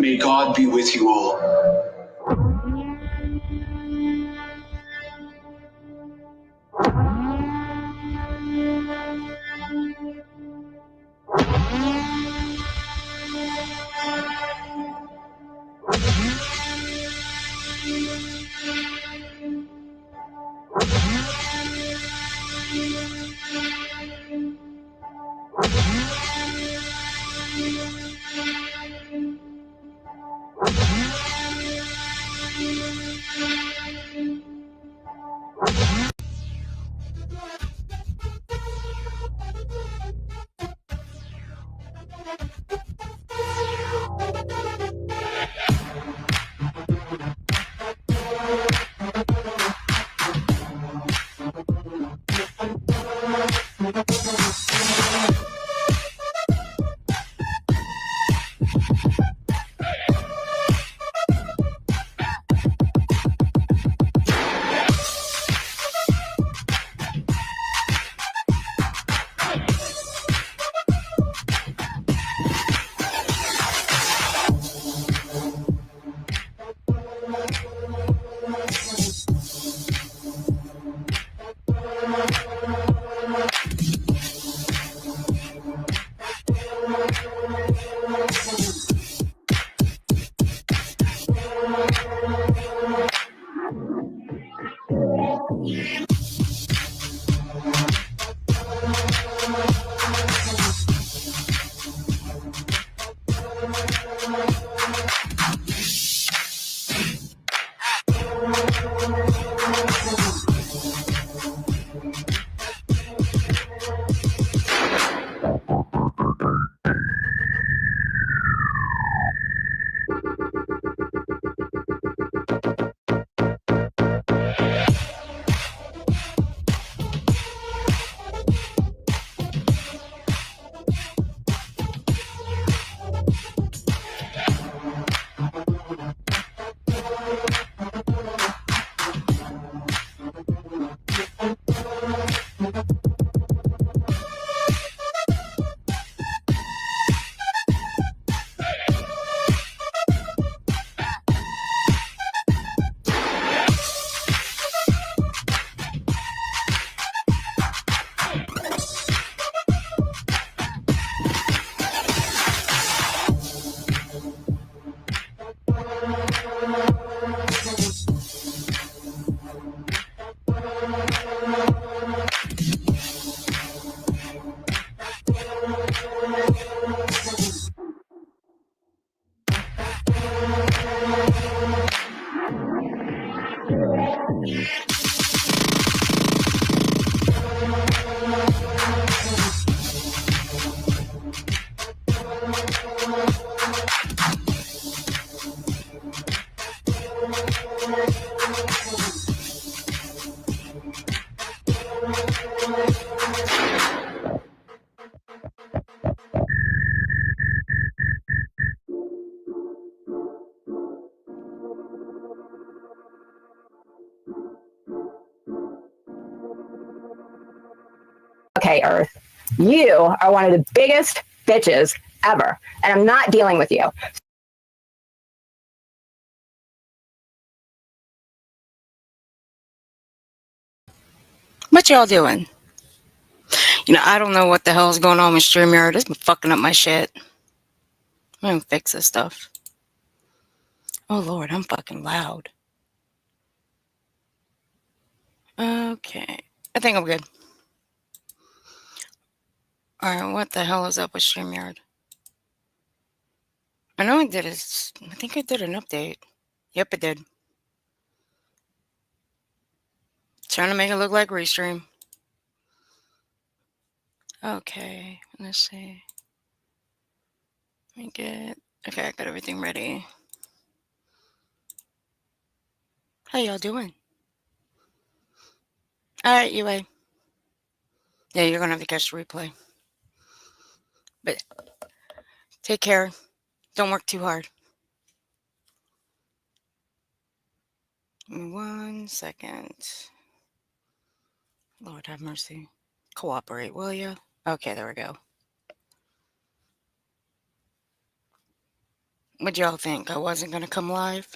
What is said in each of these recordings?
May God be with you all. Okay, Earth, you are one of the biggest bitches ever, and I'm not dealing with you. What y'all doing? You know, I don't know what the hell is going on with StreamYard. It's been fucking up my shit. I'm gonna fix this stuff. Oh Lord, I'm fucking loud. Okay, I think I'm good. Alright, what the hell is up with StreamYard? I know I did it. I think I did an update. Yep, I did. Trying to make it look like Restream. Okay, let's see. Let me get... Okay, I got everything ready. How y'all doing? Alright, UA. Yeah, you're gonna have to catch the replay. But take care. Don't work too hard. 1 second. Lord have mercy. Cooperate, will you? Okay, there we go. What'd y'all think? I wasn't going to come live?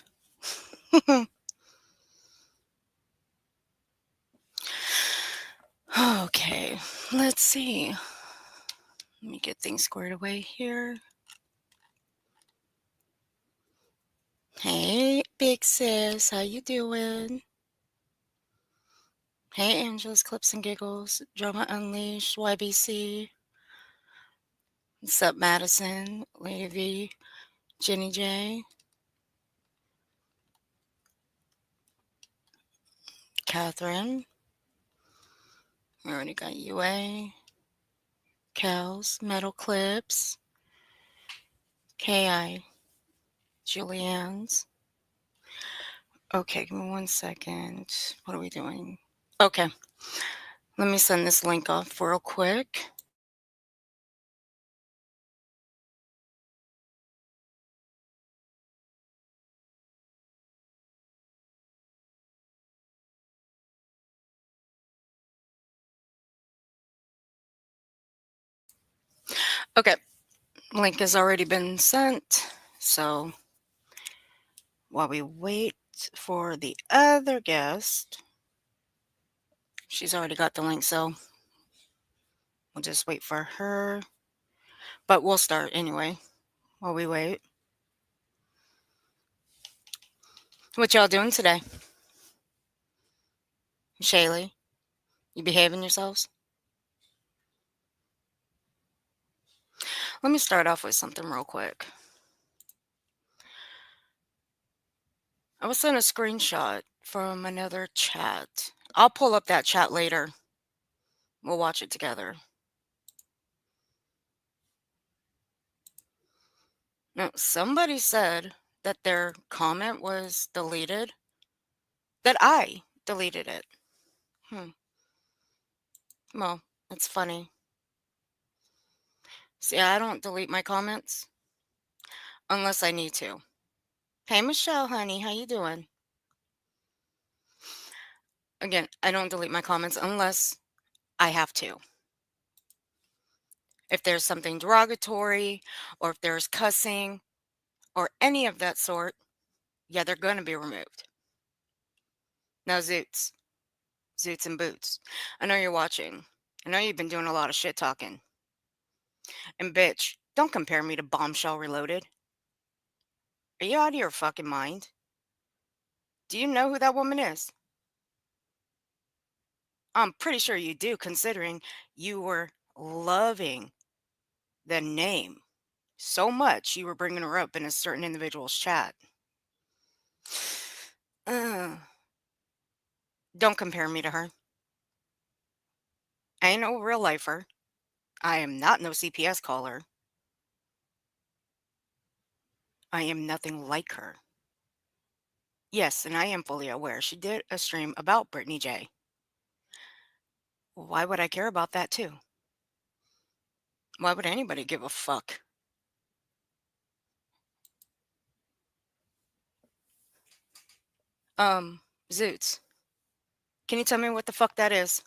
Okay, let's see. Let me get things squared away here. Hey, big sis, how you doing? Hey, Angela's Clips and Giggles, Drama Unleashed, YBC. What's up, Madison, Lady V, Jenny J, Catherine. We already got UA, Kels, Metal Clips, KI, Julianne's. Okay, give me 1 second. What are we doing? Okay, let me send this link off real quick. Okay, link has already been sent. So while we wait for the other guest, she's already got the link, so we'll just wait for her. But we'll start anyway while we wait. What y'all doing today? Shaylee, you behaving yourselves? Let me start off with something real quick. I was sent a screenshot from another chat. I'll pull up that chat later. We'll watch it together. Now, somebody said that their comment was deleted, that I deleted it. Well, that's funny. See, I don't delete my comments unless I need to. Hey, Michelle, honey, how you doing? Again, I don't delete my comments unless I have to. If there's something derogatory or if there's cussing or any of that sort, yeah, they're going to be removed. Now, Zoots and Boots, I know you're watching. I know you've been doing a lot of shit talking. And bitch, don't compare me to Bombshell Reloaded. Are you out of your fucking mind? Do you know who that woman is? I'm pretty sure you do, considering you were loving the name so much you were bringing her up in a certain individual's chat. Don't compare me to her. I ain't no real lifer. I am not no CPS caller. I am nothing like her. Yes, and I am fully aware she did a stream about Brittany J. Why would I care about that too? Why would anybody give a fuck? Zoots. Can you tell me what the fuck that is?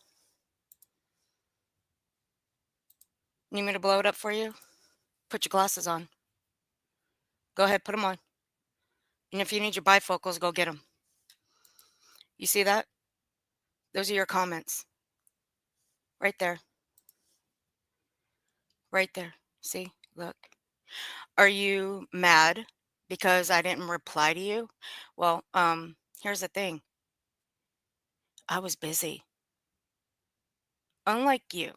Need me to blow it up for you? Put your glasses on. Go ahead, put them on. And if you need your bifocals, go get them. You see that? Those are your comments. Right there. Right there. See? Look. Are you mad because I didn't reply to you? Well, here's the thing. I was busy. Unlike you,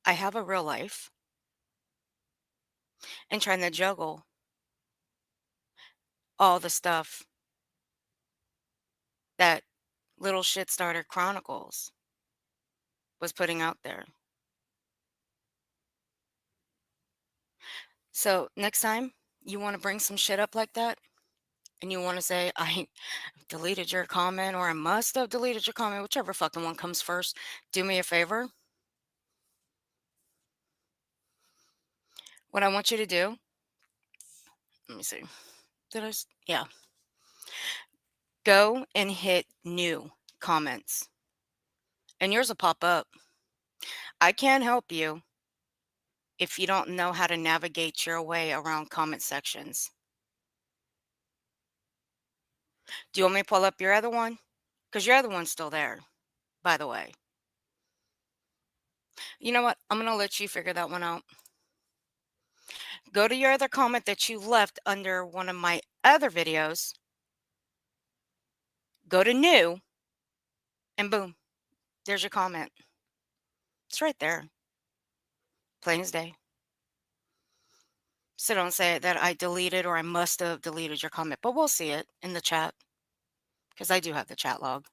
I have a real life and trying to juggle all the stuff that Little Shit Starter Chronicles was putting out there. So next time you want to bring some shit up like that and you want to say, I deleted your comment or I must have deleted your comment, whichever fucking one comes first, do me a favor. What I want you to do, let me see. Yeah. Go and hit new comments. And yours will pop up. I can't help you if you don't know how to navigate your way around comment sections. Do you want me to pull up your other one? Because your other one's still there, by the way. You know what? I'm going to let you figure that one out. Go to your other comment that you left under one of my other videos. Go to new, and boom, there's your comment. It's right there. Plain as day. So don't say that I deleted or I must have deleted your comment, but we'll see it in the chat because I do have the chat log.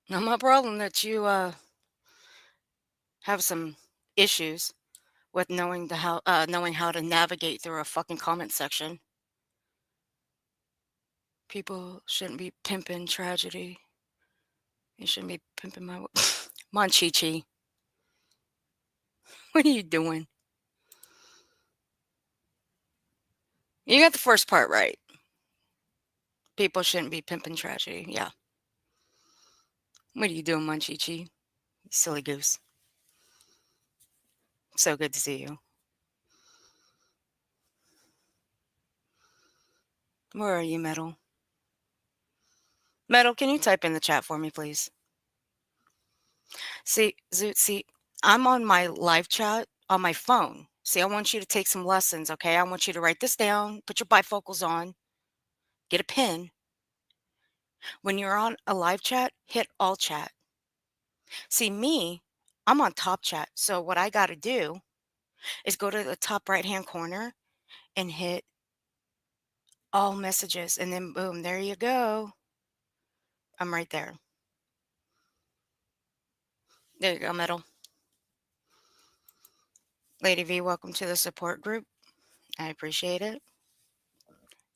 Not my problem that you have some issues with knowing how to navigate through a fucking comment section. People shouldn't be pimping tragedy. You shouldn't be pimping my Monchichi. What are you doing? You got the first part right. People shouldn't be pimping tragedy. Yeah. What are you doing, Monchichi? You silly goose. So good to see you. Where are you, Metal? Metal, can you type in the chat for me, please? See, Zoot, see, I'm on my live chat on my phone. See, I want you to take some lessons, okay? I want you to write this down, put your bifocals on, get a pen. When you're on a live chat, hit all chat. See, me, I'm on top chat. So what I got to do is go to the top right-hand corner and hit all messages. And then boom, there you go. I'm right there. There you go, Metal. Lady V, welcome to the support group. I appreciate it.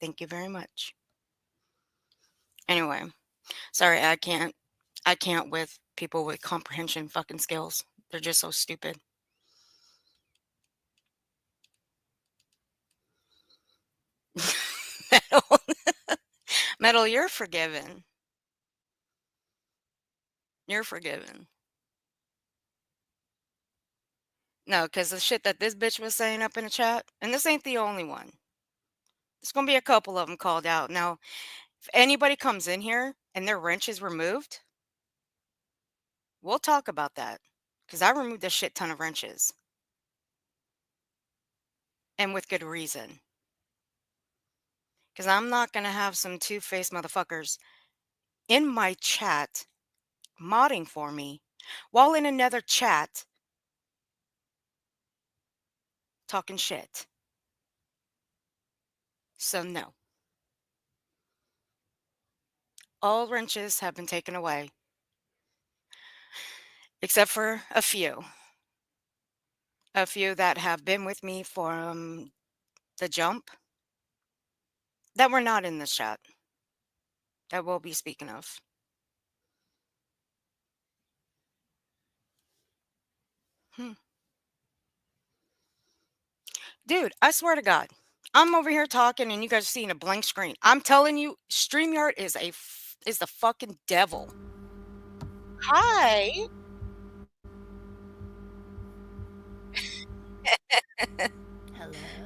Thank you very much. Anyway, sorry, I can't with people with comprehension fucking skills. They're just so stupid. Metal, Metal, you're forgiven. You're forgiven. No, because the shit that this bitch was saying up in the chat, and this ain't the only one. There's going to be a couple of them called out. Now, if anybody comes in here and their wrench is removed, we'll talk about that. Because I removed a shit ton of wrenches. And with good reason. Because I'm not going to have some two-faced motherfuckers in my chat modding for me while in another chat talking shit. So no. All wrenches have been taken away. Except for a few. A few that have been with me from the jump that were not in this chat. That we'll be speaking of. Dude, I swear to God, I'm over here talking and you guys are seeing a blank screen. I'm telling you, StreamYard is the fucking devil. Hi.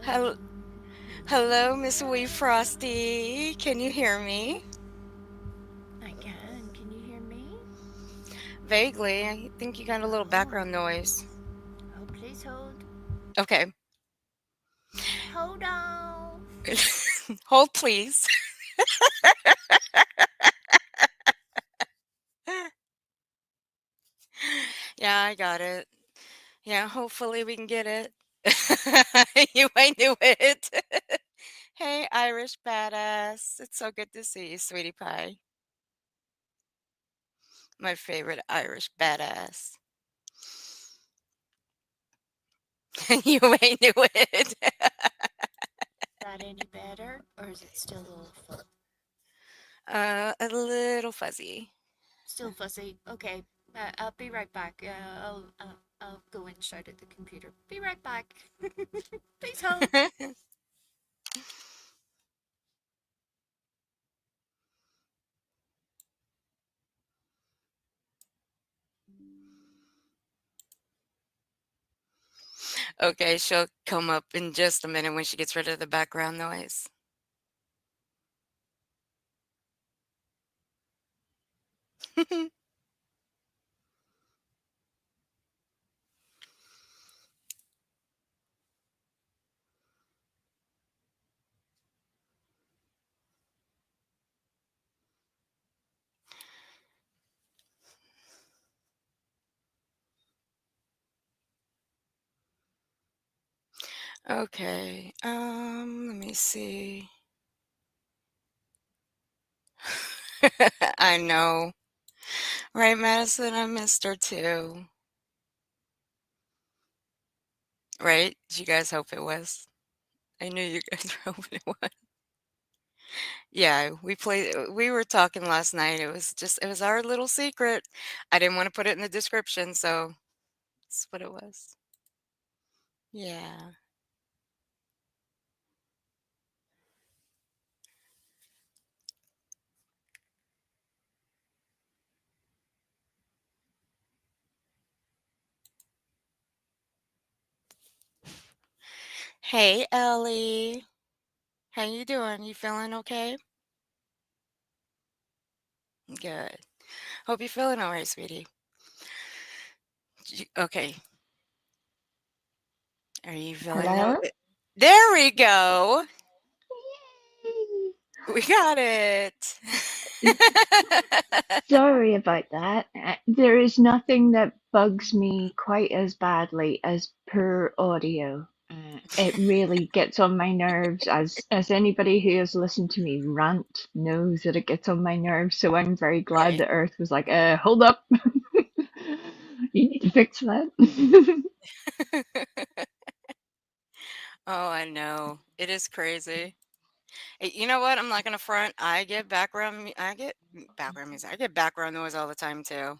Hello. Hello, Miss Wee Frosty. Can you hear me? I can. Can you hear me? Vaguely. I think you got a little background noise. Oh, please hold. Okay. Hold on. Hold, please. Yeah, I got it. Yeah, hopefully we can get it. You might do it. Hey, Irish badass. It's so good to see you, sweetie pie. My favorite Irish badass. You may do it. That any better, or is it still a little A little fuzzy. still fuzzy? Okay. I'll be right back. I'll go inside of the computer. Be right back. Please hold. Okay, she'll come up in just a minute when she gets rid of the background noise. Okay, let me see. I know. Right, Madison? I missed her too. Right? Did you guys hope it was? I knew you guys were hoping it was. Yeah, we were talking last night. It was our little secret. I didn't want to put it in the description, so that's what it was. Yeah. Hey, Ellie. How you doing? You feeling okay? Good. Hope you're feeling all right, sweetie. Okay. Are you feeling Hello? okay? There we go. We got it. Sorry about that. There is nothing that bugs me quite as badly as poor audio. It really gets on my nerves, as anybody who has listened to me rant knows that it gets on my nerves. So I'm very glad Right. that Earth was like, hold up. You need to fix that. Oh, I know. It is crazy. You know what? I'm not gonna front. I get background music. I get background noise all the time too.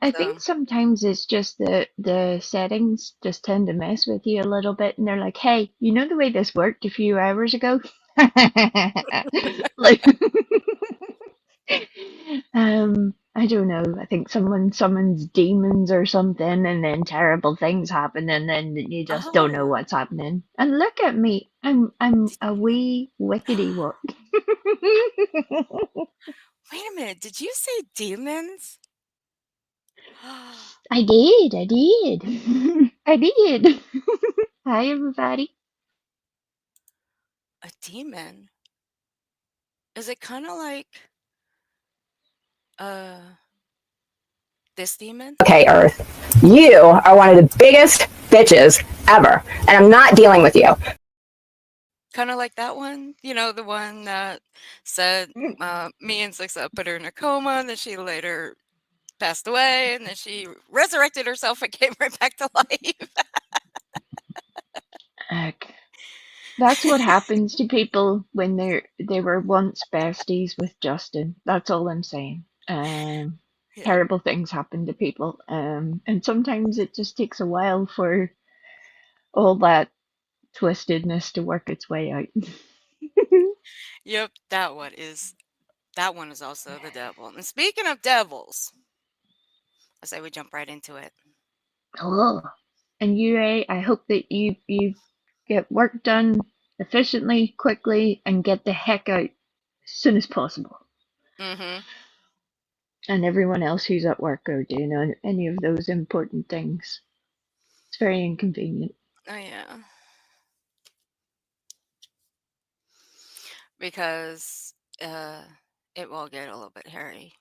I think So, sometimes it's just the settings just tend to mess with you a little bit, and they're like, "Hey, you know the way this worked a few hours ago?" Like, I don't know. I think someone summons demons or something, and then terrible things happen, and then you just don't know oh, what's happening. And look at me, I'm a wee wickety what. wait a minute. Did you say demons? I did, I did, I did. Hi, everybody. A demon? Is it kind of like uh this demon? Okay, Earth, you are one of the biggest bitches ever, and I'm not dealing with you. Kind of like that one? You know, the one that said me and Six put her in a coma, and then she later passed away, and then she resurrected herself and came right back to life. Heck. That's what happens to people when they were once besties with Justin. That's all I'm saying. Yeah. Terrible things happen to people, and sometimes it just takes a while for all that twistedness to work its way out. Yep, that one is also the devil. And speaking of devils, I say we jump right into it. Oh, and I hope that you get work done efficiently, quickly, and get the heck out as soon as possible. Mm-hmm. And everyone else who's at work or doing any of those important things. It's very inconvenient. Oh yeah. Because uh it will get a little bit hairy.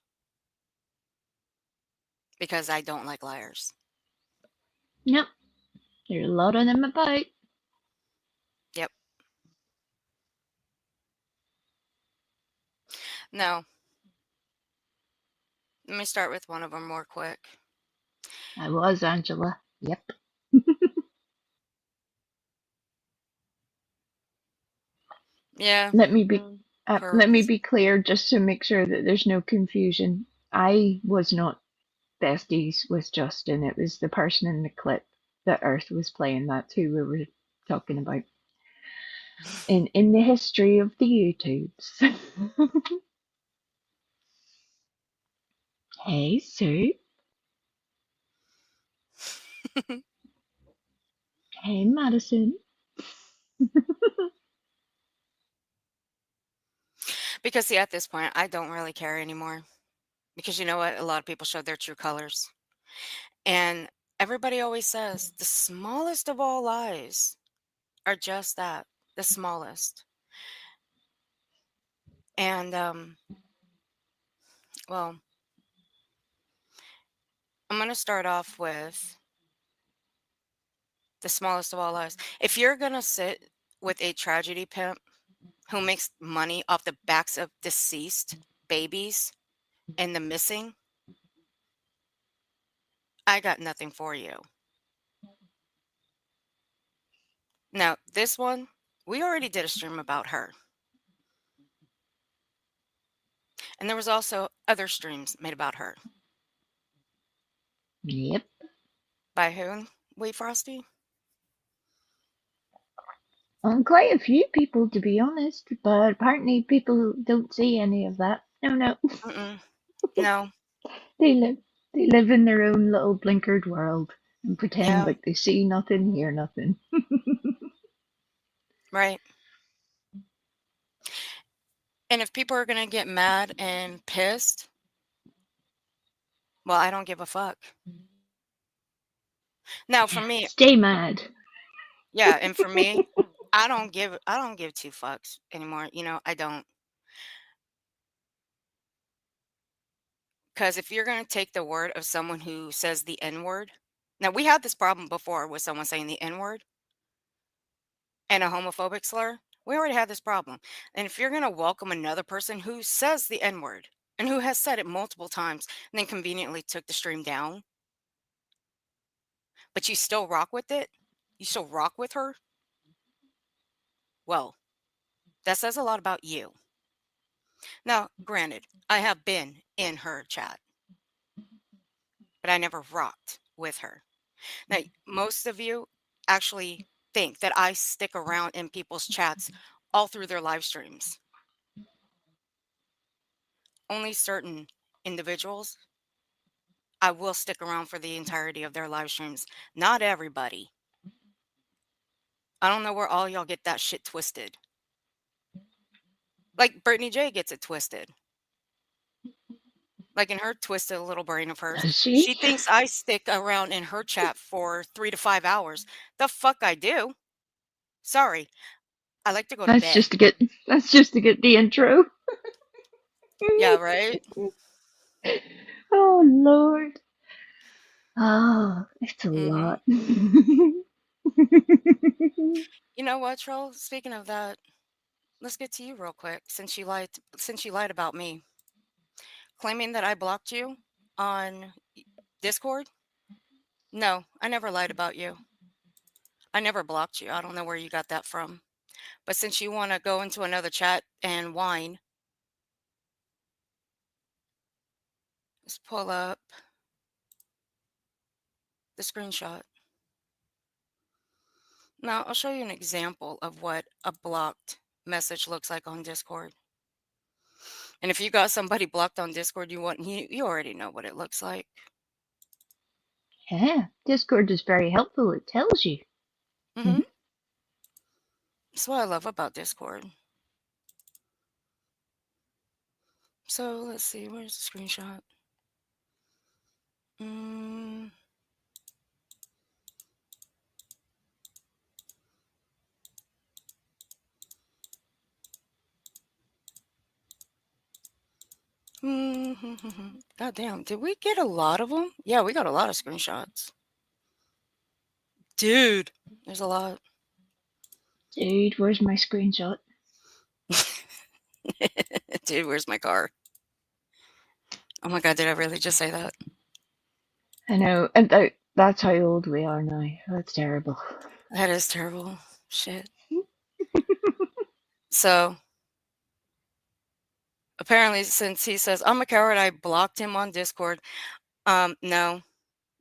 Because I don't like liars. Yep, there are a lot of them about. Yep. Now, let me start with one of them more quick. I was Angela. Yep. Yeah. Let me be let me Pearls. be clear just to make sure that there's no confusion. I was not besties with Justin. It was the person in the clip that Earth was playing. That's who we were talking about in the history of the YouTubes. Hey, Sue. Hey, Madison. Because see, at this point, I don't really care anymore. Because you know what? A lot of people show their true colors. And everybody always says the smallest of all lies are just that, the smallest. And well, I'm going to start off with the smallest of all lies. If you're going to sit with a tragedy pimp who makes money off the backs of deceased babies and the missing, I got nothing for you. Now, this one, we already did a stream about her. And there was also other streams made about her. Yep. By whom? Wait, Frosty? Quite a few people, to be honest, but apparently people don't see any of that. No. Mm-mm. No. They live in their own little blinkered world and pretend Yeah. like they see nothing, hear nothing. Right. And if people are going to get mad and pissed, well, I don't give a fuck. Now, for me, Stay mad. yeah, and for me, I don't give two fucks anymore. You know, I don't. Because if you're going to take the word of someone who says the N word, now we had this problem before with someone saying the N word and a homophobic slur. We already had this problem. And if you're going to welcome another person who says the N word and who has said it multiple times and then conveniently took the stream down, but you still rock with it, you still rock with her, well, that says a lot about you. Now, granted, I have been in her chat, but I never rocked with her. Now, most of you actually think that I stick around in people's chats all through their live streams. Only certain individuals I will stick around for the entirety of their live streams. Not everybody. I don't know where all y'all get that shit twisted. Like Brittany J gets it twisted. Like in her twisted little brain of hers, Does she? she thinks I stick around in her chat for 3 to 5 hours. The fuck I do. Sorry. I like to go to That's bed. just to get the intro. Yeah, right? Oh Lord. Oh, it's a Mhm. lot. You know what, Troll? Speaking of that, let's get to you real quick since you lied about me. Claiming that I blocked you on Discord? No, I never lied about you. I never blocked you. I don't know where you got that from. But since you want to go into another chat and whine, let's pull up the screenshot. Now, I'll show you an example of what a blocked message looks like on Discord. And if you got somebody blocked on Discord, you already know what it looks like. Yeah, Discord is very helpful. It tells you. Mm-hmm. That's what I love about Discord. So let's see, where's the screenshot? Mm. God damn, did we get a lot of them? Yeah, we got a lot of screenshots. Dude, there's a lot. Dude, where's my screenshot? Dude, where's my car? Oh my god, did I really just say that? I know, and that's how old we are now. That's terrible. That is terrible. Shit. So, apparently, since he says, I'm a coward, I blocked him on Discord. No,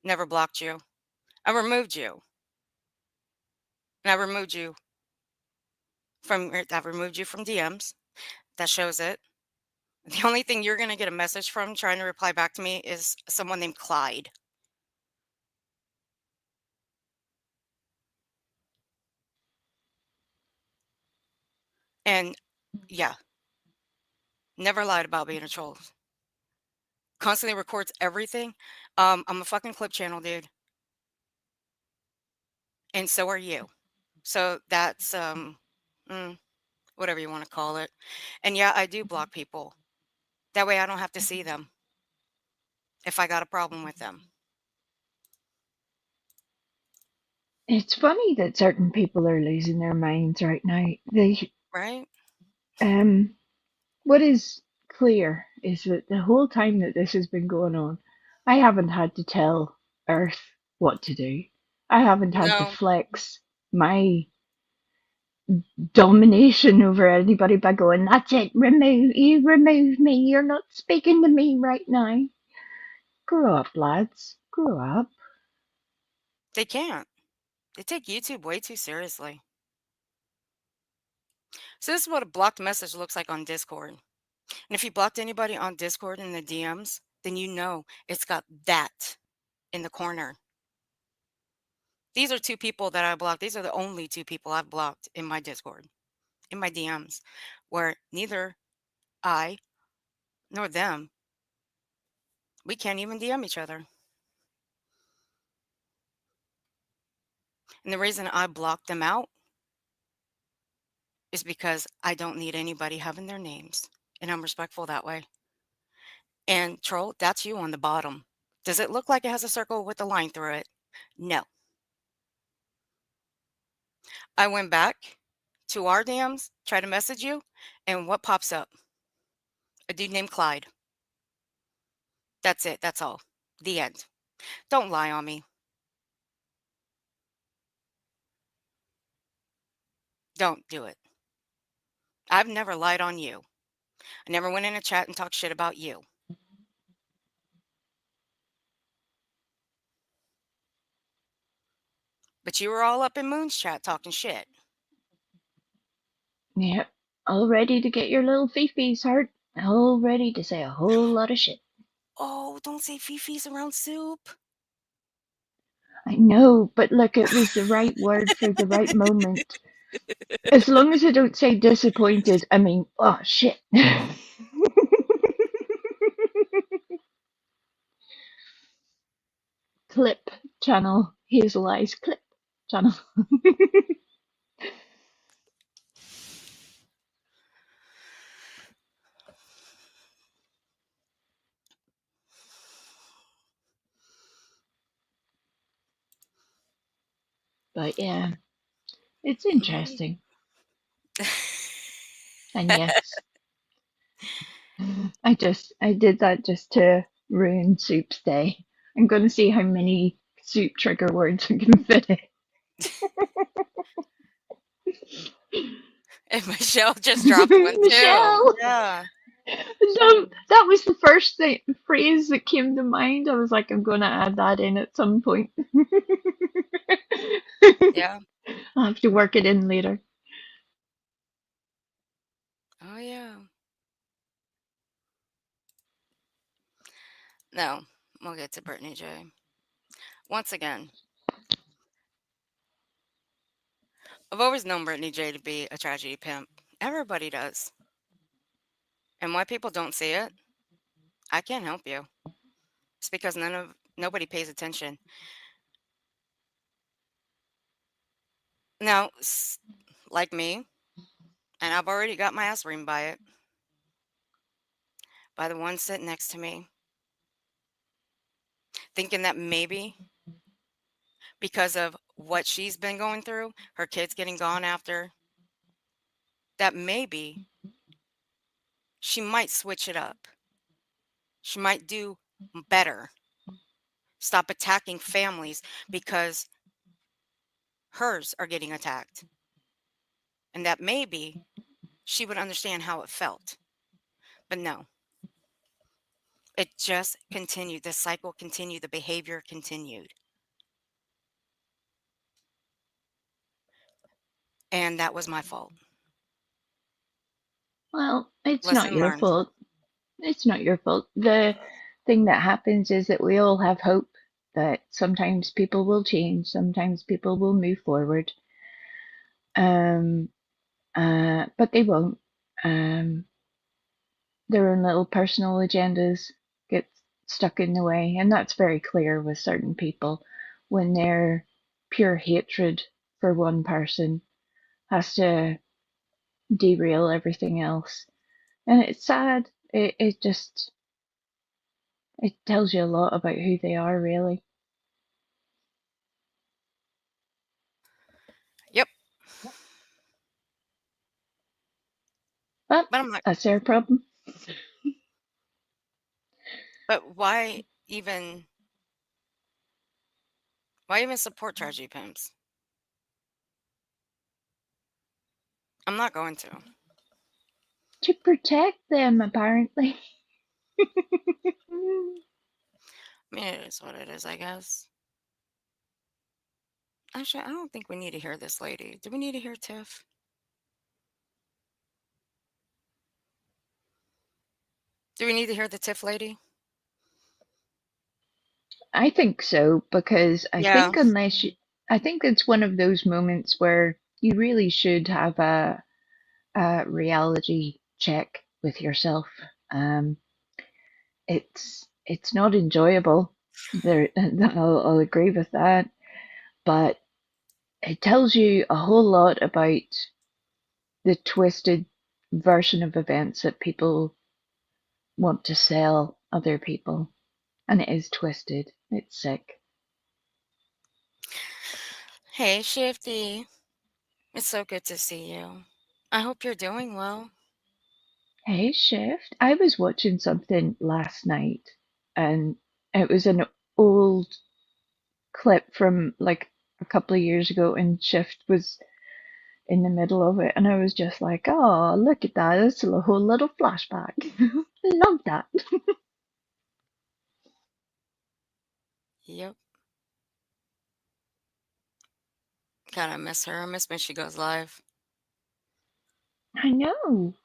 never blocked you. I removed you. And I removed you from DMs. That shows it. The only thing you're going to get a message from trying to reply back to me is someone named Clyde. And yeah, never lied about being a troll. Constantly records everything. I'm a fucking clip channel, dude. And so are you. So that's mm, whatever you want to call it. And yeah, I do block people. That way I don't have to see them if I got a problem with them. It's funny that certain people are losing their minds right now. They, Right? what is clear is that the whole time that this has been going on, I haven't had to tell Earth what to do. I haven't had to No, flex my domination over anybody by going, that's it, remove me, you're not speaking to me right now. Grow up, lads. Grow up. they can't. They take YouTube way too seriously. So this is what a blocked message looks like on Discord. And if you blocked anybody on Discord in the DMs, then you know it's got that in the corner. These are two people that I blocked. These are the only two people I've blocked in my Discord, in my DMs, where neither I nor them, we can't even DM each other. And the reason I blocked them out is because I don't need anybody having their names. And I'm respectful that way. And troll, that's you on the bottom. Does it look like it has a circle with a line through it? No. I went back to our DMs, try to message you, and what pops up? A dude named Clyde. That's it. That's all. The end. Don't lie on me. Don't do it. I've never lied on you. I never went in a chat and talked shit about you. But you were all up in Moon's chat talking shit. Yep. All ready to get your little fifis hurt. All ready to say a whole lot of shit. Oh, don't say Fifi's around soup. I know, but look, it was the right word for the right moment. As long as I don't say disappointed, I mean, oh shit. Clip channel. Hazel Eyes clip channel. But yeah, it's interesting. And yes, I did that just to ruin Soup's day. I'm going to see how many Soup trigger words I can fit in. And Michelle just dropped one too. Michelle! Yeah. That was the first phrase that came to mind. I was like, I'm going to add that in at some point. Yeah. I'll have to work it in later. Oh, yeah. No, we'll get to Brittany J. Once again, I've always known Brittany J to be a tragedy pimp. Everybody does. And why people don't see it, I can't help you. It's because nobody pays attention. Now, like me, and I've already got my ass reamed by it, by the one sitting next to me, thinking that maybe because of what she's been going through, her kids getting gone after, that maybe she might switch it up. She might do better. Stop attacking families because hers are getting attacked. And that maybe she would understand how it felt. But no, it just continued. The cycle continued. The behavior continued. And that was my fault. Well, it's not Lesson your learned. fault. It's not your fault. The thing that happens is that we all have hope that sometimes people will change, sometimes people will move forward. Um, but they won't. Their own little personal agendas get stuck in the way, and that's very clear with certain people when their pure hatred for one person has to derail everything else. And it's sad. It just it tells you a lot about who they are, really. Yep. But But I'm like, that's their problem. but why even support tragedy pimps? I'm not going to. I To protect them, apparently. mean, it is what it is, I guess. Actually, I don't think we need to hear this lady. Do we need to hear Tiff? Do we need to hear the Tiff lady? I think so, because Yeah. I think it's one of those moments where you really should have a reality check with yourself. Um, it's not enjoyable. There, I'll agree with that, but it tells you a whole lot about the twisted version of events that people want to sell other people, and it is twisted. It's sick. Hey, Shifty. It's so good to see you. I hope you're doing well. Hey, Shift. I was watching something last night, and it was an old clip from like a couple of years ago, and Shift was in the middle of it, and I was just like, "Oh, look at that! It's a whole little flashback." Love that. Yep. Kind of miss her. I miss when she goes live. I know.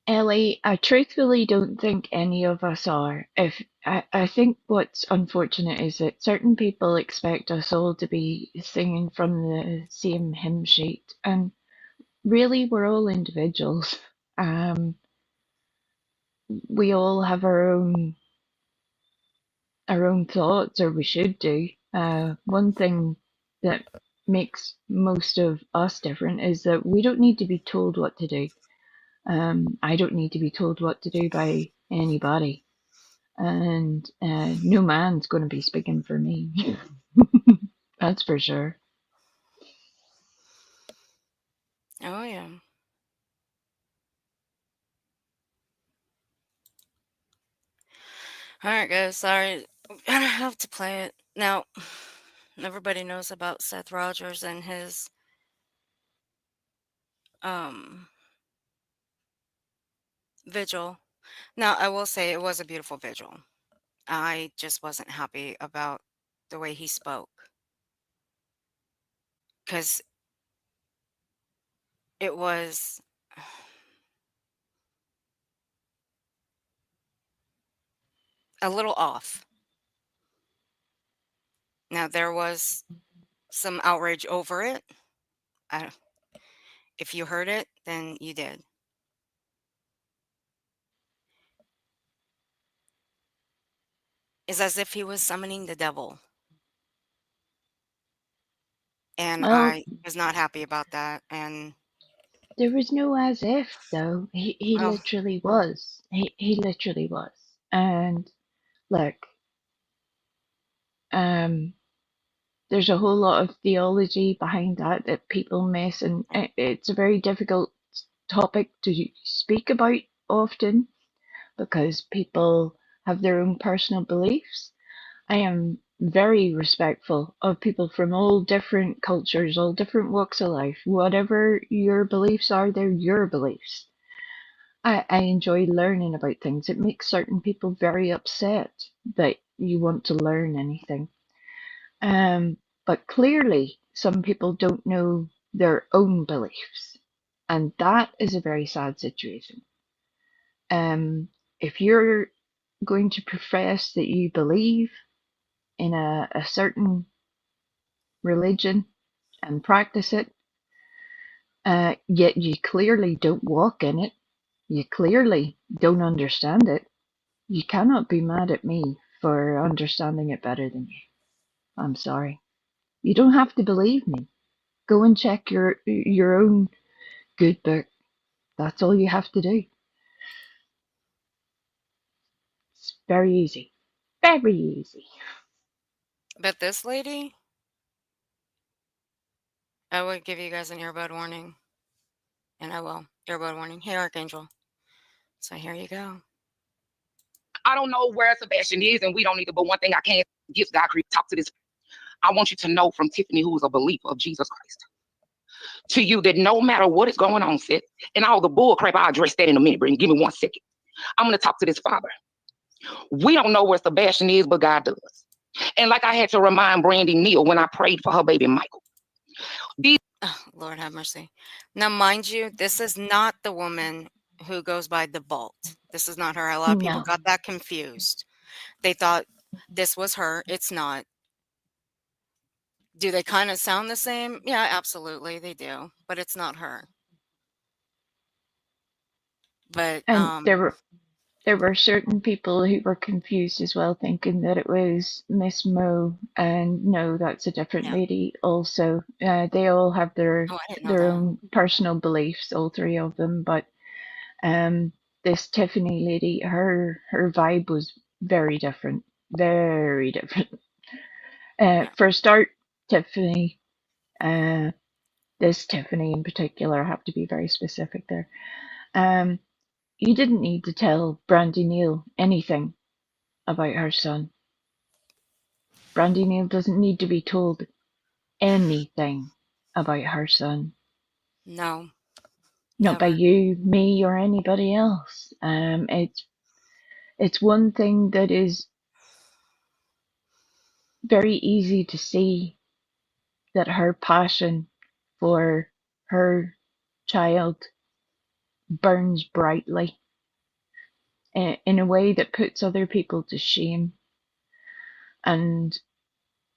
Ellie, I truthfully don't think any of us are. If I think what's unfortunate is that certain people expect us all to be singing from the same hymn sheet, and really we're all individuals. We all have our own thoughts, or we should do. One thing that makes most of us different is that we don't need to be told what to do. I don't need to be told what to do by anybody, and no man's going to be speaking for me. That's for sure. Oh, yeah. Alright, guys. Sorry. I have to play it. Now, everybody knows about Seth Rogers and his um vigil. Now, I will say it was a beautiful vigil. I just wasn't happy about the way he spoke because it was a little off. Now, there was some outrage over it. I, if you heard it, then you did. It's as if he was summoning the devil. And Well, I was not happy about that. And, there was no as if though. He oh, literally was. He literally was. And look, um, there's a whole lot of theology behind that people miss, and it's a very difficult topic to speak about often because people have their own personal beliefs. I am very respectful of people from all different cultures, all different walks of life. Whatever your beliefs are, they're your beliefs. I enjoy learning about things. It makes certain people very upset that you want to learn anything. Um, but clearly, some people don't know their own beliefs, and that is a very sad situation. If you're going to profess that you believe in a certain religion and practice it, yet you clearly don't walk in it. You clearly don't understand it. You cannot be mad at me for understanding it better than you. I'm sorry. You don't have to believe me. Go and check your own good book. That's all you have to do. It's very easy. Very easy. But this lady, I would give you guys an earbud warning. And I will. Earbud warning. Hey, Archangel. So here you go. I don't know where Sebastian is, and we don't need to, but one thing I can give God talk to this. I want you to know from Tiffany, who is a believer of Jesus Christ, to you that no matter what is going on, Seth, and all the bull crap, I'll address that in a minute, Brittany. Give me 1 second. I'm going to talk to this father. We don't know where Sebastian is, but God does. And like I had to remind Brandy Neal when I prayed for her baby Michael. Oh, Lord have mercy. Now, mind you, this is not the woman who goes by the vault. This is not her. A lot of people No. got that confused. They thought this was her. It's not. Do they kind of sound the same? Yeah, absolutely, they do. But it's not her. But And there were certain people who were confused as well, thinking that it was Miss Mo, and no, that's a different yeah. lady. Also, they all have their Oh, I didn't know that. own personal beliefs, all three of them. But this Tiffany lady, her vibe was very different, very different. Yeah. For a start, Tiffany, this Tiffany in particular, I have to be very specific there. You didn't need to tell Brandy Neal anything about her son. Brandy Neal doesn't need to be told anything about her son. No. Not by Never. you, me, or anybody else. It's one thing that is very easy to see, that her passion for her child burns brightly in a way that puts other people to shame. And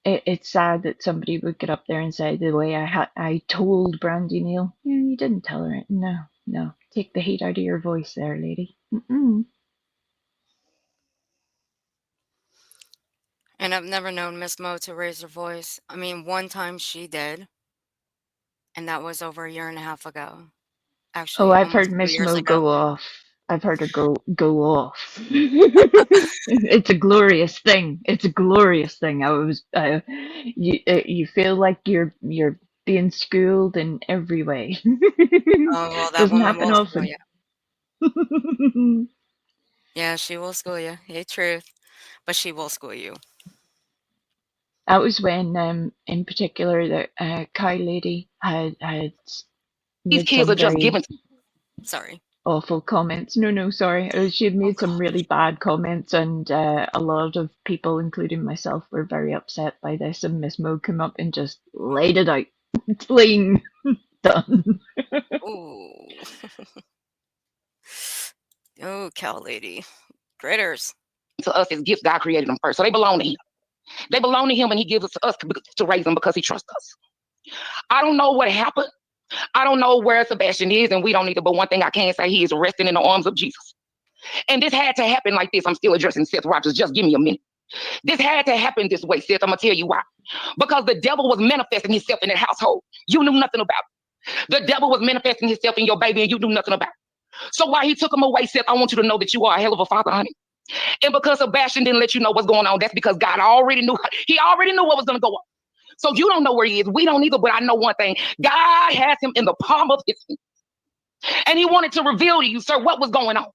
it's sad that somebody would get up there and say, the way I told Brandy Neal. Yeah, you didn't tell her. No. Take the heat out of your voice there, lady. Mm-mm. And I've never known Miss Mo to raise her voice. I mean, one time she did, and that was over a year and a half ago. Oh, Actually, I've almost heard 2 Miss years Mo ago. go off. I've heard her go off. It's a glorious thing. It's a glorious thing. You feel like you're being schooled in every way. Oh, well, that Doesn't woman happen will school often. you. Yeah, she will school you. Hey, truth. But she will school you. That was when, in particular, the Kai lady had These made kids are some just very giving. Sorry. awful comments. No, sorry. She had Oh, made some God. really bad comments, and a lot of people, including myself, were very upset by this. And Miss Mo came up and just laid it out, clean, done. Ooh. Oh, cow lady. Critters. To us as gifts, God created them first, so they belong to Him. They belong to Him, and He gives us to us to raise them because He trusts us. I don't know what happened. I don't know where Sebastian is, and we don't need to. But one thing I can say, he is resting in the arms of Jesus. And this had to happen like this. I'm still addressing Seth Rogers. Just give me a minute. This had to happen this way, Seth. I'm gonna tell you why. Because the devil was manifesting himself in that household. You knew nothing about it. The devil was manifesting himself in your baby, and you knew nothing about it. So while he took him away, Seth, I want you to know that you are a hell of a father, honey. And because Sebastian didn't let you know what's going on, that's because God already knew. He already knew what was gonna go on. So you don't know where he is. We don't either, but I know one thing. God has him in the palm of his hand. And he wanted to reveal to you, sir, what was going on.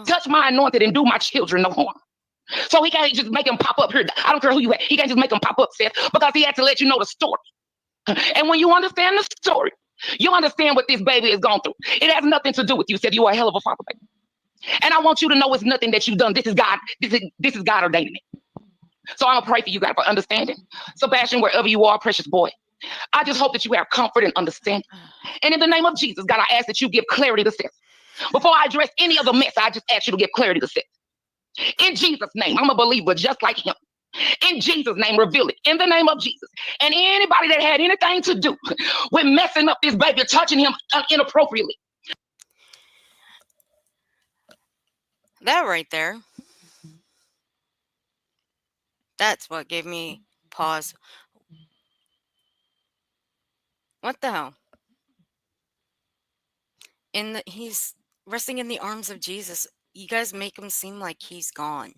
Touch my anointed and do my children no harm. So he can't just make him pop up here. I don't care who you are. He can't just make him pop up, Seth, because he had to let you know the story. And when you understand the story, you understand what this baby has gone through. It has nothing to do with you, Seth. You are a hell of a father, baby. And I want you to know it's nothing that you've done. This is God. This is God ordaining it. So I'm going to pray for you, God, for understanding. Sebastian, wherever you are, precious boy, I just hope that you have comfort and understanding. And in the name of Jesus, God, I ask that you give clarity to Seth. Before I address any other mess, I just ask you to give clarity to Seth. In Jesus' name, I'm a believer just like him. In Jesus' name, reveal it. In the name of Jesus. And anybody that had anything to do with messing up this baby, touching him inappropriately. That right there. That's what gave me pause. What the hell? He's resting in the arms of Jesus. You guys make him seem like he's gone.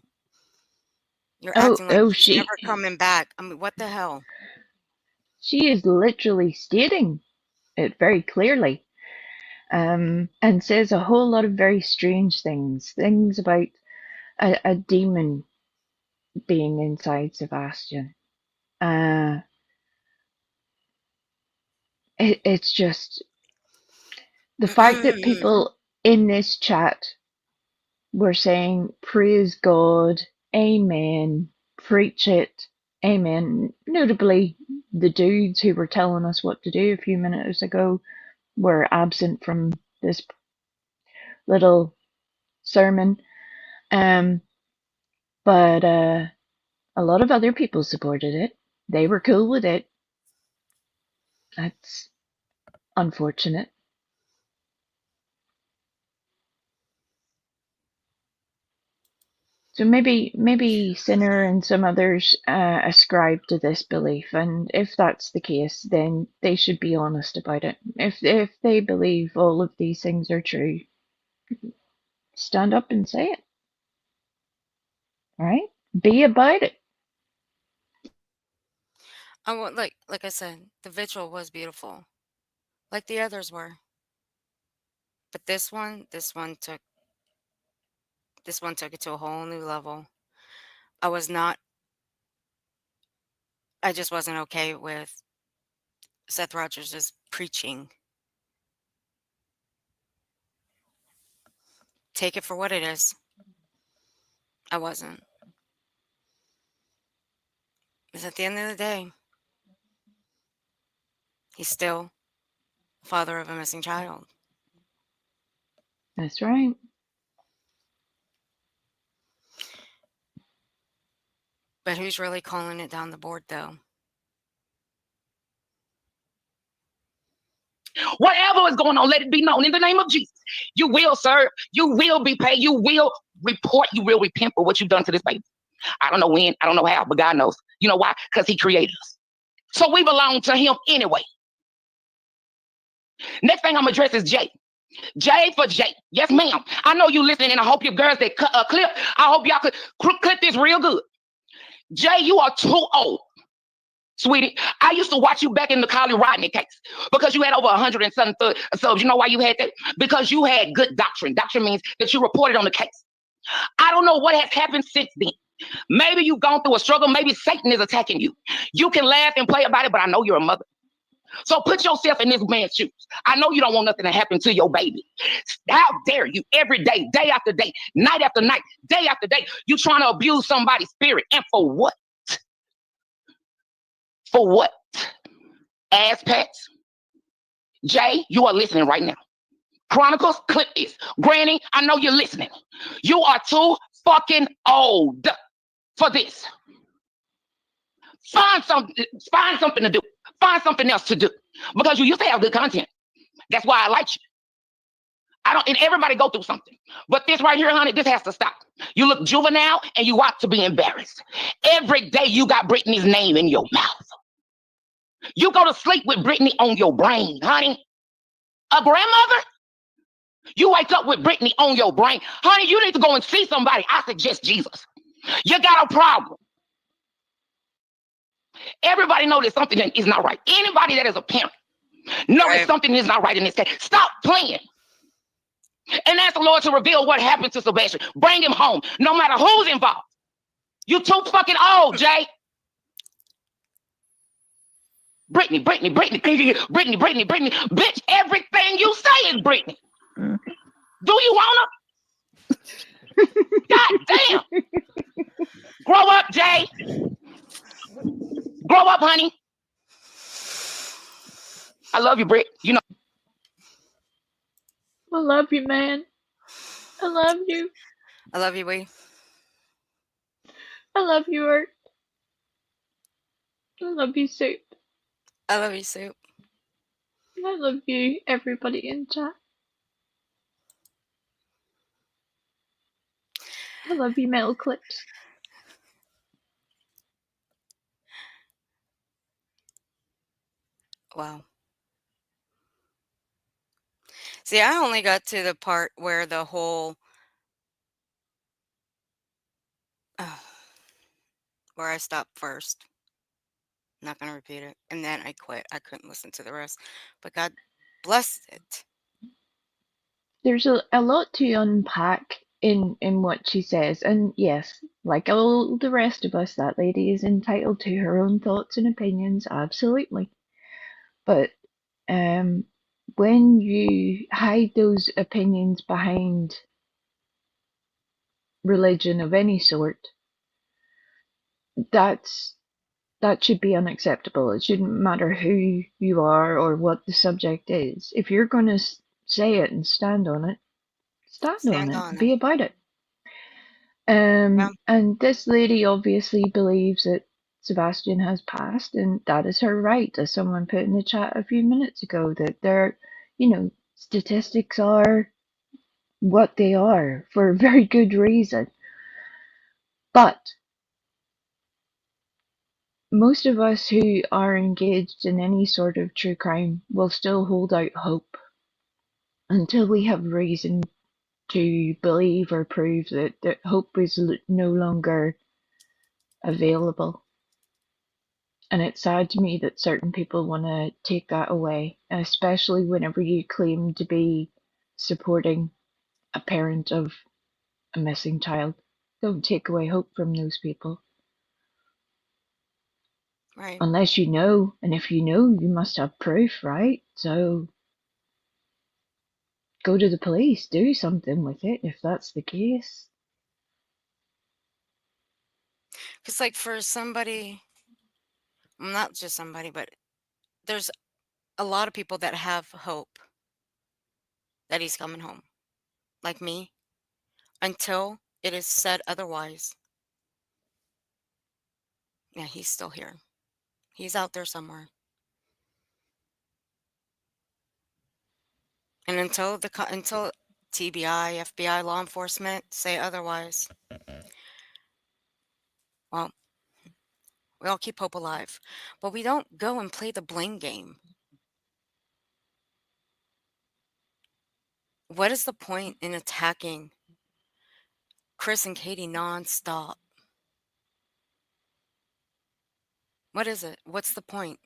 You're acting like he's never coming back. I mean, what the hell? She is literally stating it very clearly, and says a whole lot of very strange things about a demon being inside Sebastian. It's just the fact that people in this chat were saying, praise God, amen, preach it, amen. Notably, the dudes who were telling us what to do a few minutes ago were absent from this little sermon. But a lot of other people supported it. They were cool with it. That's unfortunate. So maybe Sinner and some others ascribe to this belief, and if that's the case, then they should be honest about it. If they believe all of these things are true, stand up and say it. All right, be about it. Like I said, the vigil was beautiful, like the others were. But this one took it to a whole new level. I just wasn't okay with Seth Rogers' preaching. Take it for what it is. I wasn't. Because at the end of the day, he's still the father of a missing child. That's right. But who's really calling it down the board, though? Whatever is going on, let it be known in the name of Jesus. You will serve. You will be paid. You will report. You will repent for what you've done to this baby. I don't know when. I don't know how, but God knows. You know why? Because he created us. So we belong to him anyway. Next thing I'm going to address is Jay. Jay for Jay. Yes, ma'am. I know you listening, and I hope your girls that clip, I hope y'all could clip this real good. Jay, you are too old. Sweetie, I used to watch you back in the Collie Rodney case because you had over 100 and some subs. You know why you had that? Because you had good doctrine. Doctrine means that you reported on the case. I don't know what has happened since then. Maybe you've gone through a struggle. Maybe Satan is attacking you. You can laugh and play about it, but I know you're a mother. So put yourself in this man's shoes. I know you don't want nothing to happen to your baby. How dare you every day, day after day, night after night, day after day, you trying to abuse somebody's spirit. And for what? For what? Ass pats. Jay, you are listening right now. Chronicles, clip this. Granny, I know you're listening. You are too fucking old for this. Find something to do. Find something else to do. Because you used to have good content. That's why I like you. And everybody go through something. But this right here, honey, this has to stop. You look juvenile and you ought to be embarrassed. Every day you got Brittany's name in your mouth. You go to sleep with Brittany on your brain, honey. A grandmother? You wake up with Brittany on your brain. Honey, you need to go and see somebody. I suggest Jesus. You got a problem. Everybody knows that something is not right. Anybody that is a parent knows that something is not right in this case. Stop playing. And ask the Lord to reveal what happened to Sebastian. Bring him home, no matter who's involved. You too fucking old, Jay. Brittany. Bitch, everything you say is Brittany. Do you wanna? God damn. Grow up, Jay. Grow up, honey. I love you, Britt. You know. I love you, man. I love you. I love you, Wee. I love you, Art. I love you, Soup. I love you, Soup. I love you, everybody in chat. I love you, Metal Clips. Wow. See, I only got to the part where the whole where I stopped first. Not gonna repeat it. And then I quit. I couldn't listen to the rest. But God bless it. There's a lot to unpack in what she says, and yes, like all the rest of us, that lady is entitled to her own thoughts and opinions, absolutely. But when you hide those opinions behind religion of any sort, that should be unacceptable. It shouldn't matter who you are or what the subject is. If you're going to say it and stand on it, Stand on be it. about it. Yeah. And this lady obviously believes that Sebastian has passed, and that is her right, as someone put in the chat a few minutes ago, that there, statistics are what they are for a very good reason. But most of us who are engaged in any sort of true crime will still hold out hope until we have reason to believe or prove that hope is no longer available. And it's sad to me that certain people want to take that away, especially whenever you claim to be supporting a parent of a missing child. Don't take away hope from those people. Right. Unless you know, and if you know, you must have proof, right? So go to the police, do something with it if that's the case. Because, like, for somebody, not just somebody, but there's a lot of people that have hope that he's coming home, like me, until it is said otherwise. Yeah, he's still here. He's out there somewhere. And until TBI, FBI, law enforcement say otherwise, well, we all keep hope alive. But we don't go and play the blame game. What is the point in attacking Chris and Katie nonstop? What is it? What's the point?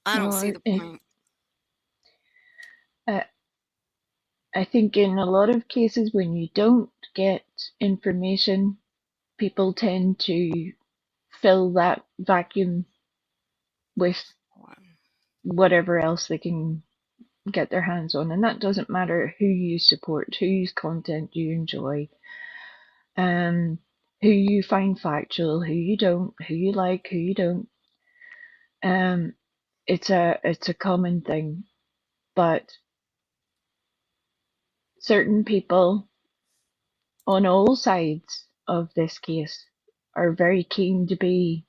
I don't see the point. I think in a lot of cases when you don't get information, people tend to fill that vacuum with whatever else they can get their hands on. And that doesn't matter who you support, whose content you enjoy, who you find factual, who you don't, who you like, who you don't. It's a common thing, but certain people on all sides of this case are very keen to be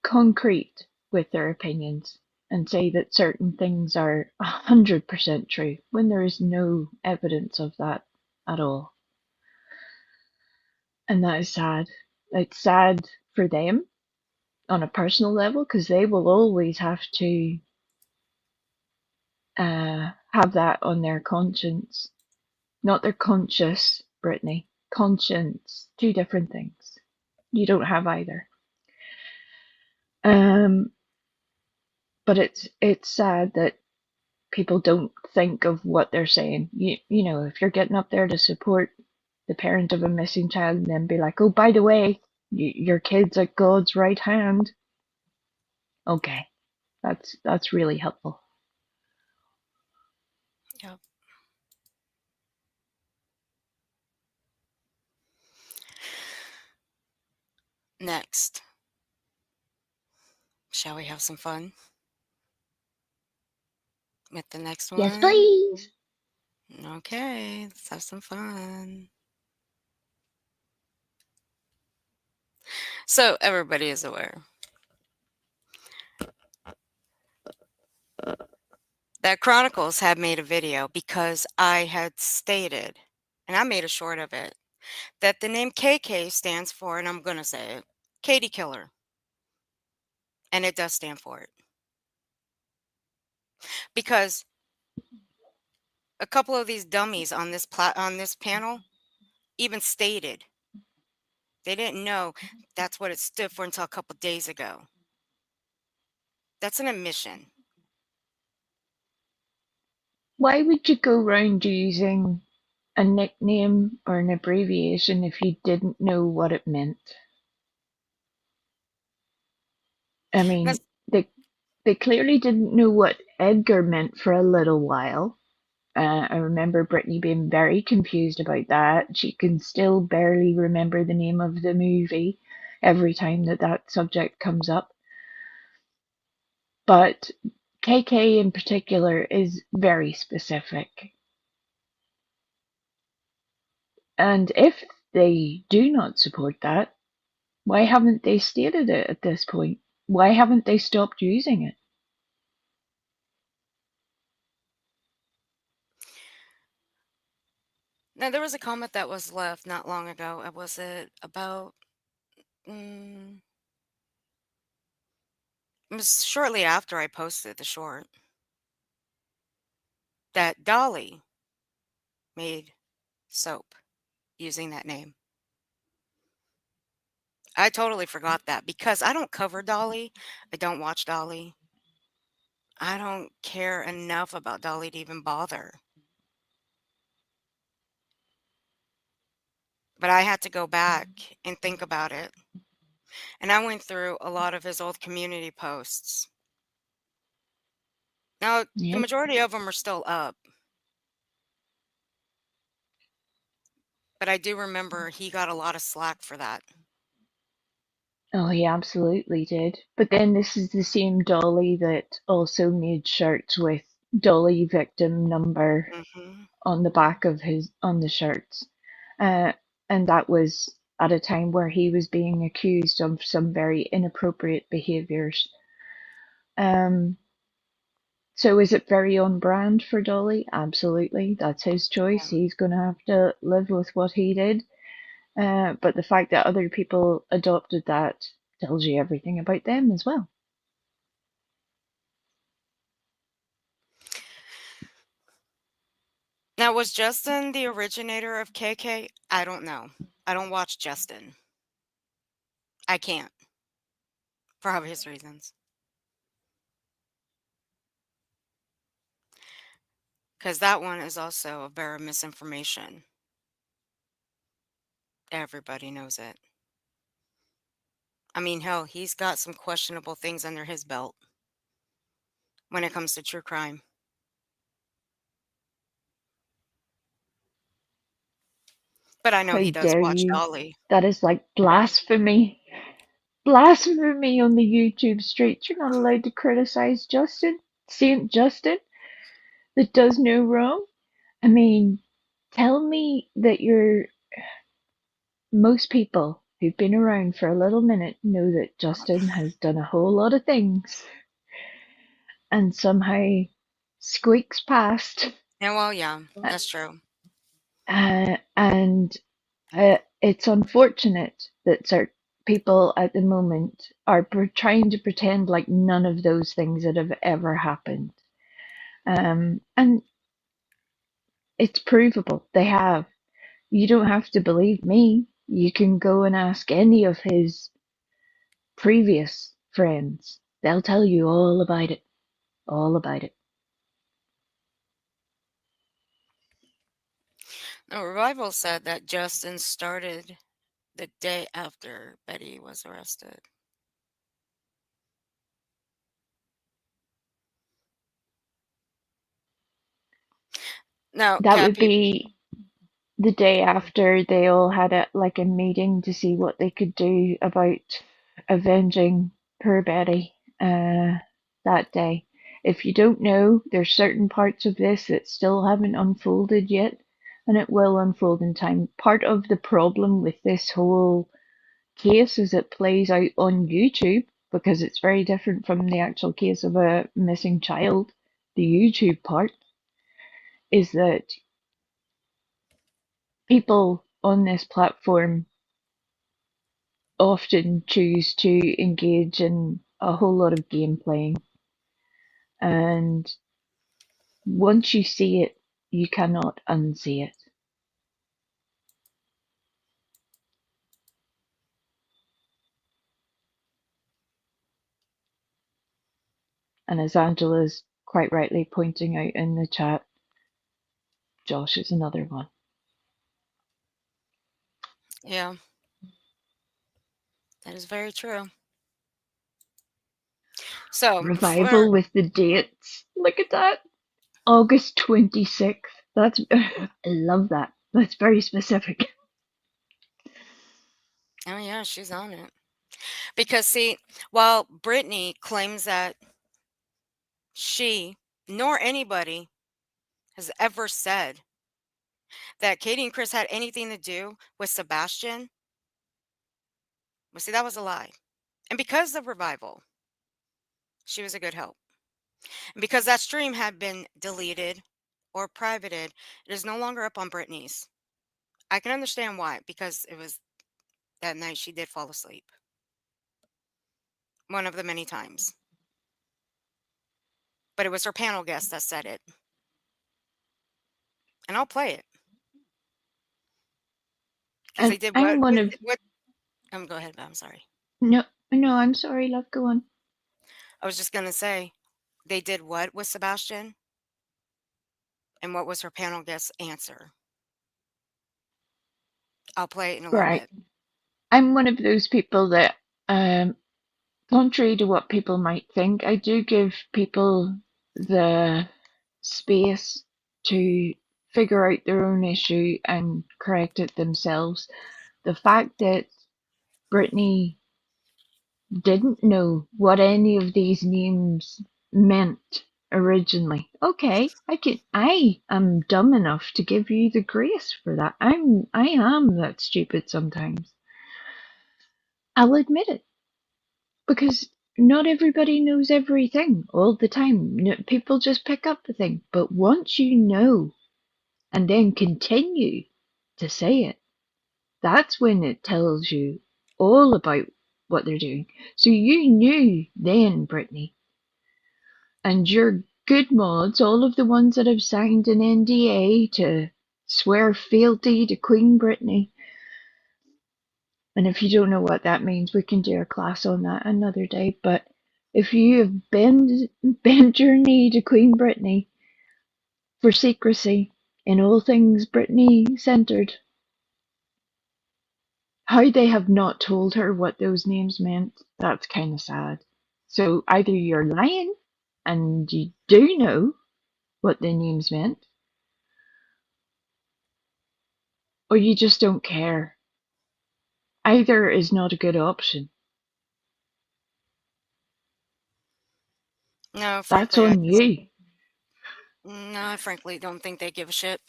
concrete with their opinions and say that certain things are 100% true when there is no evidence of that at all. And that is sad. It's sad for them on a personal level because they will always have to have that on their conscience. Not their conscious, Brittany. Conscience. Two different things. You don't have either. But it's sad that people don't think of what they're saying. You know, if you're getting up there to support the parent of a missing child and then be like, oh, by the way, your kid's at God's right hand. Okay, that's really helpful. Yep. Next, shall we have some fun with the next one? Yes, please. Okay, let's have some fun. So everybody is aware that Chronicles had made a video because I had stated, and I made a short of it, that the name KK stands for, and I'm going to say it, Katie Killer. And it does stand for it. Because a couple of these dummies on this panel even stated they didn't know that's what it stood for until a couple days ago. That's an admission. Why would you go around using a nickname or an abbreviation if you didn't know what it meant? I mean, That's, they clearly didn't know what Edgar meant for a little while. I remember Brittany being very confused about that. She can still barely remember the name of the movie every time that subject comes up. But KK in particular is very specific. And if they do not support that, why haven't they stated it at this point? Why haven't they stopped using it? now, there was a comment that was left not long ago. Was it about... it was shortly after I posted the short that Dolly made soap using that name. I totally forgot that because I don't cover Dolly. I don't watch Dolly. I don't care enough about Dolly to even bother. But I had to go back and think about it. And I went through a lot of his old community posts. Now, the Yep. majority of them are still up. But I do remember he got a lot of slack for that. Oh, he absolutely did. But then this is the same Dolly that also made shirts with Dolly victim number Hmm. on the back of on the shirts. Uh, and that was at a time where he was being accused of some very inappropriate behaviors. So is it very on brand for Dolly? Absolutely. That's his choice. Yeah. He's going to have to live with what he did. But the fact that other people adopted that tells you everything about them as well. Now, was Justin the originator of KK? I don't know. I don't watch Justin. I can't, for obvious reasons. Because that one is also a bearer of misinformation. Everybody knows it. I mean, hell, he's got some questionable things under his belt when it comes to true crime. But I know How he does dare watch you? Dolly. That is like blasphemy. Blasphemy on the YouTube streets. You're not allowed to criticize Justin, Saint Justin, that does no wrong. I mean, tell me that most people who've been around for a little minute know that Justin has done a whole lot of things and somehow squeaks past. Yeah, well, yeah, that's true. And it's unfortunate that certain people at the moment are trying to pretend like none of those things that have ever happened. And it's provable they have. You don't have to believe me. You can go and ask any of his previous friends. They'll tell you all about it. All about it. No, Revival said that Justin started the day after Betty was arrested. Now, That would Cappy, be the day after they all had a meeting to see what they could do about avenging poor Betty that day. If you don't know, there's certain parts of this that still haven't unfolded yet, and it will unfold in time. Part of the problem with this whole case is it plays out on YouTube because it's very different from the actual case of a missing child. The YouTube part is that people on this platform often choose to engage in a whole lot of game playing. And once you see it, you cannot unsee it. And as Angela's quite rightly pointing out in the chat, Josh is another one. Yeah. That is very true. So, Revival with the dates. Look at that. August 26th. That's I love that. That's very specific. oh yeah, she's on it. Because see, while Brittany claims that she nor anybody has ever said that Katie and Chris had anything to do with Sebastian, well, see, that was a lie. And because of Revival, she was a good help. And because that stream had been deleted or privated, it is no longer up on Brittany's. I can understand why, because it was that night she did fall asleep. One of the many times. But it was her panel guest that said it. And I'll play it. Because And they did I'm one of what go ahead, I'm sorry. no, I'm sorry, love, go on. I was just gonna say, they did what with Sebastian? And what was her panel guest's answer? I'll play it in a little Right. bit. I'm one of those people that, contrary to what people might think, I do give people the space to figure out their own issue and correct it themselves. The fact that Brittany didn't know what any of these names meant originally. Okay, I am dumb enough to give you the grace for that. I am that stupid sometimes. I'll admit it. Because not everybody knows everything all the time. People just pick up the thing. But once you know and then continue to say it, that's when it tells you all about what they're doing. So you knew then, Brittany, and your good mods, all of the ones that have signed an NDA to swear fealty to Queen Brittany. And if you don't know what that means, we can do a class on that another day. But if you have bent your knee to Queen Brittany for secrecy in all things Brittany centered, how they have not told her what those names meant, that's kind of sad. So either you're lying and you do know what the names meant, or you just don't care. Either is not a good option. No, That's frankly, on you. I frankly don't think they give a shit.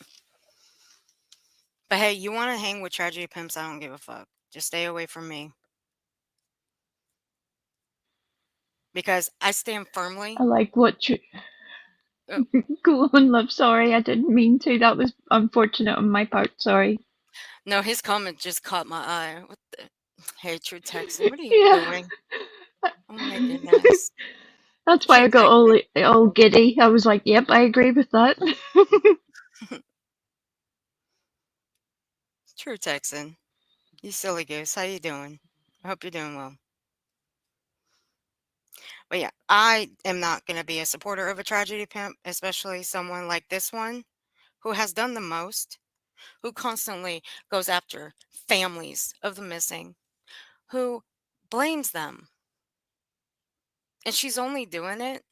But hey, you want to hang with tragedy pimps? I don't give a fuck. Just stay away from me. Because I stand firmly. I like what you. Oh, Go on, love. Sorry, I didn't mean to. That was unfortunate on my part. Sorry. no, his comment just caught my eye. What the? Hey, True Texan, what are you Yeah. doing? Oh my goodness. That's why True I got all Texan. all giddy. I was like, "Yep, I agree with that." True Texan. You silly goose. How you doing? I hope you're doing well. But yeah, I am not going to be a supporter of a tragedy pimp, especially someone like this one who has done the most, who constantly goes after families of the missing, who blames them. And she's only doing it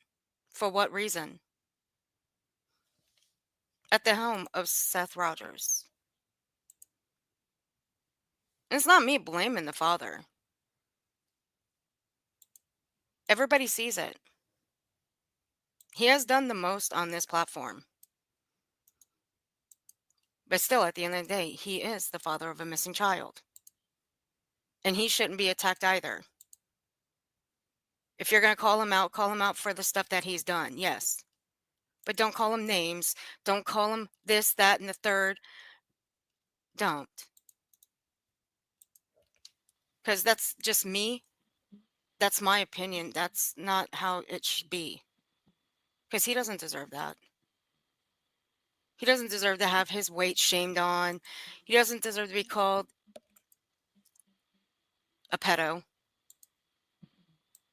for what reason? At the home of Seth Rogers. And it's not me blaming the father. Everybody sees it. He has done the most on this platform. But still, at the end of the day, he is the father of a missing child. And he shouldn't be attacked either. If you're going to call him out for the stuff that he's done, yes. But don't call him names. Don't call him this, that, and the third. Don't. Because that's just me. That's my opinion. That's not how it should be. Because he doesn't deserve that. He doesn't deserve to have his weight shamed on. He doesn't deserve to be called a pedo,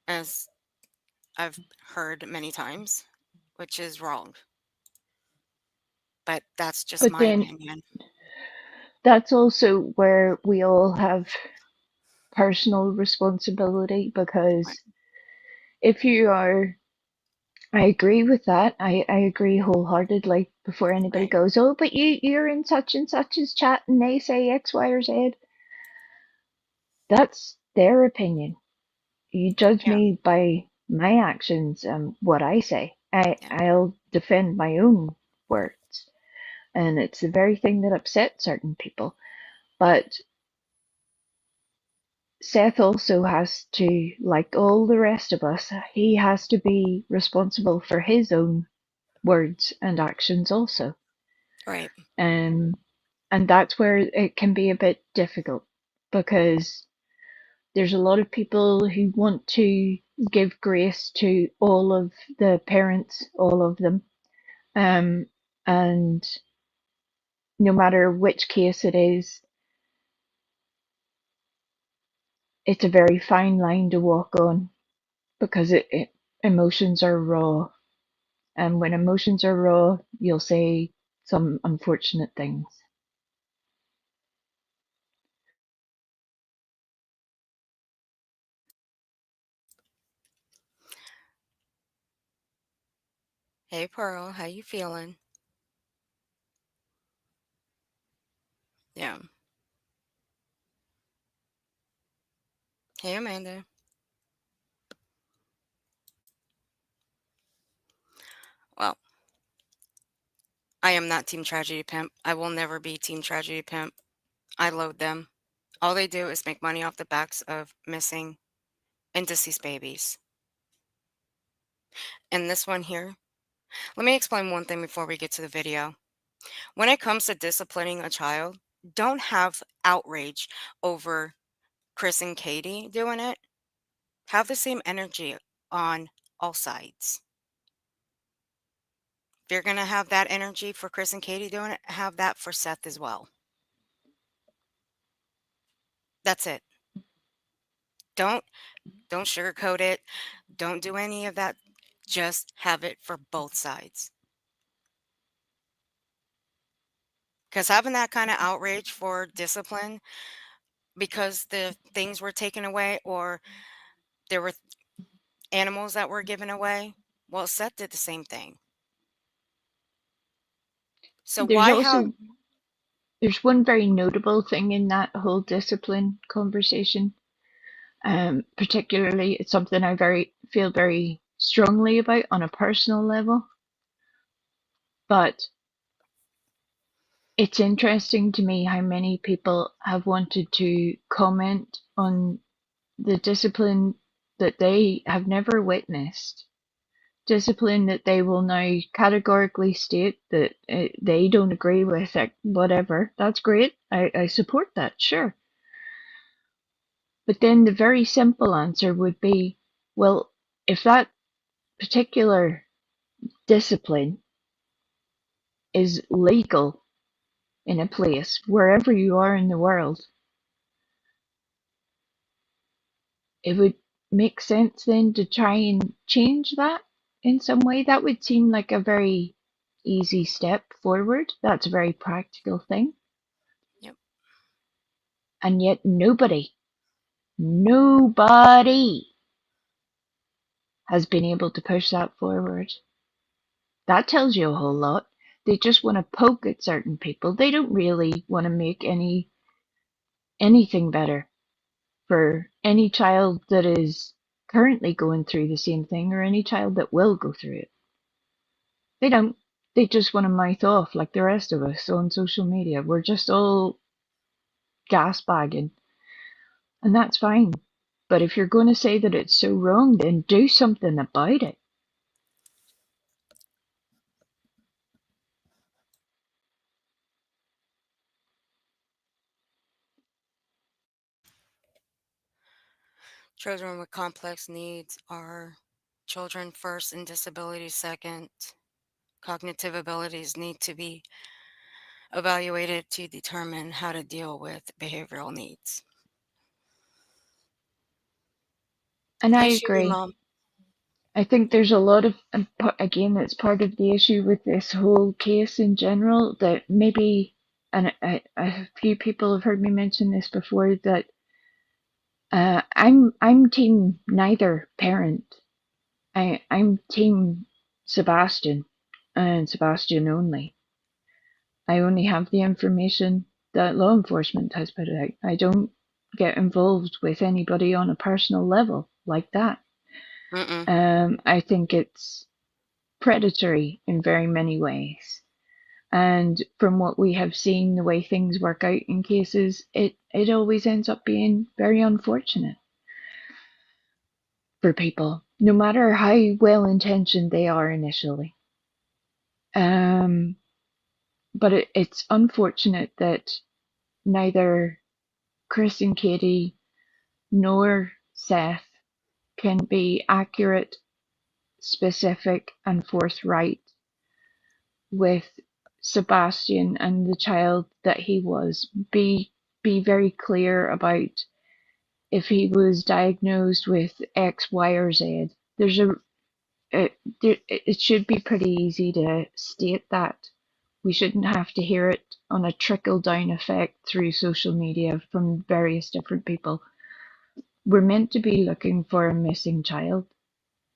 as I've heard many times, which is wrong. But that's just But my then opinion. that's also where we all have personal responsibility, Right. because if you are, I agree with that. I agree wholeheartedly. Before anybody Right. goes, oh, but you're in such and such's chat and they say X, Y, or Z. That's their opinion. You judge Yeah. me by my actions and what I say. Yeah. I'll defend my own words. And it's the very thing that upsets certain people. But Seth also has to, like all the rest of us, he has to be responsible for his own words and actions also. Right. And that's where it can be a bit difficult, because there's a lot of people who want to give grace to all of the parents, all of them. And no matter which case it is, it's a very fine line to walk on, because emotions are raw. And when emotions are raw, you'll say some unfortunate things. Hey, Pearl, how you feeling? Yeah. Hey, Amanda. Well, I am not Team Tragedy Pimp. I will never be Team Tragedy Pimp. I loathe them. All they do is make money off the backs of missing and deceased babies. And this one here, let me explain one thing before we get to the video. When it comes to disciplining a child, don't have outrage over Chris and Katie doing it. Have the same energy on all sides. If you're going to have that energy for Chris and Katie doing it, have that for Seth as well. That's it. Don't sugarcoat it. Don't do any of that. Just have it for both sides. Because having that kind of outrage for discipline because the things were taken away or there were animals that were given away, well, Seth did the same thing. So There's why have... also there's one very notable thing in that whole discipline conversation. Particularly, it's something I feel very strongly about on a personal level. But it's interesting to me how many people have wanted to comment on the discipline that they have never witnessed. Discipline that they will now categorically state that they don't agree with, whatever. That's great. I support that, sure. But then the very simple answer would be, well, if that particular discipline is legal in a place, wherever you are in the world, it would make sense then to try and change that in some way. That would seem like a very easy step forward. That's a very practical thing. Yep. And yet nobody has been able to push that forward. That tells you a whole lot. They just want to poke at certain people. They don't really want to make anything better for any child that is currently going through the same thing, or any child that will go through it. They don't. They just want to mouth off like the rest of us on social media. We're just all gas bagging, and that's fine. But if you're going to say that it's so wrong, then do something about it. Children with complex needs are children first and disabilities second. Cognitive abilities need to be evaluated to determine how to deal with behavioral needs. And I Hey, Shuby agree. Mom. I think there's a lot of, again, it's part of the issue with this whole case in general that maybe, and a few people have heard me mention this before, that I'm team neither parent. I'm team Sebastian and Sebastian only. I only have the information that law enforcement has put out. I don't get involved with anybody on a personal level like that. I think it's predatory in very many ways. And from what we have seen, the way things work out in cases, it always ends up being very unfortunate for people, no matter how well intentioned they are initially. But it's unfortunate that neither Chris and Katie nor Seth can be accurate, specific, and forthright with Sebastian and the child that he was. Be very clear about if he was diagnosed with X, Y, or Z. There's a it should be pretty easy to state that. We shouldn't have to hear it on a trickle down effect through social media from various different people. We're meant to be looking for a missing child.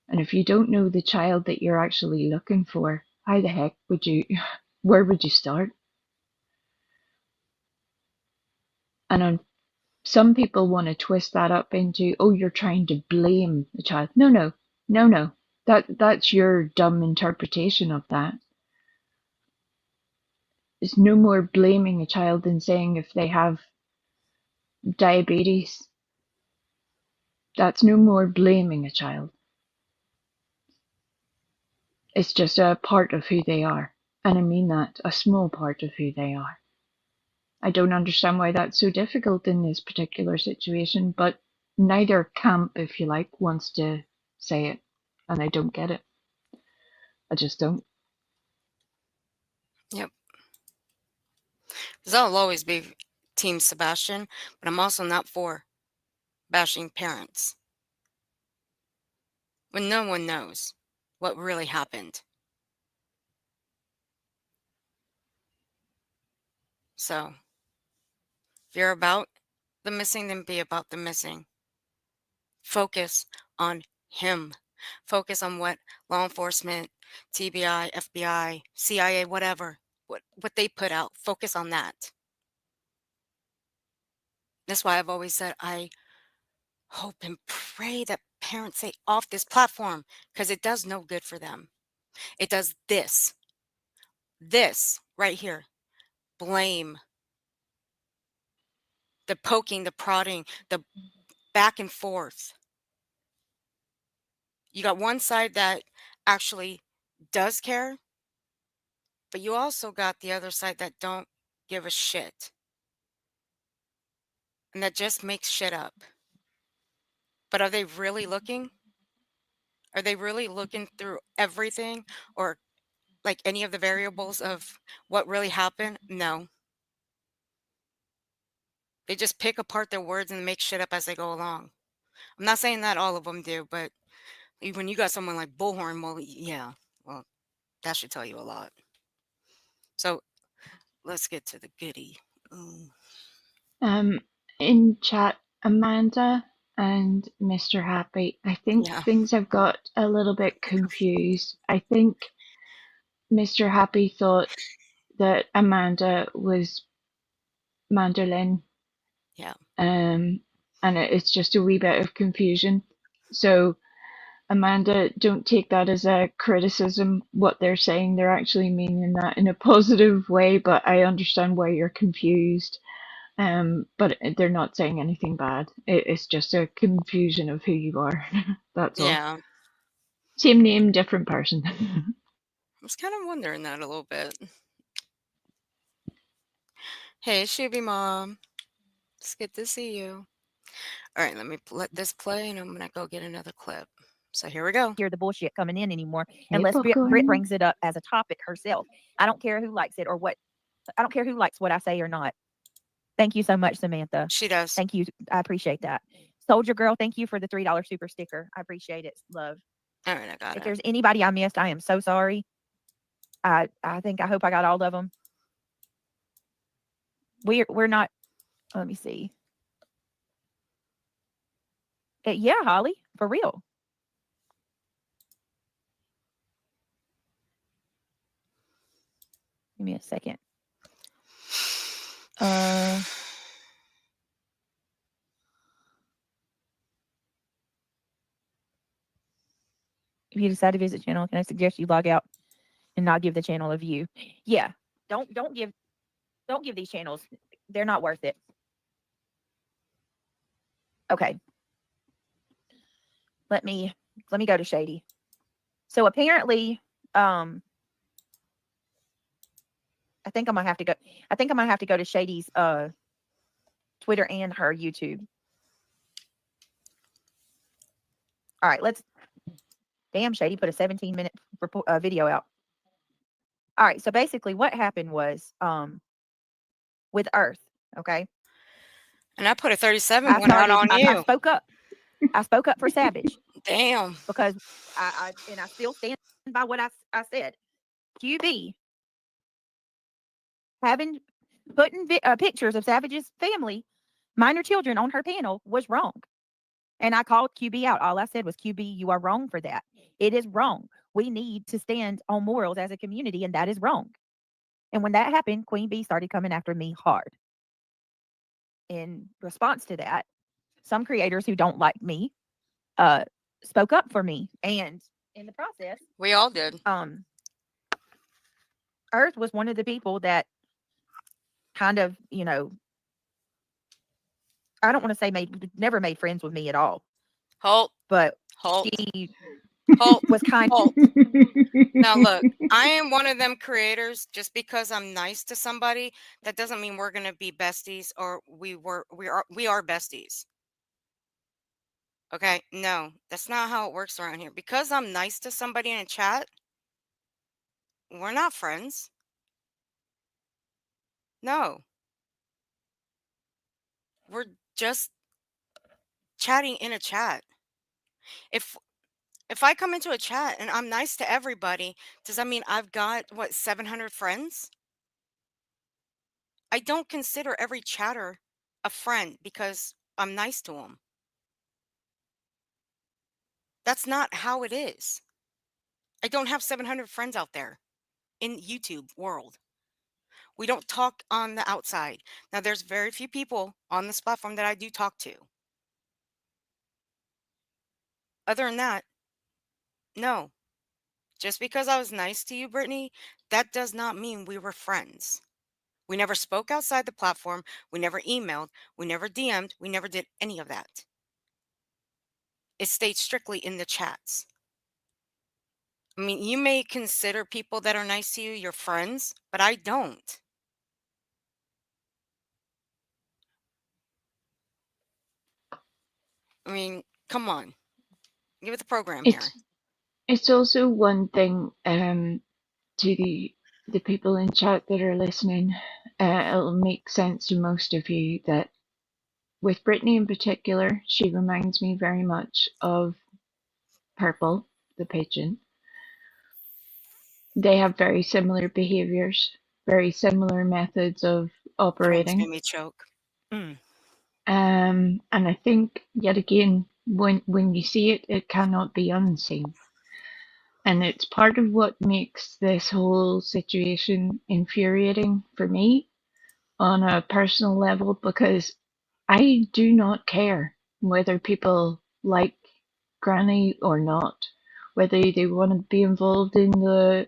And if you don't know the child that you're actually looking for, how the heck would you, where would you start? And some people want to twist that up into, oh, you're trying to blame the child. No. That's your dumb interpretation of that. It's no more blaming a child than saying if they have diabetes. That's no more blaming a child. It's just a part of who they are. And I mean that, a small part of who they are. I don't understand why that's so difficult in this particular situation, but neither camp, if you like, wants to say it. And I don't get it. I just don't. Yep. Because I'll always be Team Sebastian, but I'm also not for bashing parents when no one knows what really happened. So, if you're about the missing, then be about the missing. Focus on him. Focus on what law enforcement, TBI, FBI, CIA, whatever, what they put out. Focus on that. That's why I've always said I hope and pray that parents stay off this platform because it does no good for them. It does this right here. Blame, the poking, the prodding, the back and forth. You got one side that actually does care, but you also got the other side that don't give a shit and that just makes shit up. But are they really looking? Are they really looking through everything or like any of the variables of what really happened? No. They just pick apart their words and make shit up as they go along. I'm not saying that all of them do, but when you got someone like Bullhorn, well, yeah, well, that should tell you a lot. So let's get to the goody. In chat, Amanda and Mr. Happy, I think Yeah. things have got a little bit confused. I think Mr. Happy thought that Amanda was Mandolin. Yeah. And it's just a wee bit of confusion. So Amanda, don't take that as a criticism, what they're saying. They're actually meaning that in a positive way, but I understand why you're confused. But they're not saying anything bad. It's just a confusion of who you are. That's all. Yeah. Same name, different person. I was kind of wondering that a little bit. Hey, Shuby Mom. It's good to see you. All right, let me let this play, and I'm going to go get another clip. So here we go. Hear the bullshit coming in anymore Hey, unless Brit popcorn. brings it up as a topic herself. I don't care who likes it or what. I don't care who likes what I say or not. Thank you so much, Samantha. She does. Thank you. I appreciate that. Soldier Girl, thank you for the $3 super sticker. I appreciate it. Love. All right, I got If it. there's anybody I missed, I am so sorry. I hope I got all of them. We're not. Let me see. Yeah, Holly, for real. Give me a second. If you decide to visit channel, can I suggest you log out and not give the channel a view? Yeah. Don't give these channels. They're not worth it. Okay. Let me go to Shady. So apparently, I think I'm gonna have to go to Shady's Twitter and her YouTube. All right, damn, Shady put a 17-minute video out. All right, so basically what happened was with Earth, okay? And I put a 37 one out on you. I spoke up. I spoke up for Savage. Damn. Because I still stand by what I said. QB putting pictures of Savage's family, minor children, on her panel was wrong. And I called QB out. All I said was, QB, you are wrong for that. It is wrong. We need to stand on morals as a community, and that is wrong. And when that happened, Queen Bee started coming after me hard. In response to that, some creators who don't like me spoke up for me. And in the process, we all did. Earth was one of the people that kind of, I don't want to say never made friends with me at all. Halt. But Halt. she Halt. was kind of. Now look, I am one of them creators. Just because I'm nice to somebody, that doesn't mean we're gonna be besties, or we are besties. Okay, no, that's not how it works around here. Because I'm nice to somebody in a chat, we're not friends. No. We're just chatting in a chat. If I come into a chat and I'm nice to everybody, does that mean I've got, what, 700 friends? I don't consider every chatter a friend because I'm nice to them. That's not how it is. I don't have 700 friends out there in YouTube world. We don't talk on the outside. Now, there's very few people on this platform that I do talk to. Other than that, no. Just because I was nice to you, Brittany, that does not mean we were friends. We never spoke outside the platform. We never emailed. We never DM'd. We never did any of that. It stayed strictly in the chats. I mean, you may consider people that are nice to you your friends, but I don't. I mean, come on. Give it the program here. It's also one thing to the people in chat that are listening. It'll make sense to most of you that with Brittany in particular, she reminds me very much of Purple, the pigeon. They have very similar behaviors, very similar methods of operating. Made me choke. And I think, yet again, when you see it, it cannot be unseen. And it's part of what makes this whole situation infuriating for me on a personal level, because I do not care whether people like granny or not, whether they want to be involved in the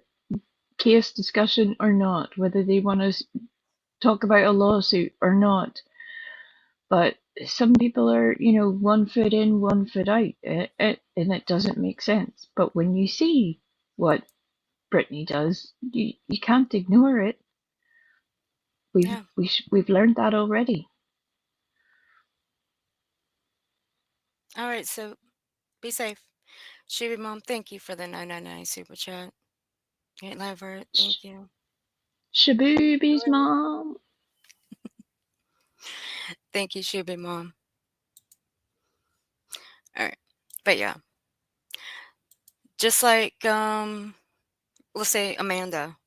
case discussion or not, whether they want to talk about a lawsuit or not. But some people are, 1 foot in, 1 foot out, and it doesn't make sense. But when you see what Brittany does, you can't ignore it. Yeah. We've learned that already. All right. So be safe. Shuby Mom, thank you for the 999 super chat. Great Liver, thank you. Shaboobies, Mom. Thank you, Shuby Mom. All right. But yeah. Just like let's say Amanda.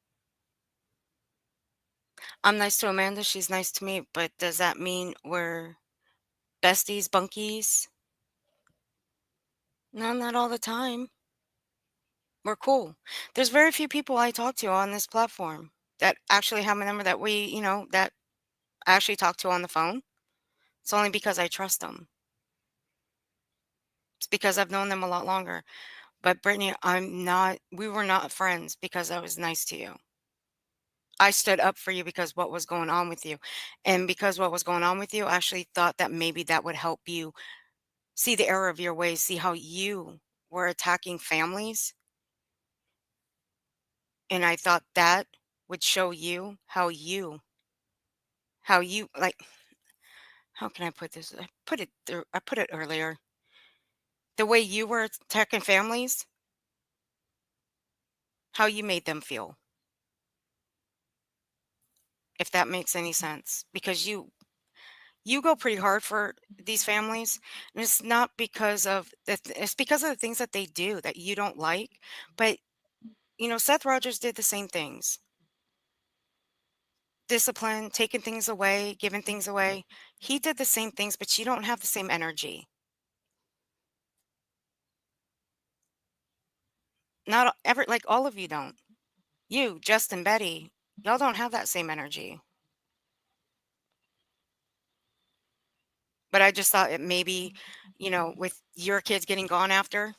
I'm nice to Amanda, she's nice to me, but does that mean we're besties, bunkies? No, not all the time. We're cool. There's very few people I talk to on this platform that actually have a number that that I actually talk to on the phone. It's only because I trust them. It's because I've known them a lot longer. But Brittany, we were not friends because I was nice to you. I stood up for you because what was going on with you. And because what was going on with you, I actually thought that maybe that would help you see the error of your ways, see how you were attacking families. And I thought that would show you like, how can I put this? I put it earlier. The way you were attacking families, how you made them feel, if that makes any sense. Because you go pretty hard for these families, and it's not because of it's because of the things that they do that you don't like. But Seth Rogers did the same things. Discipline, taking things away, giving things away. He did the same things, but you don't have the same energy. Not ever, like all of you don't. You, Justin, Betty, y'all don't have that same energy. But I just thought it maybe, with your kids getting gone after,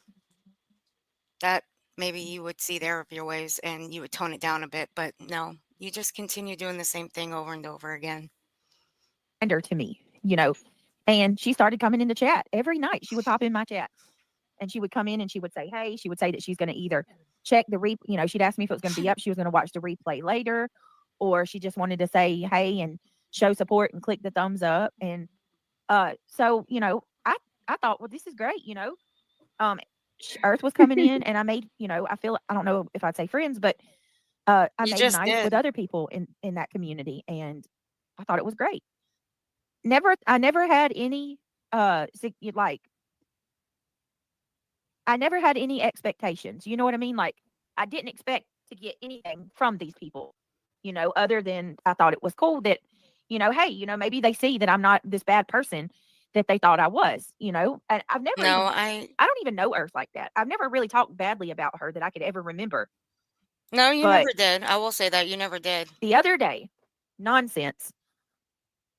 that maybe you would see the error of your ways and you would tone it down a bit. But no, you just continue doing the same thing over and over again. Her to me, and she started coming in the chat every night. She would pop in my chat and she would come in and she would say, hey, she would say that she's going to either check the she'd ask me if it was going to be up. She was going to watch the replay later, or she just wanted to say, hey, and show support and click the thumbs up. And so, I thought, well, this is great. Earth was coming in and I made, I don't know if I'd say friends, but I You made just nice with did. other people in that community. And I thought it was great. I never had any like I never had any expectations. You know what I mean? Like I didn't expect to get anything from these people, other than I thought it was cool that, hey, maybe they see that I'm not this bad person that they thought I was, and I've never No, even, I don't even know Earth like that. I've never really talked badly about her that I could ever remember. No, you But never did. I will say that you never did. the other day, nonsense,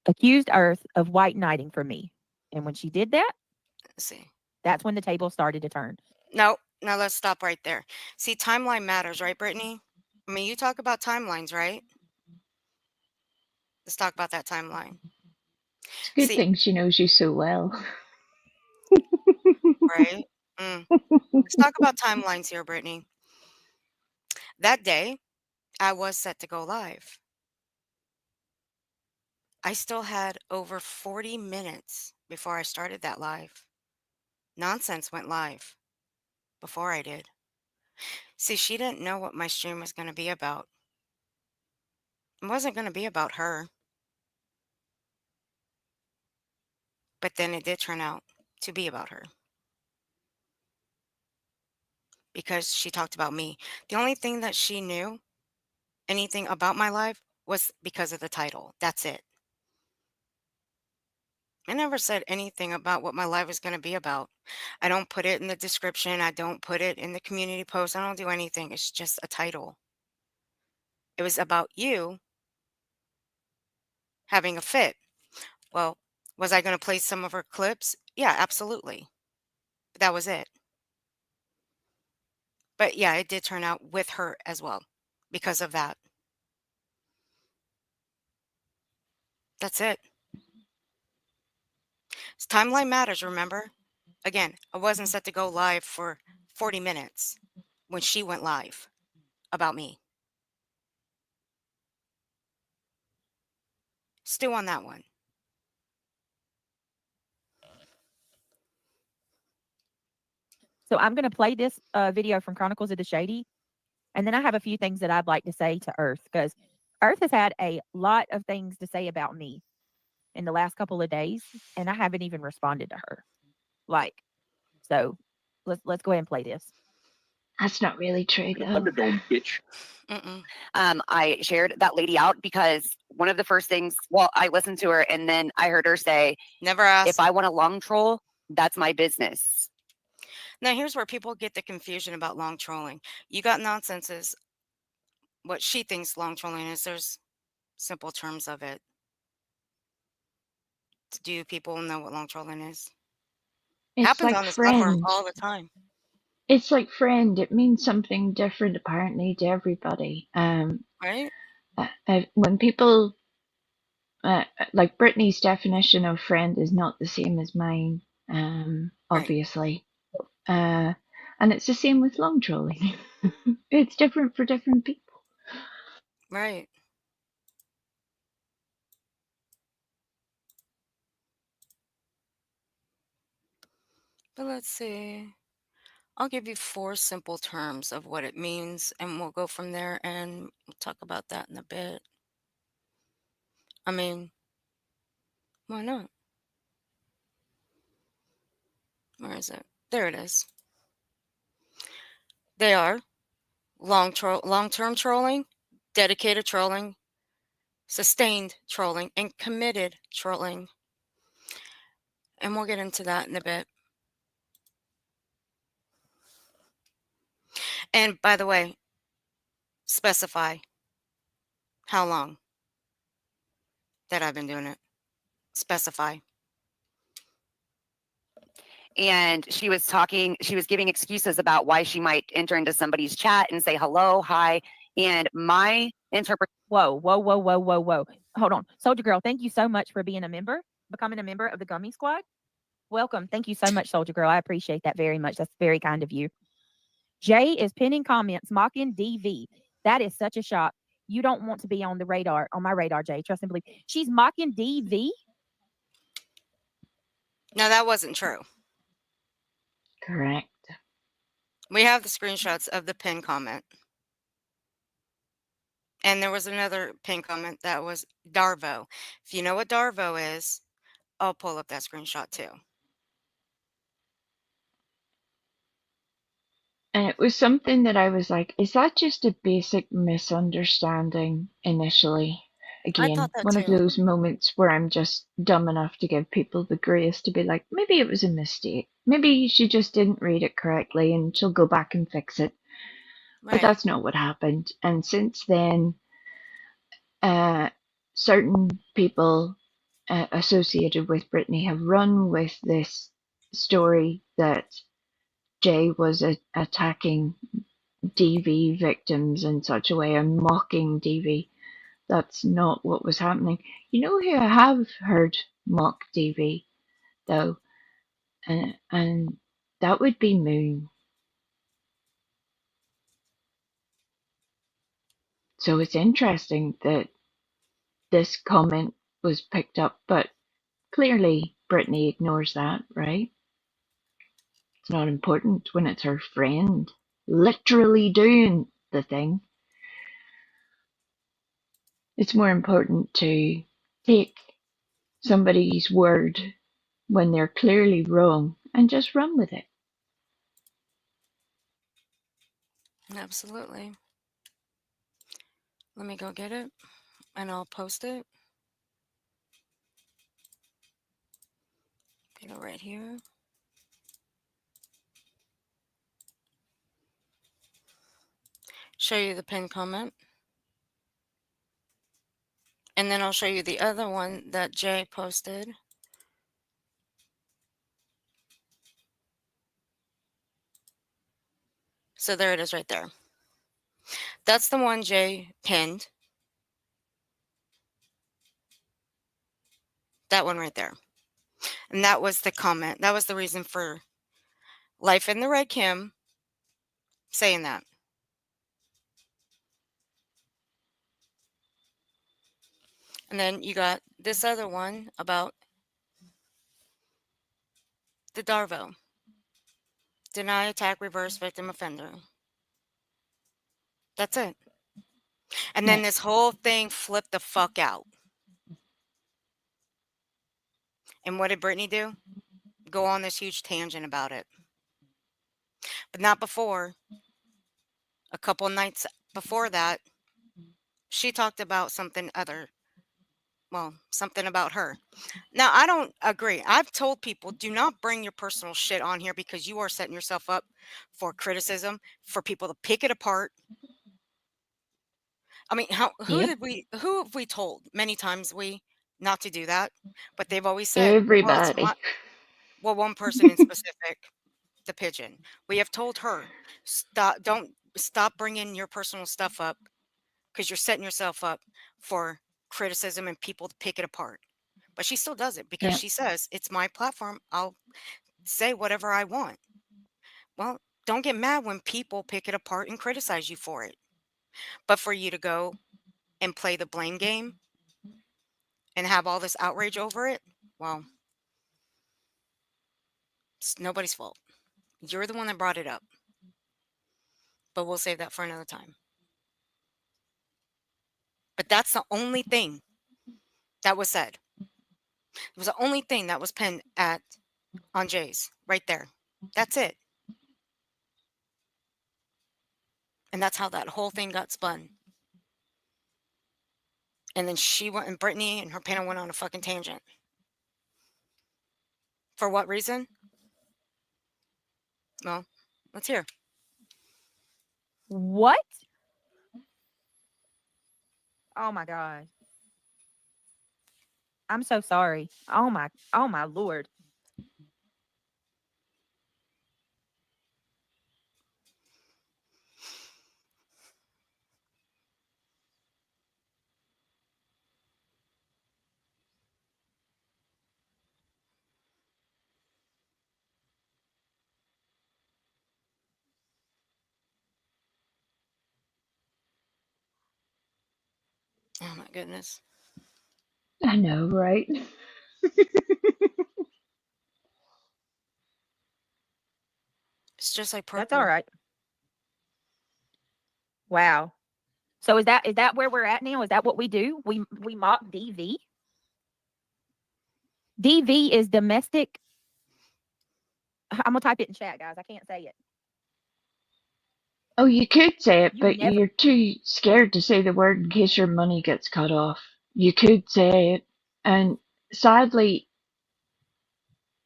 accused Earth of white knighting for me. And when she did that, Let's see. that's when the table started to turn. No, now let's stop right there. See, timeline matters, right, Brittany? I mean, you talk about timelines, right? Let's talk about that timeline. It's a good See, thing she knows you so well. right? Let's talk about timelines here, Brittany. That day, I was set to go live. I still had over 40 minutes before I started that live. Nonsense went live before I did. See, she didn't know what my stream was going to be about. It wasn't going to be about her. But then it did turn out to be about her. Because she talked about me. The only thing that she knew, anything about my life, was because of the title. That's it. I never said anything about what my life was going to be about. I don't put it in the description. I don't put it in the community post. I don't do anything. It's just a title. It was about you having a fit. Well, was I going to play some of her clips? Yeah, absolutely. But that was it. But yeah, it did turn out with her as well because of that. That's it. Timeline matters, remember? Again, I wasn't set to go live for 40 minutes when she went live about me. Stew on that one. So I'm going to play this video from Chronicles of the Shady, and then I have a few things that I'd like to say to Earth, because Earth has had a lot of things to say about me in the last couple of days, and I haven't even responded to her. So let's go ahead and play this. That's not really true, though. Thunderdome, bitch. Mm-mm. I shared that lady out because one of the first things, well, I listened to her and then I heard her say, Never asked. if I want a long troll, that's my business. Now, here's where people get the confusion about long trolling. You got nonsense is what she thinks long trolling is. There's simple terms of it. Do people know what long trolling is? It's Happens like on this platform friend. all the time. It's like friend. It means something different, apparently, to everybody. Right? When people like Brittany's definition of friend is not the same as mine, obviously. And it's the same with long trolling. It's different for different people. Right. But let's see. I'll give you 4 simple terms of what it means, and we'll go from there, and we'll talk about that in a bit. I mean, why not? Where is it? There it is. They are long-term trolling, dedicated trolling, sustained trolling, and committed trolling. And we'll get into that in a bit. And by the way, specify how long that I've been doing it. Specify. And she was giving excuses about why she might enter into somebody's chat and say hello, hi. And my interpretation. Whoa. Hold on. Soldier Girl, thank you so much for becoming a member of the Gummy Squad. Welcome. Thank you so much, Soldier Girl. I appreciate that very much. That's very kind of you. Jay is pinning comments mocking DV. That is such a shock. You don't want to be on my radar, Jay. Trust and believe. She's mocking DV? Now, that wasn't true. Correct. We have the screenshots of the pin comment. And there was another pin comment that was Darvo. If you know what Darvo is, I'll pull up that screenshot too. And it was something that I was like, is that just a basic misunderstanding initially? Again, thought that one of too. those moments where I'm just dumb enough to give people the grace to be like, maybe it was a mistake. Maybe she just didn't read it correctly and she'll go back and fix it. But Right. that's not what happened. And since then, certain people associated with Brittany have run with this story that Jay was attacking DV victims in such a way and mocking DV. That's not what was happening. You know who I have heard mock DV, though? And that would be Moon. So it's interesting that this comment was picked up, but clearly Brittany ignores that, right? It's not important when it's her friend literally doing the thing. It's more important to take somebody's word when they're clearly wrong and just run with it. Absolutely. Let me go get it and I'll post it. Get it right here. Show you the pinned comment. And then I'll show you the other one that Jay posted. So there it is right there. That's the one Jay pinned. That one right there. And that was the comment. That was the reason for Life in the Red Kim saying that. And then you got this other one about the Darvo. Deny, attack, reverse, victim, offender. That's it. And then this whole thing flipped the fuck out. And what did Brittany do? Go on this huge tangent about it. But not before. A couple nights before that, she talked about something other. Well, something about her. Now, I don't agree. I've told people, do not bring your personal shit on here because you are setting yourself up for criticism, for people to pick it apart. I mean, who Yep. have we told many times not to do that? But they've always said, well, it's Everybody. one person in specific, the pigeon. We have told her, don't stop bringing your personal stuff up because you're setting yourself up for criticism and people to pick it apart. But she still does it because Yep. she says, it's my platform. I'll say whatever I want. Well, don't get mad when people pick it apart and criticize you for it. But for you to go and play the blame game and have all this outrage over it, well, it's nobody's fault. You're the one that brought it up. But we'll save that for another time. But that's the only thing that was said. It was the only thing that was pinned on Jay's right there. That's it. And that's how that whole thing got spun. And then she went, and Brittany and her panel went on a fucking tangent. For what reason? Well, let's hear. What? Oh my God. I'm so sorry. Oh my Lord. Oh my goodness. I know, right? It's just like purple. That's all right. Wow. So is that where we're at now? Is that what we do? We mock DV? DV is domestic. I'm gonna type it in chat, guys. I can't say it. Oh, you could say it, You but never. you're too scared to say the word in case your money gets cut off. You could say it, and sadly,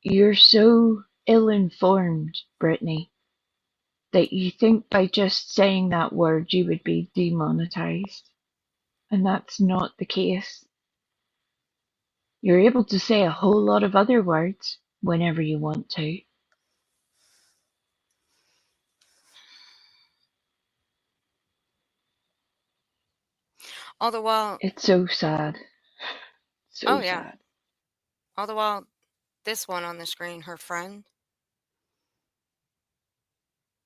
you're so ill-informed, Brittany, that you think by just saying that word you would be demonetized. And that's not the case. You're able to say a whole lot of other words whenever you want to. All the while, It's so sad. So oh yeah. sad. All the while, this one on the screen, her friend.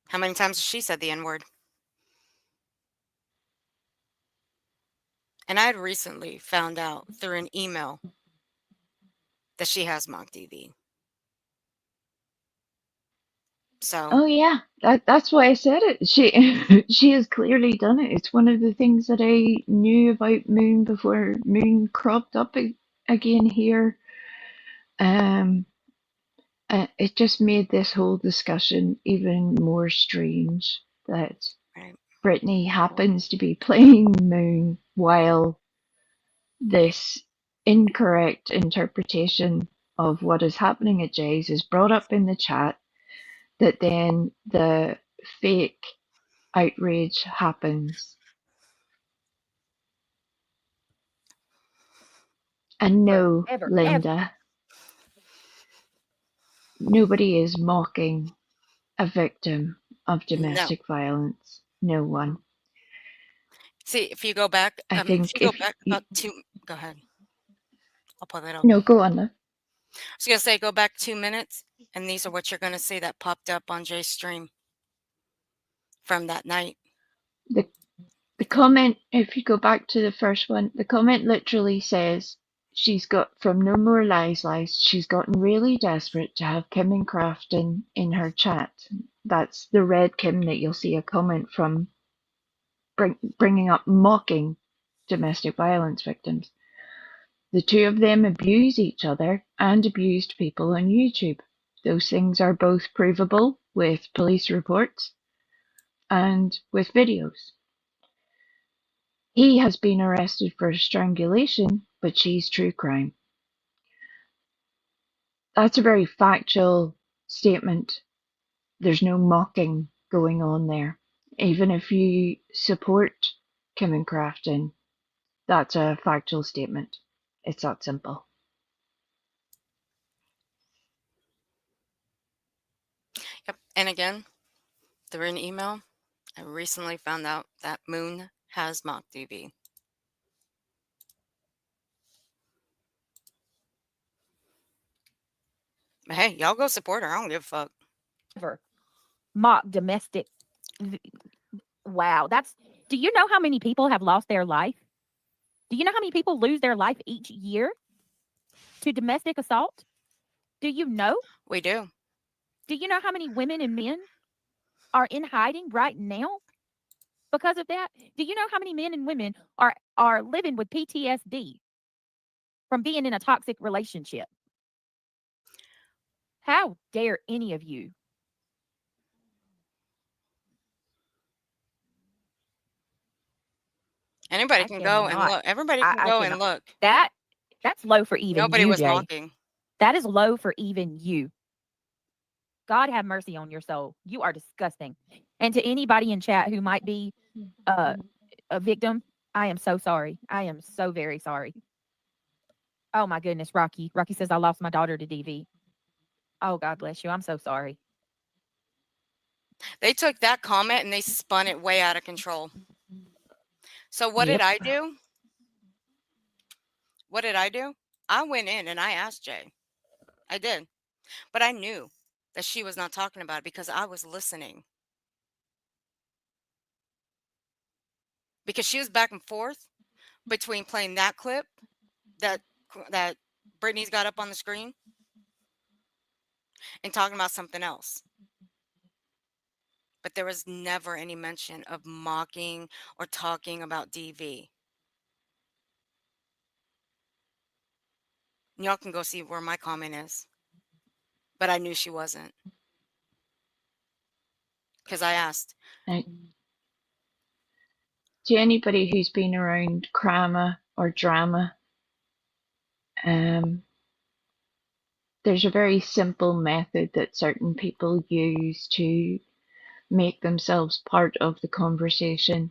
How many times has she said the N-word? And I had recently found out through an email that she has mock DV. So, Oh yeah, that's why I said it. She she has clearly done it. It's one of the things that I knew about Moon before Moon cropped up again here. It just made this whole discussion even more strange that right. Brittany happens to be playing Moon while this incorrect interpretation of what is happening at Jay's is brought up in the chat, that then the fake outrage happens. And no, Ever. Linda, nobody is mocking a victim. of domestic violence. No one. See, if you go back, I if think you go if back you, about go ahead. I'll pull that up. no, go on. Lou. I was gonna say, go back 2 minutes, and these are what you're gonna see that popped up on Jay's stream from that night. The comment, if you go back to the first one, the comment literally says she's got from No More Lies Lies, she's gotten really desperate to have Kim and Crafton in her chat. That's the red Kim that you'll see a comment from bringing up mocking domestic violence victims. The two of them abuse each other and abused people on YouTube. Those things are both provable with police reports and with videos. He has been arrested for strangulation, but she's true crime. That's a very factual statement. There's no mocking going on there. Even if you support Kim and Crafton, that's a factual statement. It's that simple. Yep. And again, through an email, I recently found out that Moon has mock TV. But hey, y'all go support her. I don't give a fuck. Mock domestic. Wow, that's. Do you know how many people have lost their life? Do you know how many people lose their life each year to domestic assault? Do you know? We do. Do you know how many women and men are in hiding right now because of that? Do you know how many men and women are living with PTSD from being in a toxic relationship? How dare any of you? Anybody I can go and cannot. look. Everybody I can go cannot. and look. That's low for even Nobody you, was Jay. mocking. That is low for even you. God have mercy on your soul. You are disgusting. And to anybody in chat who might be a victim, I am so sorry. I am so very sorry. Oh my goodness, Rocky. Rocky says I lost my daughter to DV. Oh, God bless you. I'm so sorry. They took that comment and they spun it way out of control. So what Yep. did I do? What did I do? I went in and I asked Jay. I did. But I knew that she was not talking about it because I was listening. Because she was back and forth between playing that clip that Brittany's got up on the screen and talking about something else. But there was never any mention of mocking or talking about DV. Y'all can go see where my comment is. But I knew she wasn't. Because I asked. Now, to anybody who's been around crama or drama, there's a very simple method that certain people use to make themselves part of the conversation.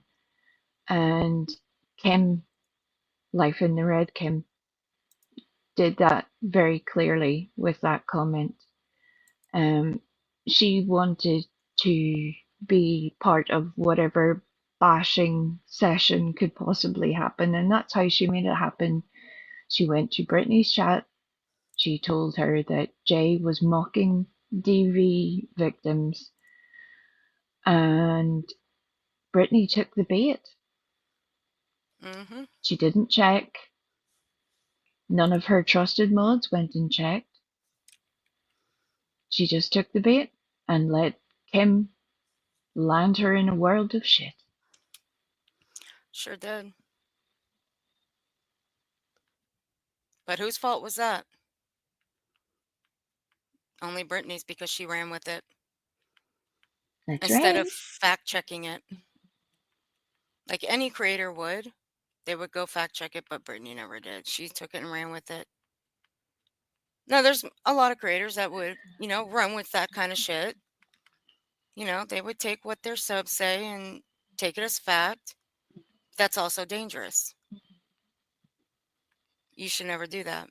And Kim, Life in the Red Kim, did that very clearly with that comment. She wanted to be part of whatever bashing session could possibly happen, and that's how she made it happen. She went to Brittany's chat. She told her that Jay was mocking DV victims, and Brittany took the bait. Mm-hmm. She didn't check. None of her trusted mods went and checked. She just took the bait and let Kim land her in a world of shit. Sure did. But whose fault was that? Only Brittany's, because she ran with it. That's Instead right. of fact checking it. Like any creator would. They would go fact check it, but Brittany never did. She took it and ran with it. Now, there's a lot of creators that would, run with that kind of shit. They would take what their subs say and take it as fact. That's also dangerous. You should never do that.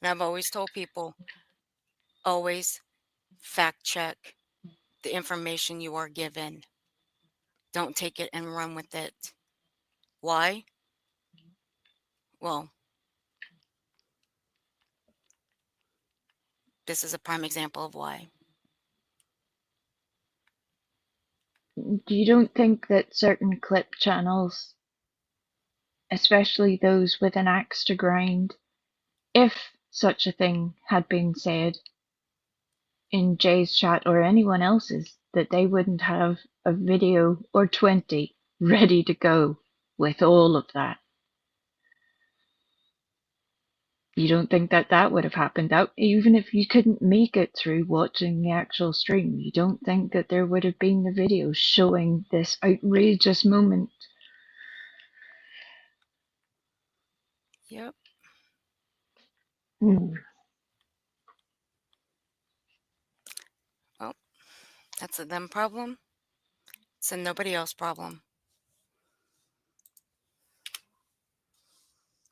And I've always told people, always fact check the information you are given. Don't take it and run with it. Why? Well, this is a prime example of why. You don't think that certain clip channels, especially those with an axe to grind, if such a thing had been said in Jay's chat or anyone else's, that they wouldn't have a video or 20 ready to go with all of that? You don't think that that would have happened out, even if you couldn't make it through watching the actual stream? You don't think that there would have been the video showing this outrageous moment? Yep. Hmm. Well, that's a them problem. It's a nobody else problem.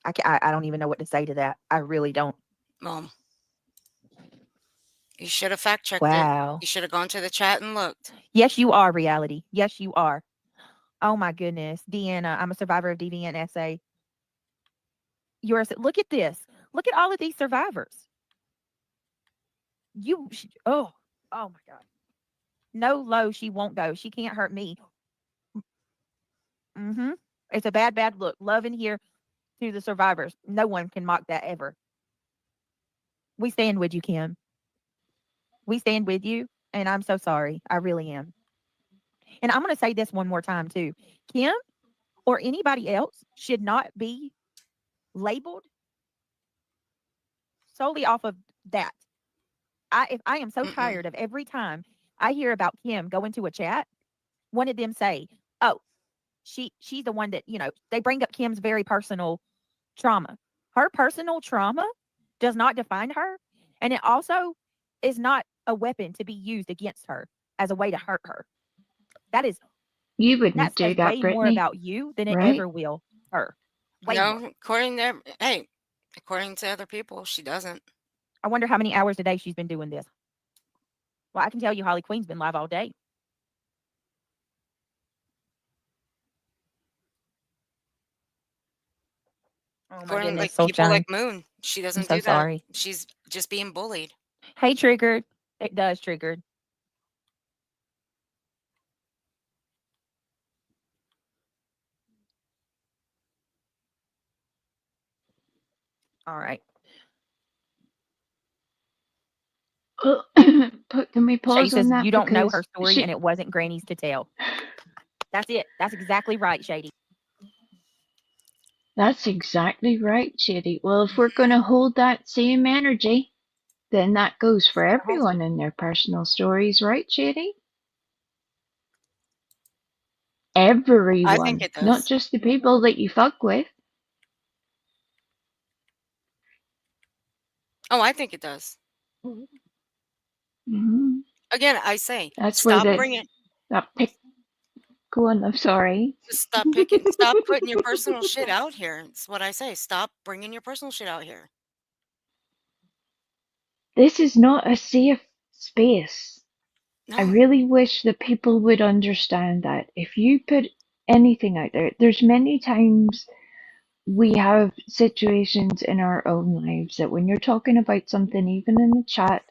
I don't even know what to say to that. I really don't. Well, you should have fact checked it. Wow. You should have gone to the chat and looked. Yes, you are reality. Yes, you are. Oh my goodness. Deanna, I'm a survivor of deviant SA. Look at this. Look at all of these survivors. Oh my God. No low, she won't go. She can't hurt me. It's a bad, bad look. Love in here to the survivors. No one can mock that ever. We stand with you, Kim. We stand with you, and I'm so sorry. I really am. And I'm going to say this one more time, too. Kim or anybody else should not be labeled solely off of that. I am so tired of every time I hear about Kim go into a chat, one of them say, "Oh, she's the one that," they bring up Kim's very personal trauma. Her personal trauma does not define her, and it also is not a weapon to be used against her as a way to hurt her. You That wouldn't do says that, way more Brittany, about you than it right? ever will her. Way more. No, according to other people, she doesn't. I wonder how many hours a day she's been doing this. Well, I can tell you Holly Queen's been live all day. Oh my According goodness, like people Soulshine. like Moon, she doesn't so do that. sorry. She's just being bullied. Hey, Triggered. It does, Triggered. All right. Can we Shady pause says on that? you don't know her Because story and it wasn't Granny's to tell. That's it. That's exactly right, Shady. That's exactly right, Shady. Well, if we're going to hold that same energy, then that goes for everyone in their personal stories, right, Shady? Everyone, I think it not does. just the people that you fuck with. Oh, I think it does. Mm-hmm. Again, I say, That's stop where bringing. that pick. Go on, I'm sorry. Just stop putting your personal shit out here. It's what I say. Stop bringing your personal shit out here. This is not a safe space. No. I really wish that people would understand that. If you put anything out there, there's many times we have situations in our own lives that when you're talking about something, even in the chat,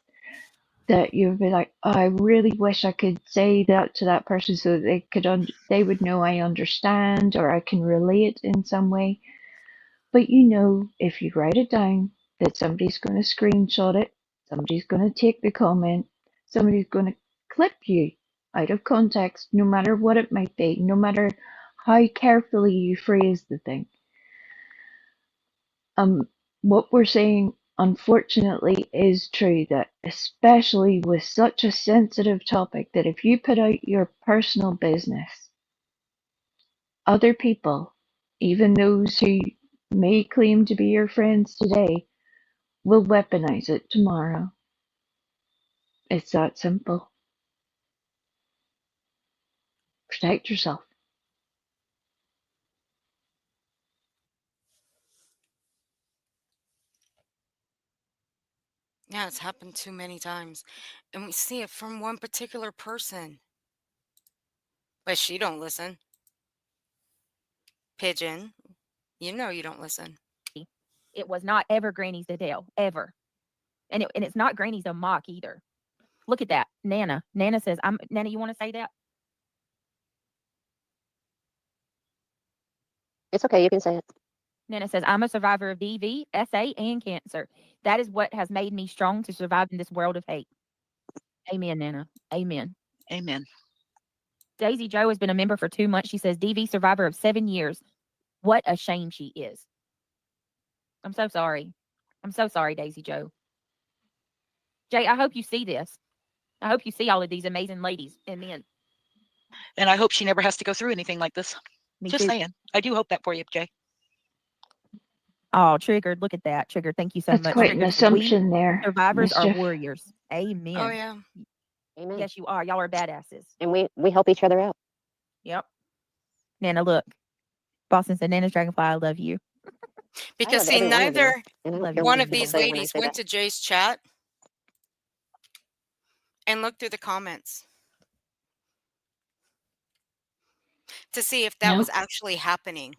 that you'll be like, oh, I really wish I could say that to that person so that they would know I understand or I can relate in some way. But if you write it down, that somebody's going to screenshot it, somebody's going to take the comment, somebody's going to clip you out of context, no matter what it might be, no matter how carefully you phrase the thing. What we're saying, unfortunately, is true, that especially with such a sensitive topic, that if you put out your personal business, other people, even those who may claim to be your friends today, will weaponize it tomorrow. It's that simple. Protect yourself. Yeah, it's happened too many times. And we see it from one particular person. But she don't listen. Pigeon, you know you don't listen. It was not ever Granny's to tell, ever. And it's not Granny's to mock either. Look at that. Nana. Nana says, Nana, you want to say that? It's okay, you can say it. Nana says, I'm a survivor of DV, SA, and cancer. That is what has made me strong to survive in this world of hate. Amen, Nana. Amen. Amen. Daisy Joe has been a member for 2 months. She says, DV survivor of 7 years. What a shame she is. I'm so sorry. I'm so sorry, Daisy Joe. Jay, I hope you see this. I hope you see all of these amazing ladies and men. And I hope she never has to go through anything like this. Me Just too. saying. I do hope that for you, Jay. Oh, Triggered. Look at that. Triggered. Thank you so That's much. quite an Triggered. assumption there, Survivors are Mischief. warriors. Amen. Oh, yeah. Amen. Yes, you are. Y'all are badasses. And we help each other out. Yep. Nana, look. Boston said, Nana's Dragonfly, I love you. Because, I love see, every one of you, neither and I don't Love care you. what one of people these say when I ladies say went that. to Jay's chat and looked through the comments to see if that No. was actually happening.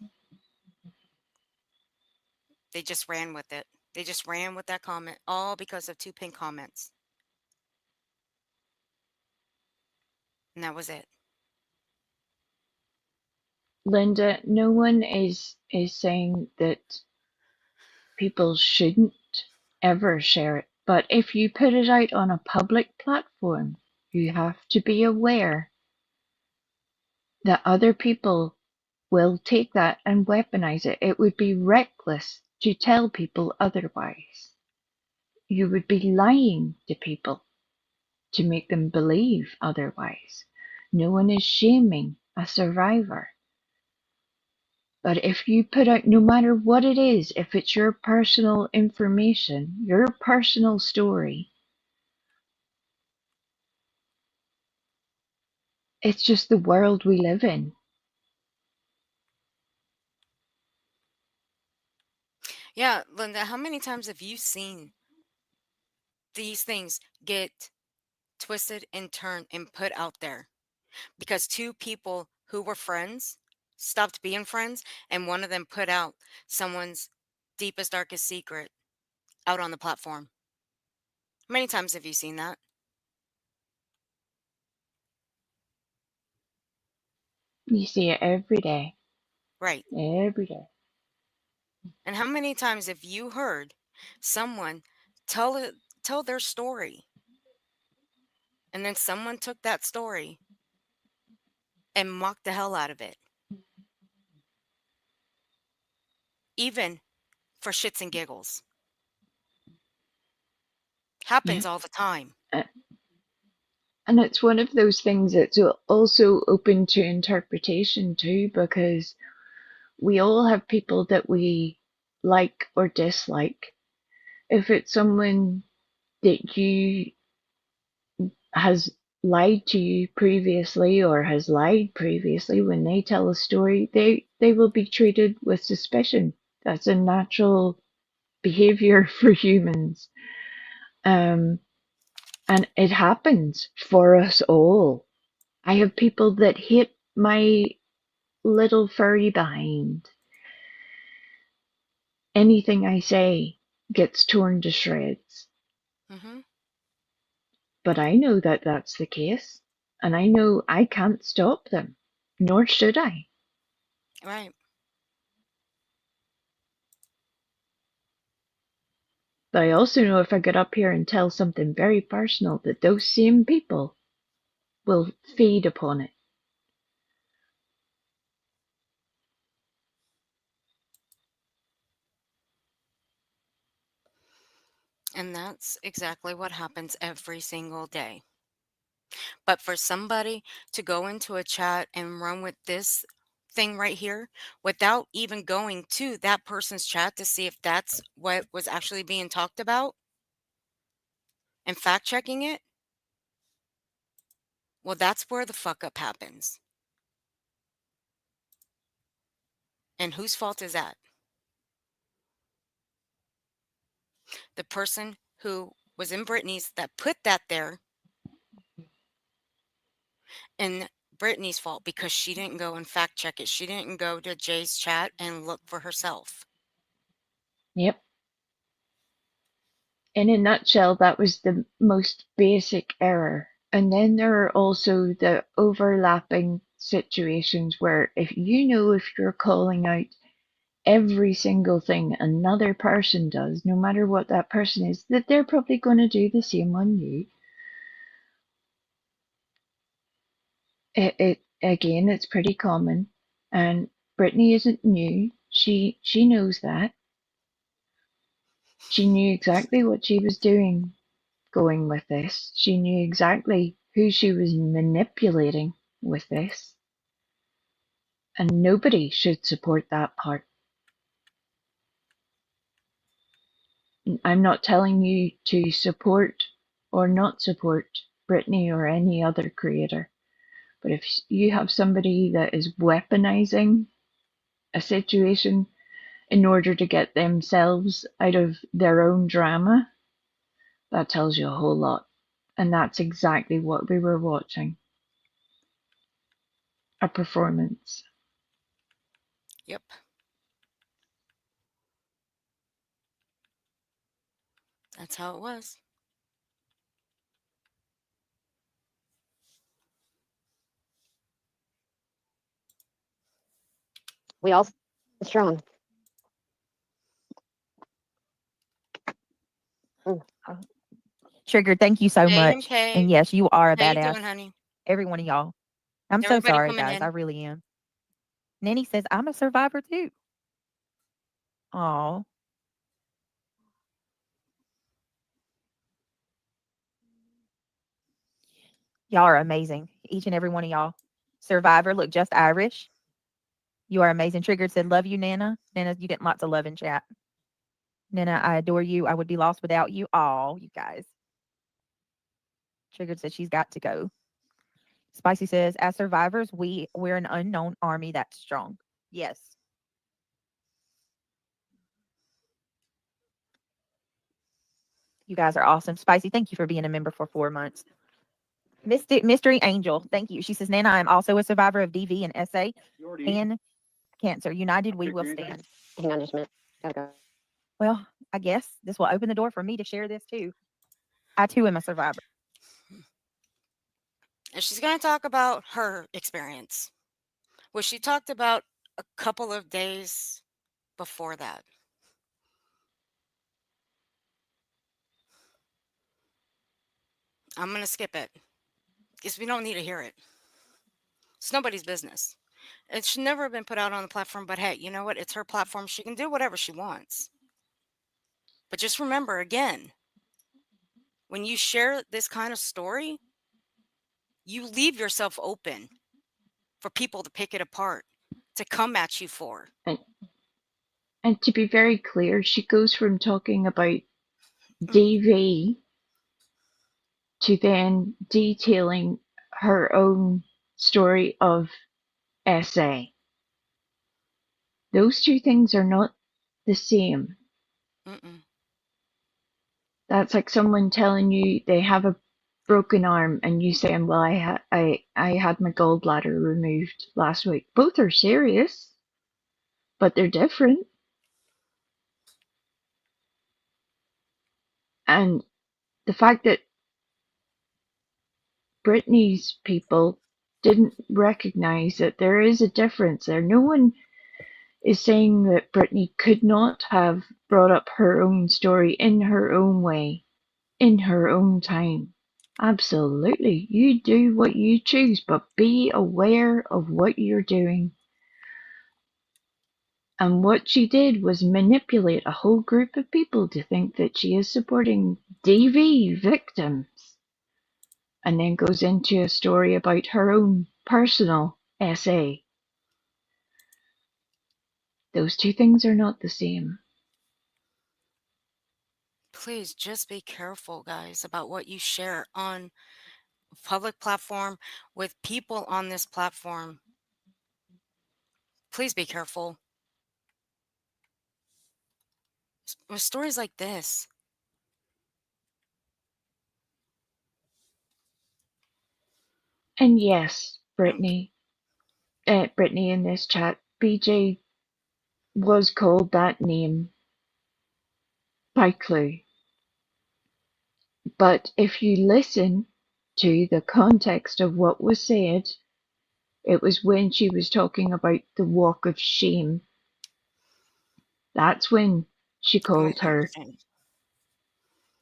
They just ran with it. They just ran with that comment, all because of 2 pink comments. And that was it. Linda, no one is saying that people shouldn't ever share it. But if you put it out on a public platform, you have to be aware that other people will take that and weaponize it. It would be reckless to tell people otherwise. You would be lying to people to make them believe otherwise. No one is shaming a survivor. But if you put out, no matter what it is, if it's your personal information, your personal story, it's just the world we live in. Yeah, Linda, how many times have you seen these things get twisted and turned and put out there? Because 2 people who were friends stopped being friends, and one of them put out someone's deepest, darkest secret out on the platform. How many times have you seen that? You see it every day, Right. every day. And how many times have you heard someone tell their story, and then someone took that story and mocked the hell out of it, even for shits and giggles? Happens Yeah. all the time. And it's one of those things that's also open to interpretation too, because we all have people that we like or dislike. If it's someone that you has lied to you previously or has lied previously, when they tell a story, they will be treated with suspicion. That's a natural behavior for humans. And it happens for us all. I have people that hate my little furry behind. Anything I say gets torn to shreds. Mm-hmm. But I know that that's the case. And I know I can't stop them, nor should I. Right. But I also know if I get up here and tell something very personal, that those same people will feed upon it. And that's exactly what happens every single day. But for somebody to go into a chat and run with this thing right here without even going to that person's chat to see if that's what was actually being talked about and fact checking it, well, that's where the fuck up happens. And whose fault is that? The person who was in Brittany's that put that there, and Brittany's fault because she didn't go and fact check it. She didn't go to Jay's chat and look for herself. Yep. In a nutshell, that was the most basic error. And then there are also the overlapping situations where if you're calling out every single thing another person does, no matter what that person is, that they're probably going to do the same on you. Again, it's pretty common, and Brittany isn't new. She knows that. She knew exactly what she was doing going with this. She knew exactly who she was manipulating with this. And nobody should support that part. I'm not telling you to support or not support Britney or any other creator. But if you have somebody that is weaponizing a situation in order to get themselves out of their own drama, that tells you a whole lot. And that's exactly what we were watching. A performance. Yep. That's how it was. We all strong. Triggered, thank you so Jay and much. Kay, And yes, you are a how you badass. doing, honey? Every one of y'all. I'm so Everybody sorry, coming guys. in. I really am. Nanny says I'm a survivor too. Oh, y'all are amazing. Each and every one of y'all. Survivor, look just Irish. You are amazing. Triggered said, love you, Nana. Nana, you getting lots of love in chat. Nana, I adore you. I would be lost without you. All you guys. Triggered said she's got to go. Spicy says, as survivors, we're an unknown army that's strong. Yes. You guys are awesome. Spicy, thank you for being a member for 4 months. Mystery Angel, thank you. She says, Nana, I'm also a survivor of DV and SA and cancer. United, we will stand. Hang on just a minute. Gotta go. Well, I guess this will open the door for me to share this too. I too am a survivor. And she's going to talk about her experience, which she talked about a couple of days before that. I'm going to skip it because we don't need to hear it. It's nobody's business. It should never have been put out on the platform, but hey, you know what? It's her platform. She can do whatever she wants. But just remember again, when you share this kind of story, you leave yourself open for people to pick it apart, to come at you for. And to be very clear, she goes from talking about DV to then detailing her own story of SA. Those two things are not the same. Mm-mm. That's like someone telling you they have a broken arm and you saying, well, I had my gallbladder removed last week. Both are serious, but they're different. And the fact that Britney's people didn't recognize that there is a difference there. No one is saying that Britney could not have brought up her own story in her own way, in her own time. Absolutely. You do what you choose, but be aware of what you're doing. And what she did was manipulate a whole group of people to think that she is supporting DV victims. And then goes into a story about her own personal SA. Those two things are not the same. Please just be careful, guys, about what you share on a public platform with people on this platform. Please be careful. With stories like this, And yes, Brittany, Brittany in this chat, BJ was called that name by Clue. But if you listen to the context of what was said, it was when she was talking about the walk of shame. That's when she I called her understand.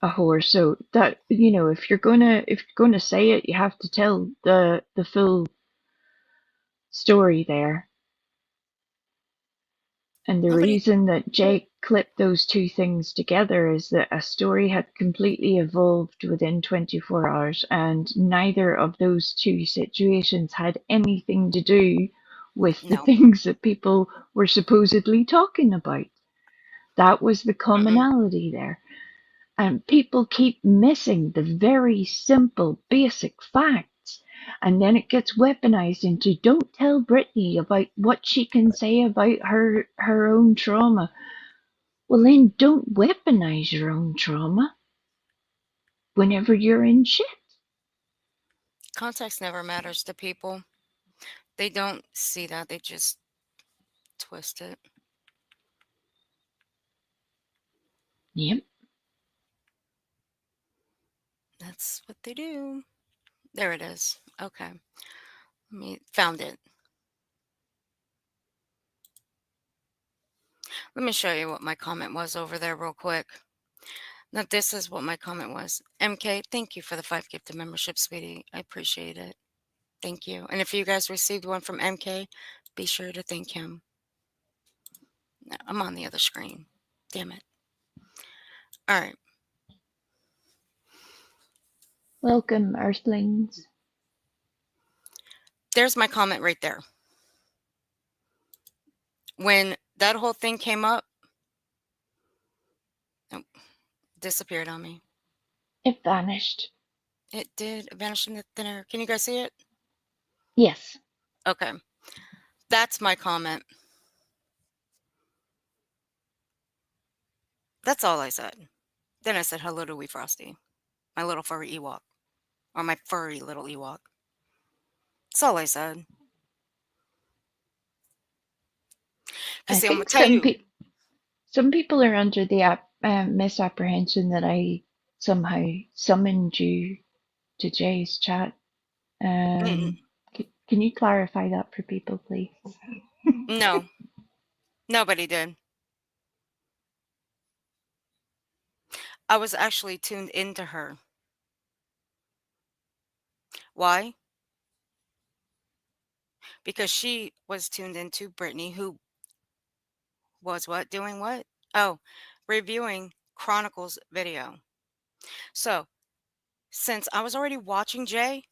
a whore. So that, you know, if you're gonna say it, you have to tell the full story there. And the Nobody. reason that Jake clipped those two things together is that a story had completely evolved within 24 hours, and neither of those two situations had anything to do with the No. things that people were supposedly talking about. That was the Mm-mm. commonality there. And people keep missing the very simple, basic facts. And then it gets weaponized into don't tell Brittany about what she can say about her own trauma. Well, then don't weaponize your own trauma whenever you're in shit. Context never matters to people. They don't see that. They just twist it. Yep. That's what they do. There it is. Okay. Found it. Let me show you what my comment was over there real quick. Now, this is what my comment was. MK, thank you for the 5 gifted membership, sweetie. I appreciate it. Thank you. And if you guys received one from MK, be sure to thank him. No, I'm on the other screen. Damn it. All right. Welcome, Earthlings. There's my comment right there. When that whole thing came up, oh, disappeared on me. It vanished. It did vanish in the thin air. Can you guys see it? Yes. Okay. That's my comment. That's all I said. Then I said hello to Wee Frosty, my little furry Ewok, or my furry little Ewok. That's all I said. I Because see, I'm gonna think tell you. some people are under the misapprehension that I somehow summoned you to Jay's chat. Mm-mm. Can you clarify that for people, please? No, nobody did. I was actually tuned into her. Why? Because she was tuned into Brittany, who was what? Doing what? Oh, reviewing Chronicles video. So, since I was already watching Jay,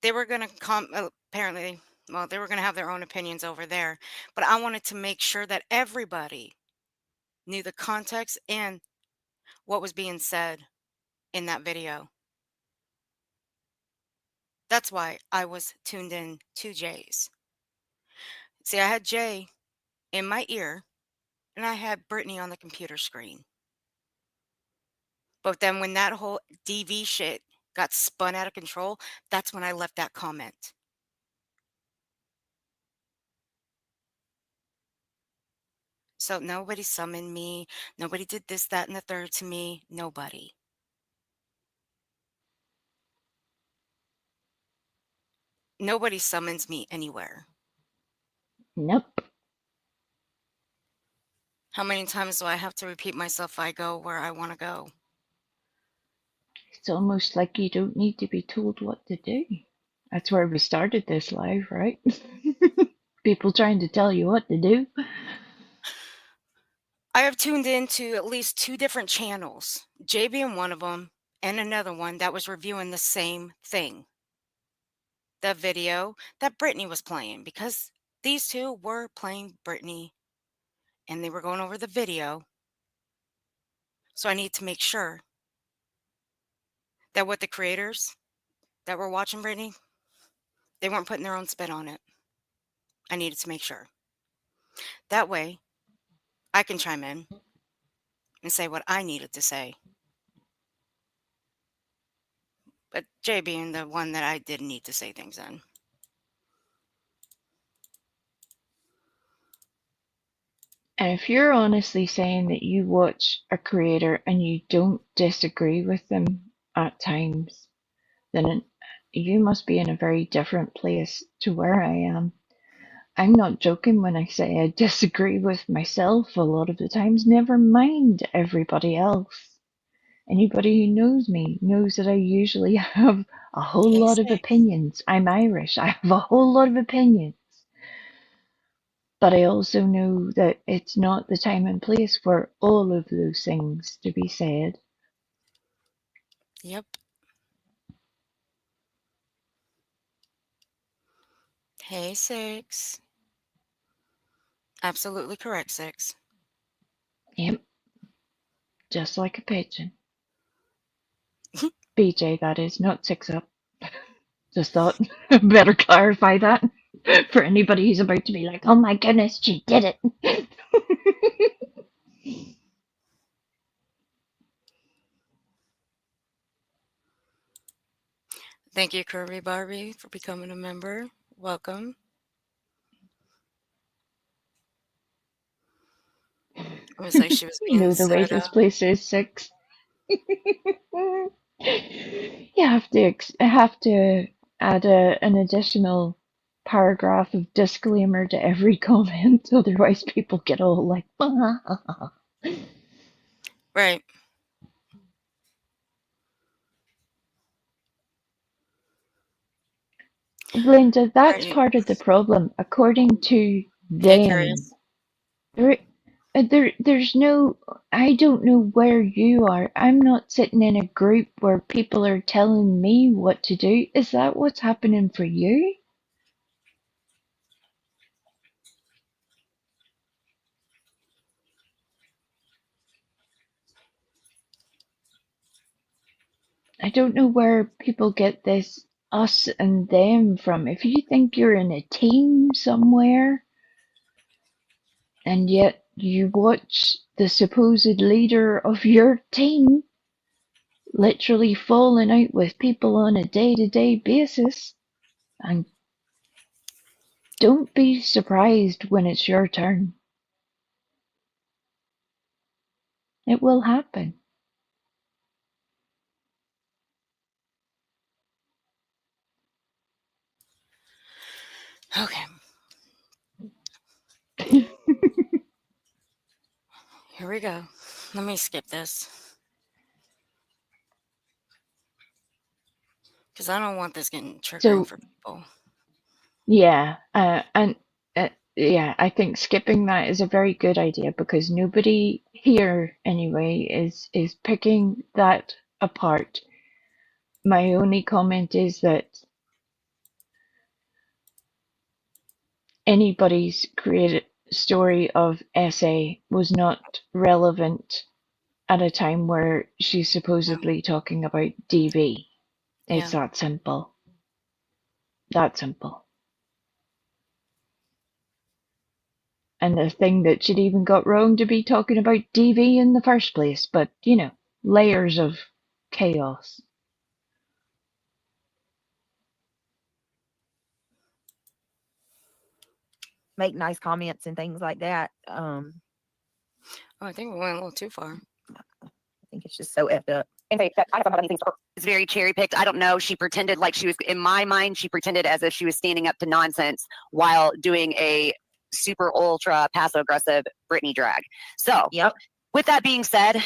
they were going to apparently, well, they were going to have their own opinions over there. But I wanted to make sure that everybody knew the context and what was being said in that video. That's why I was tuned in to Jay's. See, I had Jay in my ear and I had Brittany on the computer screen. But then when that whole DV shit got spun out of control, that's when I left that comment. So nobody summoned me. Nobody did this, that, and the third to me. Nobody. Nobody summons me anywhere. Nope. How many times do I have to repeat myself? I go where I want to go. It's almost like you don't need to be told what to do. That's where we started this live, right? People trying to tell you what to do. I have tuned into at least 2 different channels, Jay being one of them, and another one that was reviewing the same thing. The video that Brittany was playing, because these 2 were playing Brittany and they were going over the video. So I need to make sure that what the creators that were watching Brittany, they weren't putting their own spin on it. I needed to make sure. That way, I can chime in and say what I needed to say. But Jay being the one that I did need to say things in. And if you're honestly saying that you watch a creator and you don't disagree with them at times, then you must be in a very different place to where I am. I'm not joking when I say I disagree with myself a lot of the times, never mind everybody else. Anybody who knows me knows that I usually have a whole lot of opinions. I'm Irish. I have a whole lot of opinions. But I also know that it's not the time and place for all of those things to be said. Yep. Hey, Six. Absolutely correct, Six. Yep. Just like a pigeon. BJ, that is, not 6 up. Just thought better clarify that for anybody who's about to be like, oh my goodness, she did it. Thank you, Kirby Barbie, for becoming a member. Welcome. It was like she was You being know the way set this up. place is, 6. You have to add an additional paragraph of disclaimer to every comment, otherwise people get all like, Right. Linda, that's Right. part of the problem. According to Hey, them, Curious. there's no, I don't know where you are. I'm not sitting in a group where people are telling me what to do. Is that what's happening for you? I don't know where people get this us and them from. If you think you're in a team somewhere and yet you watch the supposed leader of your team literally falling out with people on a day-to-day basis, and don't be surprised when it's your turn. It will happen. Okay. Here we go. Let me skip this. Because I don't want this getting triggering So, for people. yeah, yeah, I think skipping that is a very good idea because nobody here anyway is picking that apart. My only comment is that anybody's created story of essay was not relevant at a time where she's supposedly talking about DV. It's Yeah. that simple. That simple. And the thing that she'd even got wrong to be talking about DV in the first place, but you know, layers of chaos. Make nice comments and things like that. Oh, I think we went a little too far. I think it's just so effed up. And say that I have about these things. It's very cherry picked. I don't know. She pretended like she was, in my mind, she pretended as if she was standing up to nonsense while doing a super ultra passive aggressive Britney drag. So, Yep. with that being said,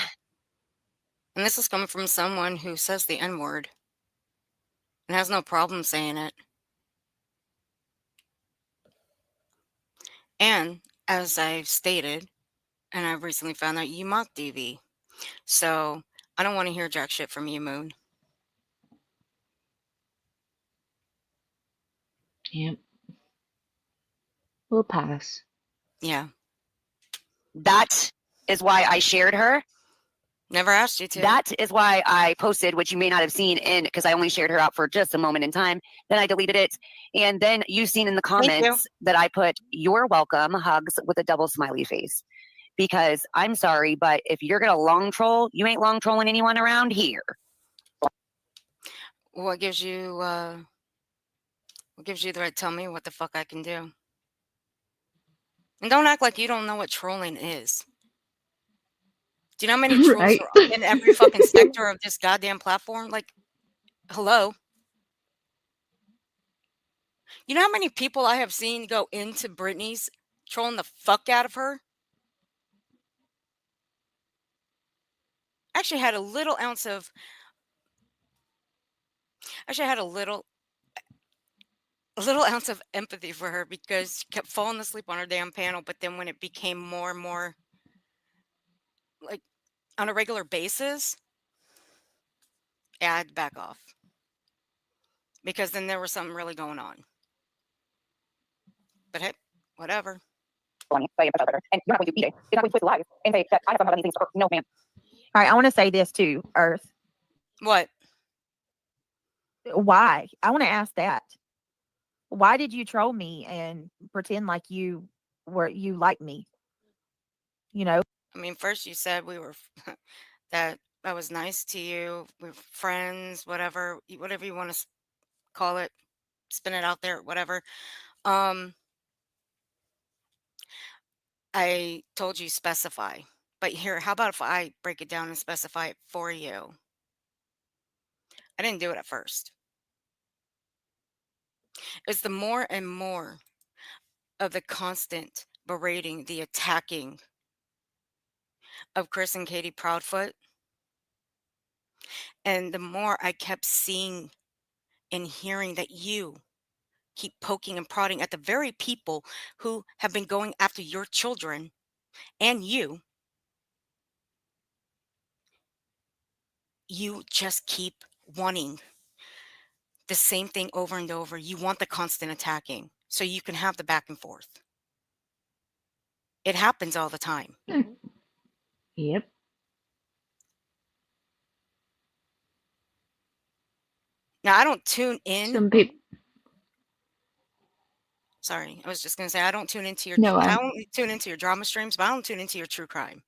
And this is coming from someone who says the N word and has no problem saying it. And as I've stated, and I've recently found out you mock DV. So I don't want to hear jack shit from you, Moon. Yep. We'll pass. Yeah. that is why I shared her. Never asked you to. That is why I posted, which you may not have seen in, because I only shared her out for just a moment in time. Then I deleted it. And then you've seen in the comments that I put, "You're welcome," hugs with a double smiley face. Because I'm sorry, but if you're going to long troll, you ain't long trolling anyone around here. What gives you the right to tell me what the fuck I can do? And don't act like you don't know what trolling is. Do you know how many trolls Right. are in every fucking sector of this goddamn platform? Like, hello. You know how many people I have seen go into Britney's trolling the fuck out of her? Actually had a little ounce of empathy for her because she kept falling asleep on her damn panel, but then when it became more and more like on a regular basis, yeah, I had to back off. Because then there was something really going on. But hey, whatever. And you're not going to eat it. It's not going to twist lies and say that I have somehow done these things. No, ma'am. All right, I want to say this too, Earth. What? Why? I want to ask that. Why did you troll me and pretend like you like me? You know, I mean, first you said we were that I was nice to you. We were friends, whatever you want to call it, spin it out there, whatever. I told you specify. But here, how about if I break it down and specify it for you? I didn't do it at first. It's the more and more of the constant berating, the attacking of Chris and Katie Proudfoot. And the more I kept seeing and hearing that you keep poking and prodding at the very people who have been going after your children and you just keep wanting the same thing over and over. You want the constant attacking so you can have the back and forth. It happens all the time. Yep. Now, I don't tune in. Some people. Sorry, I was just going to say, I don't tune into your, No, I only tune into your drama streams, but I don't tune into your true crime.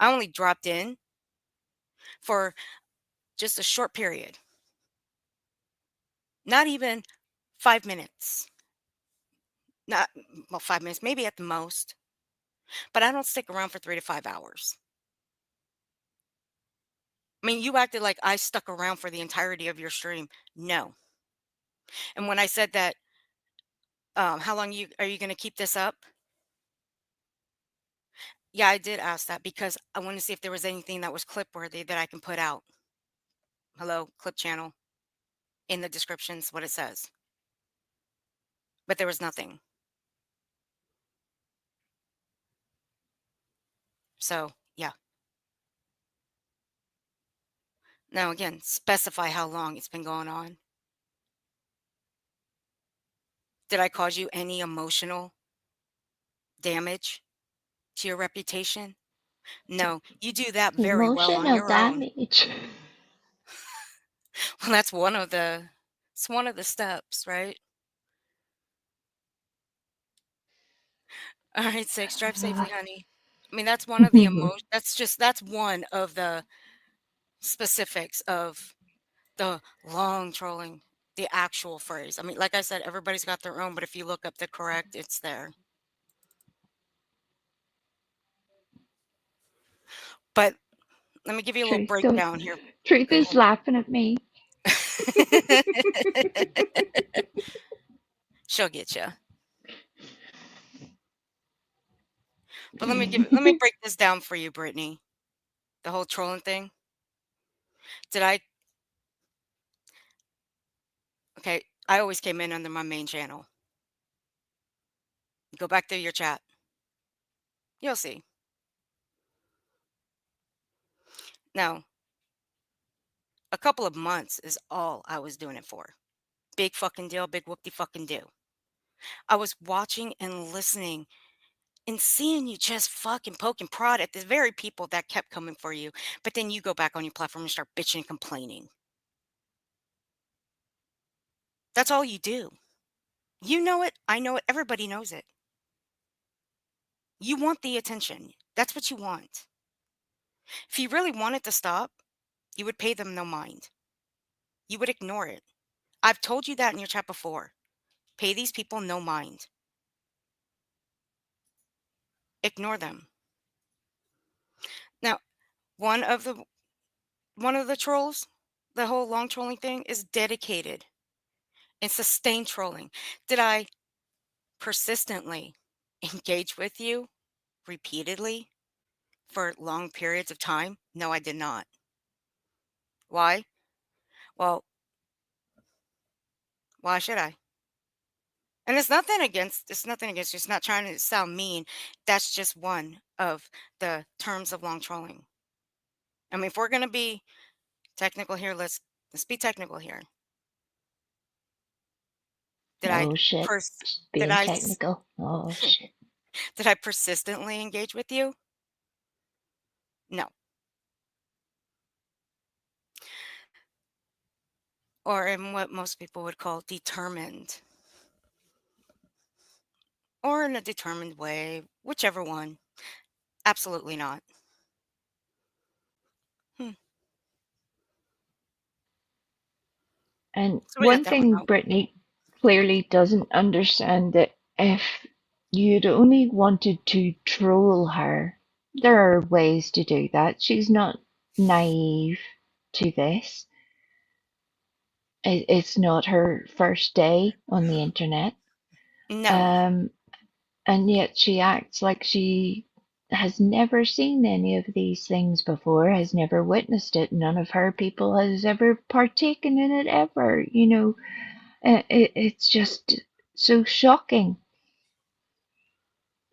I only dropped in for just a short period. Not even 5 minutes. Not, well, 5 minutes, maybe at the most. But I don't stick around for 3 to 5 hours. I mean, you acted like I stuck around for the entirety of your stream. No. And when I said that, how long are you going to keep this up? Yeah, I did ask that because I wanted to see if there was anything that was clip worthy that I can put out. Hello, clip channel. In the descriptions, what it says. But there was nothing. So, yeah. Now, again, specify how long it's been going on. Did I cause you any emotional damage to your reputation? No, you do that very well on emotional your own. damage. Well, that's one of the steps, right? All right, 6, drive safely, honey. I mean, that's one of the that's one of the specifics of the long trolling, the actual phrase. I mean, like I said, everybody's got their own, but if you look up the correct, it's there. But let me give you a little breakdown here. Truth is laughing at me. She'll get you. But let me break this down for you, Brittany. The whole trolling thing. Okay, I always came in under my main channel. Go back through your chat. You'll see. Now, a couple of months is all I was doing it for. Big fucking deal, big whoop-de fucking do. I was watching and listening and seeing you just fucking poke and prod at the very people that kept coming for you. But then you go back on your platform and start bitching and complaining. That's all you do. You know it. I know it. Everybody knows it. You want the attention. That's what you want. If you really wanted to stop, you would pay them no mind. you would ignore it. I've told you that in your chat before. Pay these people no mind. Ignore them. Now, one of the trolls, the whole long trolling thing is dedicated and sustained trolling. Did I persistently engage with you repeatedly for long periods of time? No, I did not. Why? Well, why should I? And it's nothing against you. It's not trying to sound mean. That's just one of the terms of long trolling. I mean, if we're gonna be technical here, let's be technical here. Did I Oh shit. pers- did Being I technical. Oh shit. did I persistently engage with you? No. Or in what most people would call determined. Or in a determined way, whichever one. Absolutely not. Hmm. And So we got one that one thing out. Brittany clearly doesn't understand that if you'd only wanted to troll her, there are ways to do that. She's not naive to this. It's not her first day on the internet. No. And yet she acts like she has never seen any of these things before, has never witnessed it. None of her people has ever partaken in it ever. It's just so shocking.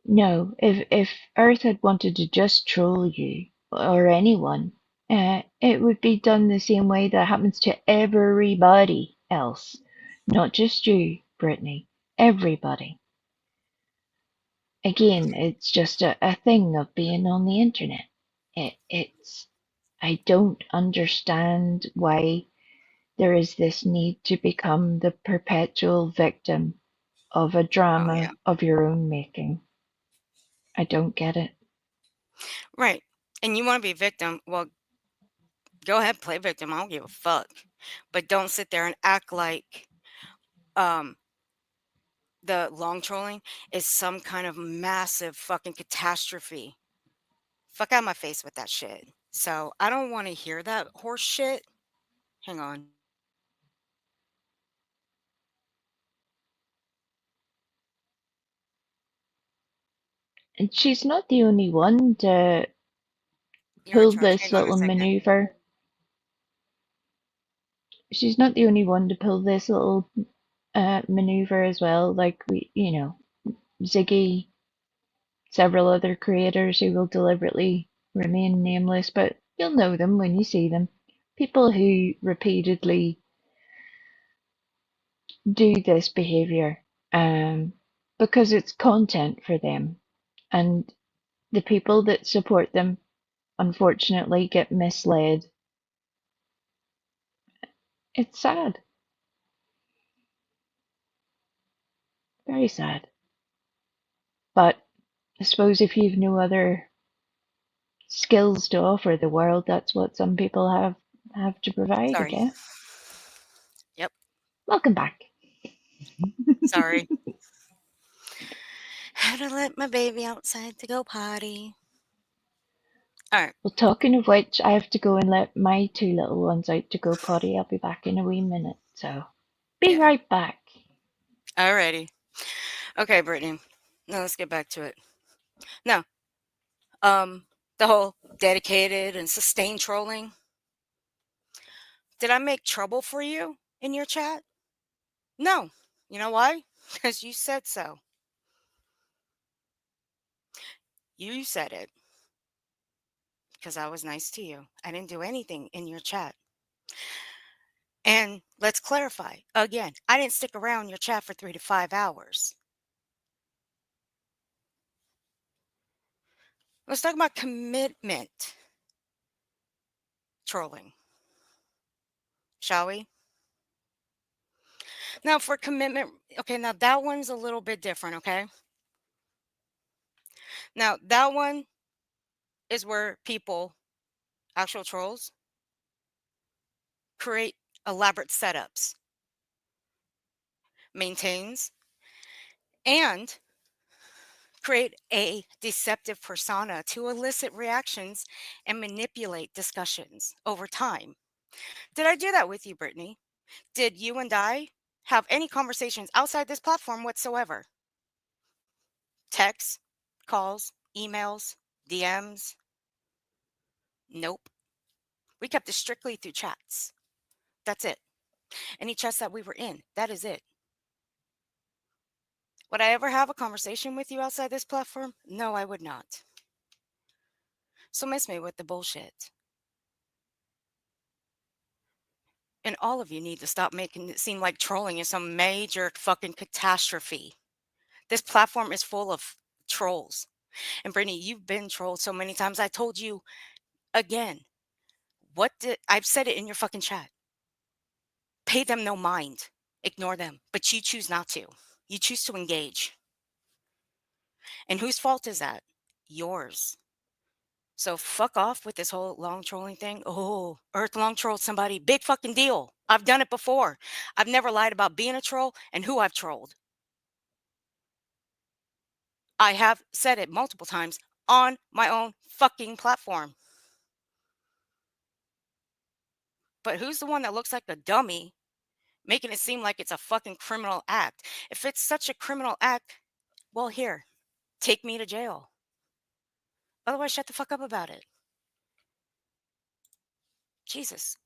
No, if Earth had wanted to just troll you or anyone, it would be done the same way that happens to everybody else, not just you, Brittany. Everybody. Again, it's just a thing of being on the internet. It's I don't understand why there is this need to become the perpetual victim of a Oh yeah. drama of your own making. I don't get it. Right. And you want to be a victim? Well, go ahead, play victim. I don't give a fuck. But don't sit there and act like um the long trolling is some kind of massive fucking catastrophe. Fuck out my face with that shit. So I don't want to hear that horse shit. Hang on. And she's not the only one to You're in pull charge. this Hang on a little second. maneuver. She's not the only one to pull this little maneuver as well. Like Ziggy, several other creators who will deliberately remain nameless, but you'll know them when you see them. People who repeatedly do this behavior because it's content for them. And the people that support them, unfortunately, get misled. It's sad. Very sad. But I suppose if you've no other skills to offer the world, that's what some people have to provide, I Sorry. guess. Yep. Welcome back. Sorry. Had to let my baby outside to go potty. All right. Well, talking of which, I have to go and let my two little ones out to go potty. I'll be back in a wee minute, so be Yeah. right back. Alrighty. Okay, Brittany. Now let's get back to it. Now, the whole dedicated and sustained trolling. Did I make trouble for you in your chat? No. You know why? Because you said so. You said it. Because I was nice to you. I didn't do anything in your chat. And let's clarify again, I didn't stick around your chat for 3 to 5 hours. Let's talk about commitment trolling, shall we? Now, for commitment, okay, now that one's a little bit different, okay? Now, that one is where people, actual trolls, create elaborate setups, maintains, and create a deceptive persona to elicit reactions and manipulate discussions over time. Did I do that with you, Brittany? Did you and I have any conversations outside this platform whatsoever? Texts, calls, emails, DMs? Nope. We kept it strictly through chats. That's it. Any chats that we were in, that is it. Would I ever have a conversation with you outside this platform? No, I would not. So miss me with the bullshit. And all of you need to stop making it seem like trolling is some major fucking catastrophe. This platform is full of trolls. And Brittany, you've been trolled so many times. I told you again, I've said it in your fucking chat. Pay them no mind. Ignore them. But you choose not to. You choose to engage. And whose fault is that? Yours. So fuck off with this whole long trolling thing. Oh, Earth long trolled somebody. Big fucking deal. I've done it before. I've never lied about being a troll and who I've trolled. I have said it multiple times on my own fucking platform. But who's the one that looks like a dummy making it seem like it's a fucking criminal act? If it's such a criminal act, well, here, take me to jail. Otherwise, shut the fuck up about it. Jesus.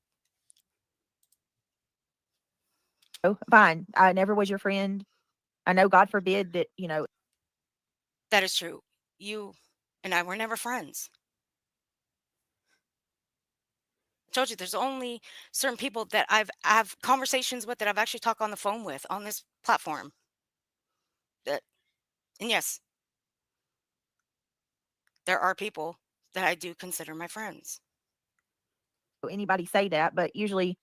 Oh, fine. I never was your friend. I know, God forbid that, That is true. You and I were never friends. I told you there's only certain people that I've have conversations with that I've actually talked on the phone with on this platform. And yes, there are people that I do consider my friends. anybody say that, but usually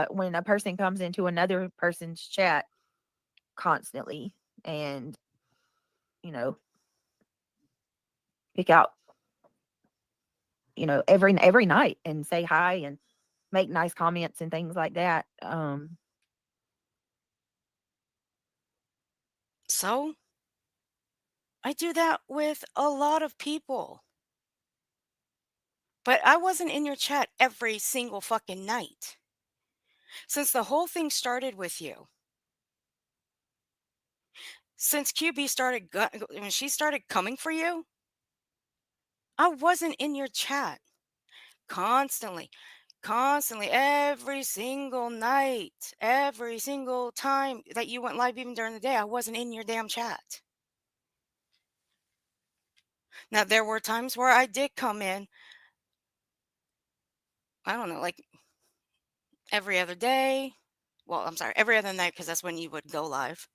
when a person comes into another person's chat constantly and, pick out, every night and say hi and make nice comments and things like that. So I do that with a lot of people. But I wasn't in your chat every single fucking night. Since the whole thing started with you. Since QB started, when she started coming for you, I wasn't in your chat. Constantly, every single night, every single time that you went live, even during the day, I wasn't in your damn chat. Now, there were times where I did come in, I don't know, like every other day. Well, I'm sorry, every other night, because that's when you would go live.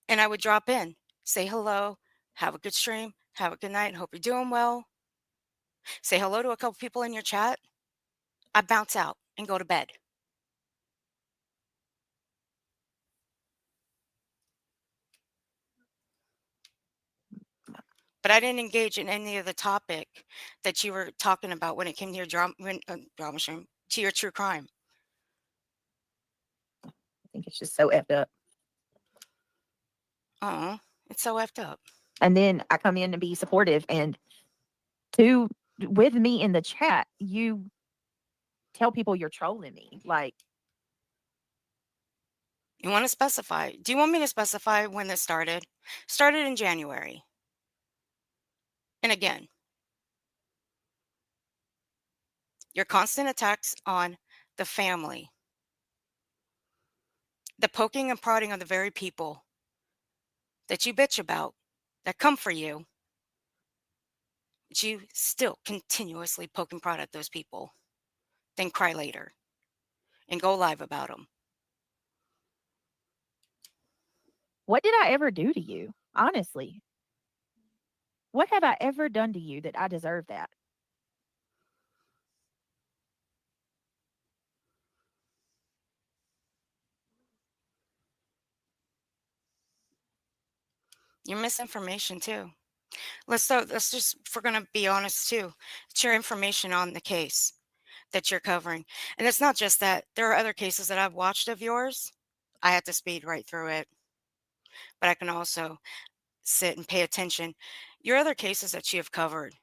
And I would drop in, say hello, have a good stream, have a good night, hope you're doing well. Say hello to a couple people in your chat. I bounce out and go to bed. But I didn't engage in any of the topic that you were talking about when it came to your drama stream, to your true crime. I think it's just so effed up. It's so effed up. And then I come in to be supportive, and with me in the chat, you tell people you're trolling me. Like, you want to specify? Do you want me to specify when this started? Started in January. And again, your constant attacks on the family, the poking and prodding of the very people that you bitch about, that come for you, but you still continuously poke and prod at those people, then cry later and go live about them. what did I ever do to you? Honestly, what have I ever done to you that I deserve that? Your misinformation too. Let's just, if we're going to be honest too, it's your information on the case that you're covering. And it's not just that. There are other cases that I've watched of yours. I have to speed right through it, but I can also sit and pay attention. Your other cases that you have covered,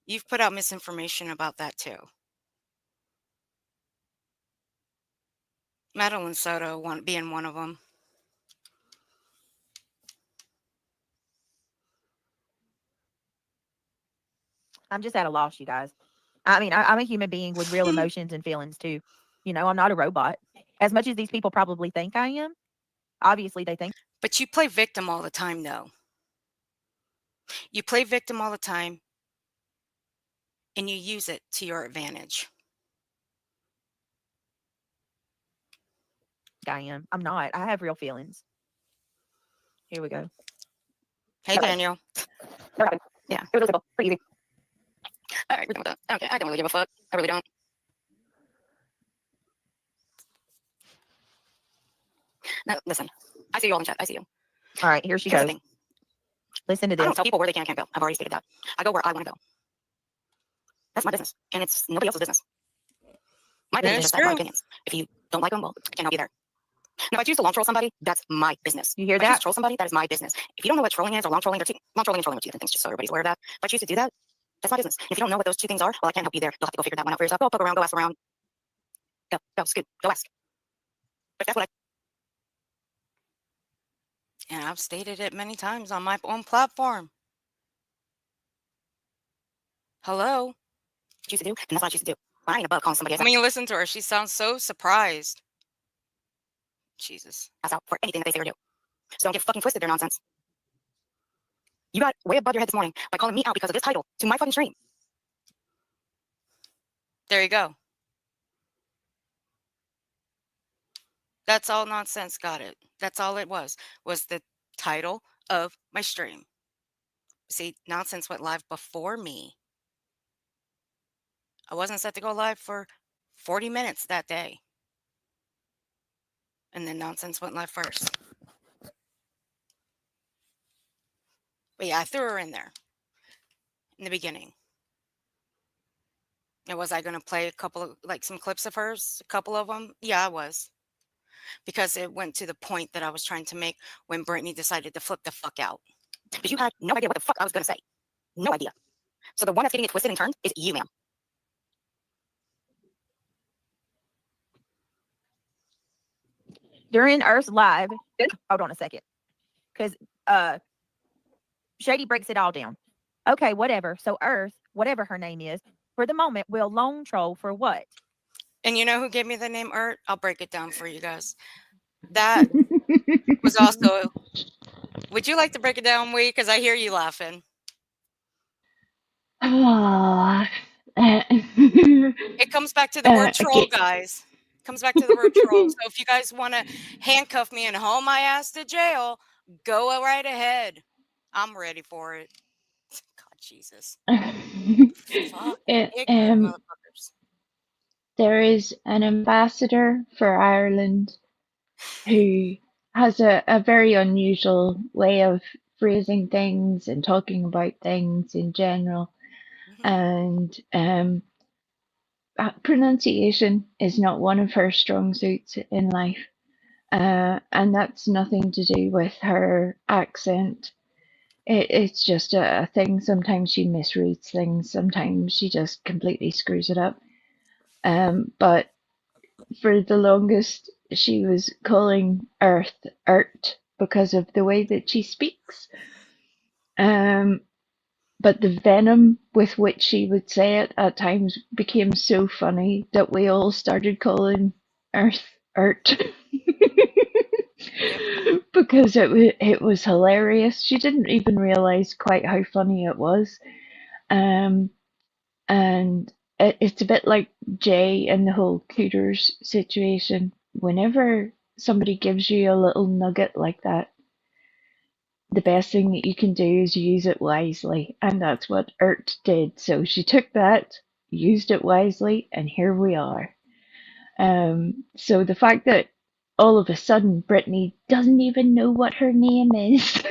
you've put out misinformation about that too. Madeline Soto being one of them. I'm just at a loss, you guys. I mean, I'm a human being with real emotions and feelings too. You know, I'm not a robot. As much as these people probably think I am, obviously they think. But you play victim all the time, though. You play victim all the time, and you use it to your advantage. I am. I'm not. I have real feelings. Here we go. Hey, Daniel. Yeah, it was simple, pretty easy. All right, we're done with that. Okay, I don't really give a fuck. I really don't. No, listen, I see you all in chat. I see you. All right, here she Here's the goes. thing. Listen to I this. don't tell people where they can and can't go. I've already stated that. I go where I want to go. That's my business, and it's nobody else's business. My business is That's just that my true. opinions. If you don't like them, well, I cannot be there. Now, if I choose to long troll somebody, that's my business. You hear If I choose that? to troll somebody, that is my business. If you don't know what trolling is or long trolling are two, long trolling and trolling are two different things, just so everybody's aware of that. If I choose to do that, that's my business. If you don't know what those two things are, well, I can't help you there. You'll have to go figure that one out for yourself. Go poke around, go ask around. Go, scoot, go ask. But that's what And I've stated it many times on my own platform. Hello? choose to do, and that's what I choose to do. I ain't above calling somebody I mean, listen to her. She sounds so surprised. Jesus. ass out for anything that they say or do. So don't get fucking twisted, their nonsense. You got way above your head this morning by calling me out because of this title to my fucking stream. There you go. That's all nonsense. Got it. That's all it was the title of my stream. See, nonsense went live before me. I wasn't set to go live for 40 minutes that day. And then nonsense went live first. But yeah, I threw her in there in the beginning. And was I going to play a couple of, like, some clips of hers? A couple of them? Yeah, I was. Because it went to the point that I was trying to make when Brittany decided to flip the fuck out. But you had no idea what the fuck I was going to say. No idea. So the one that's getting it twisted and turned is you, ma'am. During Earth's live, hold on a second, because Shady breaks it all down. Okay, whatever. So Earth, whatever her name is, for the moment, will lone troll for what? And you know who gave me the name Ert? I'll break it down for you guys. That was also. Would you like to break it down, Wee? Because I hear you laughing. It comes back to the word troll, okay. guys. It comes back to the word troll. So if you guys want to handcuff me and haul my ass to jail, go right ahead. I'm ready for it. God, Jesus. Fuck, ignorant motherfuckers. There is an ambassador for Ireland who has a very unusual way of phrasing things and talking about things in general. And pronunciation is not one of her strong suits in life. And that's nothing to do with her accent. It's just a thing. Sometimes she misreads things. Sometimes she just completely screws it up. But for the longest, she was calling Earth Ert because of the way that she speaks. But the venom with which she would say it at times became so funny that we all started calling Earth Ert. Because it was hilarious. She didn't even realize quite how funny it was. And it's a bit like Jay and the whole Cooters situation. Whenever somebody gives you a little nugget like that, the best thing that you can do is use it wisely. And that's what Ert did. So she took that, used it wisely, and here we are. So the fact that all of a sudden Brittany doesn't even know what her name is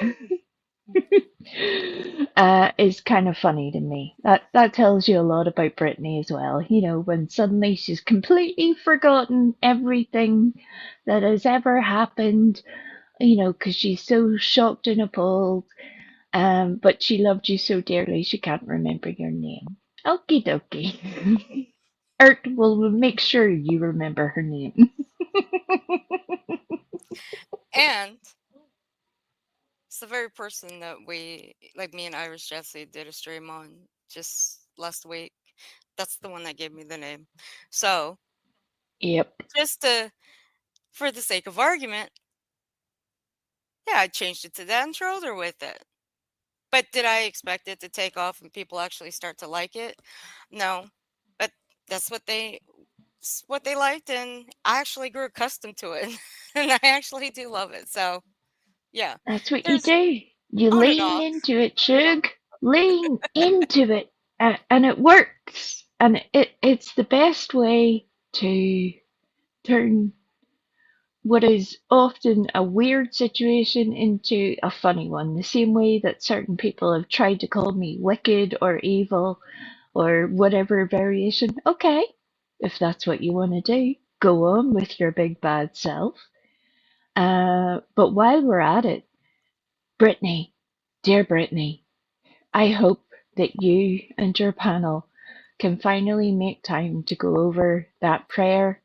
is kind of funny to me. That tells you a lot about Brittany as well. You know, when suddenly she's completely forgotten everything that has ever happened, you know, because she's so shocked and appalled. But she loved you so dearly she can't remember your name. Okie dokie. Ert will make sure you remember her name. And it's the very person that we, like me and Irish Jesse, did a stream on just last week. That's the one that gave me the name. So, Yep. just to, for the sake of argument, yeah, I changed it to that and trolled her with it. But did I expect it to take off and people actually start to like it? No. But that's what they liked, and I actually grew accustomed to it. And I actually do love it. So, yeah. That's what you There's do. You on and lean off. into it, Shug. Lean into it. And it works. And it's the best way to turn what is often a weird situation into a funny one. The same way that certain people have tried to call me wicked or evil or whatever variation. Okay, if that's what you want to do, go on with your big bad self. But while we're at it, Brittany, dear Brittany, I hope that you and your panel can finally make time to go over that prayer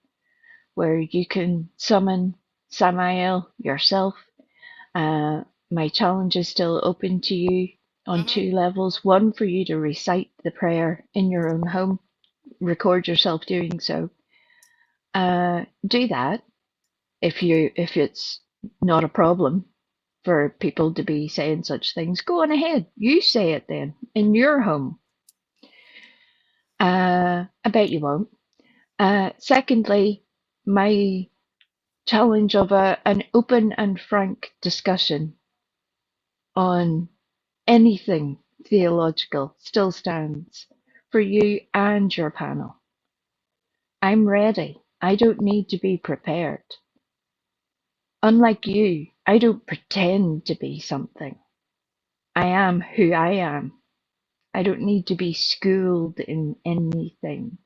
where you can summon Samael yourself. My challenge is still open to you on two levels. One, for you to recite the prayer in your own home, record yourself doing so. Do that if it's not a problem for people to be saying such things. Go on ahead. You say it then in your home. I bet you won't. Secondly, my challenge of an open and frank discussion on anything theological still stands for you and your panel. I'm ready. I don't need to be prepared. Unlike you, I don't pretend to be something. I am who I am. I don't need to be schooled in anything.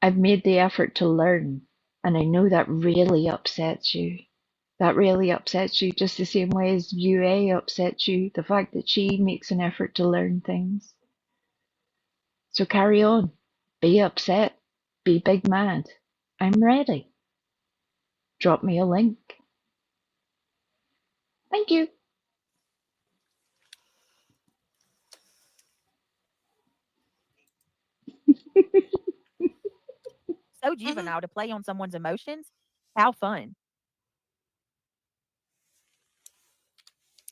I've made the effort to learn, and I know that really upsets you. That really upsets you just the same way as UA upsets you, the fact that she makes an effort to learn things. So carry on. Be upset. Be big mad. I'm ready. Drop me a link. Thank you. So juvenile to play on someone's emotions. How fun.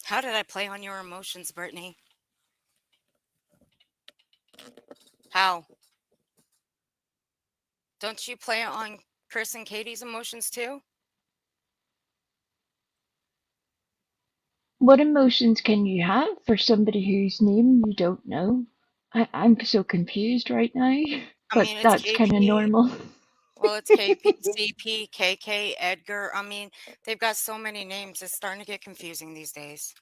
How did I play on your emotions, Brittany? How? Don't you play on Chris and Katie's emotions too? What emotions can you have for somebody whose name you don't know? I'm so confused right now, I but mean, it's that's kind of KP. normal. Well, it's KP, CP, KK, Edgar. I mean, they've got so many names. It's starting to get confusing these days.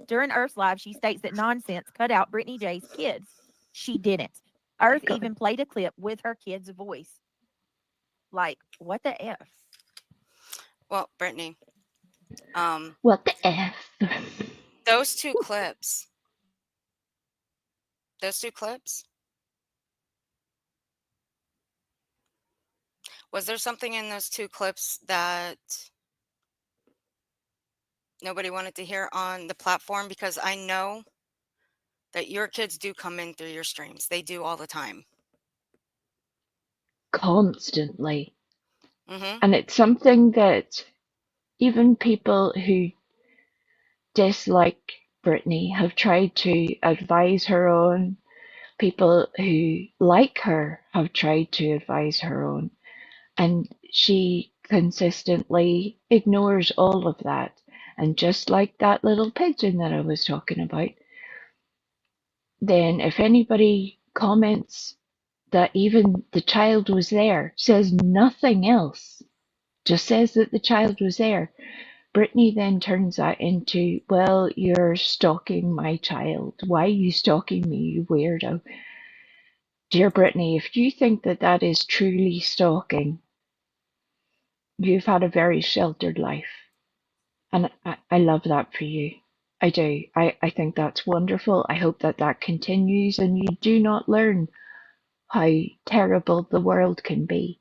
During Earth's Live, she states that nonsense cut out Brittany J's kids. She didn't. Earth even played a clip with her kid's voice. Like, what the F? Well, Brittany, What the F? those two clips, was there something in those two clips that nobody wanted to hear on the platform? Because I know that your kids do come in through your streams. They do all the time. Constantly. Mm-hmm. And it's something that even people who dislike Brittany have tried to advise her on. People who like her have tried to advise her on. And she consistently ignores all of that. And just like that little pigeon that I was talking about, then if anybody comments that even the child was there, says nothing else, just says that the child was there, Brittany then turns that into, well, you're stalking my child. Why are you stalking me, you weirdo? Dear Brittany, if you think that that is truly stalking, you've had a very sheltered life. And I love that for you. I do. I think that's wonderful. I hope that that continues and you do not learn how terrible the world can be.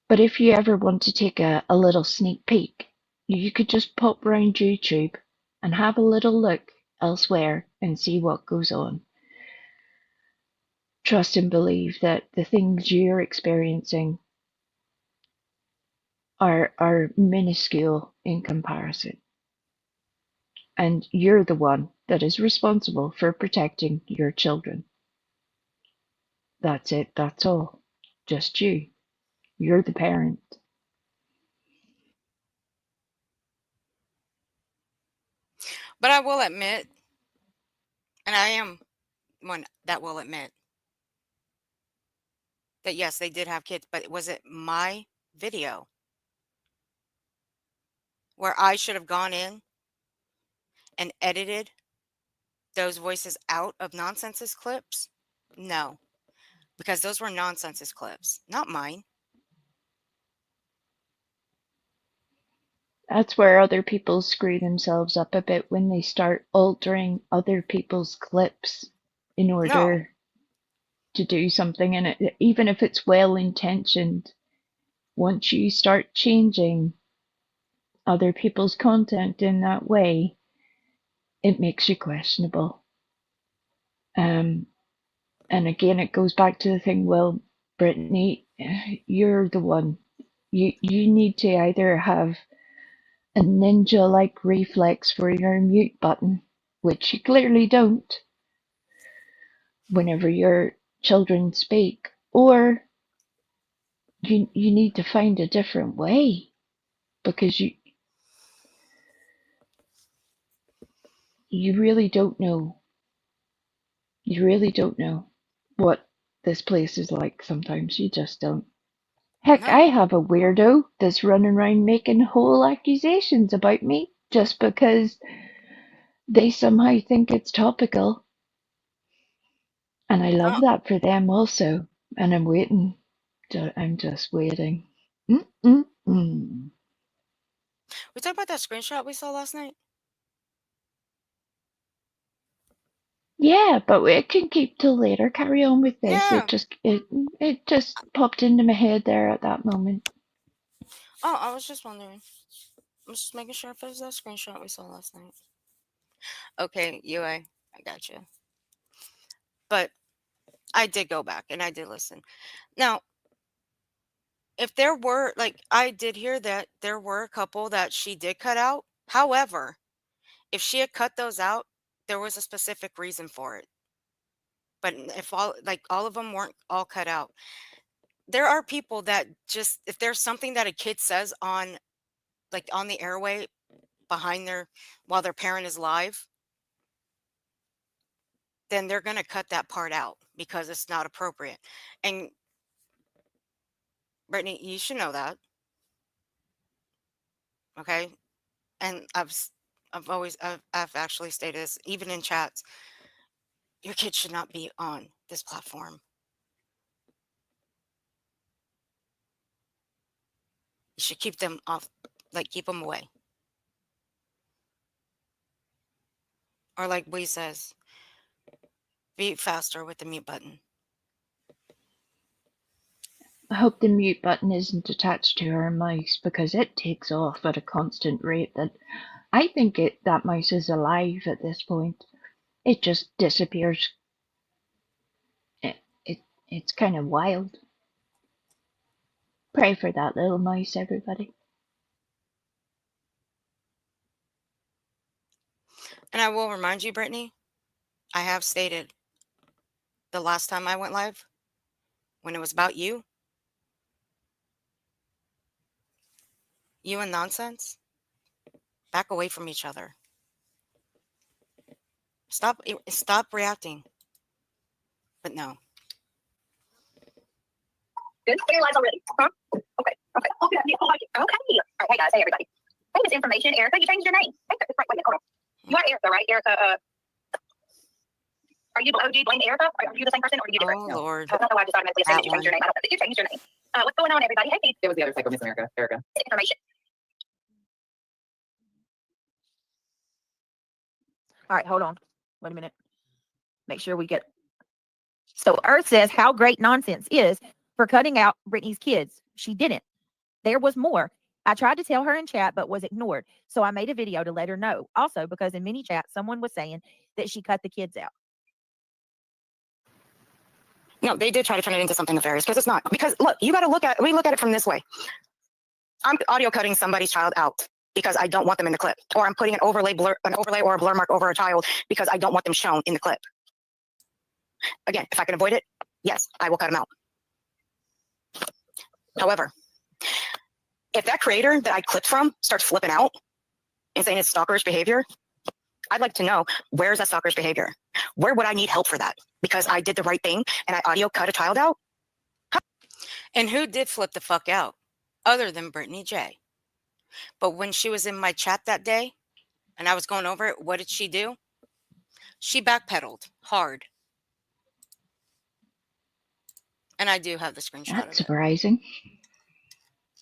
But if you ever want to take a little sneak peek, you could just pop round YouTube and have a little look elsewhere and see what goes on. Trust and believe that the things you're experiencing are minuscule in comparison. And you're the one that is responsible for protecting your children. That's it, that's all. Just you. You're the parent. But I will admit, and I am one that will admit, that yes, they did have kids, but was it my video where I should have gone in and edited those voices out of nonsenses clips? No, because those were nonsenses clips, not mine. That's where other people screw themselves up a bit when they start altering other people's clips in No, order to do something. And even if it's well intentioned, once you start changing other people's content in that way, it makes you questionable. And again, it goes back to the thing, well, Brittany, you're the one. You need to either have a ninja-like reflex for your mute button, which you clearly don't whenever your children speak, or you need to find a different way, because you really don't know. You really don't know what this place is like sometimes. You just don't. Heck, I no. have a weirdo that's running around making whole accusations about me just because they somehow think it's topical. And I love Oh, that for them also. And I'm waiting. I'm just waiting. Mm-mm-mm. we talked about that screenshot we saw last night. Yeah, but it can keep till later. Carry on with this. Yeah. It just popped into my head there at that moment. Oh, I was just wondering. I was just making sure if it was that screenshot we saw last night. Okay, UA, I got you. But I did go back and I did listen. Now, if there were, like, I did hear that there were a couple that she did cut out. However, if she had cut those out, there was a specific reason for it. But if all of them weren't all cut out, there are people that just, if there's something that a kid says on, like, on the airway behind while their parent is live, then they're going to cut that part out because it's not appropriate. And Brittany, you should know that. Okay. And I've actually stated this even in chats. Your kids should not be on this platform. You should keep them off, like, keep them away. Or like Wee says, be faster with the mute button. I hope the mute button isn't attached to her mouse, because it takes off at a constant rate that I think that mouse is alive at this point. It just disappears. It's kind of wild. Pray for that little mouse, everybody. And I will remind you, Brittany, I have stated the last time I went live, when it was about you and nonsense, back away from each other. Stop reacting. But no. Good. Clear your lives already. Huh? Okay. Okay. Okay. Okay. Okay. All right. Hey guys. Hey everybody. Hey, misinformation, Erica. You changed your name. Wait, hold on. You are Erica, right? Erica. Are you the OG Blaine Erica? Are you the same person, or did you different? Oh, Lord. I don't know why I just automatically assumed That that you changed your one. name. I don't know. You changed your name. What's going on, everybody? Hey, Pete. It was the other psycho, Miss America, Erica. Misinformation. All right, hold on. Wait a minute. Make sure we get. So Earth says how great nonsense is for cutting out Brittany's kids. She didn't. There was more. I tried to tell her in chat, but was ignored. So I made a video to let her know. Also, because in many chats, someone was saying that she cut the kids out. No, they did try to turn it into something nefarious because it's not. Because look, we look at it from this way. I'm audio cutting somebody's child out because I don't want them in the clip, or I'm putting an overlay or a blur mark over a child because I don't want them shown in the clip. Again, if I can avoid it, yes, I will cut them out. However, if that creator that I clipped from starts flipping out and saying it's stalkerish behavior, I'd like to know, where's that stalkerish behavior? Where would I need help for that? Because I did the right thing and I audio cut a child out? And who did flip the fuck out other than Brittany J? But when she was in my chat that day and I was going over it, what did she do? She backpedaled hard. And I do have the screenshot That's of it. surprising.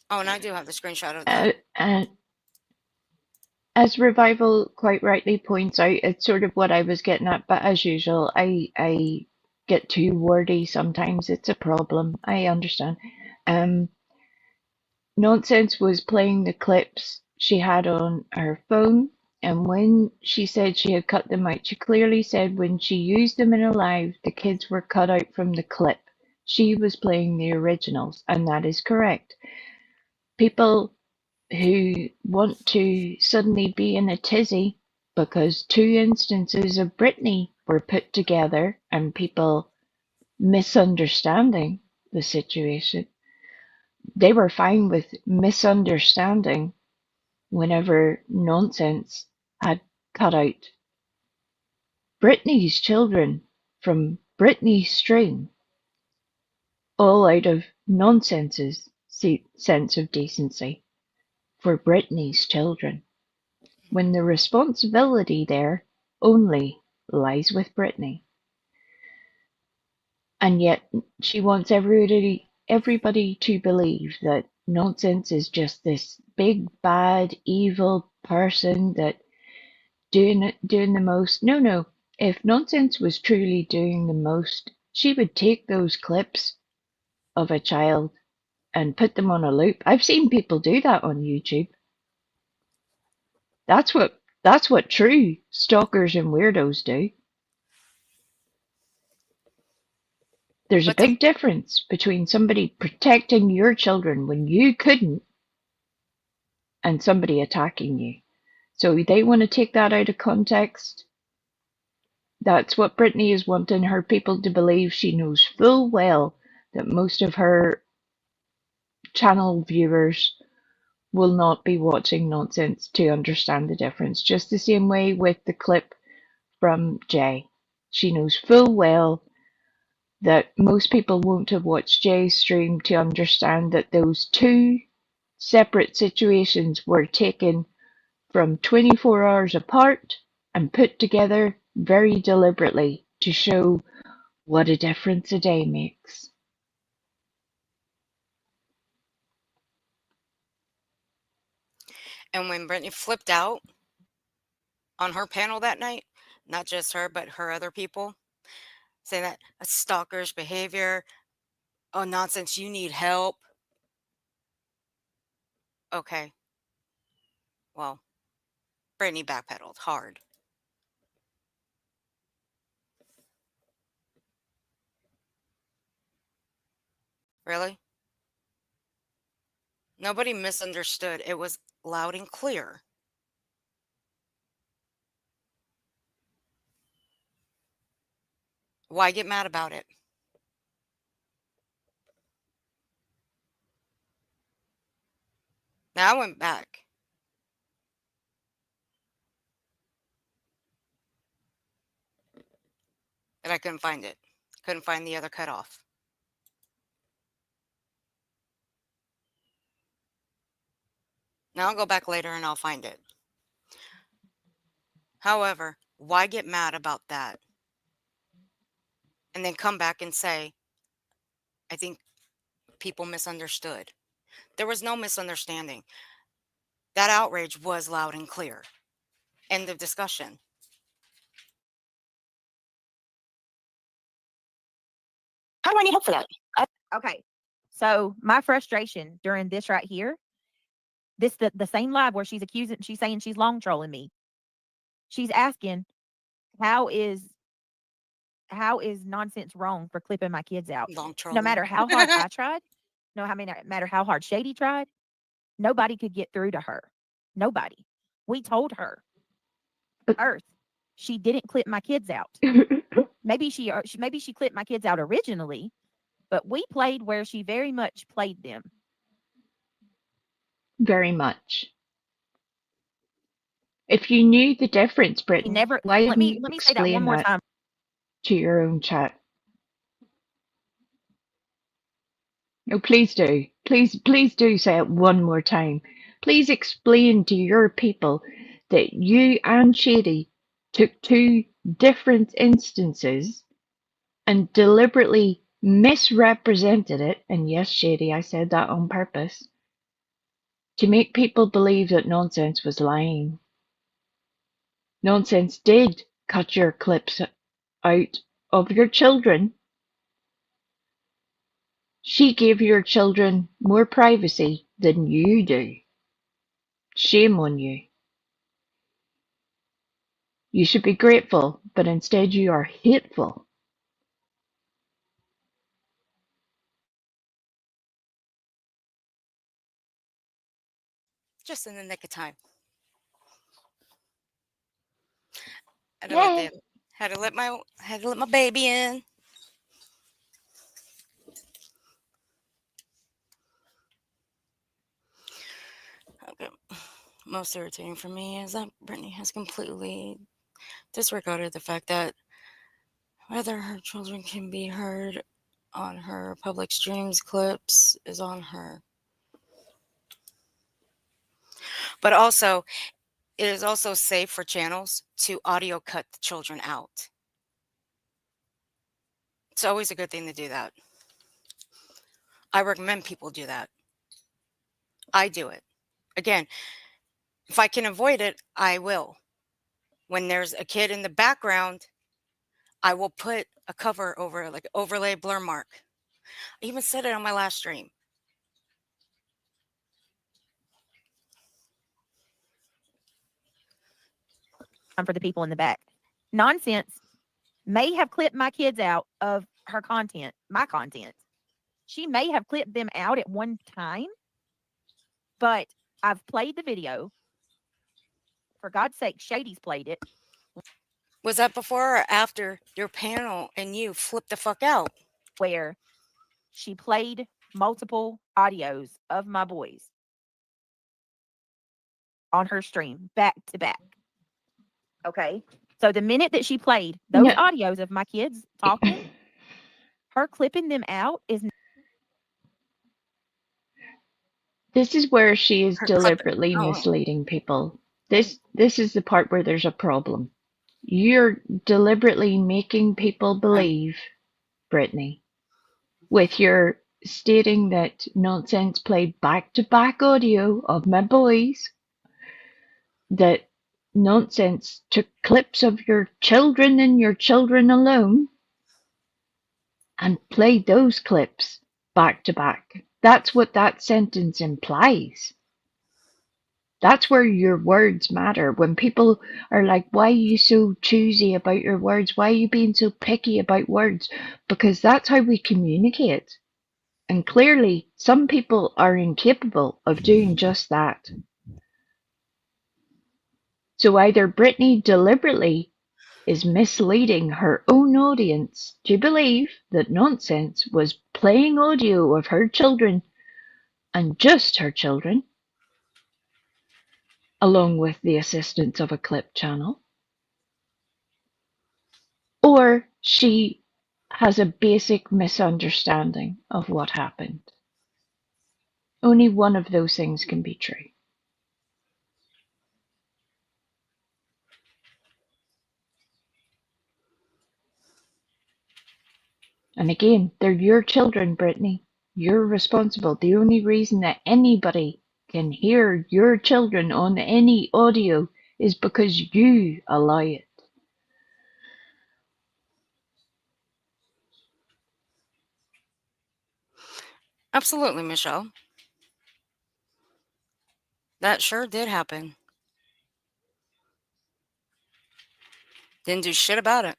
Oh, and I do have the screenshot of that. As Revival quite rightly points out, it's sort of what I was getting at, but as usual, I get too wordy sometimes. It's a problem. I understand. Nonsense was playing the clips she had on her phone, and when she said she had cut them out, she clearly said when she used them in a live, the kids were cut out from the clip. She was playing the originals, and that is correct. People who want to suddenly be in a tizzy because 2 instances of Britney were put together and people misunderstanding the situation. They were fine with misunderstanding whenever Nonsense had cut out Britney's children from Britney's string, all out of Nonsense's sense of decency for Britney's children, when the responsibility there only lies with Britney. And yet she wants everybody to believe that Nonsense is just this big, bad, evil person that doing the most. No. If Nonsense was truly doing the most, she would take those clips of a child and put them on a loop. I've seen people do that on YouTube. That's what true stalkers and weirdos do. There's a big difference between somebody protecting your children when you couldn't and somebody attacking you. So they want to take that out of context. That's what Brittany is wanting her people to believe. She knows full well that most of her channel viewers will not be watching Nonsense to understand the difference. Just the same way with the clip from Jay. She knows full well that most people won't have watched Jay's stream to understand that those 2 separate situations were taken from 24 hours apart and put together very deliberately to show what a difference a day makes. And when Brittany flipped out on her panel that night, not just her, but her other people, saying that a stalker's behavior, oh, nonsense, you need help. Okay. Well, Brittany backpedaled hard. Really? Nobody misunderstood. It was loud and clear. Why get mad about it? Now I went back. And I couldn't find it. Couldn't find the other cutoff. Now I'll go back later and I'll find it. However, why get mad about that? And then come back and say, I think people misunderstood. There was no misunderstanding. That outrage was loud and clear. End of discussion. How do I need help for that? Okay. So my frustration during this right here, the same live where she's saying she's long trolling me. She's asking, how is nonsense wrong for clipping my kids out? Long No trolling. matter how hard I tried, no matter how hard Shady tried, nobody could get through to her. Nobody. We told her, But- Earth, she didn't clip my kids out. Maybe she clipped my kids out originally, but we played where she very much played them. Very much. If you knew the difference, She Brittany, never. why Let me didn't you say that one explain more that time. to your own chat? No, please do. Please do say it one more time. Please explain to your people that you and Shady took two different instances and deliberately misrepresented it. And yes, Shady, I said that on purpose to make people believe that Nonsense was lying. Nonsense did cut your clips out of your children. She gave your children more privacy than you do. Shame on you. You should be grateful, but instead you are hateful. Just in the nick of time. Yay. Had to let my baby in. Okay. Most irritating for me is that Brittany has completely disregarded the fact that whether her children can be heard on her public streams clips is on her. But also, it is also safe for channels to audio cut the children out. It's always a good thing to do that. I recommend people do that. I do it. Again, if I can avoid it, I will. When there's a kid in the background, I will put a cover over, like overlay blur mark. I even said it on my last stream. For the people in the back. Nonsense may have clipped my kids out of her content, my content. She may have clipped them out at one time, but I've played the video. For God's sake, Shady's played it. Was that before or after your panel and you flipped the fuck out? Where she played multiple audios of my boys on her stream back to back. Okay. So the minute that she played those No. audios of my kids talking, her clipping them out is This is where she is Her deliberately clip- oh. misleading people. This is the part where there's a problem. You're deliberately making people believe, Brittany, with your stating that Nonsense played back-to-back audio of my boys, that Nonsense took clips of your children and your children alone and played those clips back to back. That's what that sentence implies. That's where your words matter. When people are like, why are you so choosy about your words? Why are you being so picky about words? Because that's how we communicate. And clearly, some people are incapable of doing just that. So either Brittany deliberately is misleading her own audience to believe that Nonsense was playing audio of her children and just her children, along with the assistance of a clip channel, or she has a basic misunderstanding of what happened. Only one of those things can be true. And again, they're your children, Brittany. You're responsible. The only reason that anybody can hear your children on any audio is because you allow it. Absolutely, Michelle. That sure did happen. Didn't do shit about it.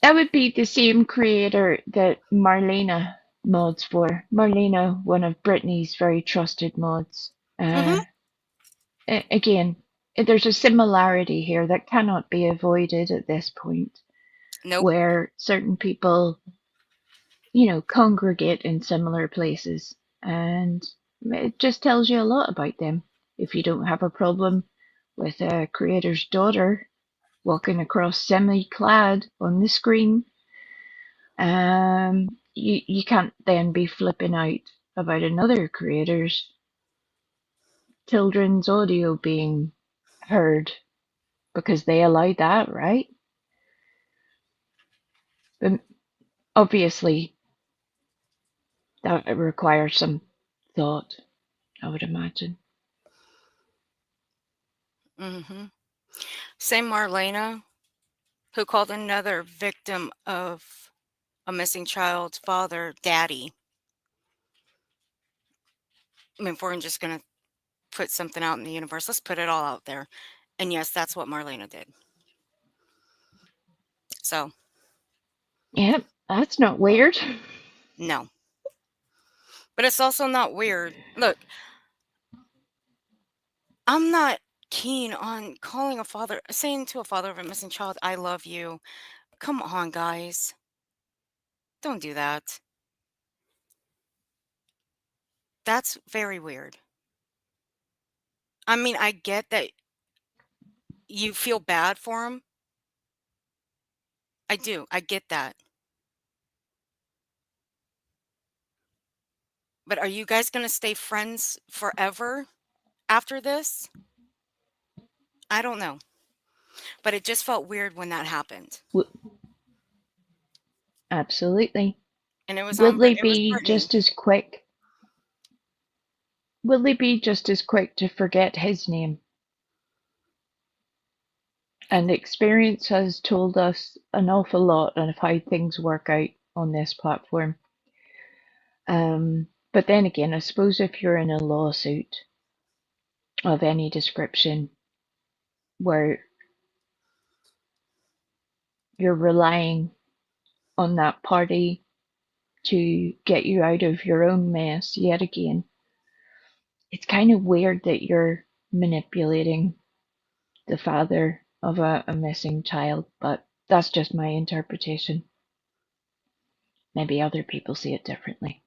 That would be the same creator that Marlena mods for. Marlena, one of Brittany's very trusted mods. Again, there's a similarity here that cannot be avoided at this point, Nope. where certain people, you know, congregate in similar places, and it just tells you a lot about them. If you don't have a problem with a creator's daughter walking across semi-clad on the screen, you can't then be flipping out about another creator's children's audio being heard because they allowed that, right? But obviously, that requires some thought, I would imagine. Mm-hmm. Same Marlena, who called another victim of a missing child's father daddy. I mean, if we're just going to put something out in the universe, let's put it all out there. And yes, that's what Marlena did. So, Yep, that's not weird. no. But it's also not weird. Look, I'm not keen on saying to a father of a missing child, I love you. Come on, guys. Don't do that. That's very weird. I mean, I get that you feel bad for him. I do. I get that. But are you guys going to stay friends forever after this? I don't know. But it just felt weird when that happened. Absolutely. And it was Will they it was be Brittany. just as quick? Will they be just as quick to forget his name? And experience has told us an awful lot of how things work out on this platform. But then again, I suppose if you're in a lawsuit of any description where you're relying on that party to get you out of your own mess yet again, it's kind of weird that you're manipulating the father of a missing child, but that's just my interpretation. Maybe other people see it differently.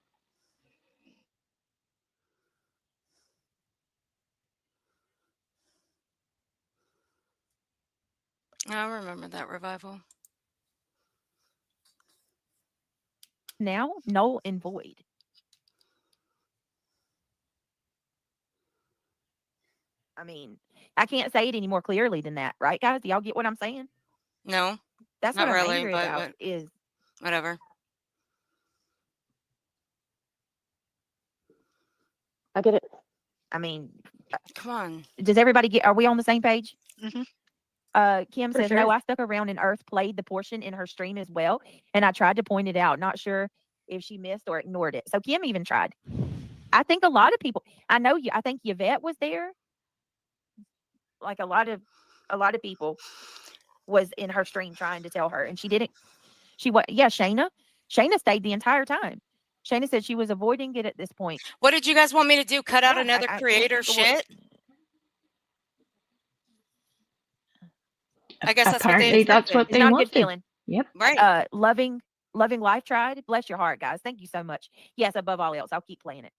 I remember that revival. Now, null and void. I mean, I can't say it any more clearly than that, right, guys? Do y'all get what I'm saying? No, That's not what I'm really, angry but about. Is whatever. I get it. I mean, Come on. does everybody get? Are we on the same page? Mm-hmm. Kim For says, sure. no, I stuck around and Earth played the portion in her stream as well. And I tried to point it out. Not sure if she missed or ignored it. So Kim even tried. I think a lot of people, I think Yvette was there. Like a lot of people was in her stream trying to tell her. And she didn't. Shayna stayed the entire time. Shayna said she was avoiding it at this point. What did you guys want me to do? Cut out Yeah, another creator shit? I guess that's what they Apparently, that's what expected. It's they not a wanted. good feeling. Yep. Right. Loving Life tried. Bless your heart, guys. Thank you so much. Yes, above all else, I'll keep playing it.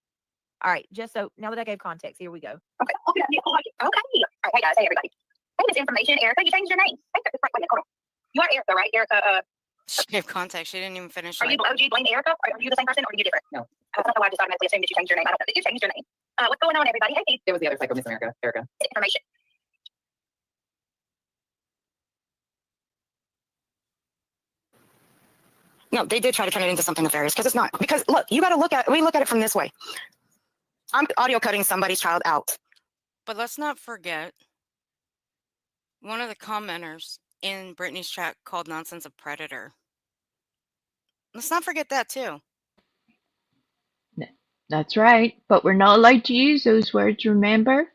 All right, just so now that I gave context, here we go. Okay. Okay. All right. Hey guys. Hey everybody. Hey, misinformation. Erica, you changed your name. Wait a minute. Hold on. You are Erica, right? Erica. She gave context. She didn't even finish. Are you OG Blaine Erica? Are you the same person or are you different? No. I don't know why I just automatically assumed that you changed your name. I don't know. Did you change your name? What's going on, everybody? Hey, Keith. It was the other psycho, Miss America, Erica. Misinformation. No, they did try to turn it into something nefarious because it's not. Because look, we look at it from this way. I'm audio cutting somebody's child out. But let's not forget, one of the commenters in Brittany's chat called nonsense a predator. Let's not forget that too. That's right, but we're not allowed to use those words, remember?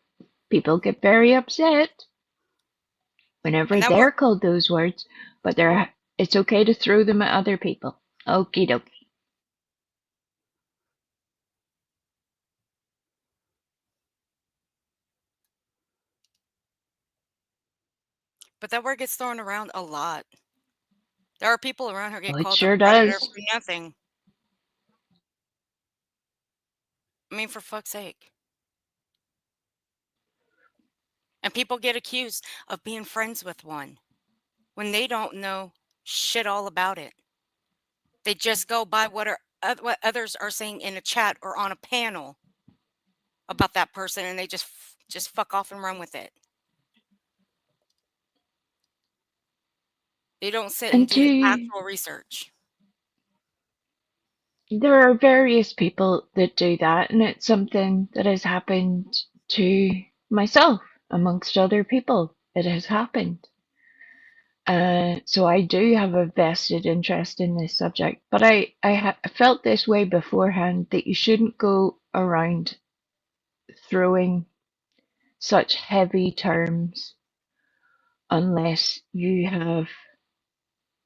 People get very upset whenever they're called those words, but it's okay to throw them at other people. Okie dokie. But that word gets thrown around a lot. There are people around here get Well, it called sure a predator does. for nothing. I mean, for fuck's sake. And people get accused of being friends with one when they don't know shit all about it. They just go by what others are saying in a chat or on a panel about that person, and they just fuck off and run with it. They don't sit and do the actual research. There are various people that do that, and it's something that has happened to myself, amongst other people. It has happened. So I do have a vested interest in this subject, but I felt this way beforehand, that you shouldn't go around throwing such heavy terms unless you have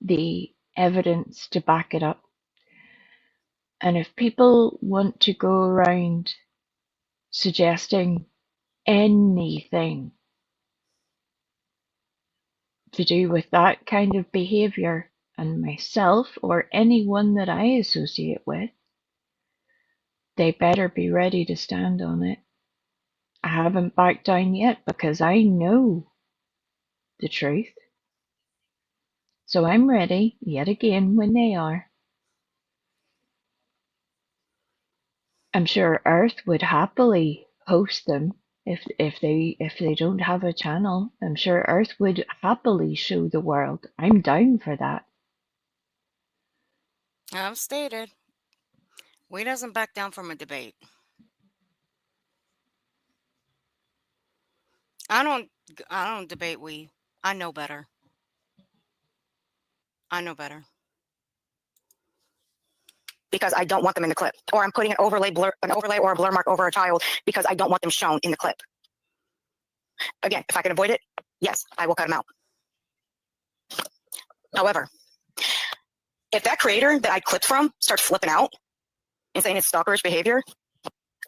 the evidence to back it up. And if people want to go around suggesting anything to do with that kind of behavior and myself or anyone that I associate with, they better be ready to stand on it. I haven't backed down yet because I know the truth. So I'm ready yet again when they are. I'm sure Earth would happily host them if they don't have a channel. I'm sure Earth would happily show the world. I'm down for that. I've stated, we doesn't back down from a debate. I don't debate we. I know better. I know better. Because I don't want them in the clip. Or I'm putting an overlay or a blur mark over a child because I don't want them shown in the clip. Again, if I can avoid it, yes, I will cut them out. However, if that creator that I clipped from starts flipping out and saying it's stalkerish behavior,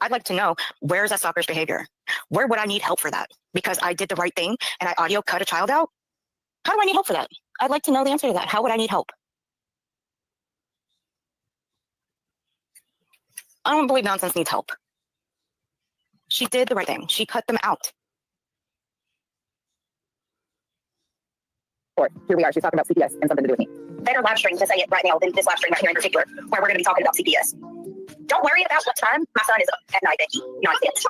I'd like to know, where is that stalkerish behavior? Where would I need help for that? Because I did the right thing and I audio cut a child out? How do I need help for that? I'd like to know the answer to that. How would I need help? I don't believe nonsense needs help. She did the right thing. She cut them out. Or here we are, she's talking about CPS and something to do with me. Better live stream to say it right now than this live stream right here in particular, where we're going to be talking about CPS. Don't worry about what time my son is up at night, Becky. Nonsense.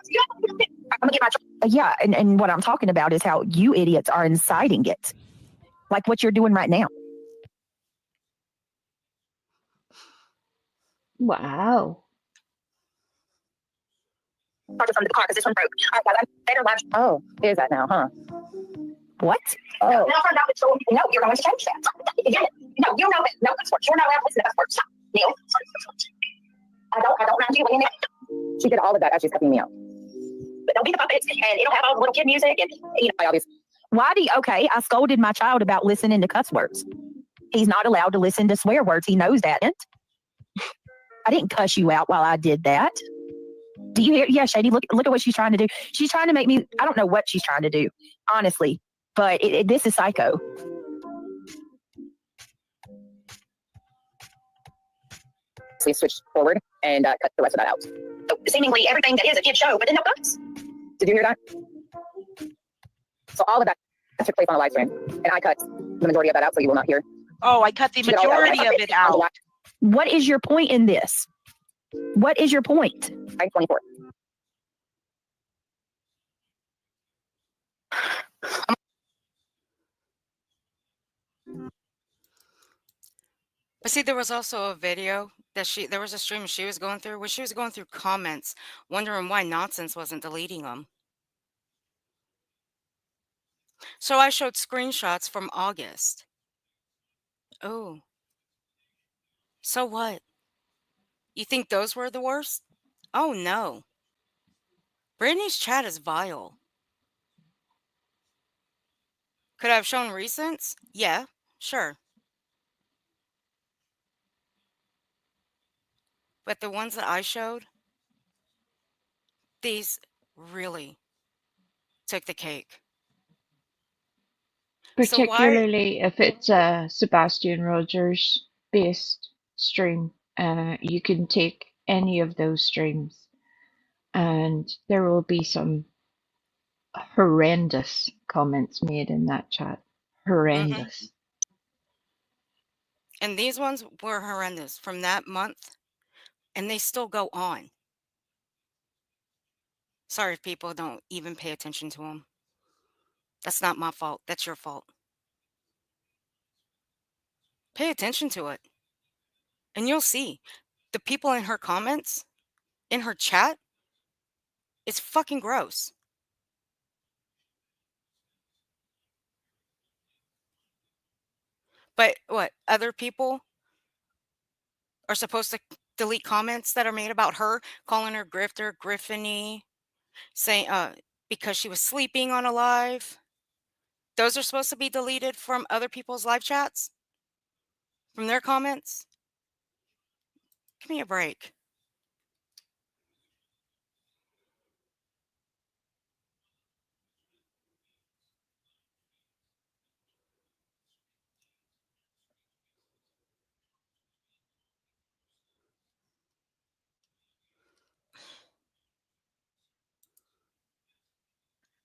I'm going to get my... Yeah, and what I'm talking about is how you idiots are inciting it. Like what you're doing right now. Wow. Charge from the car because this one broke. All right, guys, I'm better live. Oh, is that now, huh? What? Oh. No, no, you're going to change that. No, you know it. No, that's what you're not allowed to listen to. That's what. Stop, Neil. I don't mind you being there. She did all of that as she's cutting me out. But don't be the puppets, and it'll have all the little kid music, and I obviously. Why do you, okay, I scolded my child about listening to cuss words. He's not allowed to listen to swear words. He knows that. I didn't cuss you out while I did that. Do you hear? Yeah, Shady, look at what she's trying to do. She's trying to make me, I don't know what she's trying to do, honestly, but this is psycho. Switch forward and cut the rest of that out. So seemingly everything that is a kid show, but then no guts. Did you hear that? So all of that took place on a live stream, and I cut the majority of that out, so you will not hear. Oh, I cut the majority of it out. What is your point in this? What is your point? I'm 24. But see, there was also a video that there was a stream she was going through where she was going through comments, wondering why Nonsense wasn't deleting them. So I showed screenshots from August. Oh. So what? You think those were the worst? Oh no. Brittany's chat is vile. Could I have shown recents? Yeah, sure. But the ones that I showed, these really took the cake. So why? Particularly if it's a Sebastian Rogers based stream, you can take any of those streams and there will be some horrendous comments made in that chat. Horrendous. And these ones were horrendous from that month, and they still go on. Sorry if people don't even pay attention to them. That's not my fault. That's your fault. Pay attention to it. And you'll see the people in her comments, in her chat, it's fucking gross. But what? Other people are supposed to delete comments that are made about her, calling her grifter, griffiny, saying because she was sleeping on a live. Those are supposed to be deleted from other people's live chats, from their comments. Give me a break.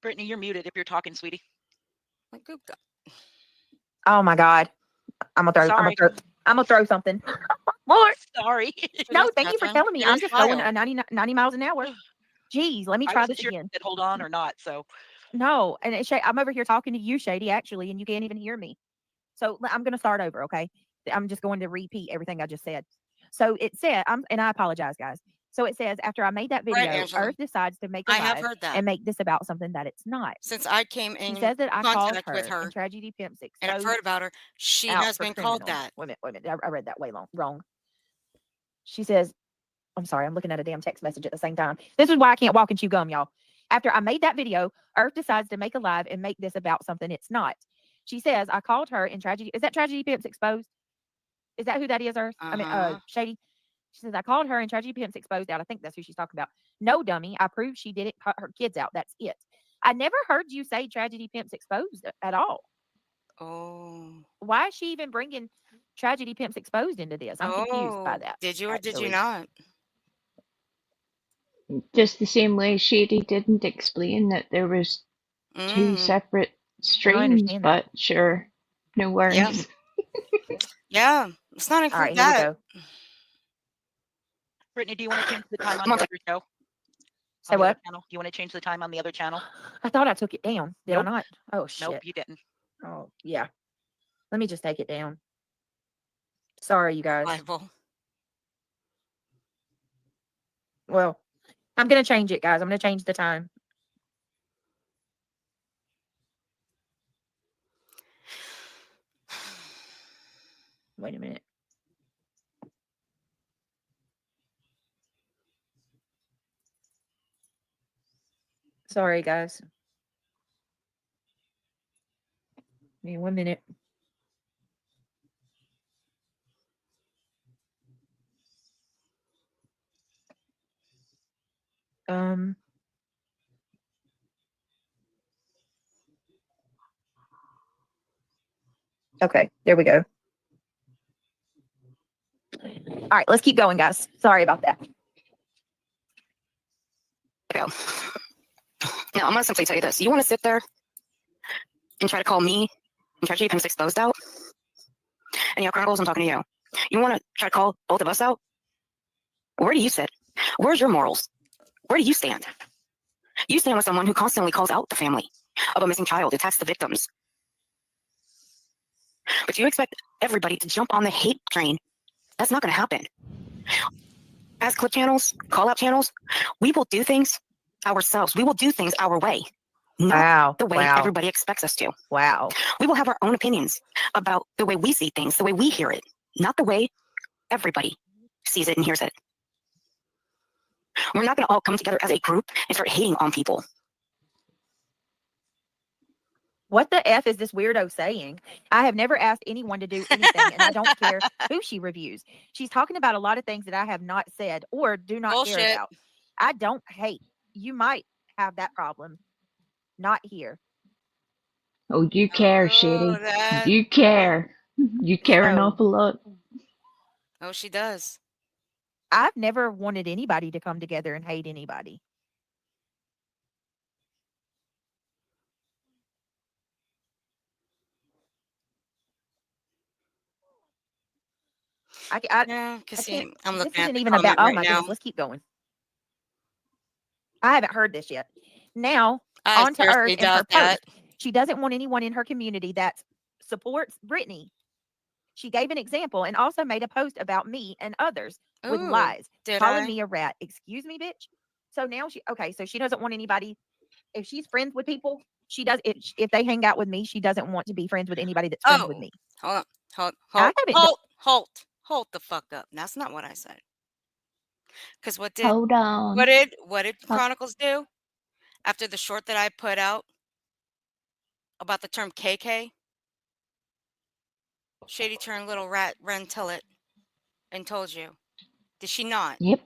Brittany, you're muted if you're talking, sweetie. Like, good God. Oh my God. I'm Sorry. gonna throw something. Lord. Sorry. No, thank you for Catherine. telling me. You're I'm just going vile. 90 miles an hour. Jeez, let me I try wasn't this sure again. if you said hold on or not. So No, and I'm over here talking to you, Shady, actually, and you can't even hear me. So I'm going to start over, okay? I'm just going to repeat everything I just said. So it said, and I apologize, guys. So it says, after I made that Right, video, Angela. Earth decides to make a I have live heard that. and make this about something that it's not. Since I came She in says that I called contact with her her and Tragedy Pimp and I've heard exposed about her, she out has for been called criminal. that. Wait a minute. I read that way wrong. She says, I'm sorry, I'm looking at a damn text message at the same time. This is why I can't walk and chew gum, y'all. After I made that video, Earth decides to make a live and make this about something it's not. She says, I called her in Tragedy. Is that Tragedy Pimps Exposed? Is that who that is, Earth? I mean, Shady. She says, I called her and Tragedy Pimps Exposed out. I think that's who she's talking about. No, dummy. I proved she didn't cut her kids out. That's it. I never heard you say Tragedy Pimps Exposed at all. Oh. Why is she even bringing Tragedy Pimps Exposed into this? I'm confused by that. Did you or did you actually. not? Just the same way Shady didn't explain that there was two separate streams, understand but sure, no worries. Yeah, let's not All include right, here that. we go. Brittany, do you want to change the time on the other show? Say what? Do you want to change the time on the other channel? I thought I took it down. Did Nope. I not? Oh, shit. Nope, you didn't. Oh, yeah. Let me just take it down. Sorry, you guys. Bible. Well, I'm going to change it, guys. I'm going to change the time. Wait a minute. Sorry, guys. Give me 1 minute. Okay, there we go. All right, let's keep going, guys. Sorry about that. Now, I'm going to simply tell you this. You want to sit there and try to call me and try to keep him exposed out? And Chronicles, I'm talking to you. You want to try to call both of us out? Where do you sit? Where's your morals? Where do you stand? You stand with someone who constantly calls out the family of a missing child, attacks the victims. But you expect everybody to jump on the hate train That's not going to happen. As clip channels, call out channels, we will do things ourselves. We will do things our way, not the way everybody expects us to. Wow. We will have our own opinions about the way we see things, the way we hear it, not the way everybody sees it and hears it. We're not going to all come together as a group and start hating on people. What the F is this weirdo saying? I have never asked anyone to do anything, and I don't care who she reviews. She's talking about a lot of things that I have not said or do not care Bullshit. about. I don't hate. You might have that problem. Not here. Oh, you care, Shady. You care. You care an So- awful lot. Oh, she does. I've never wanted anybody to come together and hate anybody. Yeah, because I'm This looking at isn't the even comment about. Oh right my now. goodness, let's keep going. I haven't heard this yet. Now, I on to Earth seriously and her doubt that. post. She doesn't want anyone in her community that supports Brittany. She gave an example and also made a post about me and others with Ooh, lies, did calling I? me a rat. Excuse me, bitch. So now so she doesn't want anybody. If she's friends with people, she does. If they hang out with me, she doesn't want to be friends with anybody that's friends with me. Hold on. I haven't Hold the fuck up. That's not what I said. Because what did Hold on. what did Chronicles do after the short that I put out about the term KK? Shady turned little rat Ren Tillet and told you. Did she not? Yep.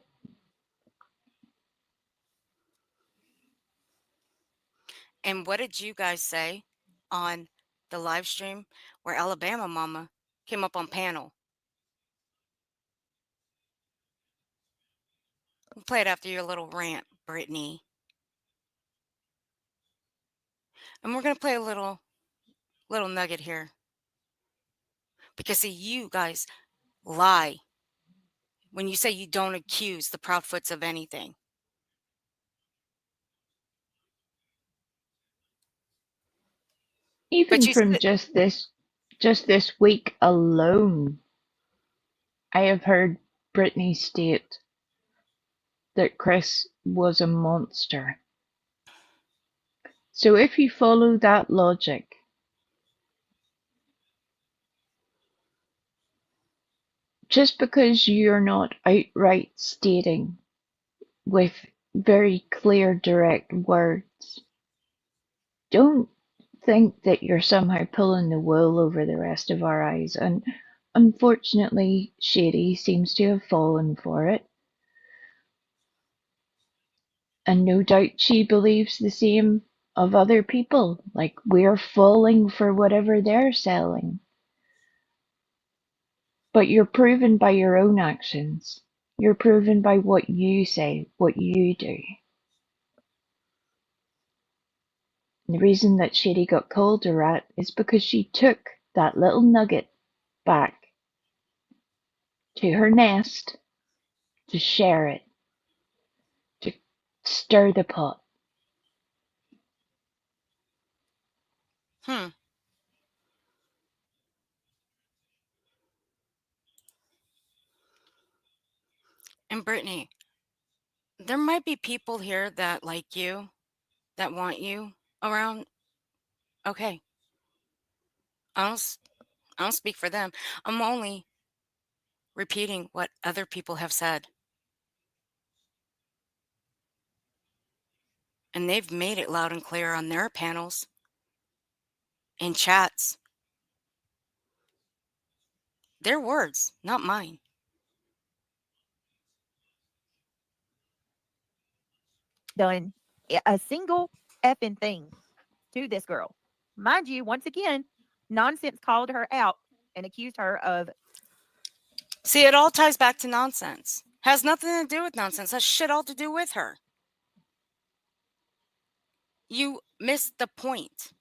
And what did you guys say on the live stream where Alabama Mama came up on panel? We'll play it after your little rant, Brittany. And we're gonna play a little nugget here. Because see, you guys lie when you say you don't accuse the Proudfoots of anything. Even you from said- just this week alone, I have heard Brittany state that Chris was a monster. So if you follow that logic, just because you're not outright stating with very clear, direct words, don't think that you're somehow pulling the wool over the rest of our eyes. And unfortunately, Shady seems to have fallen for it. And no doubt she believes the same of other people. Like, we're falling for whatever they're selling. But you're proven by your own actions. You're proven by what you say, what you do. And the reason that Shady got called a rat is because she took that little nugget back to her nest to share it, to stir the pot. And Brittany, there might be people here that like you, that want you around. Okay. I don't speak for them. I'm only repeating what other people have said. And they've made it loud and clear on their panels, in chats. Their words, not mine. Done a single effing thing to this girl. Mind you, once again, Nonsense called her out and accused her of. See, it all ties back to Nonsense. Has nothing to do with Nonsense. Has shit all to do with her. You missed the point.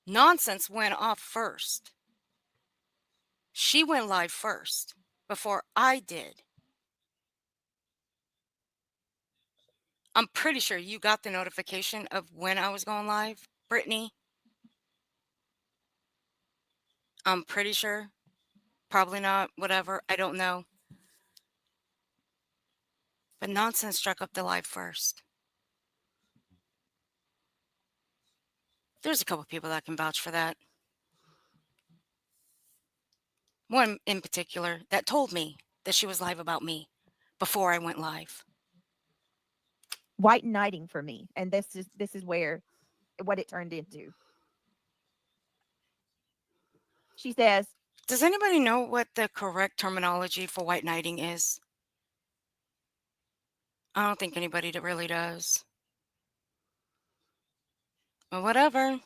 Nonsense went off first. She went live first before I did. I'm pretty sure you got the notification of when I was going live, Brittany. I'm pretty sure. probably not, whatever. I don't know. But nonsense struck up the live first. There's a couple people that can vouch for that. One in particular that told me that she was live about me before I went live. White knighting for me, and this is where what it turned into. She says, Does anybody know what the correct terminology for white knighting is? I don't think anybody really does. Well, whatever.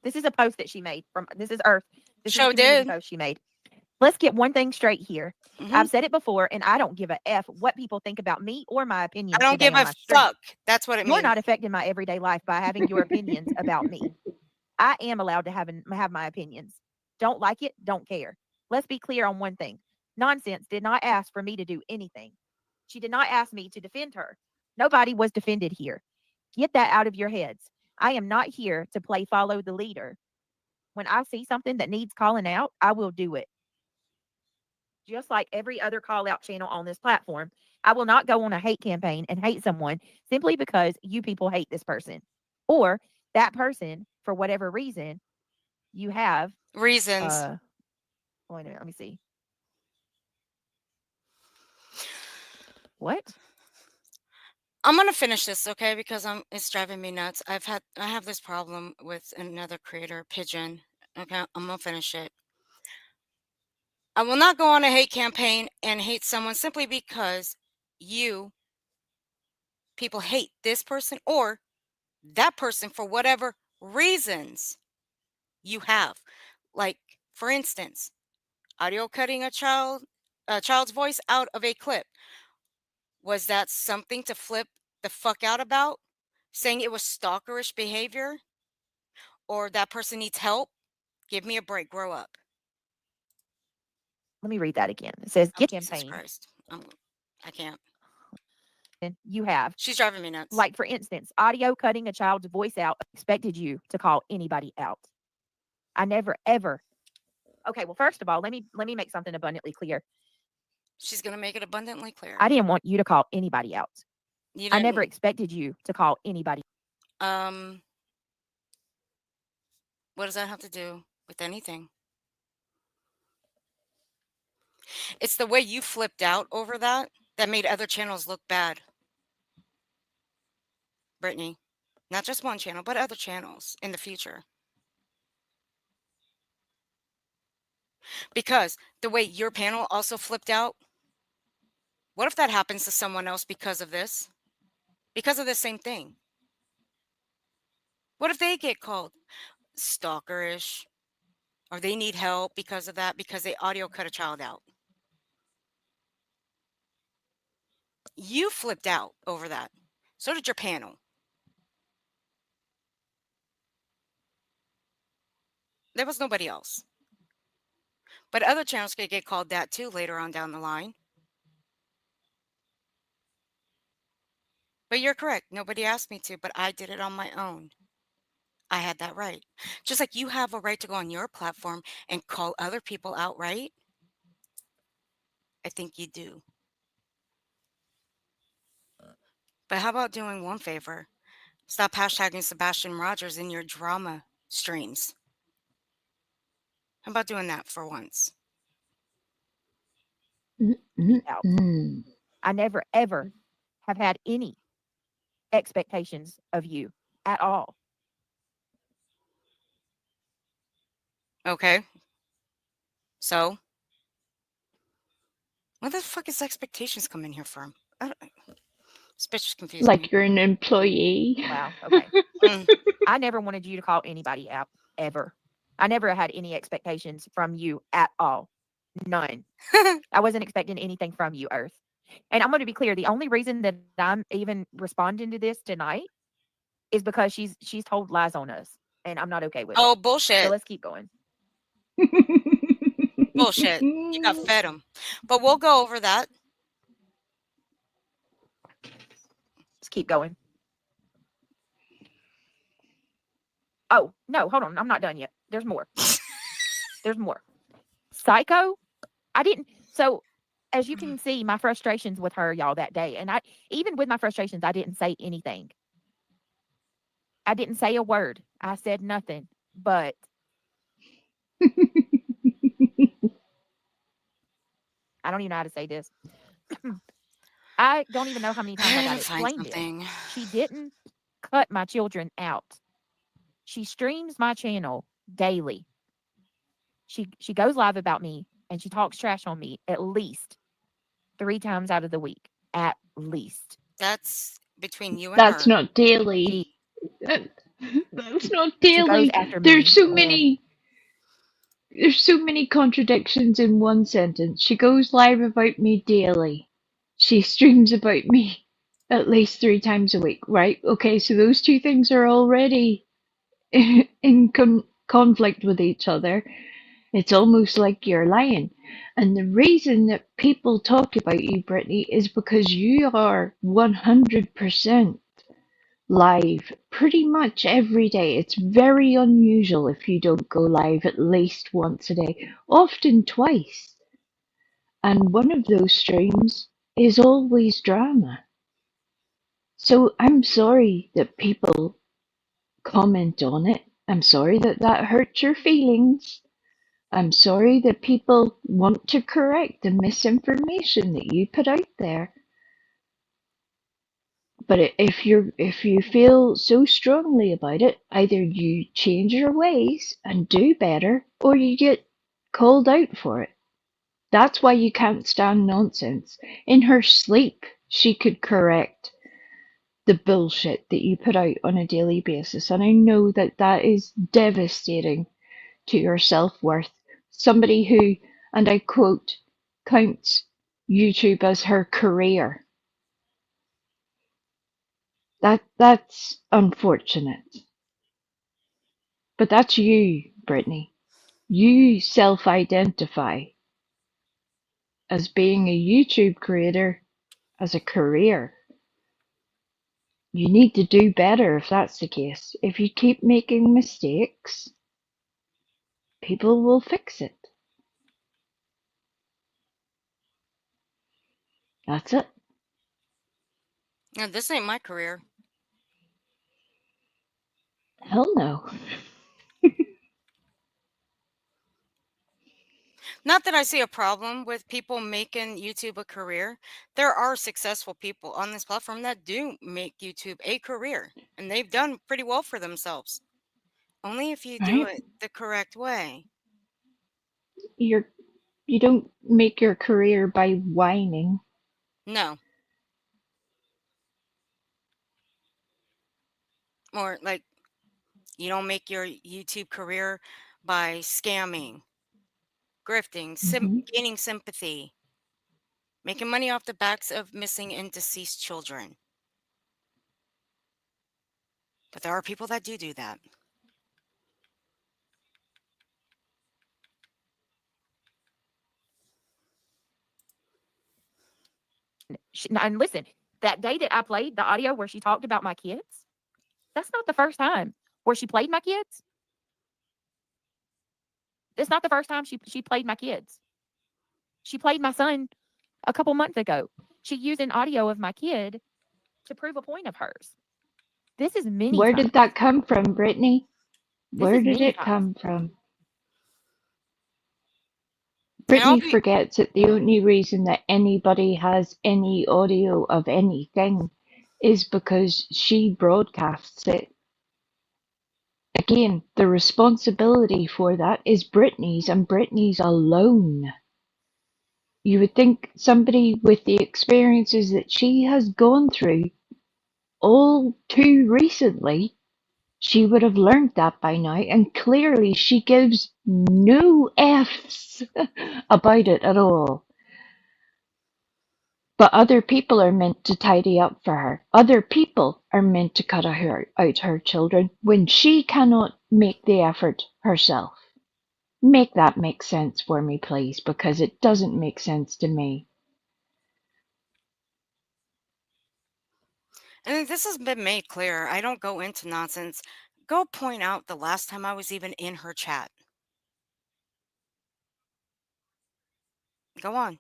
this is a post that she made from this is Earth. This is Show a community did. post she made. Let's get one thing straight here. Mhm. I've said it before, and I don't give a F what people think about me or my opinions. I don't today give on a my stream. fuck. That's what it You're means. not affecting my everyday life by having your opinions about me. I am allowed to have my opinions. Don't like it, don't care. Let's be clear on one thing. Nonsense did not ask for me to do anything. She did not ask me to defend her. Nobody was defended here. Get that out of your heads. I am not here to play follow the leader. When I see something that needs calling out, I will do it. Just like every other call out channel on this platform, I will not go on a hate campaign and hate someone simply because you people hate this person or that person for whatever reason you have Reasons. wait a minute, let me see. What? I'm gonna finish this, okay? Because it's driving me nuts. I have this problem with another creator, Pigeon. Okay, I'm gonna finish it. I will not go on a hate campaign and hate someone simply because you people hate this person or that person for whatever reasons you have. Like, for instance, audio cutting a child's voice out of a clip. Was that something to flip the fuck out about? Saying it was stalkerish behavior? Or that person needs help? Give me a break. Grow up. Let me read that again. It says, Oh, get Jesus campaign. Christ. I can't. And you have. She's driving me nuts. Like, for instance, audio cutting a child's voice out expected you to call anybody out. I never, ever. Okay, well, first of all, let me make something abundantly clear. She's going to make it abundantly clear. I didn't want you to call anybody out. I never expected you to call anybody. What does that have to do with anything? It's the way you flipped out over that made other channels look bad. Brittany, not just one channel, but other channels in the future. Because the way your panel also flipped out, what if that happens to someone else because of this? Because of the same thing? What if they get called stalkerish or they need help because of that, because they audio cut a child out? You flipped out over that. So did your panel. There was nobody else. But other channels could get called that too later on down the line. But you're correct. Nobody asked me to, but I did it on my own. I had that right. Just like you have a right to go on your platform and call other people out, right? I think you do. But how about doing one favor? Stop hashtagging Sebastian Rogers in your drama streams. How about doing that for once? Out. I never, ever have had any expectations of you at all. Okay. So, where the fuck is expectations come in here from? This bitch is confused. Like you're an employee. Wow. Okay. I never wanted you to call anybody out, ever. I never had any expectations from you at all. None. I wasn't expecting anything from you, Earth. And I'm going to be clear. The only reason that I'm even responding to this tonight is because she's told lies on us, and I'm not okay with it. Oh, bullshit. So let's keep going. Bullshit. You got fed them. But we'll go over that. Let's keep going. Oh, no, hold on. I'm not done yet. There's more. There's more. psycho. I didn't. So, as you can see, my frustrations with her, y'all, that day, and even with my frustrations, I didn't say anything. I didn't say a word. I said nothing. But I don't even know how to say this. I don't even know how many times I got to explain this. She didn't cut my children out. She streams my channel daily. She goes live about me and she talks trash on me at least 3 times out of the week. At least. That's between you and That's her. not daily. That's not She goes daily. after me. There's so and many. There's so many contradictions in one sentence. She goes live about me daily. She streams about me at least 3 times a week, right? Okay, so those two things are already in conflict with each other. It's almost like you're lying. And the reason that people talk about you, Brittany, is because you are 100% live pretty much every day. It's very unusual if you don't go live at least once a day, often twice. And one of those streams is always drama. So I'm sorry that people comment on it. I'm sorry that that hurts your feelings. I'm sorry that people want to correct the misinformation that you put out there. But if you feel so strongly about it, either you change your ways and do better, or you get called out for it. That's why you can't stand nonsense. In her sleep, she could correct the bullshit that you put out on a daily basis, and I know that that is devastating to your self-worth. Somebody who, and I quote, counts YouTube as her career. That's unfortunate. But that's you, Brittany. You self-identify as being a YouTube creator as a career. You need to do better if that's the case. If you keep making mistakes, people will fix it. That's it. No, this ain't my career. Hell no. Not that I see a problem with people making YouTube a career. There are successful people on this platform that do make YouTube a career, and they've done pretty well for themselves. Only if you do Right? it the correct way. You don't make your career by whining. No. Or like, you don't make your YouTube career by scamming, grifting, gaining sympathy, making money off the backs of missing and deceased children. But there are people that do that. and listen, that day that I played the audio where she talked about my kids, that's not the first time where she played my kids. It's not the first time she played my kids. She played my son a couple months ago. She used an audio of my kid to prove a point of hers. This is many Where times. did that come from, Brittany? This Where is did many it times. come from? And I'll Brittany be forgets that the only reason that anybody has any audio of anything is because she broadcasts it. Again, the responsibility for that is Brittany's and Brittany's alone. You would think somebody with the experiences that she has gone through all too recently, she would have learned that by now, and clearly she gives no F's about it at all. But other people are meant to tidy up for her. Other people are meant to cut out her children when she cannot make the effort herself. Make that make sense for me, please, because it doesn't make sense to me. And this has been made clear. I don't go into nonsense. Go point out the last time I was even in her chat. Go on.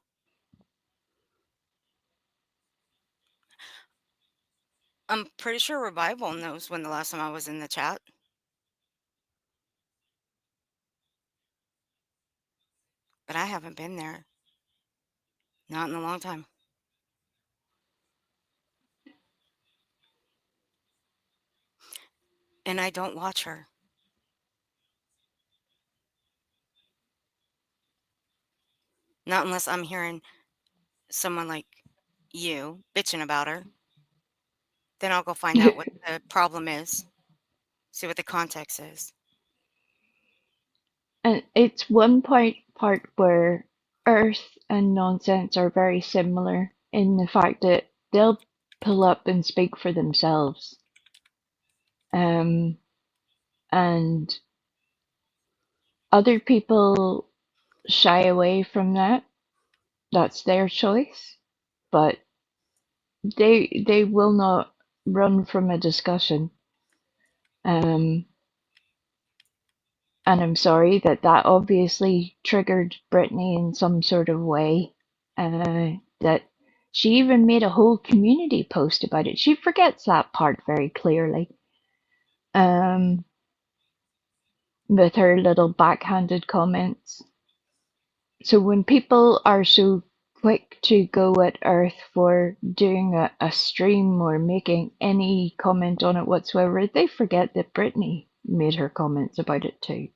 I'm pretty sure Revival knows when the last time I was in the chat. But I haven't been there. Not in a long time. And I don't watch her. Not unless I'm hearing someone like you bitching about her. Then I'll go find out what the problem is. See what the context is. And it's one part where Earth and Nonsense are very similar in the fact that they'll pull up and speak for themselves. And other people shy away from that. That's their choice. But they will not run from a discussion. And I'm sorry that obviously triggered Brittany in some sort of way. That she even made a whole community post about it. She forgets that part very clearly. With her little backhanded comments. So when people are so quick to go at Earth for doing a stream or making any comment on it whatsoever, they forget that Brittany made her comments about it too.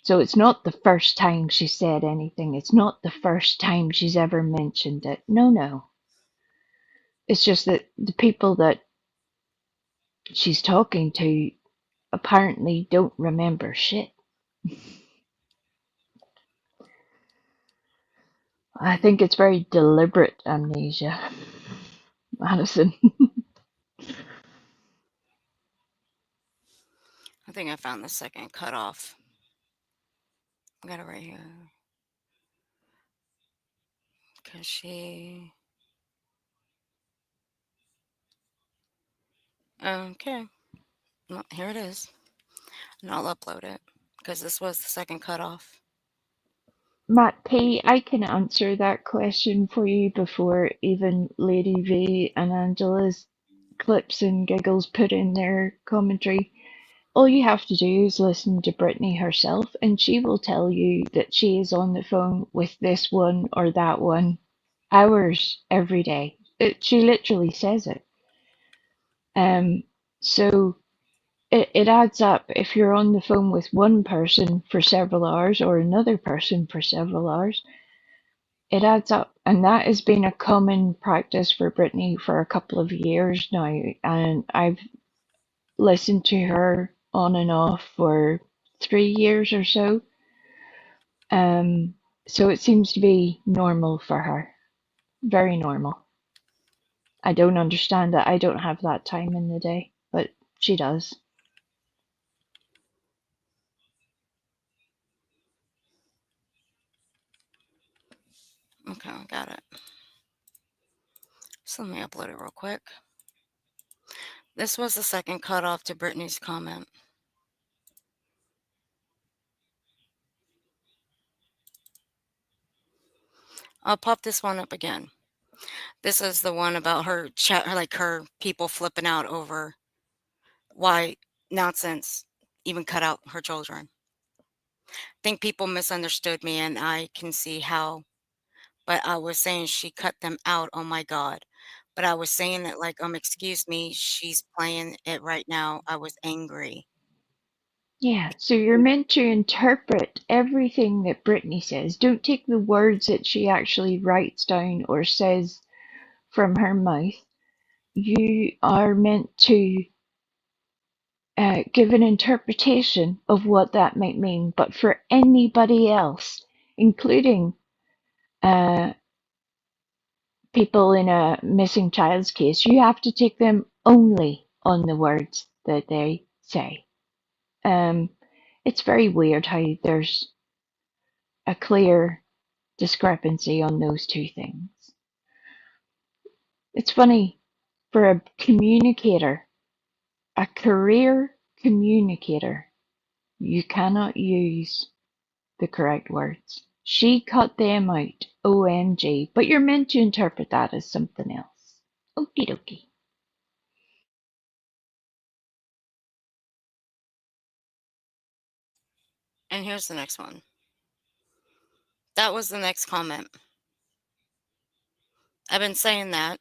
So it's not the first time she said anything. It's not the first time she's ever mentioned it. No. It's just that the people that she's talking to apparently don't remember shit. I think it's very deliberate amnesia, Madison. I think I found the second cutoff. I got it right here. Because she... Okay. Well, here it is. And I'll upload it. Because this was the second cutoff. Matt P, I can answer that question for you before even Lady V and Angela's clips and giggles put in their commentary. All you have to do is listen to Brittany herself, and she will tell you that she is on the phone with this one or that one hours every day. She literally says it. So it adds up if you're on the phone with one person for several hours or another person for several hours. It adds up, and that has been a common practice for Brittany for a couple of years now, and I've listened to her on and off for 3 years or so. So it seems to be normal for her, very normal. I don't understand it. I don't have that time in the day, but she does. Okay, I got it. So let me upload it real quick. This was the second cutoff to Brittany's comment. I'll pop this one up again. This is the one about her chat, like her people flipping out over why Nonsense even cut out her children. I think people misunderstood me, and I can see how. But I was saying she cut them out. Oh my God. But I was saying it like, excuse me, she's playing it right now. I was angry. Yeah, so you're meant to interpret everything that Brittany says. Don't take the words that she actually writes down or says from her mouth. You are meant to give an interpretation of what that might mean. But for anybody else, including people in a missing child's case, you have to take them only on the words that they say. It's very weird how there's a clear discrepancy on those two things. It's funny, for a communicator, a career communicator, you cannot use the correct words. She cut them out. OMG. But you're meant to interpret that as something else. Okie dokie. And here's the next one. That was the next comment. I've been saying that.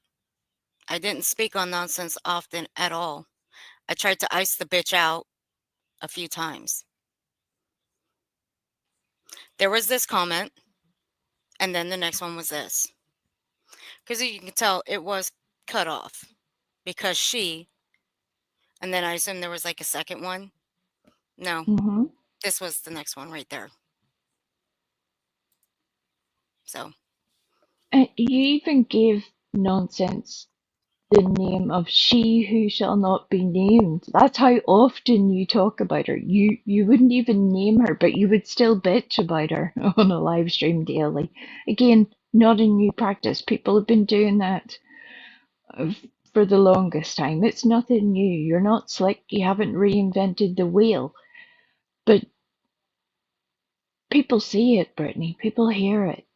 I didn't speak on nonsense often at all. I tried to ice the bitch out a few times. There was this comment, and then the next one was this. Because you can tell it was cut off because she, and then I assume there was like a second one. No, Mm-hmm. this was the next one right there. So, You even gave nonsense the name of she who shall not be named. That's how often you talk about her. You wouldn't even name her, but you would still bitch about her on a live stream daily. Again, not a new practice. People have been doing that for the longest time. It's nothing new. You're not slick. You haven't reinvented the wheel. But people see it, Brittany. People hear it.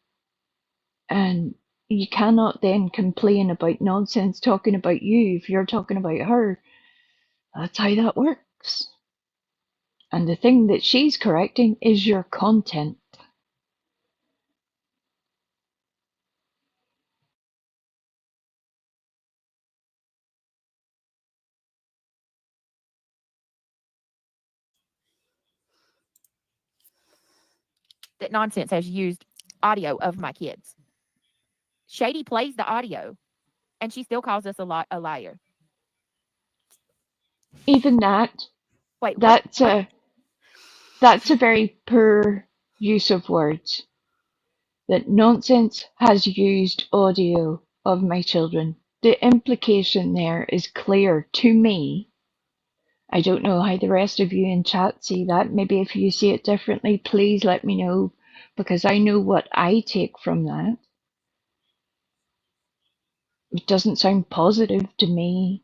And you cannot then complain about nonsense talking about you if you're talking about her. That's how that works. And the thing that she's correcting is your content. that nonsense has used audio of my kids. Shady plays the audio, and she still calls us a liar. Even that, Wait, what? that's a very poor use of words. That nonsense has used audio of my children. The implication there is clear to me. I don't know how the rest of you in chat see that. Maybe if you see it differently, please let me know, because I know what I take from that. It doesn't sound positive to me.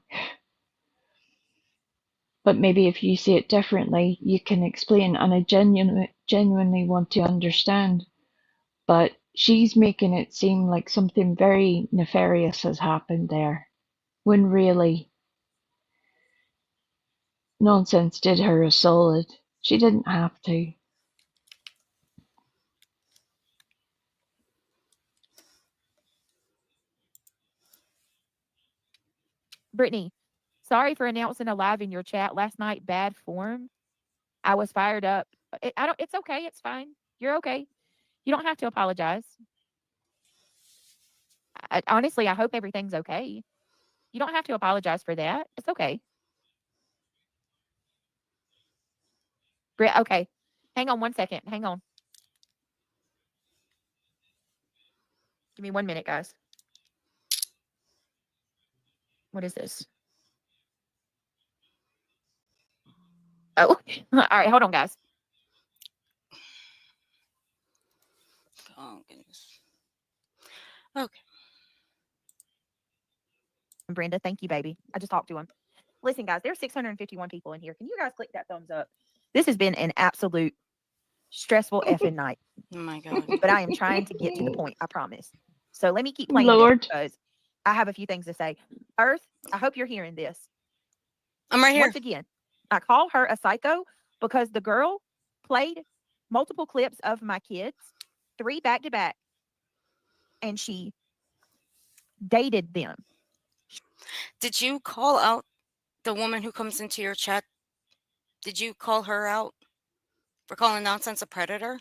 But maybe if you see it differently, you can explain, and I genuinely want to understand. But she's making it seem like something very nefarious has happened there, when really nonsense did her a solid. She didn't have to. Brittany, sorry for announcing a live in your chat last night. Bad form. I was fired up. It's okay. It's fine. You're okay. You don't have to apologize. Honestly, I hope everything's okay. You don't have to apologize for that. It's okay. Britt, okay. Hang on 1 second. Hang on. Give me 1 minute, guys. What is this? Oh, all right. Hold on, guys. oh goodness. Okay. Brenda, thank you, baby. I just talked to him. Listen, guys, there's 651 people in here. Can you guys click that thumbs up? This has been an absolute stressful effing night. Oh my God. But I am trying to get to the point, I promise. So let me keep playing Lord. this because I have a few things to say. Earth, I hope you're hearing this. I'm right here. Once again, I call her a psycho because the girl played multiple clips of my kids, 3 back to back, and she dated them. Did you call out the woman who comes into your chat? Did you call her out for calling nonsense a predator?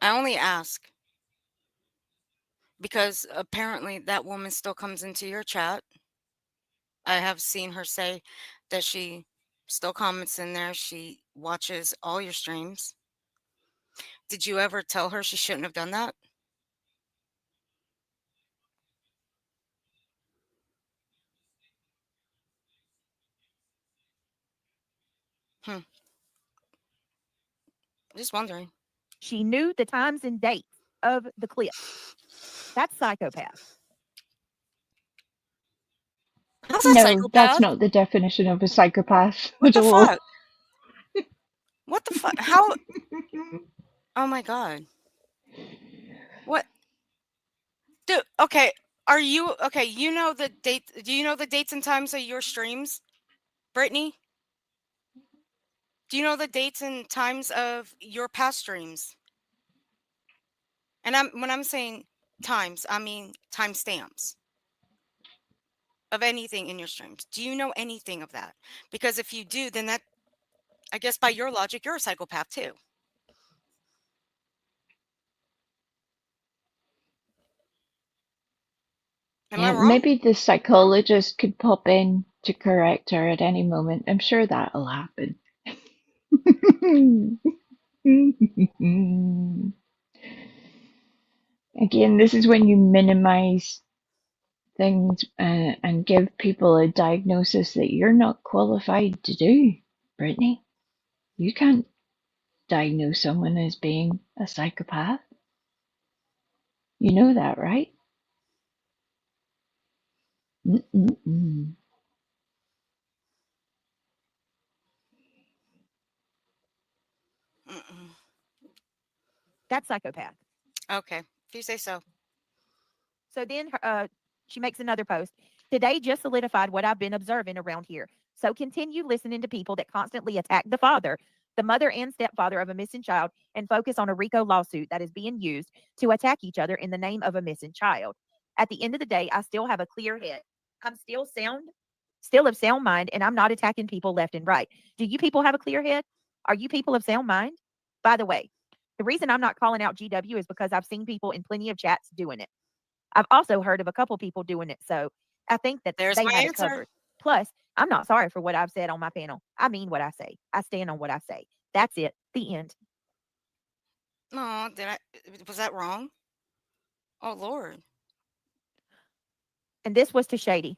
I only ask because apparently that woman still comes into your chat. I have seen her say that she still comments in there. She watches all your streams. Did you ever tell her she shouldn't have done that? Just wondering. She knew the times and dates of the clips. That's psychopath. How's that No, psychopath? that's not the definition of a psychopath What at the all. fuck? What the fuck? How? Oh my god. What? Dude, okay. Are you okay? You know the date? Do you know the dates and times of your streams, Brittany? Do you know the dates and times of your past streams? And when I'm saying times, I mean timestamps of anything in your streams. Do you know anything of that? Because if you do, then that, I guess by your logic, you're a psychopath too. Am I wrong? Maybe the psychologist could pop in to correct her at any moment. I'm sure that'll happen. Again, this is when you minimize things and give people a diagnosis that you're not qualified to do, Brittany. You can't diagnose someone as being a psychopath. You know that, right? Mm-mm-mm. Mm-mm. That's psychopath. Okay, if you say so. So then she makes another post. Today just solidified what I've been observing around here. So continue listening to people that constantly attack the father, the mother and stepfather of a missing child, and focus on a RICO lawsuit that is being used to attack each other in the name of a missing child. At the end of the day, I still have a clear head. I'm still of sound mind, and I'm not attacking people left and right. Do you people have a clear head? Are you people of sound mind? By the way, the reason I'm not calling out GW is because I've seen people in plenty of chats doing it. I've also heard of a couple people doing it, so I think that There's they my have it answer. covered. Plus, I'm not sorry for what I've said on my panel. I mean what I say. I stand on what I say. That's it. The end. Oh, was that wrong? Oh Lord. And this was to Shady.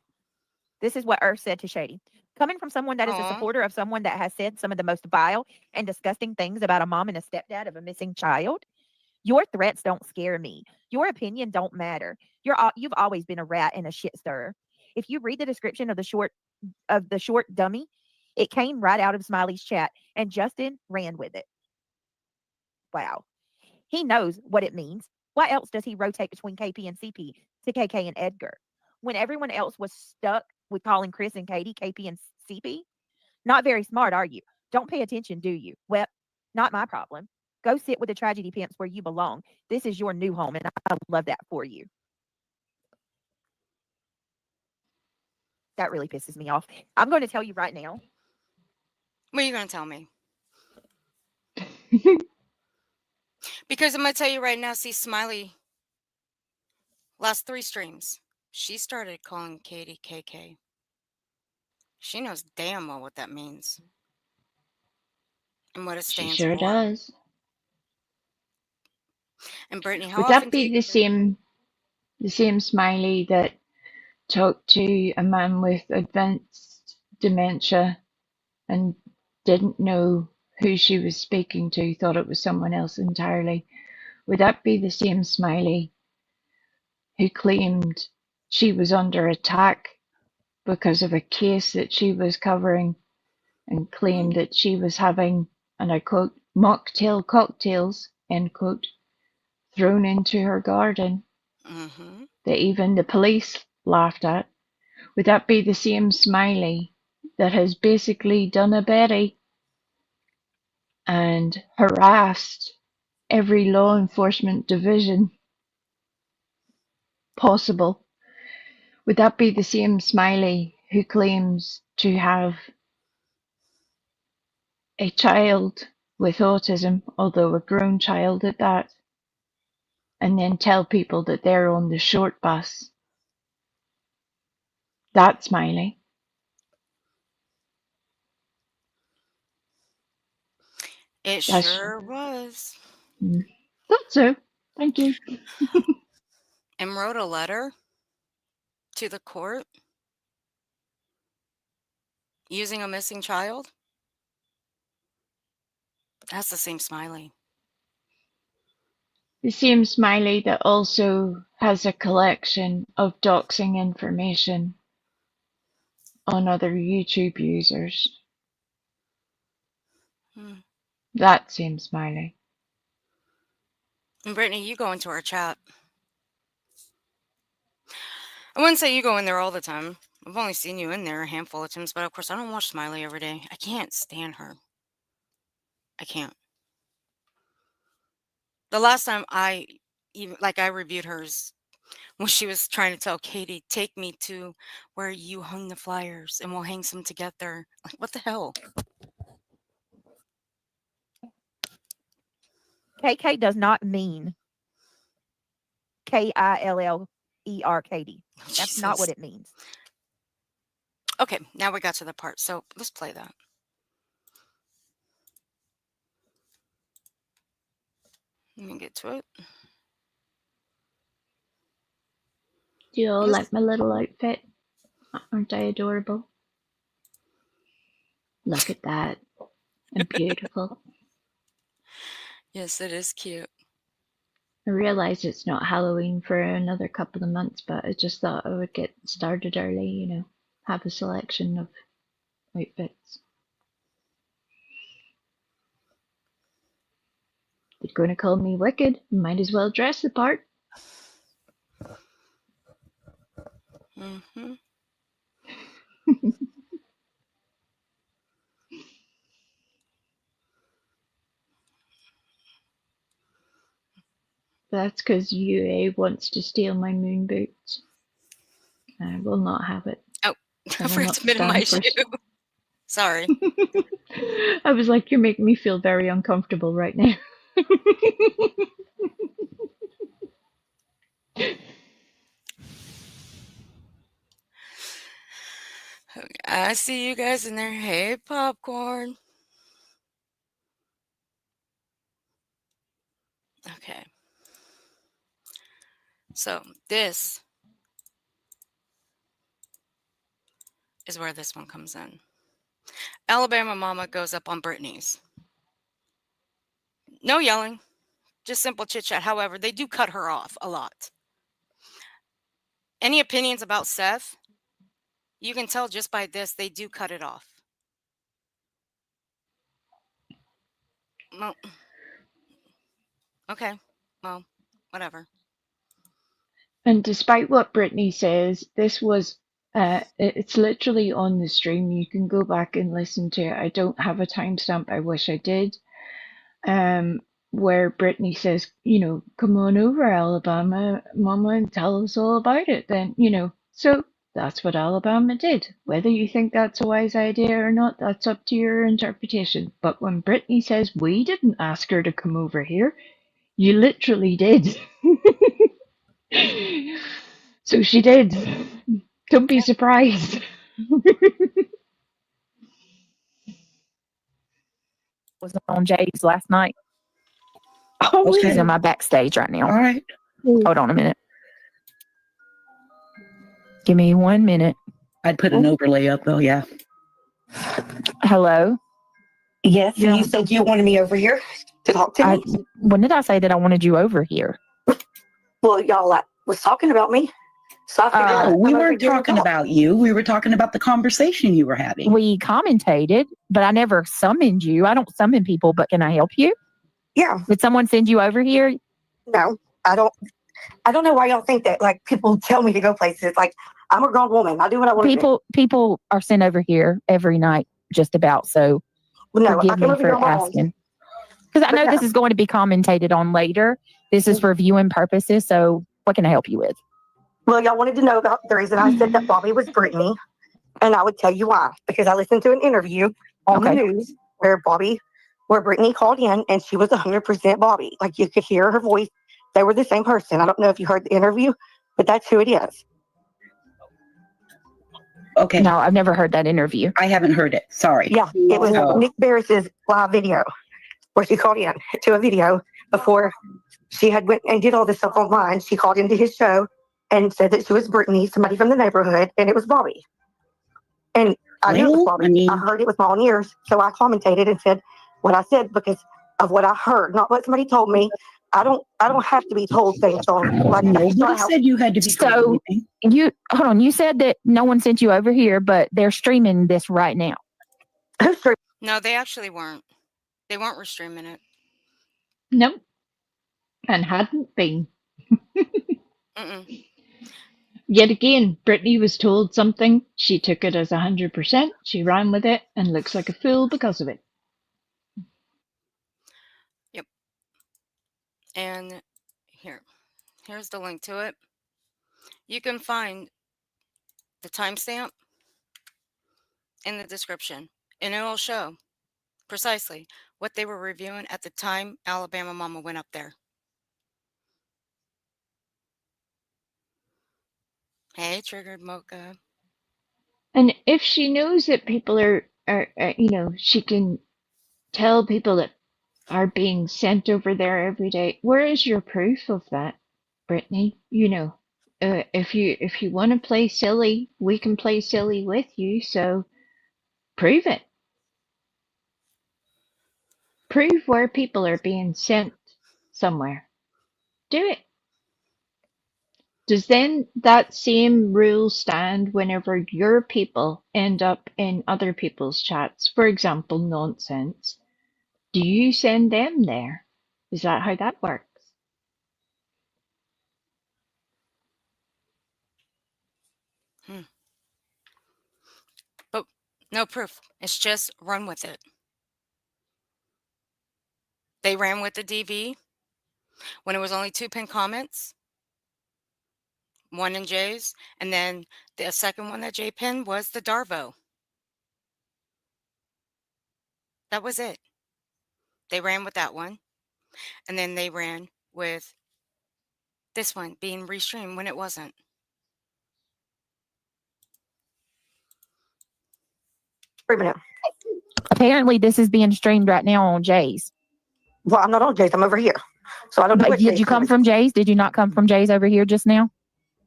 This is what Earth said to Shady. Coming from someone that is a Aw. supporter of someone that has said some of the most vile and disgusting things about a mom and a stepdad of a missing child, your threats don't scare me. Your opinion don't matter. You've always been a rat and a shit stirrer. If you read the description of the short dummy, it came right out of Smiley's chat, and Justin ran with it. Wow. He knows what it means. Why else does he rotate between KP and CP to KK and Edgar? When everyone else was stuck with calling Chris and Katie KP and CP? Not very smart, are you? Don't pay attention, do you? Well, not my problem. Go sit with the tragedy pimps where you belong. This is your new home, and I love that for you. That really pisses me off. I'm going to tell you right now. What are you gonna tell me? Because I'm gonna tell you right now, see Smiley, last 3 streams, she started calling Katie KK. She knows damn well what that means. And what it She stands sure for. does. And Brittany, how Would often that do you be the same Smiley that talked to a man with advanced dementia and didn't know who she was speaking to, thought it was someone else entirely? Would that be the same Smiley who claimed she was under attack because of a case that she was covering and claimed that she was having, and I quote, mocktail cocktails, end quote, thrown into her garden Mm-hmm. that even the police laughed at? Would that be the same Smiley that has basically done a Betty and harassed every law enforcement division possible? Would that be the same Smiley who claims to have a child with autism, although a grown child at that, and then tell people that they're on the short bus? That Smiley. It That's sure was. thought so. Thank you. And wrote a letter to the court using a missing child. That's the same Smiley. The same Smiley that also has a collection of doxing information on other YouTube users. Hmm. That seems smiley. And Brittany, you go into our chat. I wouldn't say you go in there all the time. I've only seen you in there a handful of times, but of course I don't watch Smiley every day. I can't stand her. I can't. The last time I reviewed hers when she was trying to tell Katie, take me to where you hung the flyers and we'll hang some together. Like, what the hell? KK does not mean Killer Katie. That's not what it means. Okay, now we got to the part. So let's play that. Let me get to it. Do you all like my little outfit? Aren't I adorable? Look at that. I'm beautiful. Yes, it is cute. I realize it's not Halloween for another couple of months, but I just thought I would get started early, you know, have a selection of outfits. They're going to call me wicked. Might as well dress the part. Mm-hmm. That's because UA wants to steal my moon boots. I will not have it. Oh, I I will forgot not to minimize stand for you. Sorry. I was like, you're making me feel very uncomfortable right now. I see you guys in there. Hey, popcorn. Okay. So this is where this one comes in. Alabama mama goes up on Brittany's. No yelling, just simple chit chat. However, they do cut her off a lot. Any opinions about Seth? You can tell just by this, they do cut it off. Well, okay. Well, whatever. And despite what Brittany says, this was, it's literally on the stream. You can go back and listen to it. I don't have a timestamp. I wish I did. Where Brittany says, you know, come on over, Alabama, Mama, and tell us all about it. Then, you know, so that's what Alabama did. Whether you think that's a wise idea or not, that's up to your interpretation. But when Brittany says we didn't ask her to come over here, you literally did. So she did. Don't be surprised. Was on Jay's last night. Oh, She's in my backstage right now. all right. Hold on a minute. Give me 1 minute. I'd put an overlay up though, yeah. Hello? Yes, and you said you wanted me over here to talk to me? When did I say that I wanted you over here? Well, y'all was talking about me. So I figured No, we I'm over weren't here to talking talk. about you. We were talking about the conversation you were having. We commentated, but I never summoned you. I don't summon people, but can I help you? Yeah. Did someone send you over here? No, I don't know why y'all think that. Like, people tell me to go places. Like, I'm a grown woman. I do what I want to do. People are sent over here every night, just about. So forgive me for asking. Because I know this is going to be commentated on later. This is for viewing purposes. So what can I help you with? Well, y'all wanted to know about the reason I said that Bobby was Brittany, and I would tell you why. Because I listened to an interview on the news where Brittany called in, and she was 100% Bobby. Like, you could hear her voice. They were the same person. I don't know if you heard the interview, but that's who it is. Okay. No, I've never heard that interview. I haven't heard it. Sorry. Yeah, it was Nick Barris's live video where she called in to a video before she had went and did all this stuff online. She called into his show and said that she was Brittany, somebody from the neighborhood, and it was Bobby. And I knew it was Bobby. I heard it with my own ears, so I commentated and said what I said because of what I heard, not what somebody told me. I don't have to be told things on like Nobody said you had to be told anything. Hold on. You said that no one sent you over here, but they're streaming this right now. Who's streaming? No, they actually weren't. They weren't restreaming it. Nope. And hadn't been. Mm-mm. Yet again, Brittany was told something, she took it as 100%, she ran with it, and looks like a fool because of it. Yep. And here's the link to it. You can find the timestamp in the description, and it will show precisely what they were reviewing at the time Alabama Mama went up there. Hey, Triggered Mocha. And if she knows that people are she can tell people that are being sent over there every day, where is your proof of that, Brittany? If you want to play silly, we can play silly with you, so prove it. Prove where people are being sent somewhere. Do it. Does then that same rule stand whenever your people end up in other people's chats? For example, nonsense. Do you send them there? Is that how that works? But no proof. It's just run with it. They ran with the DV when it was only 2 pinned comments, one in Jay's, and then the second one that Jay pinned was the Darvo. That was it. They ran with that one, and then they ran with this one being restreamed when it wasn't. Apparently, this is being streamed right now on Jay's. Well, I'm not on Jay's. I'm over here. So I don't know But what did Jay's you come is. from Jay's? Did you not come from Jay's over here just now?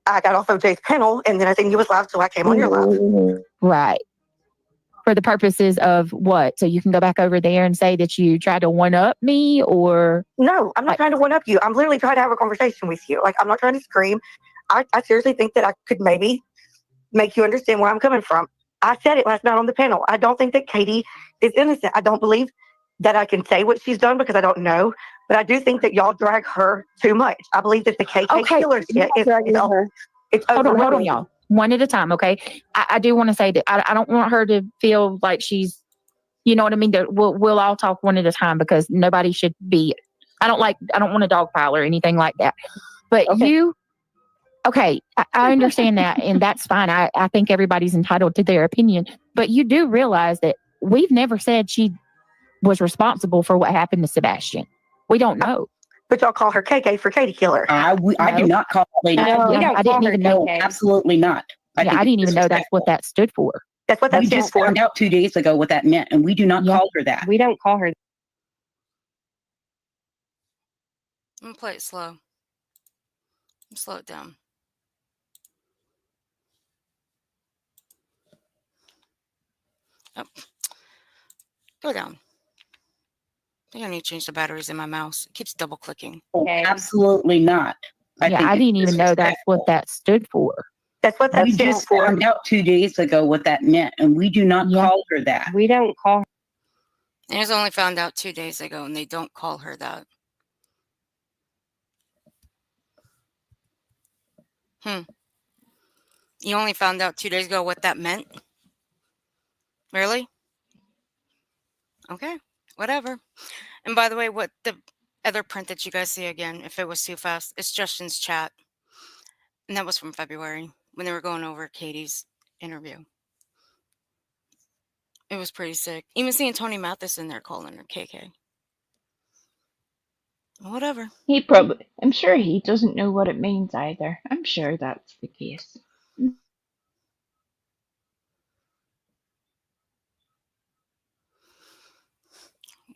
I got off of Jay's panel, and then I think you was live, so I came on your live. Right. For the purposes of what? So you can go back over there and say that you tried to one-up me, or? No, I'm not trying to one-up you. I'm literally trying to have a conversation with you. Like, I'm not trying to scream. I seriously think that I could maybe make you understand where I'm coming from. I said it last night on the panel. I don't think that Katie is innocent. I don't believe that I can say what she's done because I don't know. But I do think that y'all drag her too much. I believe that the KK killer shit is over. It's Hold on, overwhelming. y'all. One at a time, okay? I do want to say that I don't want her to feel like she's, you know what I mean? That we'll all talk one at a time because nobody should be. I don't want a dogpile or anything like that. But okay, I understand that, and that's fine. I think everybody's entitled to their opinion. But you do realize that we've never said she was responsible for what happened to Sebastian. We don't know. But y'all call her KK for Katie Killer. I do not call Lady. I didn't even know. Absolutely not. I didn't even know that's what that stood for. That's what that stands for. We just found out 2 days ago what that meant, and we do not call her that. We don't call her. I'm gonna play it slow. Slow it down. Oh. Go down. I think I need to change the batteries in my mouse. It keeps double clicking. Absolutely not. I didn't even know that's what that stood for. That's what that we stands just for. found out 2 days ago what that meant, and we do not call her that. We don't call her. And it was only found out 2 days ago, and they don't call her that. You only found out 2 days ago what that meant? Really? Okay, whatever. And by the way, what the other print that you guys see again, if it was too fast, it's Justin's chat. And that was from February when they were going over Katie's interview. It was pretty sick. Even seeing Tony Mathis in there calling her KK. Whatever. I'm sure he doesn't know what it means either. I'm sure that's the case.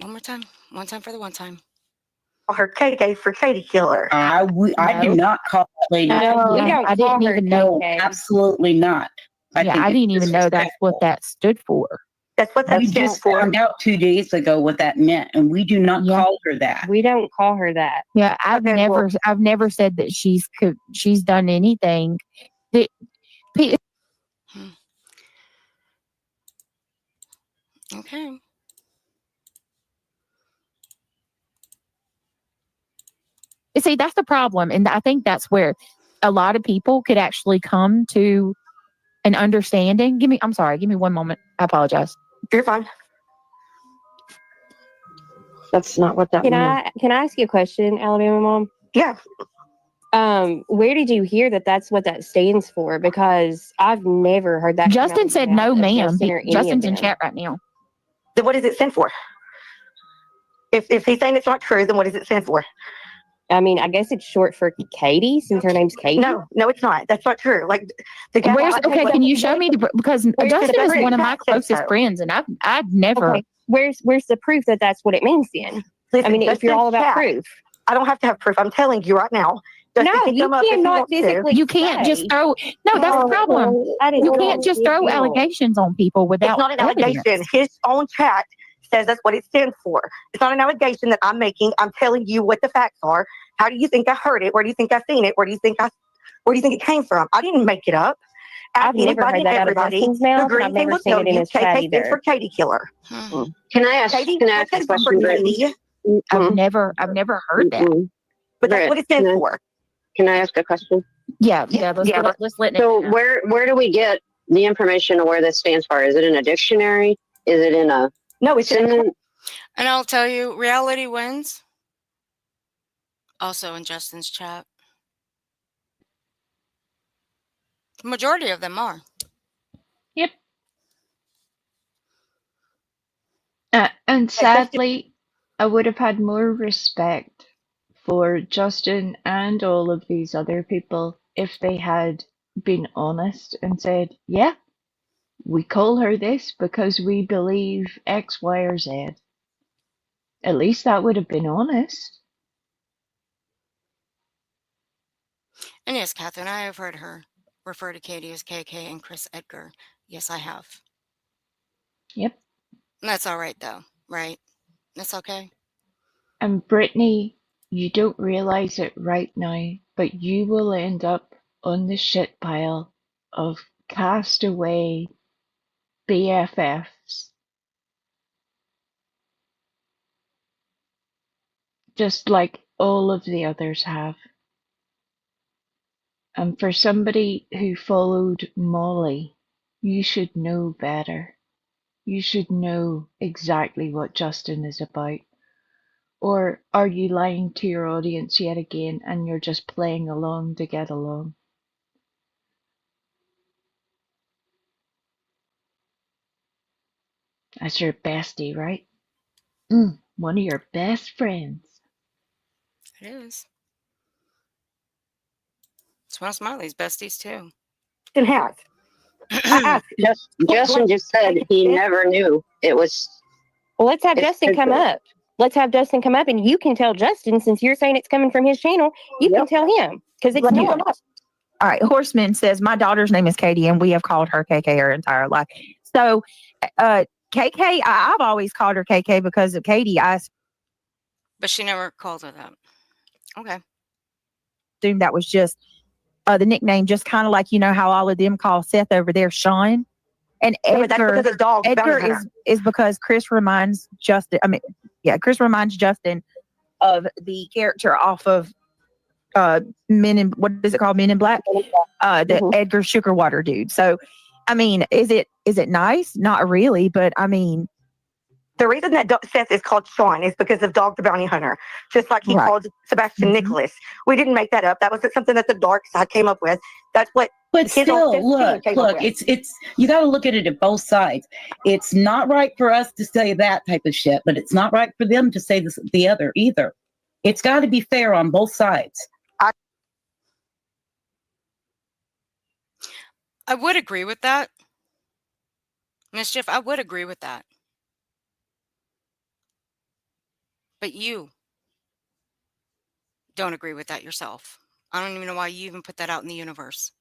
One more time. One time for the one time. Call her KK for Katie Killer. I do not call that lady. I didn't even know. Absolutely not. I didn't even know that's what that stood for. That's what that we stands just for. found out 2 days ago what that meant, and we do not call her that. We don't call her that. Yeah, I've never said that she's done anything. Okay. You see, that's the problem. And I think that's where a lot of people could actually come to an understanding. I'm sorry, give me one moment. I apologize. You're fine. That's not what that Can meant. I ask you a question, Alabama Mom? Yeah. Where did you hear that that's what that stands for? Because I've never heard that. Justin said no, ma'am. Justin's in them. chat right now. Then what does it stand for? If he's saying it's not true, then what does it stand for? I mean, I guess it's short for Katie, since her name's Katie. No, it's not. That's not true. Like the guy. Okay, can you show me because Justin is one of my closest friends, and I've never. Okay. Where's the proof that that's what it means then? Listen, I mean, if you're all about proof. I don't have to have proof. I'm telling you right now. No, you cannot physically. You can't just throw. No, that's the problem. You can't just throw allegations on people without. It's not an allegation. His own chat says that's what it stands for. It's not an allegation that I'm making. I'm telling you what the facts are. How do you think I heard it? Where do you think I seen it? Where do you think it came from? I didn't make it up. I've never heard that out of Justin's mouth, and I've never seen it in his chat either. For Katie Killer. Can I ask a question? Brittany? I've never heard that. But that's what it stands for. Can I ask a question? Yeah. Let's let. So where do we get the information of where this stands for? Is it in a dictionary? Is it in a? No, it's in. And I'll tell you, reality wins. Also in Justin's chat. The majority of them are. Yep. And sadly, I would have had more respect for Justin and all of these other people if they had been honest and said, yeah, we call her this because we believe X, Y, or Z. At least that would have been honest. And yes, Catherine, I have heard her refer to Katie as KK and Chris Edgar. Yes, I have. Yep. And that's all right, though, right? That's okay. And Brittany, you don't realize it right now, but you will end up on the shit pile of castaway BFFs. Just like all of the others have. And for somebody who followed Molly, you should know better. You should know exactly what Justin is about. Or are you lying to your audience yet again and you're just playing along to get along? That's your bestie, right? One of your best friends. It is. It's one of Smiley's besties, too. It has. Justin just said he never knew it was. Well, let's have Justin come up. Let's have Justin come up, and you can tell Justin, since you're saying it's coming from his channel, you can tell him, because it's not. All right, Horseman says, my daughter's name is Katie, and we have called her KK her entire life. So, KK, I've always called her KK because of Katie. But she never called her that. Okay. Assumed that was just the nickname, just kind of like, you know, how all of them call Seth over there Sean. And Edgar, is because Chris reminds Justin. Chris reminds Justin of the character off of Men in, what is it called? Men in Black. The Edgar Sugarwater dude. So, I mean, is it nice? Not really, but I mean, the reason that Seth is called Sean is because of Dog the Bounty Hunter, just like he called Sebastian Nicholas. We didn't make that up. That was something that the dark side came up with. That's what. But still, look, it's you got to look at it at both sides. It's not right for us to say that type of shit, but it's not right for them to say the other either. It's got to be fair on both sides. I would agree with that. Mischief, I would agree with that. But you don't agree with that yourself. I don't even know why you even put that out in the universe.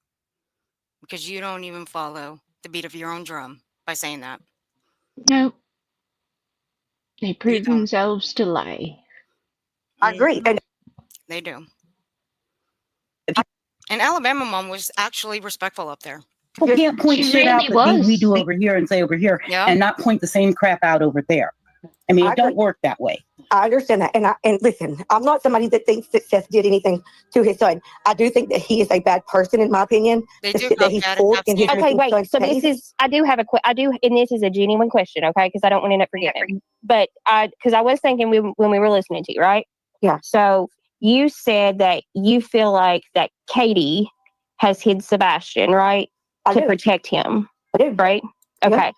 Because you don't even follow the beat of your own drum by saying that. No. They prove themselves to lie. I agree. And they do. And Alabama Mom was actually respectful up there. People can't point shit out that we do over here and say over here and not point the same crap out over there. I mean, it don't work that way. I understand that. And listen, I'm not somebody that thinks that Seth did anything to his son. I do think that he is a bad person, in my opinion. They The do shit that both he's bad pulled in his Okay, wait. son's So this case. is, I do have and this is a genuine question, okay? Because I don't want to end up forgetting. But because I was thinking when we were listening to you, right? Yeah. So you said that you feel like that Katie has hid Sebastian, right? I To do. protect him, I do. right? Yeah. Okay.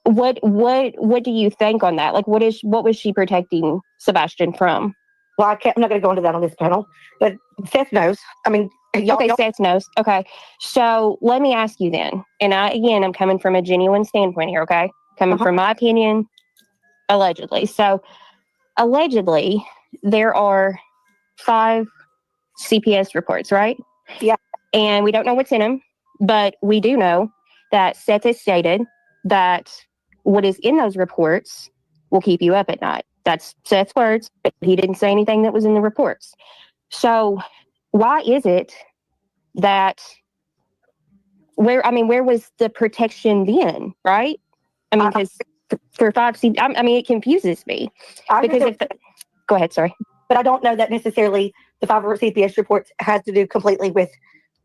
What do you think on that? Like, what was she protecting Sebastian from? Well, I'm not going to go into that on this panel, but Seth knows. I mean, Okay, Seth knows. Okay. So let me ask you then. And I'm coming from a genuine standpoint here, okay? Coming from my opinion, allegedly. So allegedly, there are 5 CPS reports, right? Yeah. And we don't know what's in them, but we do know that Seth has stated that what is in those reports will keep you up at night. That's Seth's words, but he didn't say anything that was in the reports. So why is it that where was the protection then, right? I mean, because for 5 I mean, it confuses me. Because go ahead, sorry. But I don't know that necessarily the 5 CPS reports has to do completely with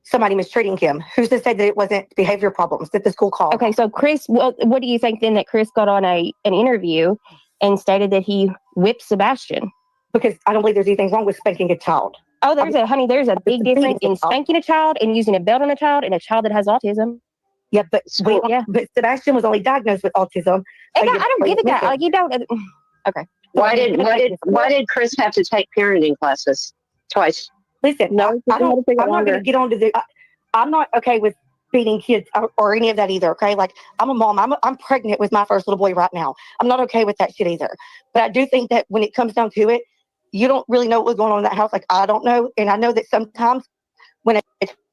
somebody mistreating him. Who's to say that it wasn't behavior problems that the school called? Okay, so Chris, well, what do you think then that Chris got on an interview and stated that he whipped Sebastian? Because I don't believe there's anything wrong with spanking a child. Oh, there's a big difference in spanking a child and using a belt on a child and a child that has autism. Yeah, but but Sebastian was only diagnosed with autism. I don't get it that. Like, you don't. Okay. Why did Chris have to take parenting classes twice? Listen, I'm not going to get on to the. I'm not okay with beating kids or any of that either. Okay, like I'm a mom. I'm pregnant with my first little boy right now. I'm not okay with that shit either. But I do think that when it comes down to it, you don't really know what's going on in that house. Like I don't know, and I know that sometimes when a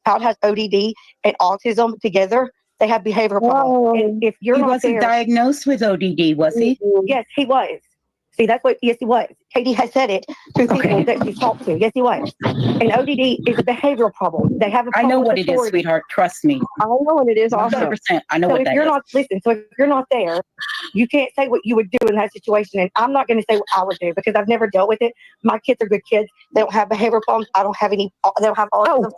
child has ODD and autism together, they have behavioral problems. And if you're He not wasn't there, diagnosed with ODD, was he? Yes, he was. See, yes, he was. Katie has said it to people that she's talked to. Yes, he was. And ODD is a behavioral problem. They have a problem. I know with what it is, authority. sweetheart. Trust me. I know what it is also. 100%. I know So what if that you're is. not, listen, so if you're not there, you can't say what you would do in that situation. And I'm not going to say what I would do because I've never dealt with it. My kids are good kids. They don't have behavioral problems. I don't have any, they don't have autism.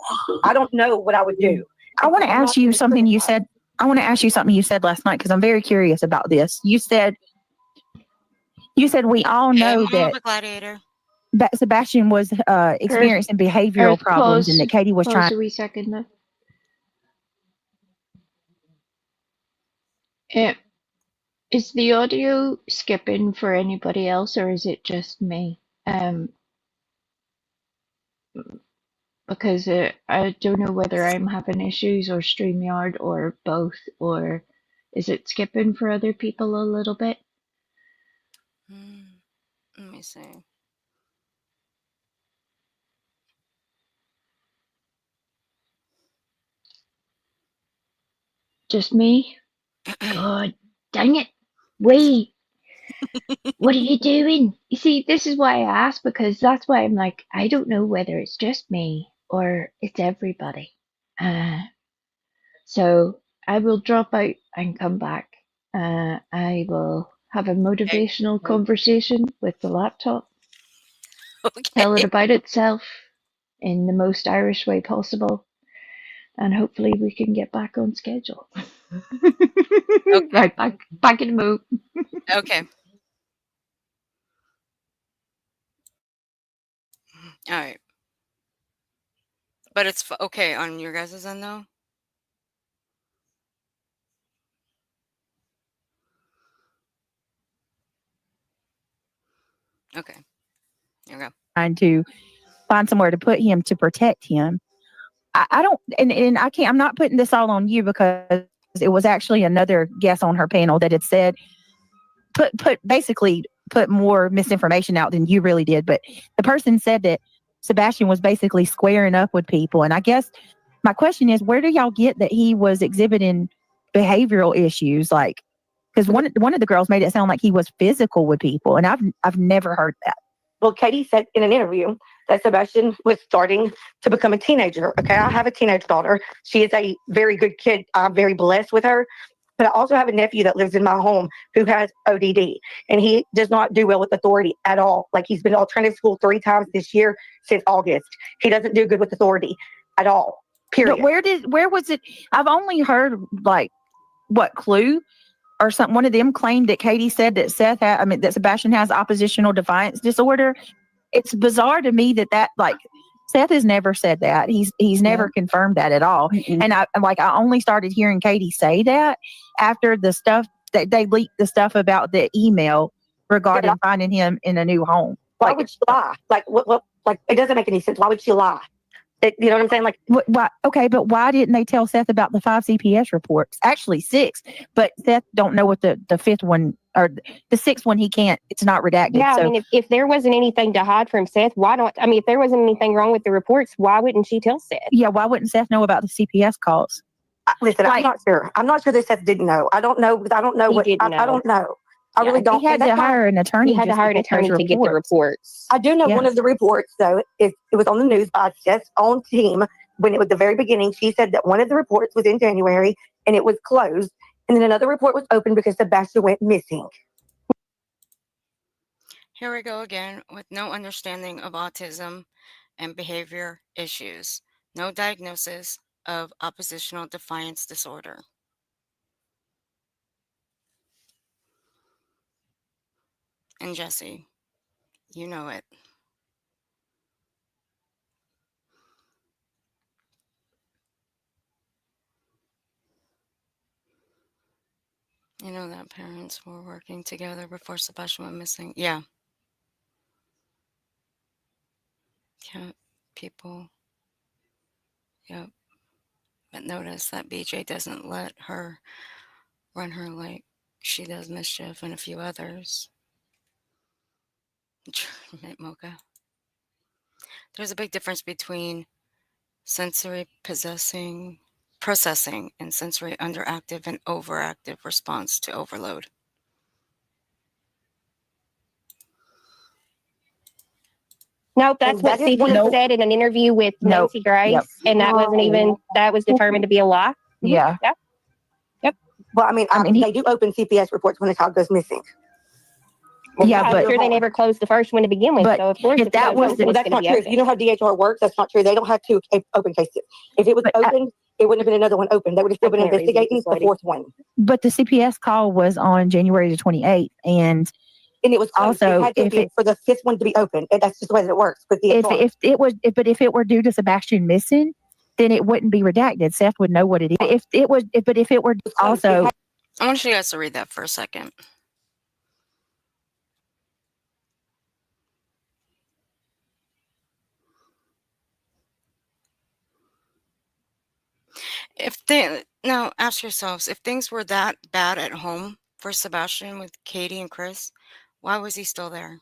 I don't know what I would do. I want to ask you something you said. I want to ask you something you said last night because I'm very curious about this. You said we all know that Sebastian was experiencing behavioral problems and that Katie was trying. Pause a wee second now. Is the audio skipping for anybody else or is it just me? Because I don't know whether I'm having issues or StreamYard or both, or is it skipping for other people a little bit? Let me see. Just me? God dang it. Wait. What are you doing? You see, this is why I asked, because that's why I'm like, I don't know whether it's just me or it's everybody. So I will drop out and come back. I will have a motivational conversation with the laptop. Tell it about itself in the most Irish way possible. And hopefully we can get back on schedule. Right, back in the mood. Okay. All right. But it's okay on your guys' end, though? Okay. Here we go. Trying to find somewhere to put him to protect him. I don't, and I can't, I'm not putting this all on you because it was actually another guest on her panel that had said, basically put more misinformation out than you really did. But the person said that Sebastian was basically squaring up with people. And I guess my question is, where do y'all get that he was exhibiting behavioral issues? Like, because one of the girls made it sound like he was physical with people. And I've never heard that. Well, Katie said in an interview that Sebastian was starting to become a teenager. Okay, I have a teenage daughter. She is a very good kid. I'm very blessed with her. But I also have a nephew that lives in my home who has ODD, and he does not do well with authority at all. Like, he's been to alternative school 3 times this year since August. He doesn't do good with authority at all. Period. But where was it? I've only heard like what Clue or something. One of them claimed that Katie said that that Sebastian has oppositional defiance disorder. It's bizarre to me that like Seth has never said that. He's never confirmed that at all. Mm-mm. And I only started hearing Katie say that after the stuff that they leaked the stuff about the email regarding finding him in a new home. Why would she lie? Like, what? Like, it doesn't make any sense. Why would she lie? You know what I'm saying? Like, why? Okay, but why didn't they tell Seth about the 5 CPS reports? Actually 6, but Seth don't know what the 5th one or the 6th one he can't. It's not redacted. Yeah, so, I mean, if there wasn't anything to hide from Seth, why not? I mean, if there wasn't anything wrong with the reports, why wouldn't she tell Seth? Yeah, why wouldn't Seth know about the CPS calls? Listen, I'm not sure. I'm not sure that Seth didn't know. I don't know. I don't know He what. didn't I don't know. I Yeah, really don't. He had to hire an attorney. He had to hire an attorney to get the reports. I do know one of the reports, though. It was on the news by Seth's own team when it was the very beginning. She said that one of the reports was in January and it was closed, and then another report was open because Sebastian went missing. Here we go again with no understanding of autism and behavior issues. No diagnosis of oppositional defiance disorder. And Jesse, you know it. You know that parents were working together before Sebastian went missing. Yeah. Yeah, people. Yep. But notice that BJ doesn't let her run her like she does Mischief and a few others. Mocha. There's a big difference between sensory processing and sensory underactive and overactive response to overload. Nope, that's what CP said in an interview with Nancy Grace, and that wasn't even, that was determined to be a lie. Yeah. Yep. Well, I mean, they do open CPS reports when a child goes missing. Well, yeah, I'm sure they never closed the first one to begin with. So of course, if that was, that's not true. If you know how DHR works, that's not true. They don't have 2 open cases. If it was open, it wouldn't have been another one open. They would have still been investigating the 4th one. But the CPS call was on January the 28th, and it was closed. also for the 5th one to be open. And that's just the way that it works. But if it were due to Sebastian missing, then it wouldn't be redacted. Seth would know what it is. If it were also, I want you guys to read that for a second. Now ask yourselves, if things were that bad at home for Sebastian with Katie and Chris, why was he still there?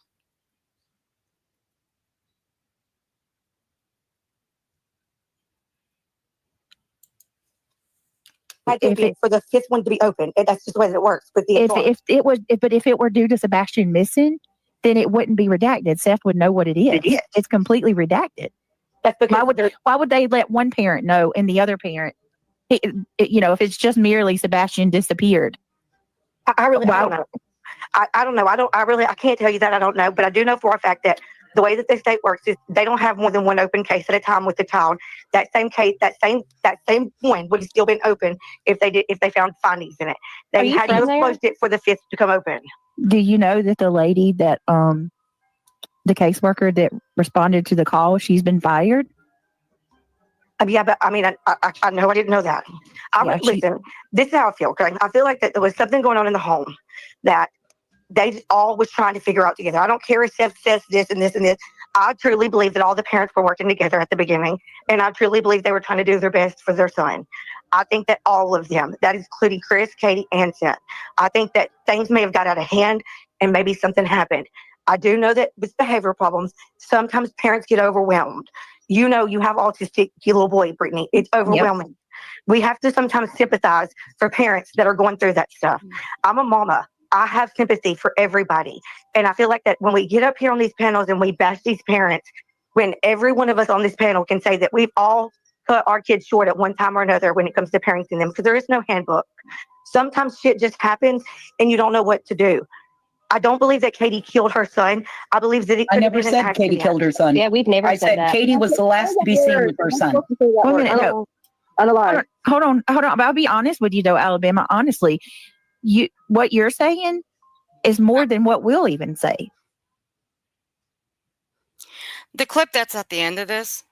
For the 5th one to be open. And that's just the way that it works. But if it were due to Sebastian missing, then it wouldn't be redacted. Seth would know what it is. It's completely redacted. That's because why would they let one parent know and the other parent? If it's just merely Sebastian disappeared. I don't know. I don't know. I can't tell you that. I don't know. But I do know for a fact that the way that the state works is they don't have more than one open case at a time with the child. That same case, that same one would have still been open if they found findings in it. They had to have closed it for the 5th to come open. Do you know that the lady that the caseworker that responded to the call, she's been fired? Yeah, but I mean, I know I didn't know that. Listen, this is how I feel. Okay, I feel like that there was something going on in the home that they all was trying to figure out together. I don't care if Seth says this and this and this. I truly believe that all the parents were working together at the beginning, and I truly believe they were trying to do their best for their son. I think that all of them, that is including Chris, Katie, and Seth, I think that things may have got out of hand and maybe something happened. I do know that with behavior problems, sometimes parents get overwhelmed. You know, you have autistic, you little boy, Brittany. It's overwhelming. Yep. We have to sometimes sympathize for parents that are going through that stuff. I'm a mama. I have sympathy for everybody. And I feel like that when we get up here on these panels and we bash these parents, when every one of us on this panel can say that we've all cut our kids short at one time or another when it comes to parenting them, because there is no handbook. Sometimes shit just happens and you don't know what to do. I don't believe that Katie killed her son. I believe that I never said Katie killed her son. Yeah, we've never I said that. Katie was the last to be seen with her son. Wait a minute, no. Hold on. I'll be honest with you though, Alabama. Honestly, what you're saying is more than what we'll even say. The clip that's at the end of this,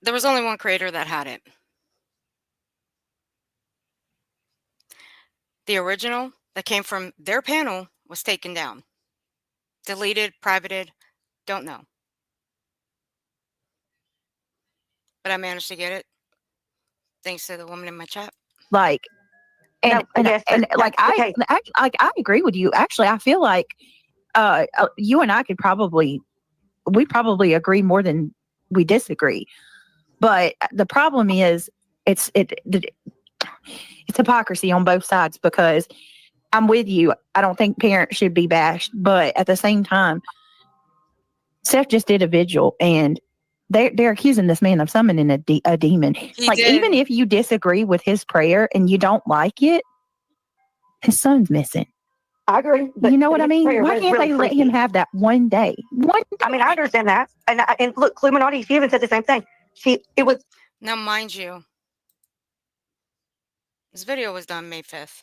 there was only one creator that had it. The original that came from their panel was taken down. Deleted, privated, don't know. But I managed to get it thanks to the woman in my chat. Like, and I agree with you. Actually, I feel like you and I we probably agree more than we disagree. But the problem is it's hypocrisy on both sides, because I'm with you. I don't think parents should be bashed, but at the same time, Seth just did a vigil, and they're accusing this man of summoning a demon. Even if you disagree with his prayer and you don't like it, his son's missing. I agree. You know what I mean? Why can't they let him have that one day? I mean, I understand that. And look, Illuminati, she even said the same thing. It was. Now, mind you, this video was done May 5th.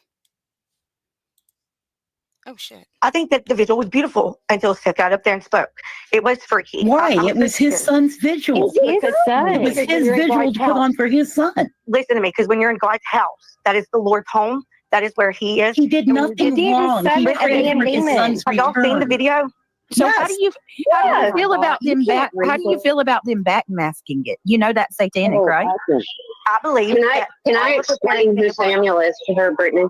Oh, shit. I think that the vigil was beautiful until Seth got up there and spoke. It was freaky. Why? It was his son's vigil. It was his vigil to put on for his son. Listen to me, because when you're in God's house, that is the Lord's home. That is where he is. He did nothing wrong. He prayed for his son's Have y'all seen the video? So how do you feel about them back? How do you feel about them backmasking it? You know that's satanic, right? I believe. Can I explain who Samuel is to her, Brittany?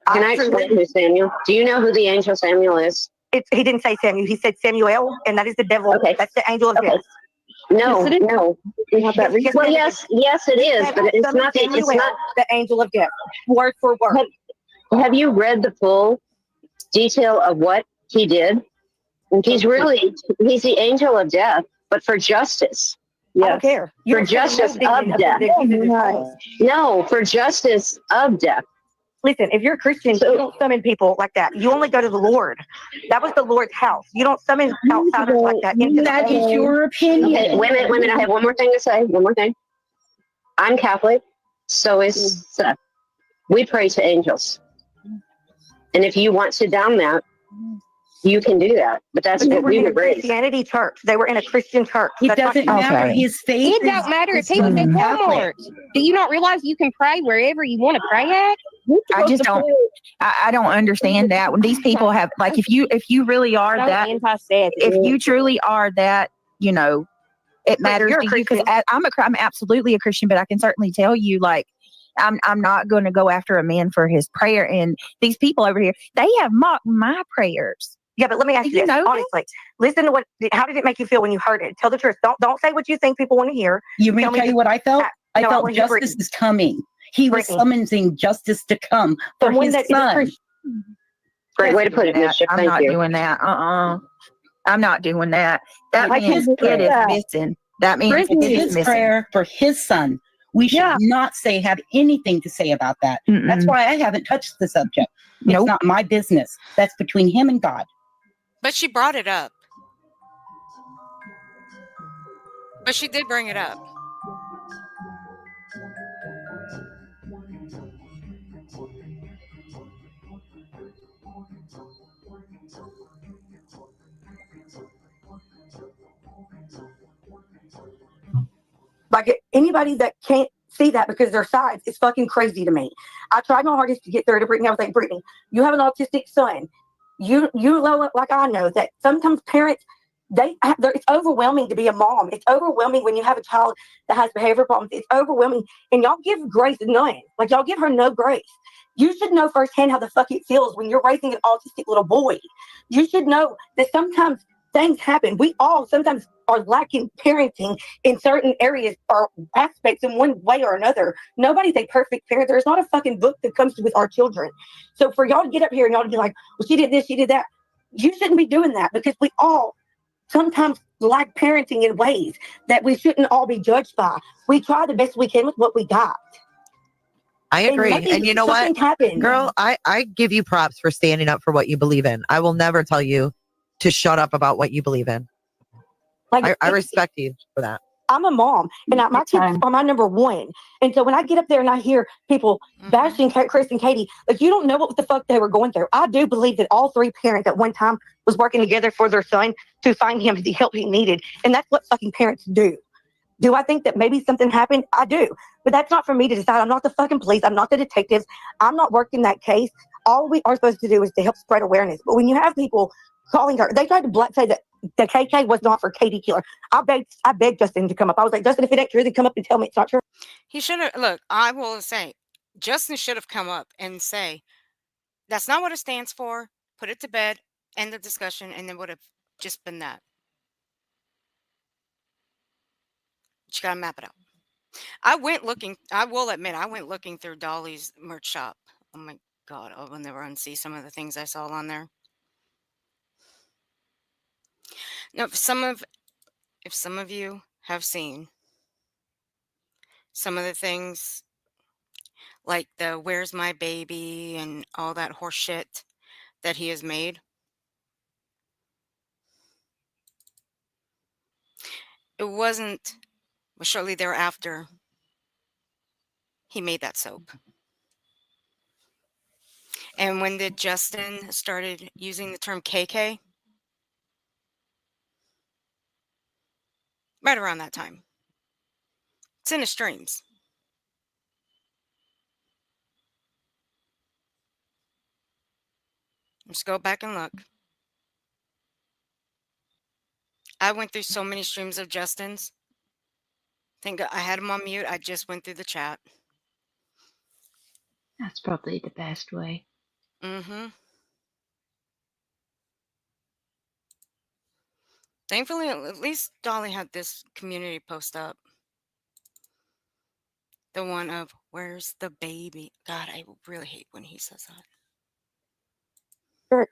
Can I explain who Samuel? Do you know who the angel Samuel is? He didn't say Samuel. He said Samuel, and that is the devil. Okay. That's the angel of death. No. Well, yes, it is, but it's not. It's not the angel of death. Word for word. Have you read the full detail of what he did? He's the angel of death, but for justice. Yes. I don't care. For justice of death. No, for justice of death. Listen, if you're a Christian, you don't summon people like that. You only go to the Lord. That was the Lord's house. You don't summon outsiders like that. That is your opinion. Okay, wait a minute. I have one more thing to say. One more thing. I'm Catholic. So is Seth. We pray to angels. And if you want to down that, you can do that. But that's what we were raised. Christianity church. They were in a Christian church. It doesn't matter. His faith. It don't matter if he was in Walmart. Do you not realize you can pray wherever you want to pray at? I just don't. I don't understand that when these people have, like, if you really are that, if you truly are that, you know, it matters to you, because I'm absolutely a Christian, but I can certainly tell you, like, I'm not going to go after a man for his prayer. And these people over here, they have mocked my prayers. Yeah, but let me ask you this, honestly. Listen to how did it make you feel when you heard it? Tell the truth. Don't say what you think people want to hear. You may tell you what I felt? I felt justice is coming. He was summoning justice to come for his son. Great way to put it, Mischief. I'm not doing that. I'm not doing that. That means it is missing. That means it is missing. Prayer for his son. We should not have anything to say about that. That's why I haven't touched the subject. It's not my business. That's between him and God. But she brought it up. But she did bring it up. Like, anybody that can't see that because they're sides is fucking crazy to me. I tried my hardest to get through to Brittany. I was like, Brittany, you have an autistic son. You know, like I know that sometimes parents, it's overwhelming to be a mom. It's overwhelming when you have a child that has behavior problems. It's overwhelming, and y'all give Grace none. Like, y'all give her no grace. You should know firsthand how the fuck it feels when you're raising an autistic little boy. You should know that sometimes things happen. We all sometimes are lacking parenting in certain areas or aspects in one way or another. Nobody's a perfect parent. There's not a fucking book that comes with our children. So for y'all to get up here and y'all to be like, well, she did this, she did that. You shouldn't be doing that, because we all sometimes lack parenting in ways that we shouldn't all be judged by. We try the best we can with what we got. I And agree. maybe And you know what, something happened. girl, I give you props for standing up for what you believe in. I will never tell you to shut up about what you believe in. Like, I respect you for that. I'm a mom, and my kids are my number one. And so when I get up there and I hear people bashing Chris and Katie, like, you don't know what the fuck they were going through. I do believe that all three parents at one time was working together for their son to find him the help he needed. And that's what fucking parents do. Do I think that maybe something happened? I do. But that's not for me to decide. I'm not the fucking police. I'm not the detectives. I'm not working that case. All we are supposed to do is to help spread awareness. But when you have people calling her, they tried to say that the KK was not for Katie Killer. I begged Justin to come up. I was like, Justin, if it ain't true, then come up and tell me it's not true. He should have, look, I will say, Justin should have come up and say, that's not what it stands for. Put it to bed, end the discussion, and then would have just been that. But you gotta map it out. I will admit, I went looking through Dolly's merch shop. Oh my God, I'll never unsee some of the things I saw on there. Now, if some of you have seen some of the things, like the "Where's My Baby" and all that horse shit that he has made, it wasn't, but shortly thereafter, he made that soap. And when did Justin started using the term KK? Right around that time. It's in his streams. Just go back and look. I went through so many streams of Justin's. Thank God I had him on mute. I just went through the chat. That's probably the best way. Mm-hmm. Thankfully, at least Dolly had this community post up. The one of "Where's the baby?" God, I really hate when he says that. Sure.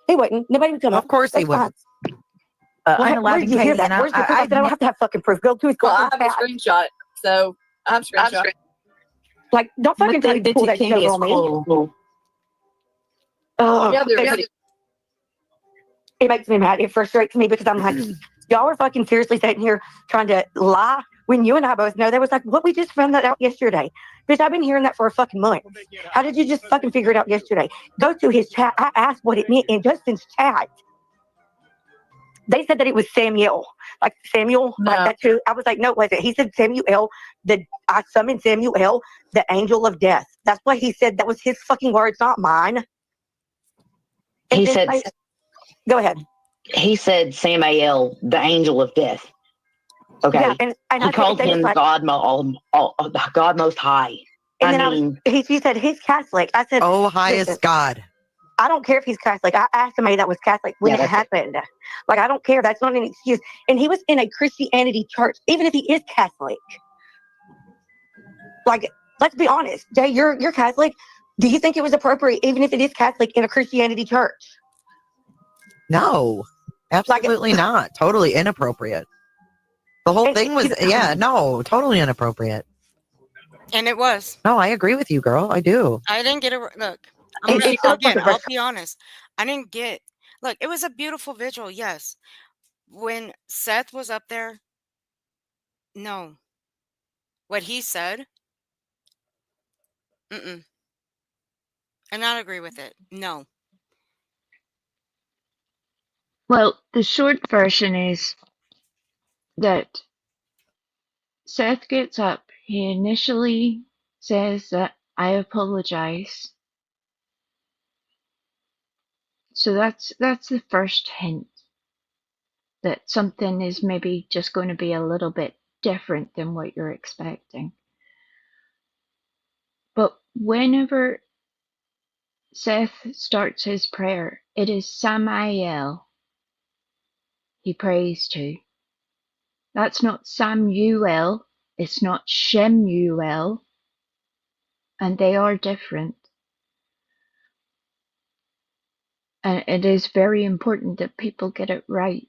He wouldn't. Nobody would come up. Of course he That's fine. would. I'm Where alive did and you hear Katie, that? and Where's your proof? I said, I don't have to have fucking proof. Go to his Well, I fucking have a chat. screenshot, so I have a screenshot. Like, don't fucking try to pull that shit over on me. Oh, Yeah, they're it makes me mad. It frustrates me because I'm like, y'all are fucking seriously sitting here trying to lie when you and I both know that was like, what, we just found that out yesterday. Bitch, I've been hearing that for a fucking month. How did you just fucking figure it out yesterday? Go to his chat. I asked what it meant in Justin's chat. They said that it was Samuel, like Samuel, No. like that's who. I was like, no, it wasn't. He said Samuel. I summoned Samuel, the angel of death. That's what he said. That was his fucking words, not mine. And He then said, go ahead. he said Samael, the angel of death. Okay. Yeah, and he called him like, God Most High. And then he said he's Catholic. I said, oh, highest God. I don't care if he's Catholic. I asked somebody that was Catholic when it happened. Like, I don't care. That's not an excuse. And he was in a Christianity church, even if he is Catholic. Like, let's be honest. Jay, you're Catholic. Do you think it was appropriate, even if it is Catholic, in a Christianity church? No, absolutely not. Totally inappropriate. The whole thing was, totally inappropriate. And it was. No, I agree with you, girl. I do. I didn't get a look. Again, I'll be honest. I didn't get. Look, it was a beautiful vigil. Yes. When Seth was up there, no. What he said, I not agree with it. No. Well, the short version is that Seth gets up. He initially says that I apologize. So that's the first hint that something is maybe just going to be a little bit different than what you're expecting. But whenever Seth starts his prayer, it is Samael he prays to. That's not Samuel, it's not Shemuel, and they are different. And it is very important that people get it right.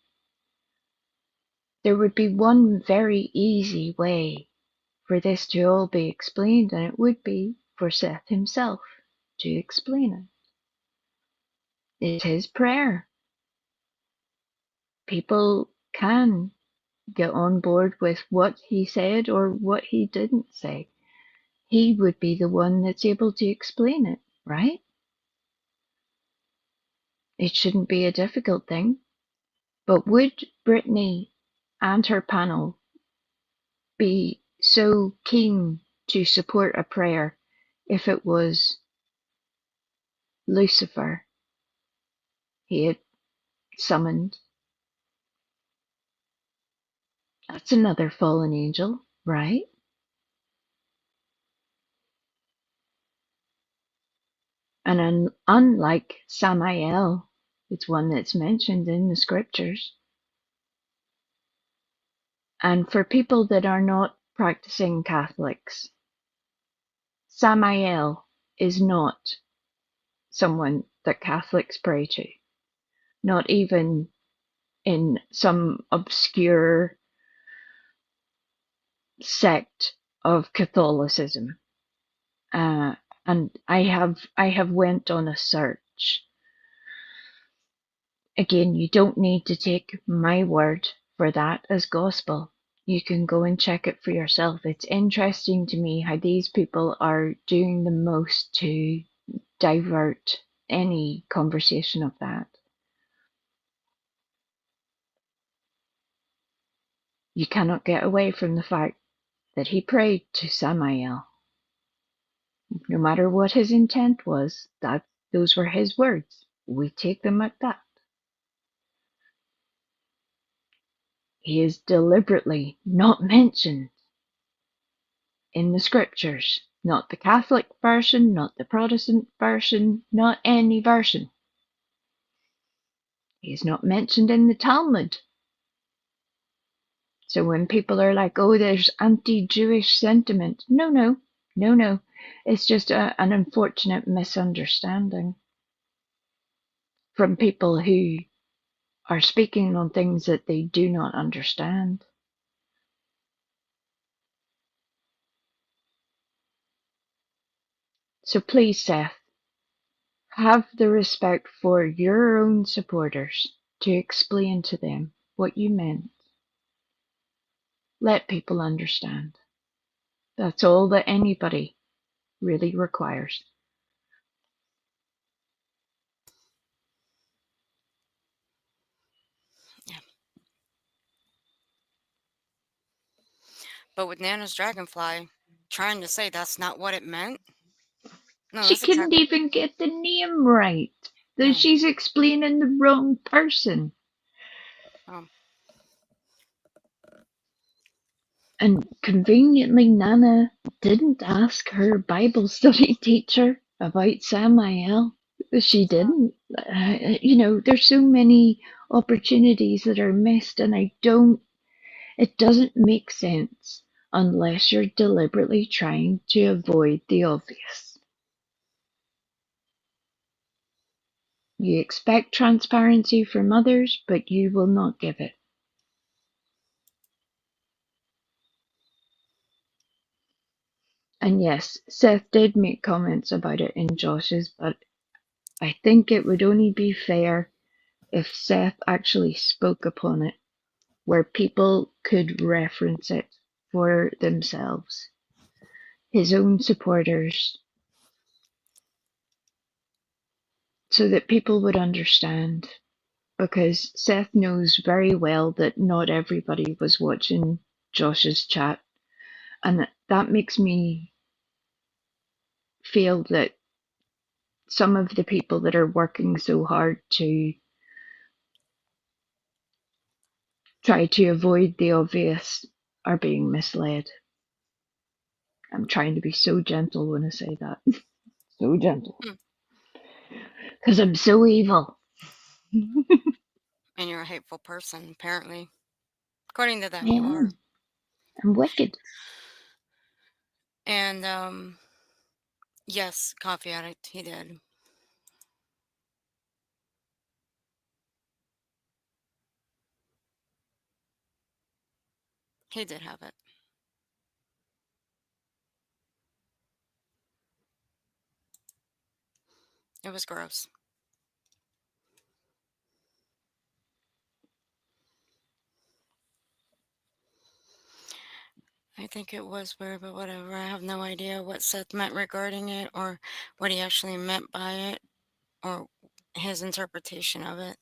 There would be one very easy way for this to all be explained, and it would be for Seth himself to explain it. It's his prayer. People can get on board with what he said or what he didn't say. He would be the one that's able to explain it, right? It shouldn't be a difficult thing. But would Brittany and her panel be so keen to support a prayer if it was Lucifer he had summoned? That's another fallen angel, right? And unlike Samael, it's one that's mentioned in the scriptures. And for people that are not practicing Catholics, Samael is not someone that Catholics pray to, not even in some obscure sect of Catholicism. And I have went on a search. Again, you don't need to take my word for that as gospel. You can go and check it for yourself. It's interesting to me how these people are doing the most to divert any conversation of that. You cannot get away from the fact that he prayed to Samael. No matter what his intent was, those were his words. We take them at that. He is deliberately not mentioned in the scriptures. Not the Catholic version, not the Protestant version, not any version. He is not mentioned in the Talmud. So when people are like, oh, there's anti-Jewish sentiment. No. It's just an unfortunate misunderstanding from people who are speaking on things that they do not understand. So please, Seth, have the respect for your own supporters to explain to them what you meant. Let people understand. That's all that anybody really requires. Yeah. But with Nana's dragonfly trying to say that's not what it meant. No, She that's couldn't exactly. even get the name right. No. She's explaining the wrong person. And conveniently, Nana didn't ask her Bible study teacher about Samael. She didn't. There's so many opportunities that are missed, and it doesn't make sense unless you're deliberately trying to avoid the obvious. You expect transparency from others, but you will not give it. And yes, Seth did make comments about it in Josh's, but I think it would only be fair if Seth actually spoke upon it, where people could reference it for themselves, his own supporters, so that people would understand. Because Seth knows very well that not everybody was watching Josh's chat, and that makes me feel that some of the people that are working so hard to try to avoid the obvious are being misled. I'm trying to be so gentle when I say that. So gentle. Because I'm so evil. And you're a hateful person, apparently. According to them, you are. I'm wicked. And, yes, coffee addict, he did. He did have it. It was gross. I think it was weird, but whatever. I have no idea what Seth meant regarding it or what he actually meant by it or his interpretation of it.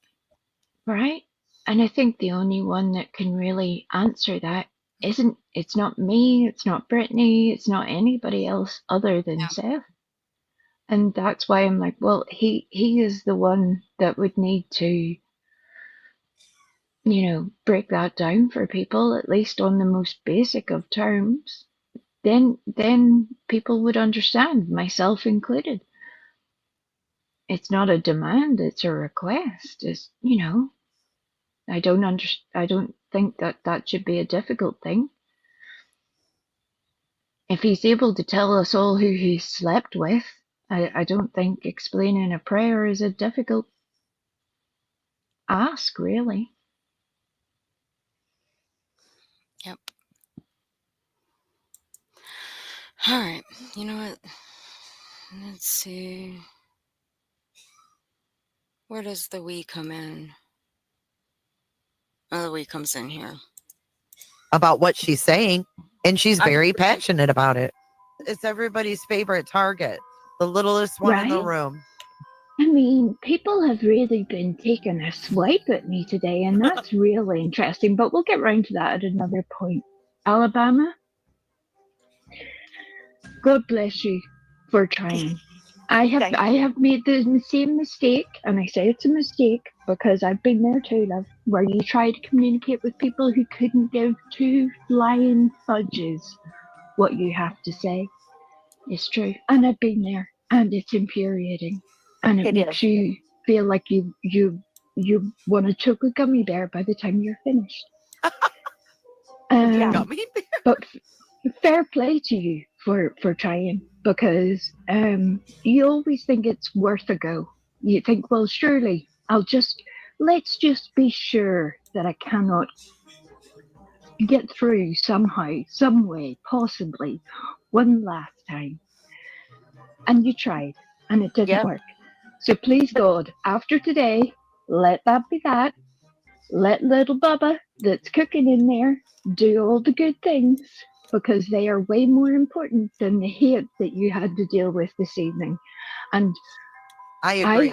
Right? And I think the only one that can really answer that it's not me, it's not Brittany, it's not anybody else other than Seth. And that's why I'm like, well, he is the one that would need to, break that down for people, at least on the most basic of terms. Then people would understand, myself included. It's not a demand, it's a request. I don't think that should be a difficult thing. If he's able to tell us all who he slept with, I don't think explaining a prayer is a difficult ask, really. Yep. All right. You know what? Let's see. Where does the we come in? Oh, the we comes in here. About what she's saying, and she's very passionate about it. It's everybody's favorite target, the littlest one in the Right? room. I mean, people have really been taking a swipe at me today, and that's really interesting, but we'll get round to that at another point. Alabama, God bless you for trying. I have made the same mistake, and I say it's a mistake because I've been there too, love, where you try to communicate with people who couldn't give two flying fudges what you have to say. It's true, and I've been there, and it's infuriating, and it makes you feel like you want to choke a gummy bear by the time you're finished. Gummy bear. But fair play to you for trying, because you always think it's worth a go. You think, well, surely let's just be sure that I cannot get through somehow, some way, possibly, one last time. And you tried, and it didn't work. So please God, after today, let that be that. Let little Bubba that's cooking in there do all the good things, because they are way more important than the hate that you had to deal with this evening. And I agree.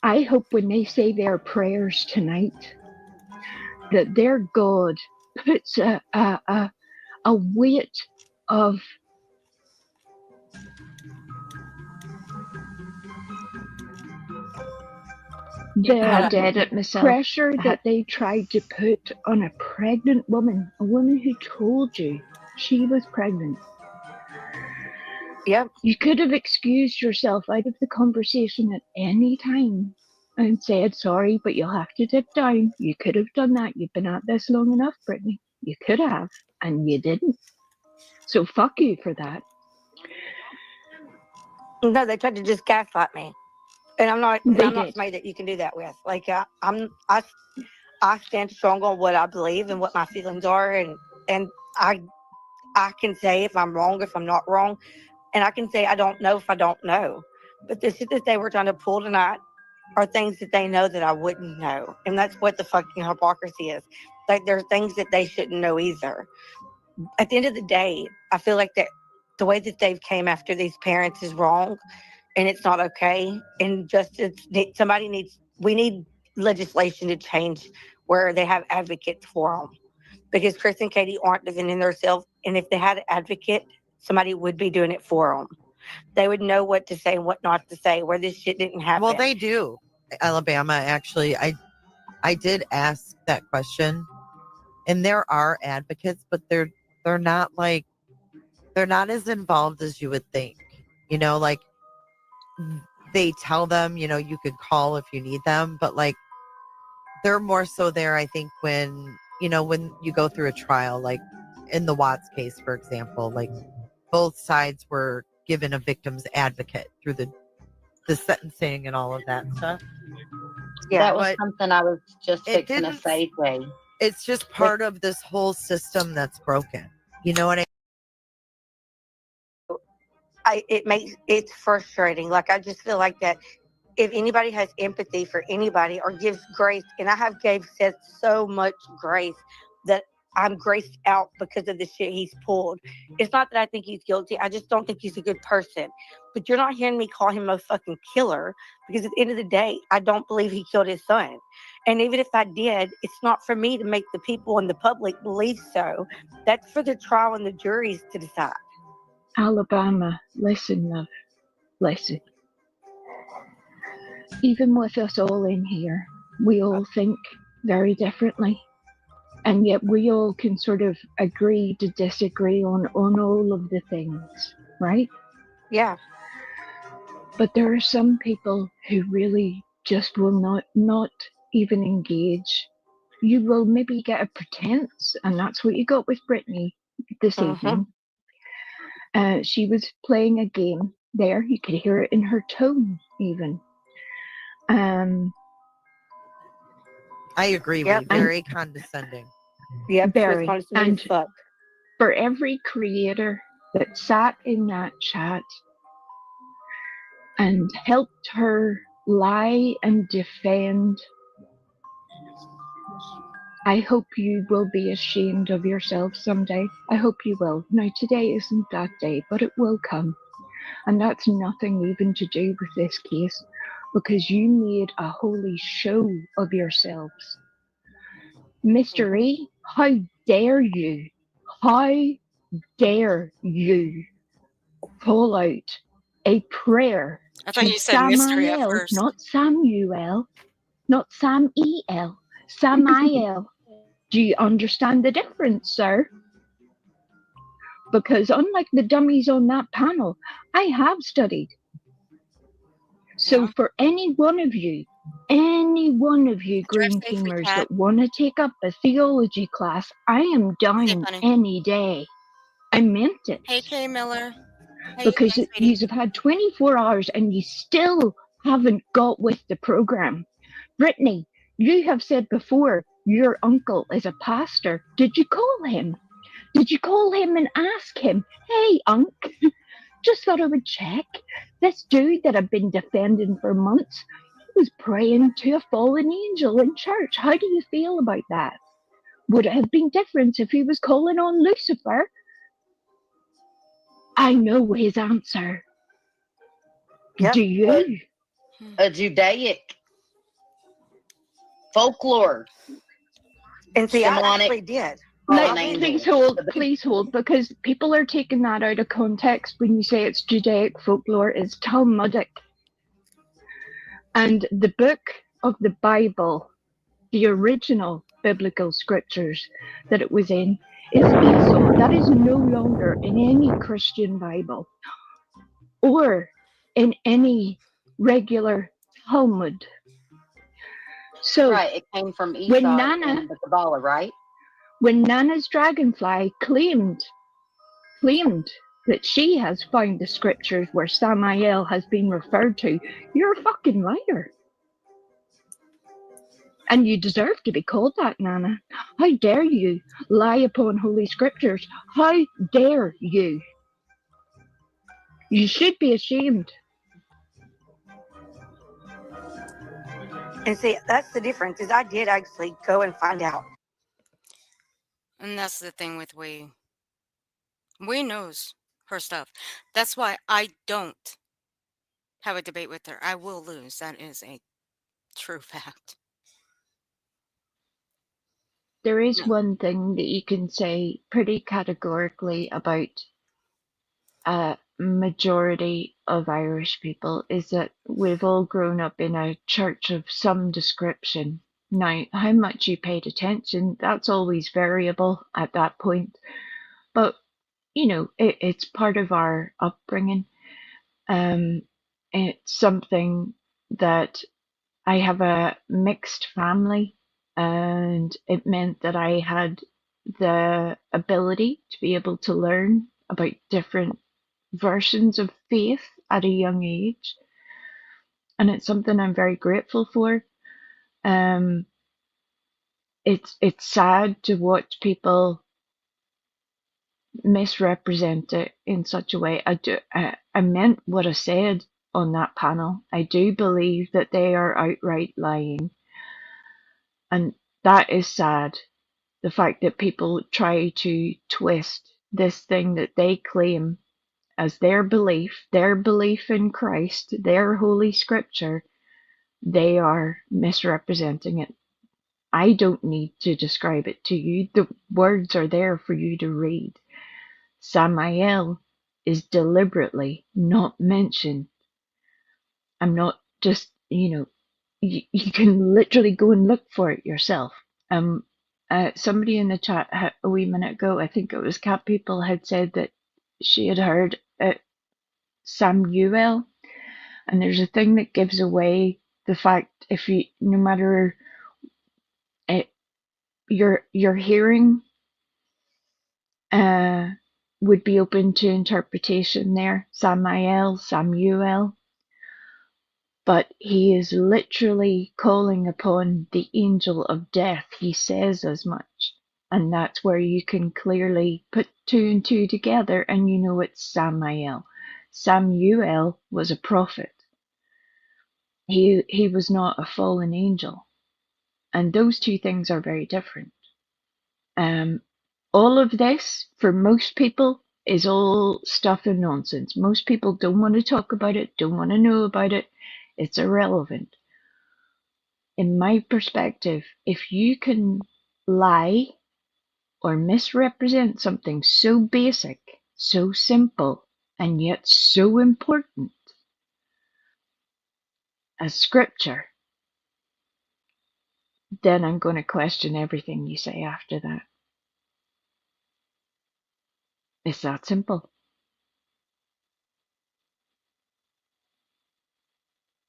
I hope when they say their prayers tonight that their God puts a weight of they're dead at myself. Pressure that they tried to put on a pregnant woman, a woman who told you she was pregnant. Yep. You could have excused yourself out of the conversation at any time and said, sorry, but you'll have to dip down. You could have done that. You've been at this long enough, Brittany. You could have, and you didn't. So fuck you for that. No, they tried to just gaslight me, and I'm not somebody that you can do that with. Like I stand strong on what I believe and what my feelings are, and I can say if I'm wrong, if I'm not wrong, and I can say I don't know if I don't know. But the shit that they were trying to pull tonight are things that they know that I wouldn't know, and that's what the fucking hypocrisy is. Like there are things that they shouldn't know either. At the end of the day, I feel like that the way that they've came after these parents is wrong, and it's not okay. And we need legislation to change where they have advocates for them, because Chris and Katie aren't defending themselves, and if they had an advocate, somebody would be doing it for them. They would know what to say and what not to say, where this shit didn't happen. Well, they do. Alabama, actually, I did ask that question, and there are advocates, but they're not as involved as you would think. Like they tell them, you could call if you need them, but like they're more so there, I think, when you go through a trial, like in the Watts case, for example, like both sides were given a victim's advocate through the sentencing and all of that stuff. Yeah, that was something I was just fixing to segue. It's just part of this whole system that's broken. You know what I mean? it's frustrating. Like, I just feel like that if anybody has empathy for anybody or gives grace, and I have gave Seth so much grace that I'm graced out because of the shit he's pulled. It's not that I think he's guilty. I just don't think he's a good person. But you're not hearing me call him a fucking killer, because at the end of the day, I don't believe he killed his son. And even if I did, it's not for me to make the people in the public believe so. That's for the trial and the juries to decide. Alabama, listen, love, listen. Even with us all in here, we all think very differently. And yet we all can sort of agree to disagree on all of the things, right? Yeah. But there are some people who really just will not even engage. You will maybe get a pretense, and that's what you got with Brittany this evening. She was playing a game there. You could hear it in her tone, even. I agree with you. Very condescending. Yeah, very. And for every creator that sat in that chat and helped her lie and defend, I hope you will be ashamed of yourself someday. I hope you will. Now, today isn't that day, but it will come. And that's nothing even to do with this case, because you made a holy show of yourselves. Mr. E, how dare you? How dare you pull out a prayer I thought to you said mystery at Samael, first. not Samuel, not Sam-E-L, Samael. Do you understand the difference, sir? Because unlike the dummies on that panel, I have studied. So for any one of you green teamers that want to take up a theology class, I am down any day. I meant it. Hey, Kay Miller. Because you have had 24 hours and you still haven't got with the program. Brittany, you have said before your uncle is a pastor. Did you call him? Did you call him and ask him, hey, Unc, just thought I would check. This dude that I've been defending for months was praying to a fallen angel in church. How do you feel about that? Would it have been different if he was calling on Lucifer? I know his answer. Yep. Do you? A Judaic folklore. And see, I actually did. Please hold, because people are taking that out of context when you say it's Judaic folklore. It's Talmudic. And the book of the Bible, the original biblical scriptures that it was in, is Esau. That is no longer in any Christian Bible or in any regular Talmud. So right, it came from Esau when Nana, and the Kabbalah, right? When Nana's dragonfly claimed that she has found the scriptures where Samael has been referred to, you're a fucking liar. And you deserve to be called that, Nana. How dare you lie upon holy scriptures? How dare you? You should be ashamed. And see, that's the difference, is I did actually go and find out. And that's the thing with we knows her stuff. That's why I don't have a debate with her. I will lose. That is a true fact. There is one thing that you can say pretty categorically about a majority of Irish people, is that we've all grown up in a church of some description. Now, how much you paid attention, that's always variable at that point. But, you know, it's part of our upbringing. It's something that I have a mixed family, and it meant that I had the ability to be able to learn about different versions of faith at a young age, and it's something I'm very grateful for. It's sad to watch people misrepresent it in such a way. I meant what I said on that panel. I do believe that they are outright lying. And that is sad. The fact that people try to twist this thing that they claim as their belief in Christ, their holy scripture, they are misrepresenting it. I don't need to describe it to you. The words are there for you to read. Samael is deliberately not mentioned. I'm not just, you can literally go and look for it yourself. Somebody in the chat a wee minute ago, I think it was Cat People, had said that she had heard Samuel, and there's a thing that gives away the fact if you, no matter your hearing, would be open to interpretation there. Samuel, but he is literally calling upon the angel of death. He says as much. And that's where you can clearly put two and two together and you know it's Samael. Samuel was a prophet. He was not a fallen angel. And those two things are very different. All of this, for most people, is all stuff and nonsense. Most people don't want to talk about it, don't want to know about it. It's irrelevant. In my perspective, if you can lie or misrepresent something so basic, so simple, and yet so important as scripture, then I'm going to question everything you say after that. It's that simple.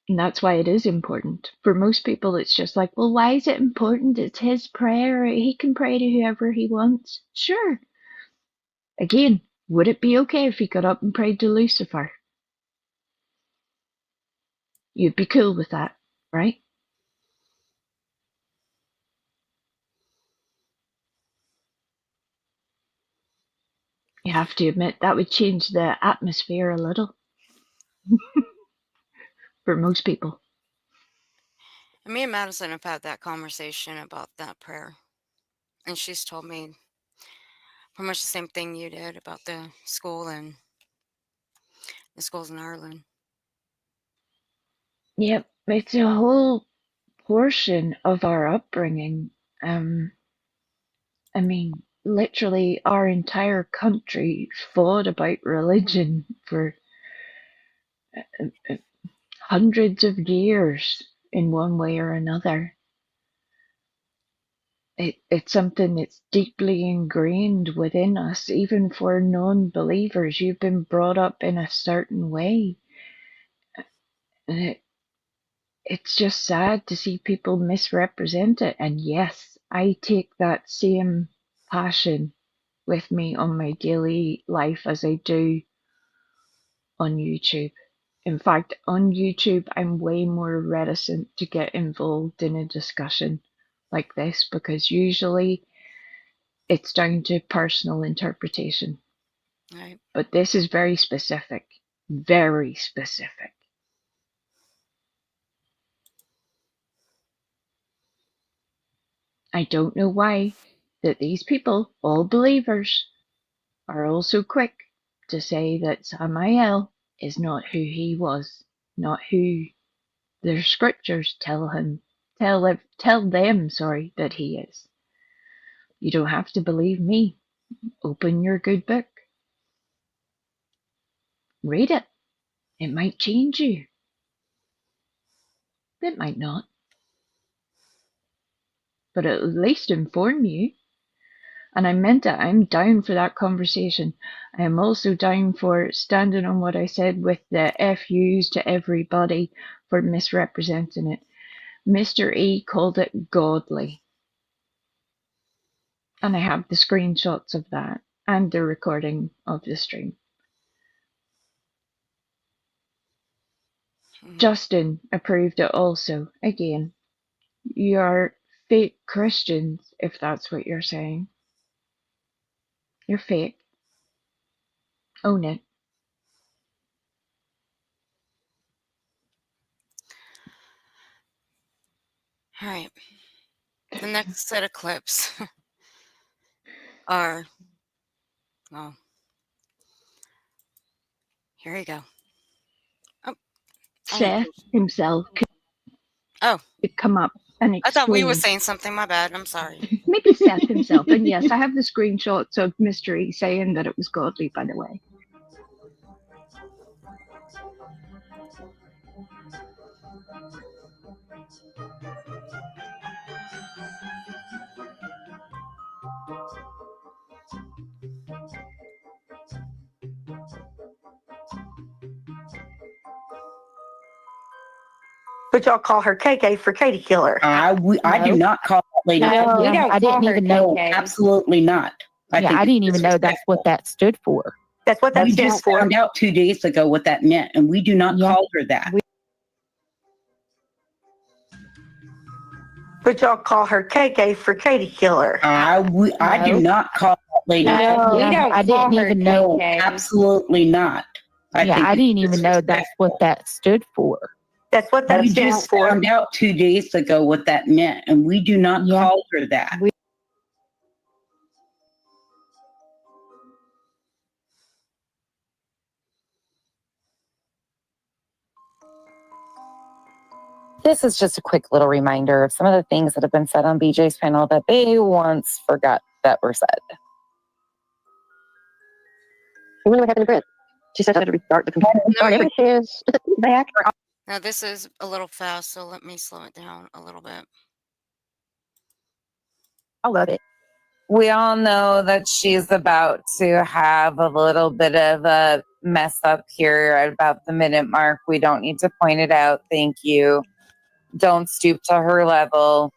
And that's why it is important. For most people, it's just like, well, why is it important? It's his prayer. He can pray to whoever he wants. Sure. Again, would it be okay if he got up and prayed to Lucifer? You'd be cool with that, right? You have to admit that would change the atmosphere a little for most people. Me and Madison have had that conversation about that prayer. And she's told me pretty much the same thing you did about the school and the schools in Ireland. Yep, it's a whole portion of our upbringing. I mean, literally our entire country fought about religion for hundreds of years in one way or another. It's something that's deeply ingrained within us, even for non-believers. You've been brought up in a certain way. And it's just sad to see people misrepresent it. And yes, I take that same passion with me on my daily life as I do on YouTube. In fact, on YouTube, I'm way more reticent to get involved in a discussion like this because usually it's down to personal interpretation. Right. But this is very specific, very specific. I don't know why that these people, all believers, are also quick to say that Samael is not who he was, not who their scriptures tell them, that he is. You don't have to believe me. Open your good book. Read it. It might change you. It might not. But at least inform you. And I meant it. I'm down for that conversation. I am also down for standing on what I said with the FUs to everybody for misrepresenting it. Mr. E called it godly. And I have the screenshots of that and the recording of the stream. Justin approved it also. Again, you're fake Christians, if that's what you're saying. You're fake. Own it. All right. The next set of clips are, well, here you go. Oh, Seth himself could come up and I thought we were explain. saying something. My bad. I'm sorry. Maybe Seth himself. And yes, I have the screenshots of Mystery saying that it was godly, by the way. But y'all call her KK for Katie Killer. I do not call that lady. No, we don't I didn't call her even know. KK. Absolutely not. I didn't even know that's what that stood for. That's what that We stands just for. found out 2 days ago what that meant, and we do not call her that. But y'all call her KK for Katie Killer. I do not call that lady. No, we don't. I didn't even know. Absolutely not. I didn't even know that's what that stood for. That's what that We stands just for. found out 2 days ago what that meant, and we do not call her that. This is just a quick little reminder of some of the things that have been said on BJ's panel that they once forgot that were said. I wonder what happened to Britt. She said I had to restart the computer. No, There she is. Back. Now, this is a little fast, so let me slow it down a little bit. I love it. We all know that she's about to have a little bit of a mess up here at about the minute mark. We don't need to point it out. Thank you. Don't stoop to her level.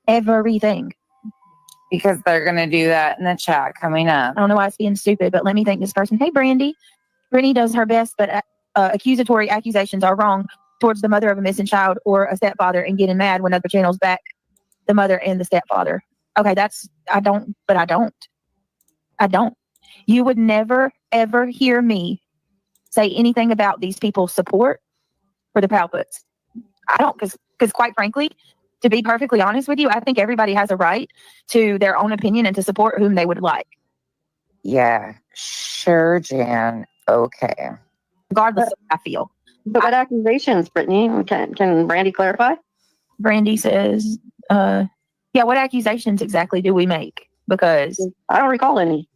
Everything. Because they're going to do that in the chat coming up. I don't know why it's being stupid, but let me thank this person. Hey, Brandy. Brittany does her best, but accusatory accusations are wrong towards the mother of a missing child or a stepfather and getting mad when other channels back the mother and the stepfather. Okay, I don't. You would never, ever hear me say anything about these people's support for the Palputs. I don't, because quite frankly, to be perfectly honest with you, I think everybody has a right to their own opinion and to support whom they would like. Yeah, sure, Jan. Okay. Regardless of how I feel. But what accusations, Brittany? Can Brandy clarify? Brandy says, yeah, what accusations exactly do we make? Because I don't recall any.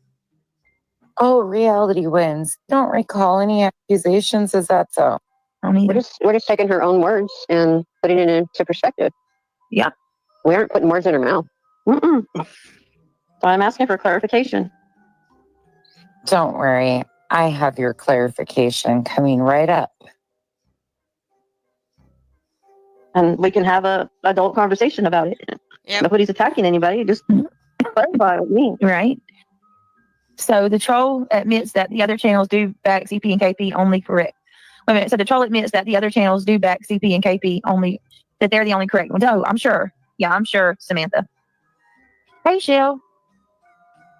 Oh, reality wins. Don't recall any accusations. Is that so? We're just taking her own words and putting it into perspective. Yeah. We aren't putting words in her mouth. So I'm asking for clarification. Don't worry. I have your clarification coming right up. And we can have a adult conversation about it. Yep. Nobody's attacking anybody. Just clarify what you mean. Right. So the troll admits that the other channels do back CP and KP only correct. Wait a minute. So the troll admits that the other channels do back CP and KP only, that they're the only correct ones. Oh, I'm sure. Yeah, I'm sure, Samantha. Hey, Shell.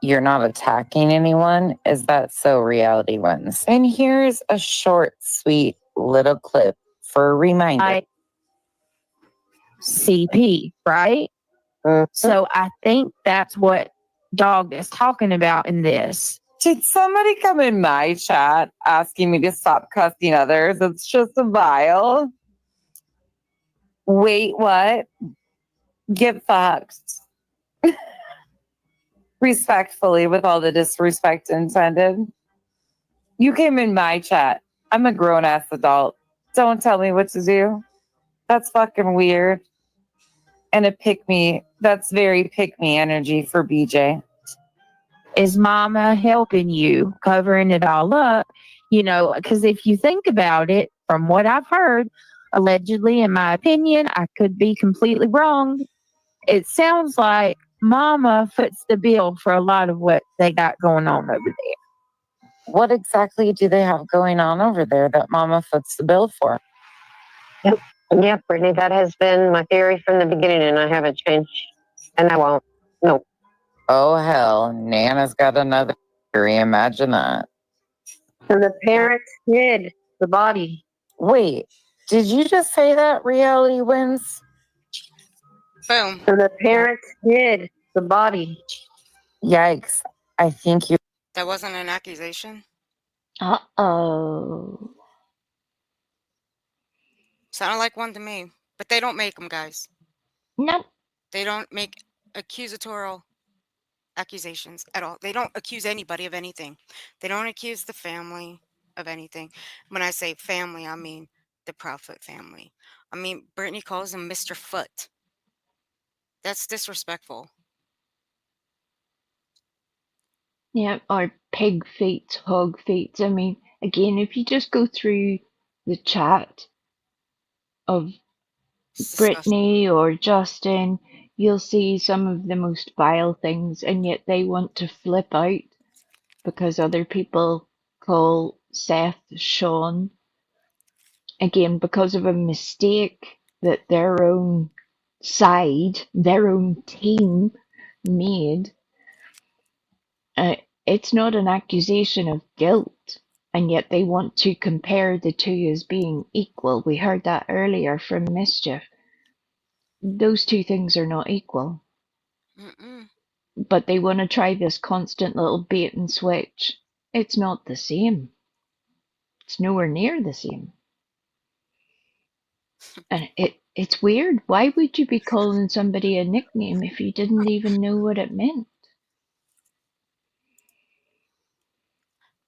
You're not attacking anyone. Is that so, reality wins? And here's a short, sweet little clip for a reminder. CP, right? So I think that's what Dog is talking about in this. Did somebody come in my chat asking me to stop cussing others? It's just a vile. Wait, what? Get fucked. Respectfully, with all the disrespect intended. You came in my chat. I'm a grown-ass adult. Don't tell me what to do. That's fucking weird. And that's very pick-me energy for BJ. Is mama helping you, covering it all up? You know, because if you think about it, from what I've heard, allegedly, in my opinion, I could be completely wrong. It sounds like mama foots the bill for a lot of what they got going on over there. What exactly do they have going on over there that mama foots the bill for? Yeah, Brittany, that has been my theory from the beginning, and I haven't changed, and I won't. No. Oh, hell. Nana's got another theory. Imagine that. And the parents hid the body. Wait, did you just say that reality wins? Boom. So the parents hid the body. Yikes. I think you. That wasn't an accusation. Uh-oh. Sounded like one to me, but they don't make them, guys. No. They don't make accusatorial accusations at all. They don't accuse anybody of anything. They don't accuse the family of anything. When I say family, I mean the Prophet family. I mean, Brittany calls him Mr. Foot. That's disrespectful. Yeah, or pig feet, hog feet. I mean, again, if you just go through the chat of Brittany or Justin, you'll see some of the most vile things, and yet they want to flip out because other people call Seth Sean. Again, because of a mistake that their own side, their own team made. It's not an accusation of guilt, and yet they want to compare the two as being equal. We heard that earlier from Mischief. Those two things are not equal. Mm-mm. But they want to try this constant little bait and switch. It's not the same. It's nowhere near the same. And it's weird. Why would you be calling somebody a nickname if you didn't even know what it meant?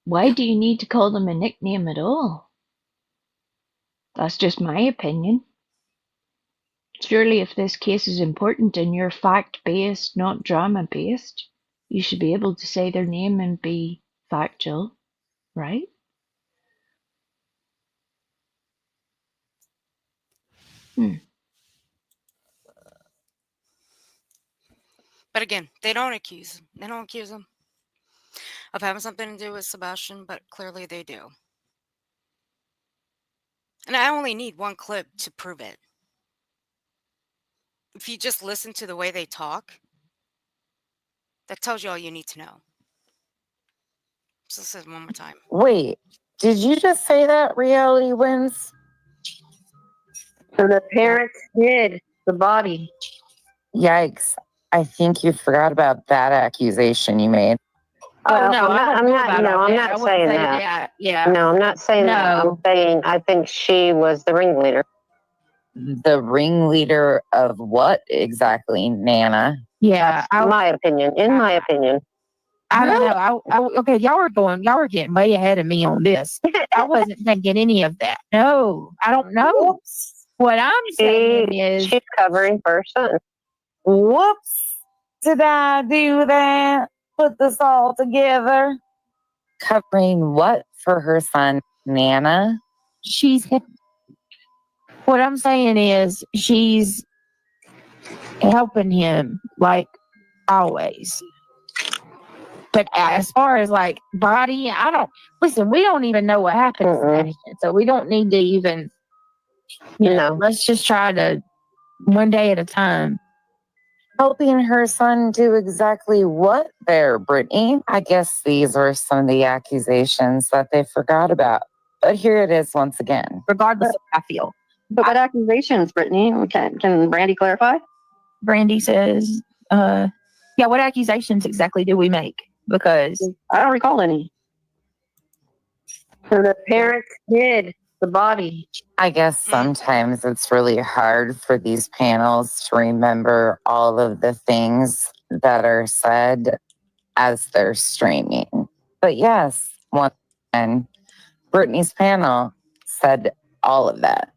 Why do you need to call them a nickname at all? That's just my opinion. Surely if this case is important and you're fact-based, not drama-based, you should be able to say their name and be factual, right? But again, they don't accuse. They don't accuse him of having something to do with Sebastian, but clearly they do. And I only need one clip to prove it. If you just listen to the way they talk, that tells you all you need to know. So let's listen one more time. Wait, did you just say that reality wins? So the parents hid the body. Yikes. I think you forgot about that accusation you made. Well, I'm not saying that. Yeah. No, I'm not saying that. I'm saying I think she was the ringleader. The ringleader of what exactly, Nana? Yeah. In my opinion. I don't know. Okay, y'all were getting way ahead of me on this. I wasn't thinking any of that. No, I don't know. What I'm saying is she's covering for her son. Whoops. Did I do that? Put this all together? Covering what for her son, Nana? What I'm saying is she's helping him like always. But as far as like body, we don't even know what happened. So we don't need to even, let's just try to one day at a time. Helping her son do exactly what there, Brittany? I guess these are some of the accusations that they forgot about. But here it is once again. Regardless of how I feel. But what accusations, Brittany? Can Brandy clarify? Brandy says, what accusations exactly do we make? Because I don't recall any. So the parents hid the body. I guess sometimes it's really hard for these panels to remember all of the things that are said as they're streaming. But yes, once again, Brittany's panel said all of that.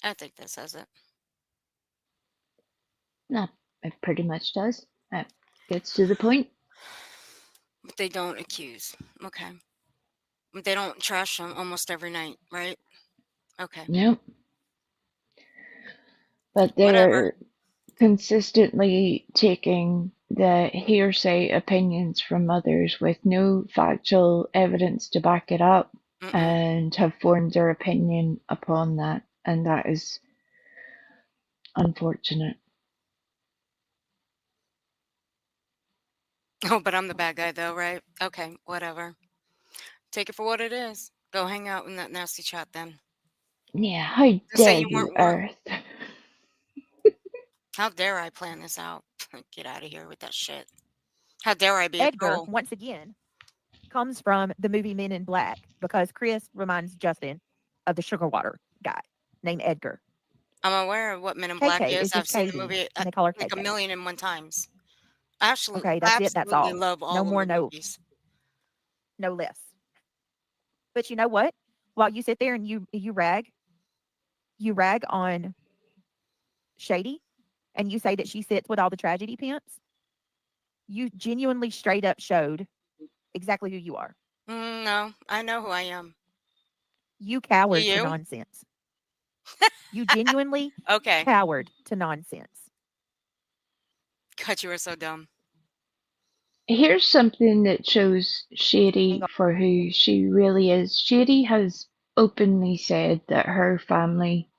I think that says it. No, it pretty much does. It gets to the point. But they don't accuse. Okay. They don't trash him almost every night, right? Okay. Nope. But they're consistently taking the hearsay opinions from others with no factual evidence to back it up and have formed their opinion upon that. And that is unfortunate. Oh, but I'm the bad guy though, right? Okay, whatever. Take it for what it is. Go hang out in that nasty chat then. Yeah, how Just say dare you you, weren't one. Earth? How dare I plan this out? Get out of here with that shit. How dare I be a Edgar, troll? once again, comes from the movie Men in Black because Chris reminds Justin of the sugar water guy named Edgar. I'm aware of what Men in Black KK is. is I've just seen the Katie, movie and they call her like KK. 1,000,001 times. I Okay, that's it. That's absolutely all. love No all of more, the no, movies. no less. But you know what? While you sit there and you rag on Shady, and you say that she sits with all the tragedy pimps, you genuinely straight up showed exactly who you are. No, I know who I am. You cowered to You? nonsense. You genuinely Okay. cowered to nonsense. God, you are so dumb. Here's something that shows Shady for who she really is. Shady has openly said that her family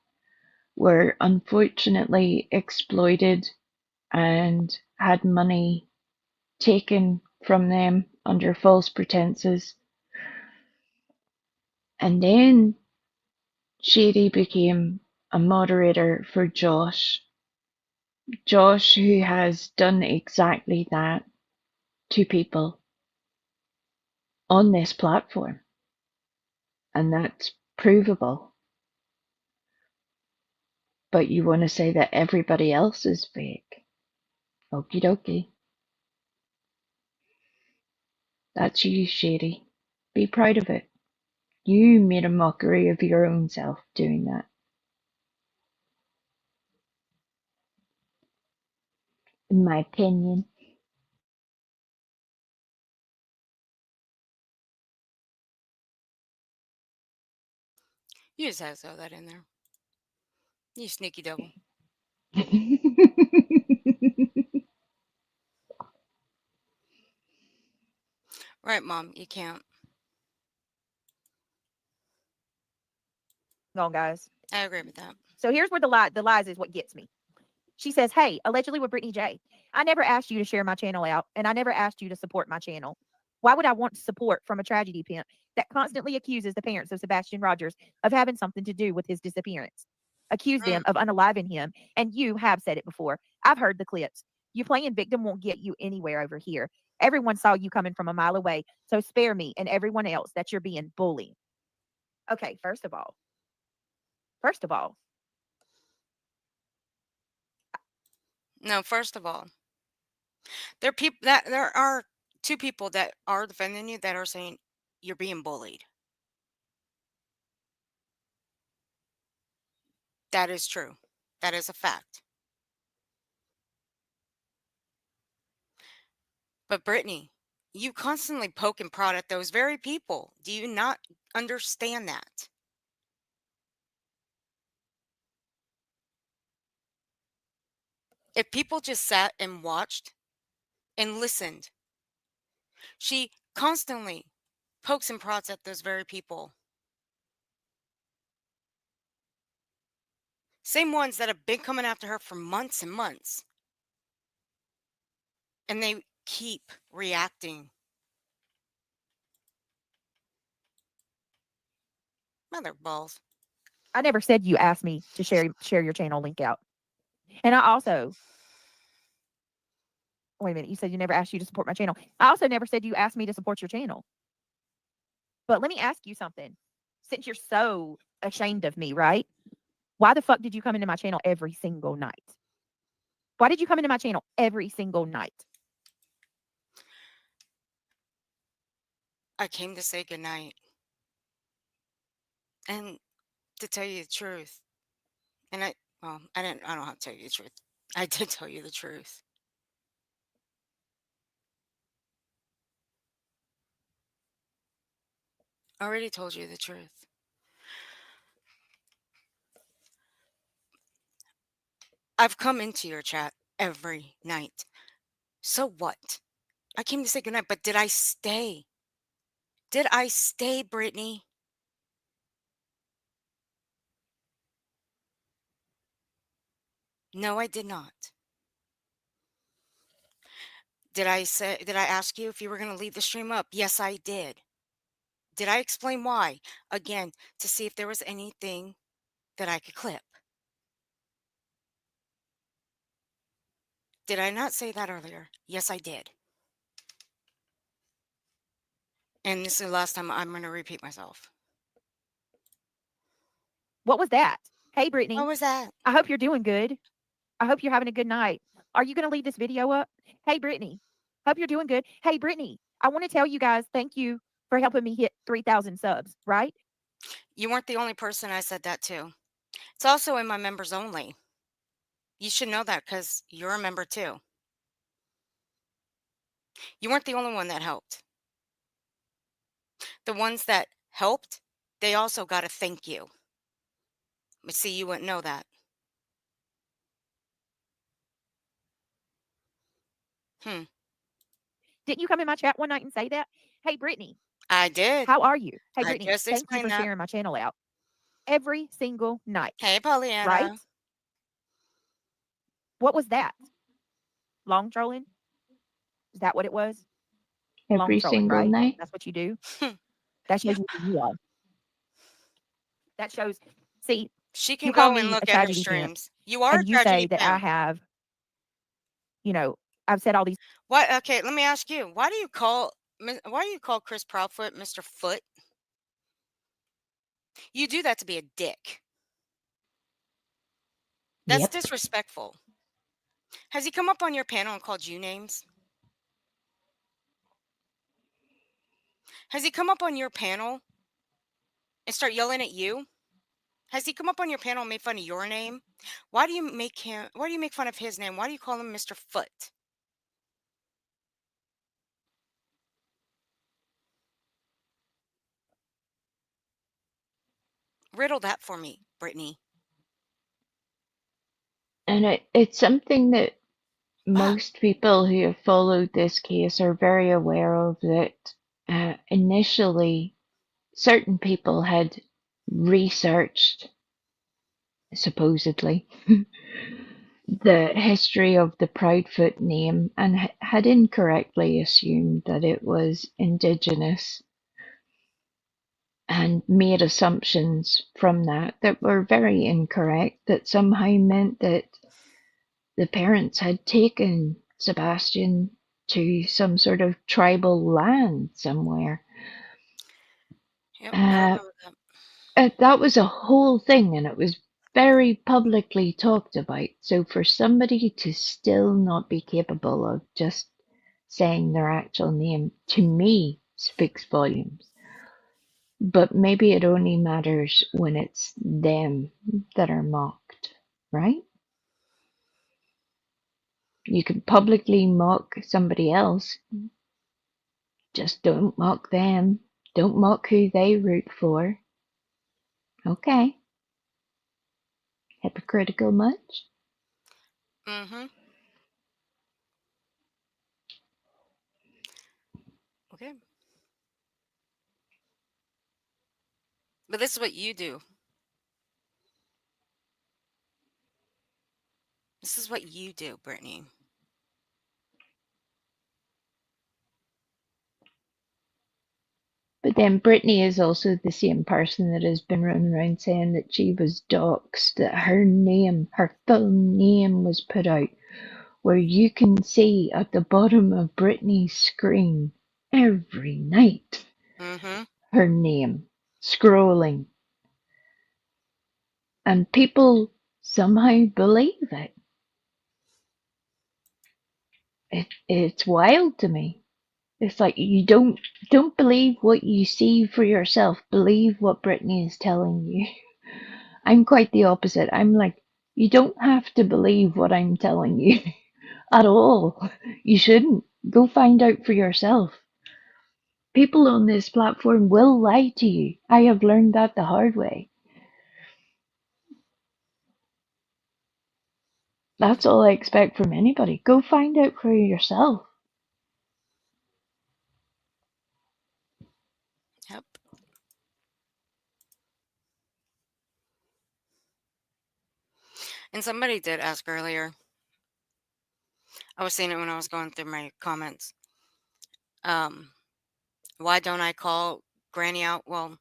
were unfortunately exploited and had money taken from them under false pretenses. And then Shady became a moderator for Josh. Josh, who has done exactly that to people on this platform. And that's provable. But you want to say that everybody else is fake. Okie dokie. That's you, Shady. Be proud of it. You made a mockery of your own self doing that. In my opinion. You just had to throw that in there. You sneaky devil. Right, Mom, you can't. Go on, guys. I agree with that. So here's where the lies is what gets me. She says, "Hey, allegedly with Brittany J. I never asked you to share my channel out, and I never asked you to support my channel. Why would I want support from a tragedy pimp that constantly accuses the parents of Sebastian Rogers of having something to do with his disappearance? Accuse them of unaliving him, and you have said it before. I've heard the clips. You playing victim won't get you anywhere over here. Everyone saw you coming from a mile away, so spare me and everyone else that you're being bullied." Okay, first of all, No, first of all, there are two people that are defending you that are saying you're being bullied. That is true. That is a fact. But Brittany, you constantly poke and prod at those very people. Do you not understand that? If people just sat and watched and listened, she constantly pokes and prods at those very people. Same ones that have been coming after her for months and months. And they keep reacting. Mother balls. I never said you asked me to share your channel link out. And I also, wait a minute, you said you never asked you to support my channel. I also never said you asked me to support your channel. But let me ask you something. Since you're so ashamed of me, right? Why the fuck did you come into my channel every single night? Why did you come into my channel every single night? I came to say goodnight. And to tell you the truth. And I don't have to tell you the truth. I did tell you the truth. I already told you the truth. I've come into your chat every night. So what? I came to say goodnight, but did I stay? Did I stay, Brittany? No, I did not. Did I ask you if you were going to leave the stream up? Yes, I did. Did I explain why? Again, to see if there was anything that I could clip. Did I not say that earlier? Yes, I did. And this is the last time I'm going to repeat myself. What was that? Hey, Brittany. What was that? I hope you're doing good. I hope you're having a good night. Are you going to leave this video up? Hey, Brittany. Hope you're doing good. Hey, Brittany. I want to tell you guys thank you for helping me hit 3,000 subs, right? You weren't the only person I said that to. It's also in my members only. You should know that because you're a member too. You weren't the only one that helped. The ones that helped, they also got a thank you. But see, you wouldn't know that. Didn't you come in my chat one night and say that? Hey, Brittany. I did. How are you? Hey, I Brittany. just Thank you explained for that. sharing my channel out every single night. Hey, Pollyanna. Right? What was that? Long trolling? Is that what it was? Long Every trolling, single right? night. That's what you do. That shows you who you are. That shows. See, She can you call go and me look a at her tragedy pimp, streams. You are a and you say tragedy that I pimp. have, you know, I've said all these. What? Okay, let me ask you. Why do you call Chris Proudfoot Mr. Foot? You do that to be a dick. That's disrespectful. Has he come up on your panel and called you names? Has he come up on your panel and start yelling at you? Has he come up on your panel and made fun of your name? Why do you make fun of his name? Why do you call him Mr. Foot? Riddle that for me, Brittany. And it's something that most people who have followed this case are very aware of, that initially certain people had researched, supposedly, the history of the Proudfoot name and had incorrectly assumed that it was indigenous and made assumptions from that were very incorrect, that somehow meant that the parents had taken Sebastian to some sort of tribal land somewhere. Yep, I remember that. That was a whole thing, and it was very publicly talked about. So for somebody to still not be capable of just saying their actual name, to me, speaks volumes. But maybe it only matters when it's them that are mocked, right? You can publicly mock somebody else, just don't mock them. Don't mock who they root for. Okay. Hypocritical much? Mm-hmm. Okay. But this is what you do. This is what you do, Brittany. But then Brittany is also the same person that has been running around saying that she was doxxed, that her name, her full name was put out, where you can see at the bottom of Brittany's screen every night her name scrolling. And people somehow believe it. It's wild to me. It's like you don't believe what you see for yourself. Believe what Brittany is telling you. I'm quite the opposite. I'm like, you don't have to believe what I'm telling you at all. You shouldn't. Go find out for yourself. People on this platform will lie to you. I have learned that the hard way. That's all I expect from anybody. Go find out for yourself. Yep. And somebody did ask earlier, I was seeing it when I was going through my comments. Why don't I call Granny out? Well,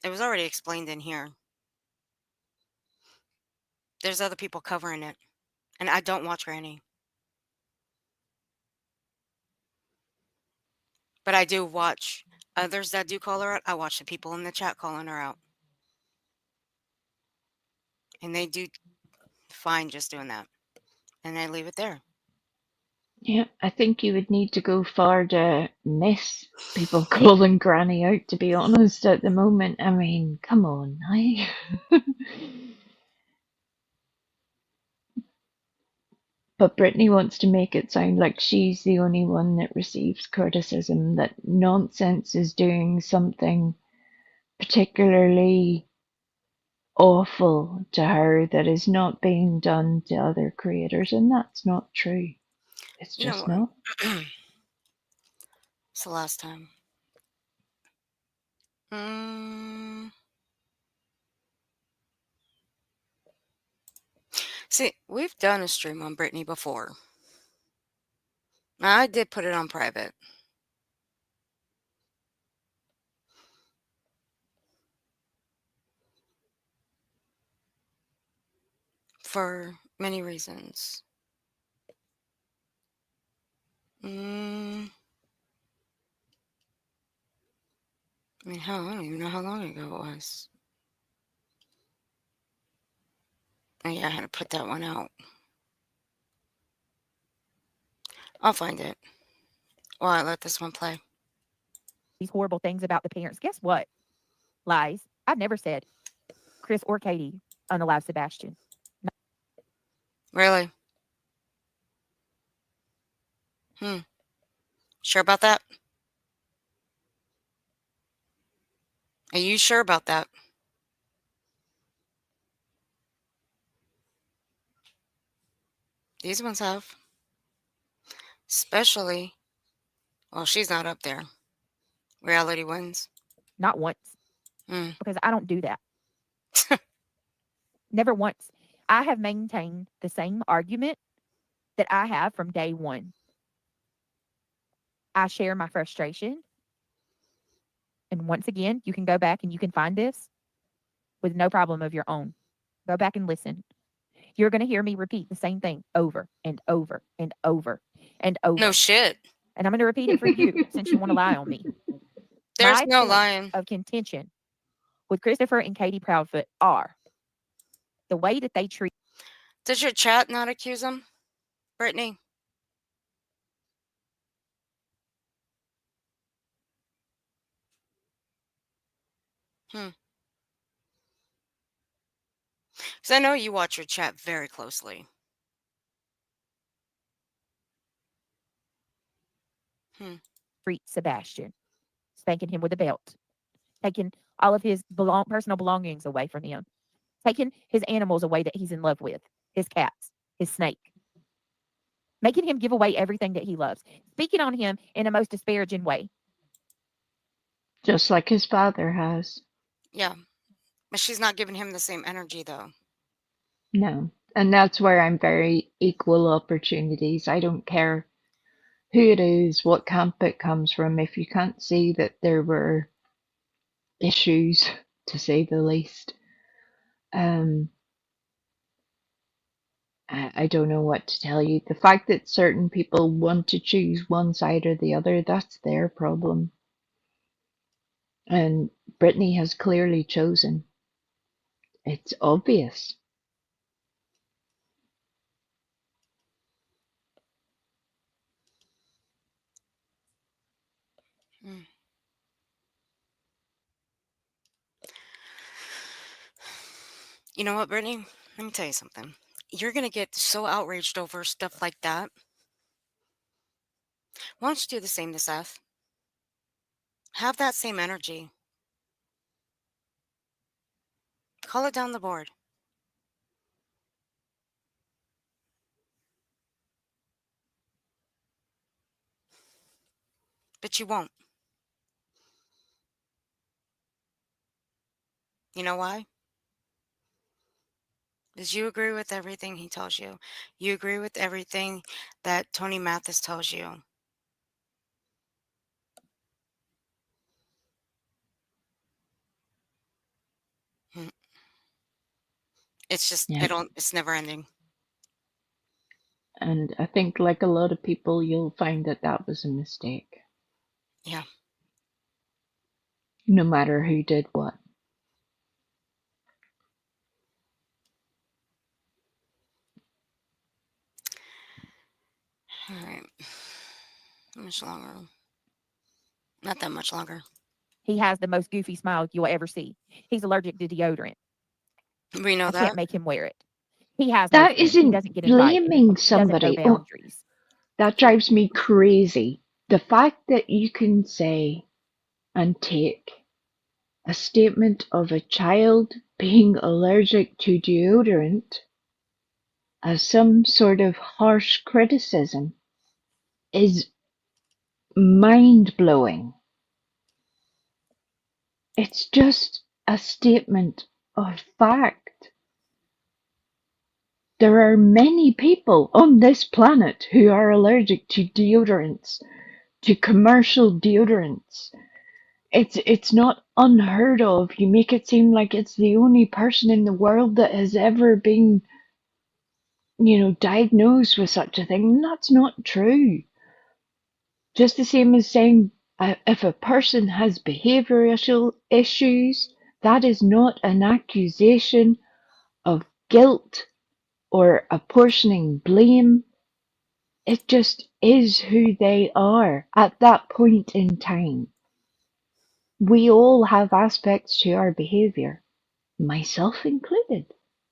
it was already explained in here. There's other people covering it, and I don't watch Granny. But I do watch others that do call her out. I watch the people in the chat calling her out. And they do fine just doing that. And I leave it there. Yeah, I think you would need to go far to miss people calling Granny out, to be honest, at the moment. I mean, come on, But Brittany wants to make it sound like she's the only one that receives criticism, that Nonsense is doing something particularly awful to her that is not being done to other creators, and that's not true. It's You know just what? not. It's the last time. See, we've done a stream on Brittany before. I did put it on private. For many reasons. I mean, hell, I don't even know how long ago it was. Oh yeah, I had to put that one out. I'll find it. Well, I let this one play. These horrible things about the parents. Guess what? Lies. I've never said Chris or Katie unalive Sebastian. No. Really? Sure about that? Are you sure about that? These ones have. Especially, well, she's not up there. Reality wins. Not once. Because I don't do that. Never once. I have maintained the same argument that I have from day one. I share my frustration. And once again, you can go back and you can find this with no problem of your own. Go back and listen. You're going to hear me repeat the same thing over and over and over and over. No shit. And I'm going to repeat it for you since you want to lie on me. There's My no points lying. of contention with Christopher and Katie Proudfoot are the way that they treat. Does your chat not accuse them, Brittany? Because I know you watch your chat very closely. Treat Sebastian, spanking him with a belt, taking all of his personal belongings away from him, taking his animals away that he's in love with, his cats, his snake, making him give away everything that he loves, speaking on him in a most disparaging way. Just like his father has. Yeah. But she's not giving him the same energy, though. No. And that's where I'm very equal opportunities. I don't care who it is, what camp it comes from. If you can't see that there were issues, to say the least, I don't know what to tell you. The fact that certain people want to choose one side or the other, that's their problem. And Brittany has clearly chosen. It's obvious. You know what, Brittany? Let me tell you something. You're going to get so outraged over stuff like that. Why don't you do the same to Seth? Have that same energy. Call it down the board. But you won't. You know why? Did you agree with everything he tells you? You agree with everything that Tony Mathis tells you? It's just, Yeah. it's never ending. And I think, like a lot of people, you'll find that that was a mistake. Yeah. No matter who did what. All right. How much longer? Not that much longer. He has the most goofy smile you'll ever see. He's allergic to deodorant. We know I that. can't make him wear it. He has no That friends. He isn't doesn't get invited. blaming He doesn't know somebody. boundaries. That drives me crazy. The fact that you can say and take a statement of a child being allergic to deodorant as some sort of harsh criticism is mind-blowing. It's just a statement of fact. There are many people on this planet who are allergic to deodorants, to commercial deodorants. It's not unheard of. You make it seem like it's the only person in the world that has ever been, diagnosed with such a thing. That's not true. Just the same as saying if a person has behavioral issues, that is not an accusation of guilt or apportioning blame. It just is who they are at that point in time. We all have aspects to our behavior, myself included.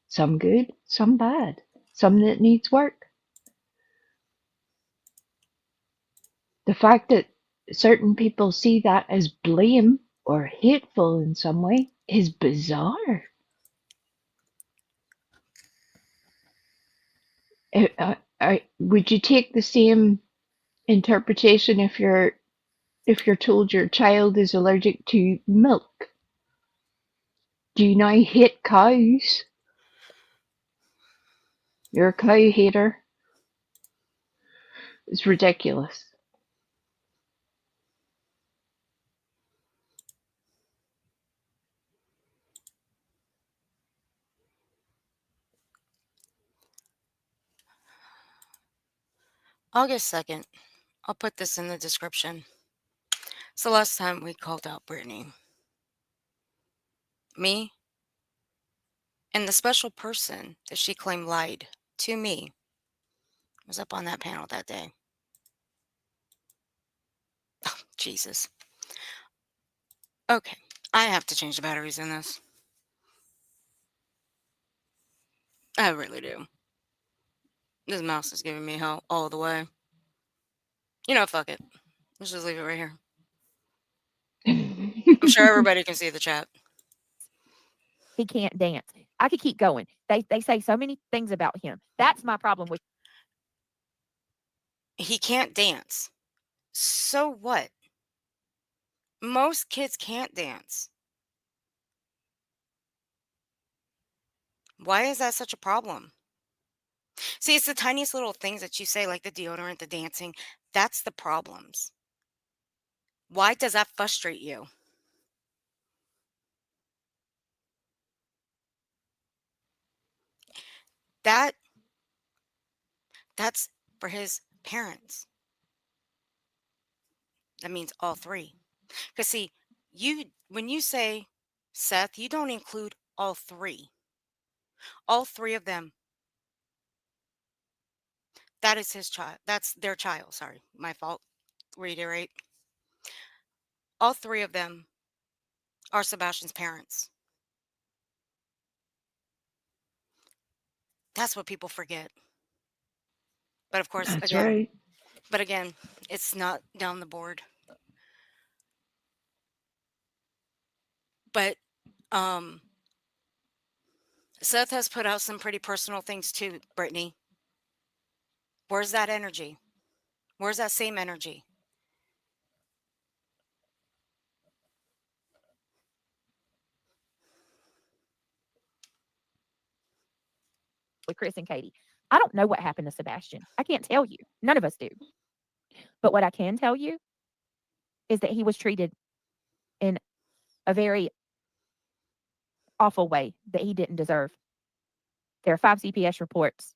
Some good, some bad, some that needs work. The fact that certain people see that as blame or hateful in some way is bizarre. Would you take the same interpretation if you're told your child is allergic to milk? Do you now hate cows? You're a cow hater. It's ridiculous. August 2nd. I'll put this in the description. It's the last time we called out Brittany. Me and the special person that she claimed lied to me was up on that panel that day. Oh, Jesus. Okay, I have to change the batteries in this. I really do. This mouse is giving me hell all the way. Fuck it. Let's just leave it right here. I'm sure everybody can see the chat. He can't dance. I could keep going. They say so many things about him. That's my problem with. He can't dance. So what? Most kids can't dance. Why is that such a problem? See, it's the tiniest little things that you say, like the deodorant, the dancing. That's the problems. Why does that frustrate you? That's for his parents. That means all three. Because see, when you say Seth, you don't include all three. All three of them. That is his child. That's their child. Sorry, my fault. Reiterate. All three of them are Sebastian's parents. That's what people forget. But of course, That's again, right. but again, it's not down the board. But Seth has put out some pretty personal things too, Brittany. Where's that energy? Where's that same energy? with Chris and Katie. I don't know what happened to Sebastian. I can't tell you. None of us do. But what I can tell you is that he was treated in a very awful way that he didn't deserve. There are 5 CPS reports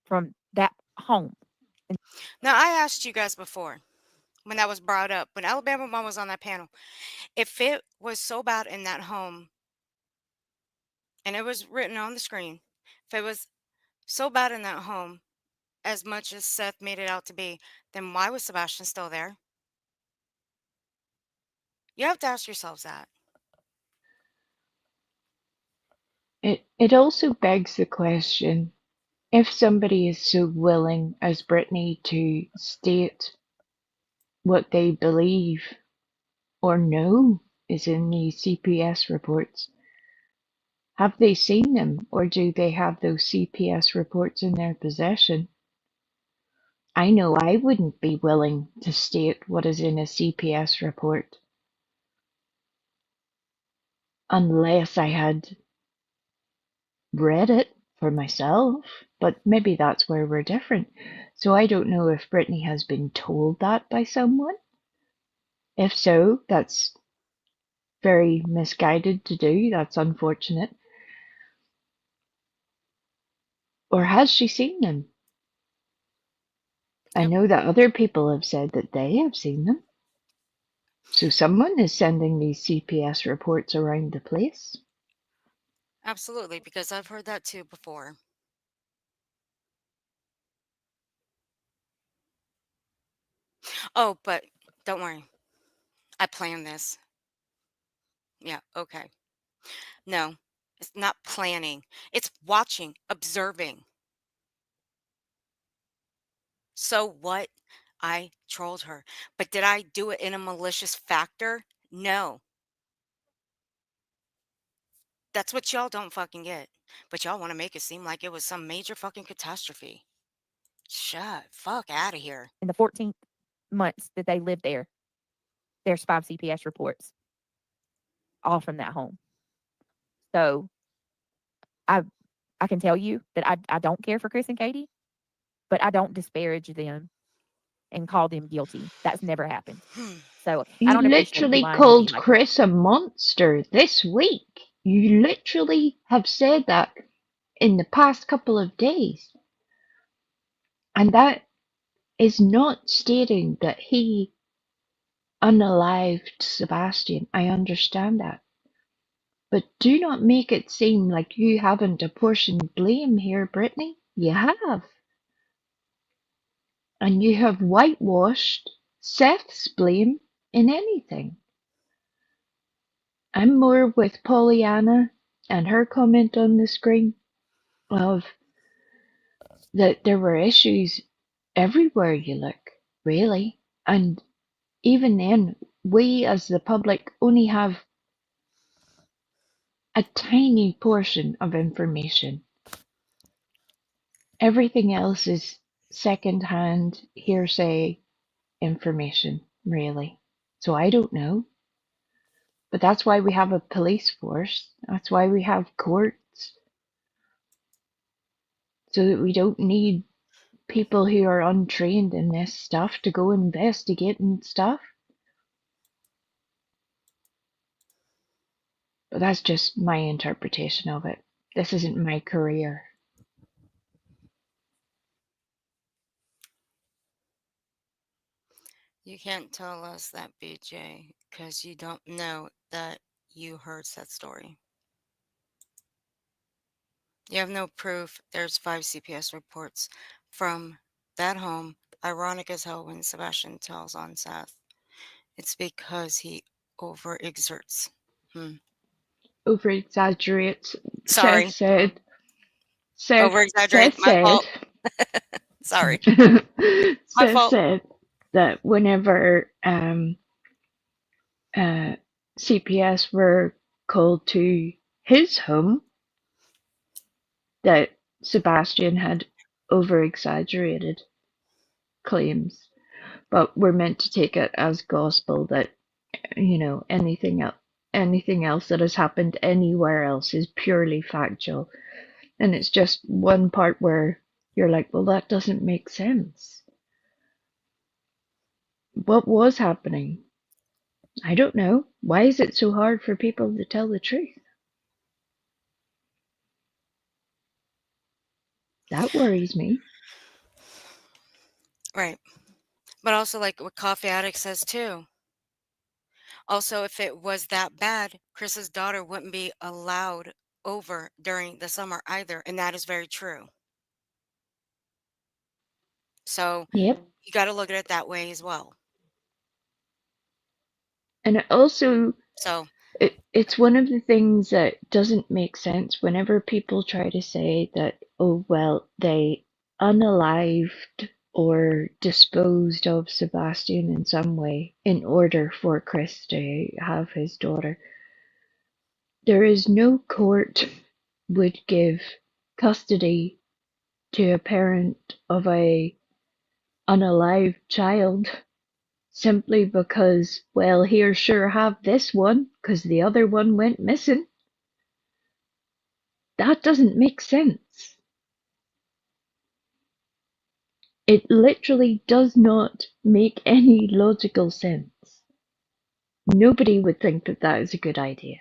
from that home. Now, I asked you guys before when that was brought up, when Alabama Mom was on that panel, if it was so bad in that home, and it was written on the screen, if it was so bad in that home, as much as Seth made it out to be, then why was Sebastian still there? You have to ask yourselves that. It also begs the question, if somebody is so willing as Brittany to state what they believe or know is in these CPS reports, have they seen them, or do they have those CPS reports in their possession? I know I wouldn't be willing to state what is in a CPS report unless I had read it for myself, but maybe that's where we're different. So I don't know if Brittany has been told that by someone. If so, that's very misguided to do. That's unfortunate. Or has she seen them? I know that other people have said that they have seen them. So someone is sending these CPS reports around the place. Absolutely, because I've heard that too before. Oh, but don't worry. I planned this. Yeah, okay. No, it's not planning. It's watching, observing. So what? I trolled her. But did I do it in a malicious factor? No. That's what y'all don't fucking get. But y'all want to make it seem like it was some major fucking catastrophe. Fuck out of here. In the 14 months that they lived there, there's 5 CPS reports, all from that home. So I can tell you that I don't care for Chris and Katie, but I don't disparage them and call them guilty. That's never happened. So You I don't appreciate literally lying to me called like that. Chris a monster this week. You literally have said that in the past couple of days. And that is not stating that he unalived Sebastian. I understand that. But do not make it seem like you haven't apportioned blame here, Brittany. You have. And you have whitewashed Seth's blame in anything. I'm more with Pollyanna and her comment on the screen of that there were issues everywhere you look, really. And even then, we as the public only have a tiny portion of information. Everything else is second-hand hearsay information, really. So I don't know. But that's why we have a police force. That's why we have courts. So that we don't need people who are untrained in this stuff to go investigating stuff. But that's just my interpretation of it. This isn't my career. You can't tell us that, BJ, because you don't know that you heard that story. You have no proof. There's 5 CPS reports from that home. Ironic as hell when Sebastian tells on Seth. It's because he overexerts. Over exaggerates. Sorry. Seth Over-exaggerate. My fault. Sorry. My fault. Said that whenever CPS were called to his home, that Sebastian had over-exaggerated claims, but we're meant to take it as gospel that, you know, anything else that has happened anywhere else is purely factual. And it's just one part where you're like, well, that doesn't make sense. What was happening? I don't know. Why is it so hard for people to tell the truth? That worries me. Right. But also, like what Coffee Addict says too. Also, if it was that bad, Chris's daughter wouldn't be allowed over during the summer either. And that is very true. So Yep. you got to look at it that way as well. And also, So it's one of the things that doesn't make sense whenever people try to say that, oh, well, they unalived or disposed of Sebastian in some way in order for Chris to have his daughter. There is no court would give custody to a parent of a unalived child simply because, well, here, sure, have this one, because the other one went missing. That doesn't make sense. It literally does not make any logical sense. Nobody would think that that is a good idea.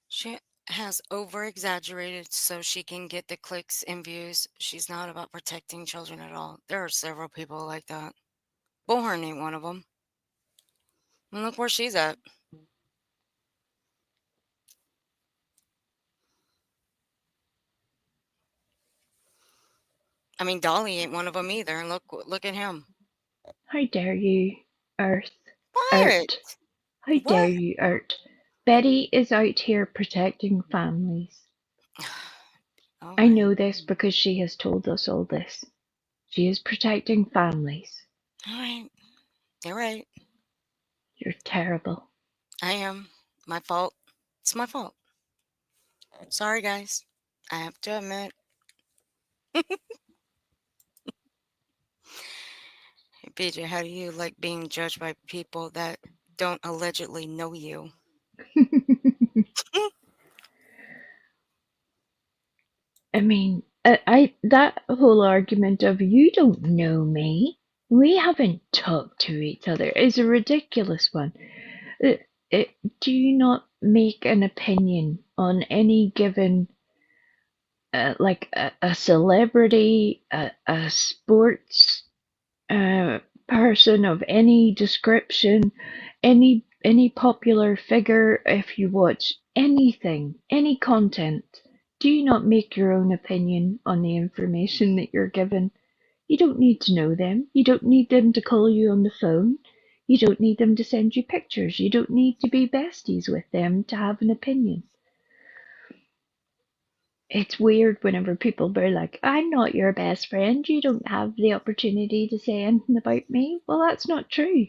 she has over exaggerated so she can get the clicks and views. She's not about protecting children at all. There are several people like that. Bullhorn ain't one of them. And look where she's at. I mean, Dolly ain't one of them either. And look at him. How dare you, Earth? What? Art. How dare you, Art? Betty is out here protecting families. I know this because she has told us all this. She is protecting families. All right. You're right. You're terrible. I am. My fault. It's my fault. Sorry, guys. I have to admit. Hey, BJ, how do you like being judged by people that don't allegedly know you? I mean, that whole argument of you don't know me, we haven't talked to each other is a ridiculous one. Do you not make an opinion on any given, like a celebrity, a sports person of any description, any popular figure, if you watch anything, any content, do you not make your own opinion on the information that you're given? You don't need to know them. You don't need them to call you on the phone. You don't need them to send you pictures. You don't need to be besties with them to have an opinion. It's weird whenever people are like, I'm not your best friend. You don't have the opportunity to say anything about me. Well, that's not true.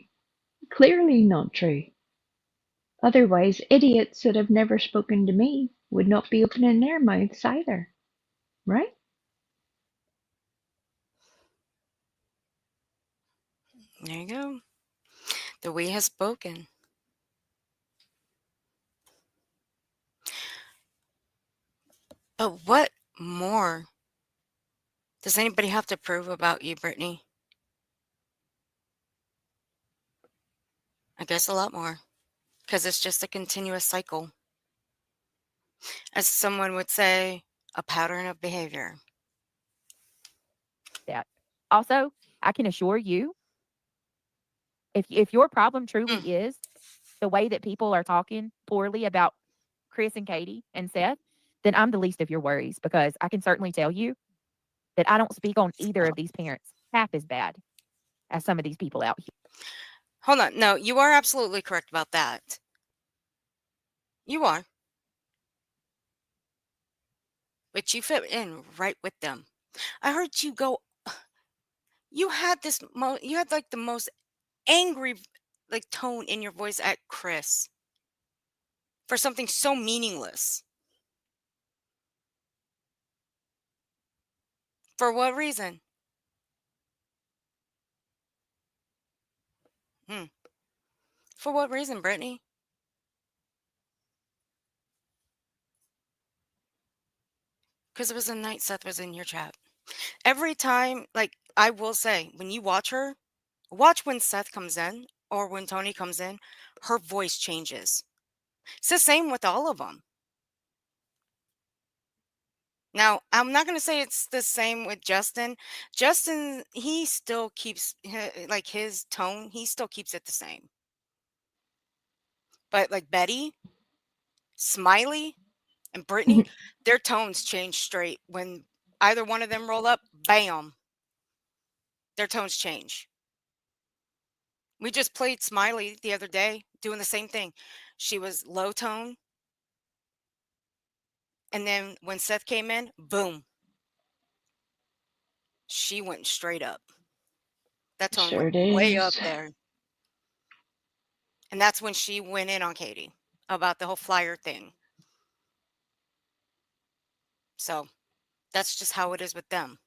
Clearly not true. Otherwise, idiots that have never spoken to me would not be opening their mouths either. Right? There you go. The we has spoken. But what more does anybody have to prove about you, Brittany? I guess a lot more. Because it's just a continuous cycle. As someone would say, a pattern of behavior. That. Also, I can assure you, if your problem truly is the way that people are talking poorly about Chris and Katie and Seth, then I'm the least of your worries, because I can certainly tell you that I don't speak on either of these parents half as bad as some of these people out here. Hold on. No, you are absolutely correct about that. You are. But you fit in right with them. I heard you go. You had this. You had like the most angry like tone in your voice at Chris for something so meaningless. For what reason? For what reason, Brittany? Because it was the night Seth was in your chat. Every time, like, I will say, when you watch her, watch when Seth comes in or when Tony comes in, her voice changes. It's the same with all of them. Now, I'm not going to say it's the same with Justin. Justin, he still keeps, like, his tone, he still keeps it the same. But, like, Betty, Smiley, and Brittany, their tones change straight. When either one of them roll up, bam, their tones change. We just played Smiley the other day, doing the same thing. She was low tone. And then when Seth came in, boom. She went straight up. That tone Sure went it way up is. there. And that's when she went in on Katie about the whole flyer thing. So that's just how it is with them.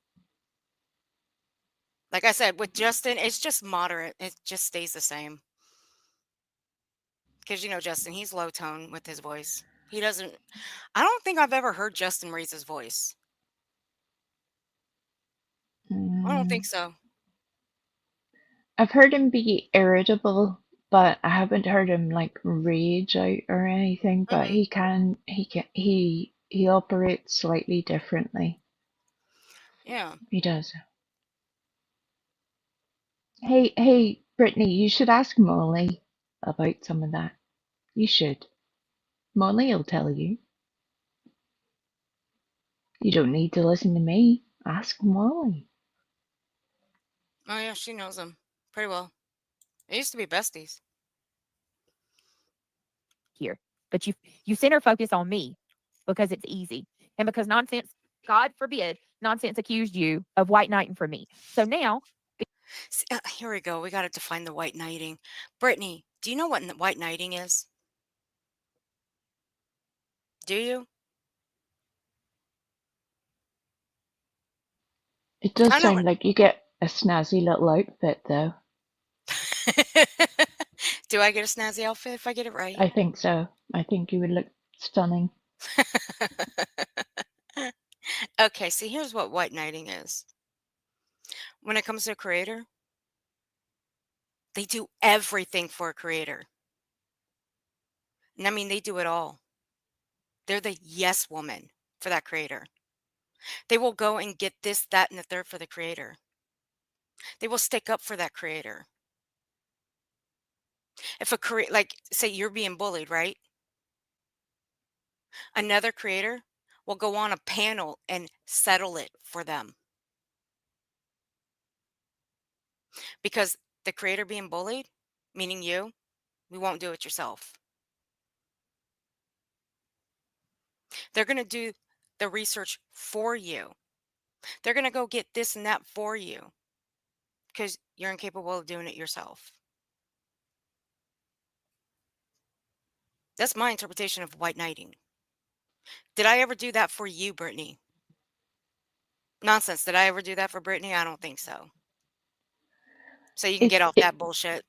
Like I said, with Justin, it's just moderate. It just stays the same. Because, you know, Justin, he's low tone with his voice. He doesn't, I don't think I've ever heard Justin raise his voice. I don't think so. I've heard him be irritable, but I haven't heard him like rage out or anything. But he operates slightly differently. Yeah. He does. Hey, Brittany, you should ask Molly about some of that. You should. Molly will tell you. You don't need to listen to me. Ask Molly. Oh, yeah, she knows him pretty well. It used to be besties. Here, but you center focus on me because it's easy, and because nonsense, God forbid, nonsense accused you of white knighting for me. So now, See, here we go. We got to define the white knighting. Brittany, do you know what white knighting is? Do you? It does I know. sound like you get a snazzy little outfit, though. Do I get a snazzy outfit if I get it right? I think so. I think you would look stunning. Okay, see, here's what white knighting is. When it comes to a creator, they do everything for a creator. And I mean, they do it all. They're the yes woman for that creator. They will go and get this, that, and the third for the creator. They will stick up for that creator. If a creator, like, say you're being bullied, right? Another creator will go on a panel and settle it for them. Because the creator being bullied, meaning you, we won't do it yourself. They're going to do the research for you. They're going to go get this and that for you because you're incapable of doing it yourself. That's my interpretation of white knighting. Did I ever do that for you, Brittany? Nonsense. Did I ever do that for Brittany? I don't think so. So you can get off that bullshit.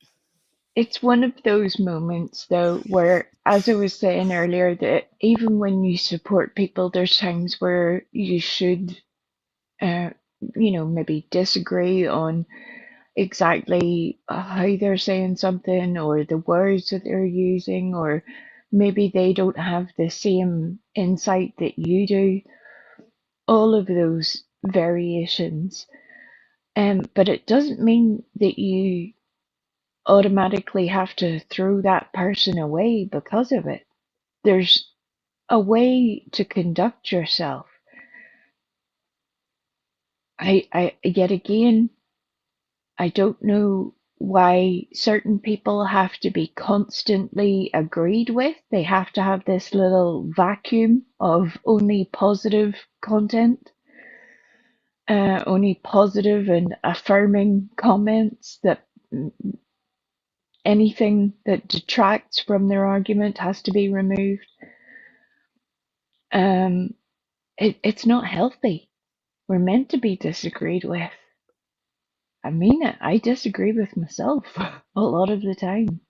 It's one of those moments, though, where, as I was saying earlier, that even when you support people, there's times where you should, maybe disagree on exactly how they're saying something or the words that they're using, or maybe they don't have the same insight that you do. All of those variations. But it doesn't mean that you automatically have to throw that person away because of it. There's a way to conduct yourself. Yet again, I don't know why certain people have to be constantly agreed with. They have to have this little vacuum of only positive content, only positive and affirming comments, that anything that detracts from their argument has to be removed. It's not healthy. We're meant to be disagreed with. I mean it. I disagree with myself a lot of the time.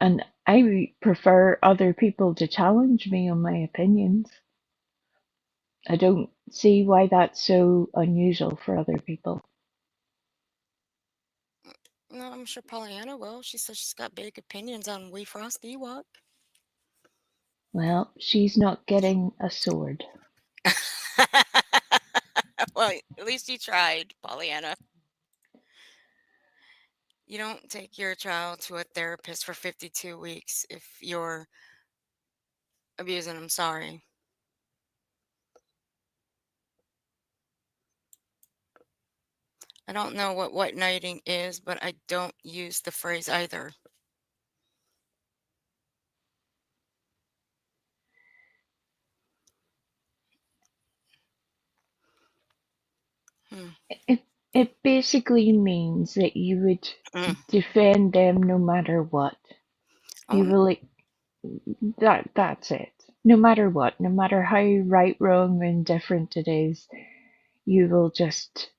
And I prefer other people to challenge me on my opinions. I don't see why that's so unusual for other people. No, I'm sure Pollyanna will. She says she's got big opinions on Wee Frost Ewok. Well, she's not getting a sword. Well, at least you tried, Pollyanna. You don't take your child to a therapist for 52 weeks if you're abusing them. Sorry. I don't know what white knighting is, but I don't use the phrase either. It basically means that you would defend them no matter what. You will. That's it. No matter what, no matter how right, wrong, or indifferent it is, you will just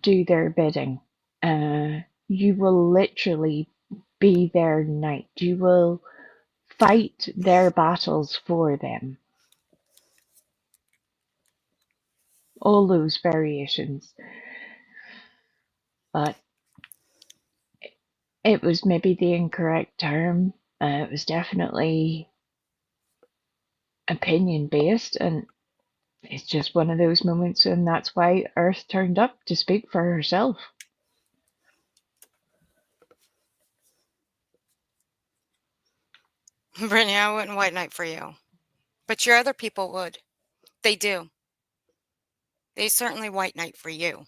do their bidding. You will literally be their knight. You will fight their battles for them. All those variations. But it was maybe the incorrect term. It was definitely opinion based, and it's just one of those moments, and that's why Earth turned up to speak for herself. Brittany, I wouldn't white knight for you, but your other people would. They do. They certainly white knight for you.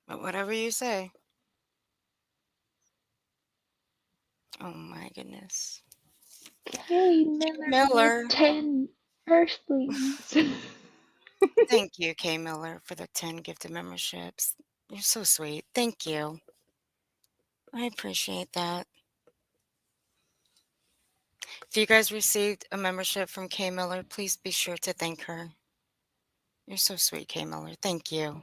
But whatever you say. Oh my goodness. Kay Miller, 10 Earthlings. Thank you, Kay Miller, for the 10 gifted memberships. You're so sweet. Thank you. I appreciate that. If you guys received a membership from Kay Miller, please be sure to thank her. You're so sweet, Kay Miller. Thank you.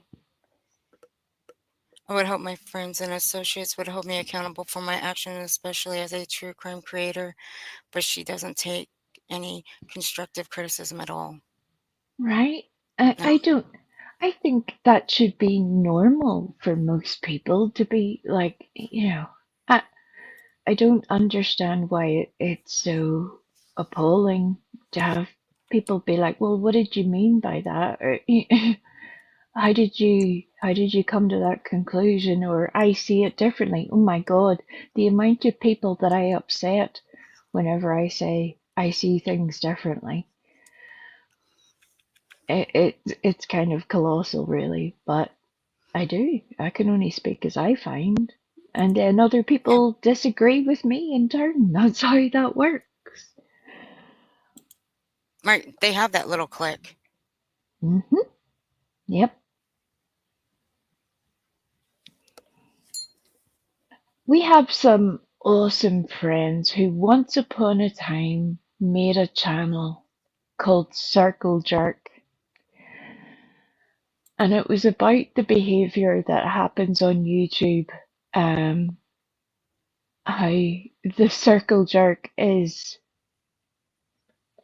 I would hope my friends and associates would hold me accountable for my actions, especially as a true crime creator, but she doesn't take any constructive criticism at all. Right? I don't. I think that should be normal for most people to be like, I don't understand why it's so appalling to have people be like, well, what did you mean by that? Or, how did you come to that conclusion? Or I see it differently. Oh my God, the amount of people that I upset whenever I say I see things differently. It's kind of colossal, really, but I do. I can only speak as I find. And then other people disagree with me in turn. That's how that works. Right. They have that little click. Mm-hmm. Yep. We have some awesome friends who once upon a time made a channel called Circle Jerk. And it was about the behavior that happens on YouTube. How the circle jerk is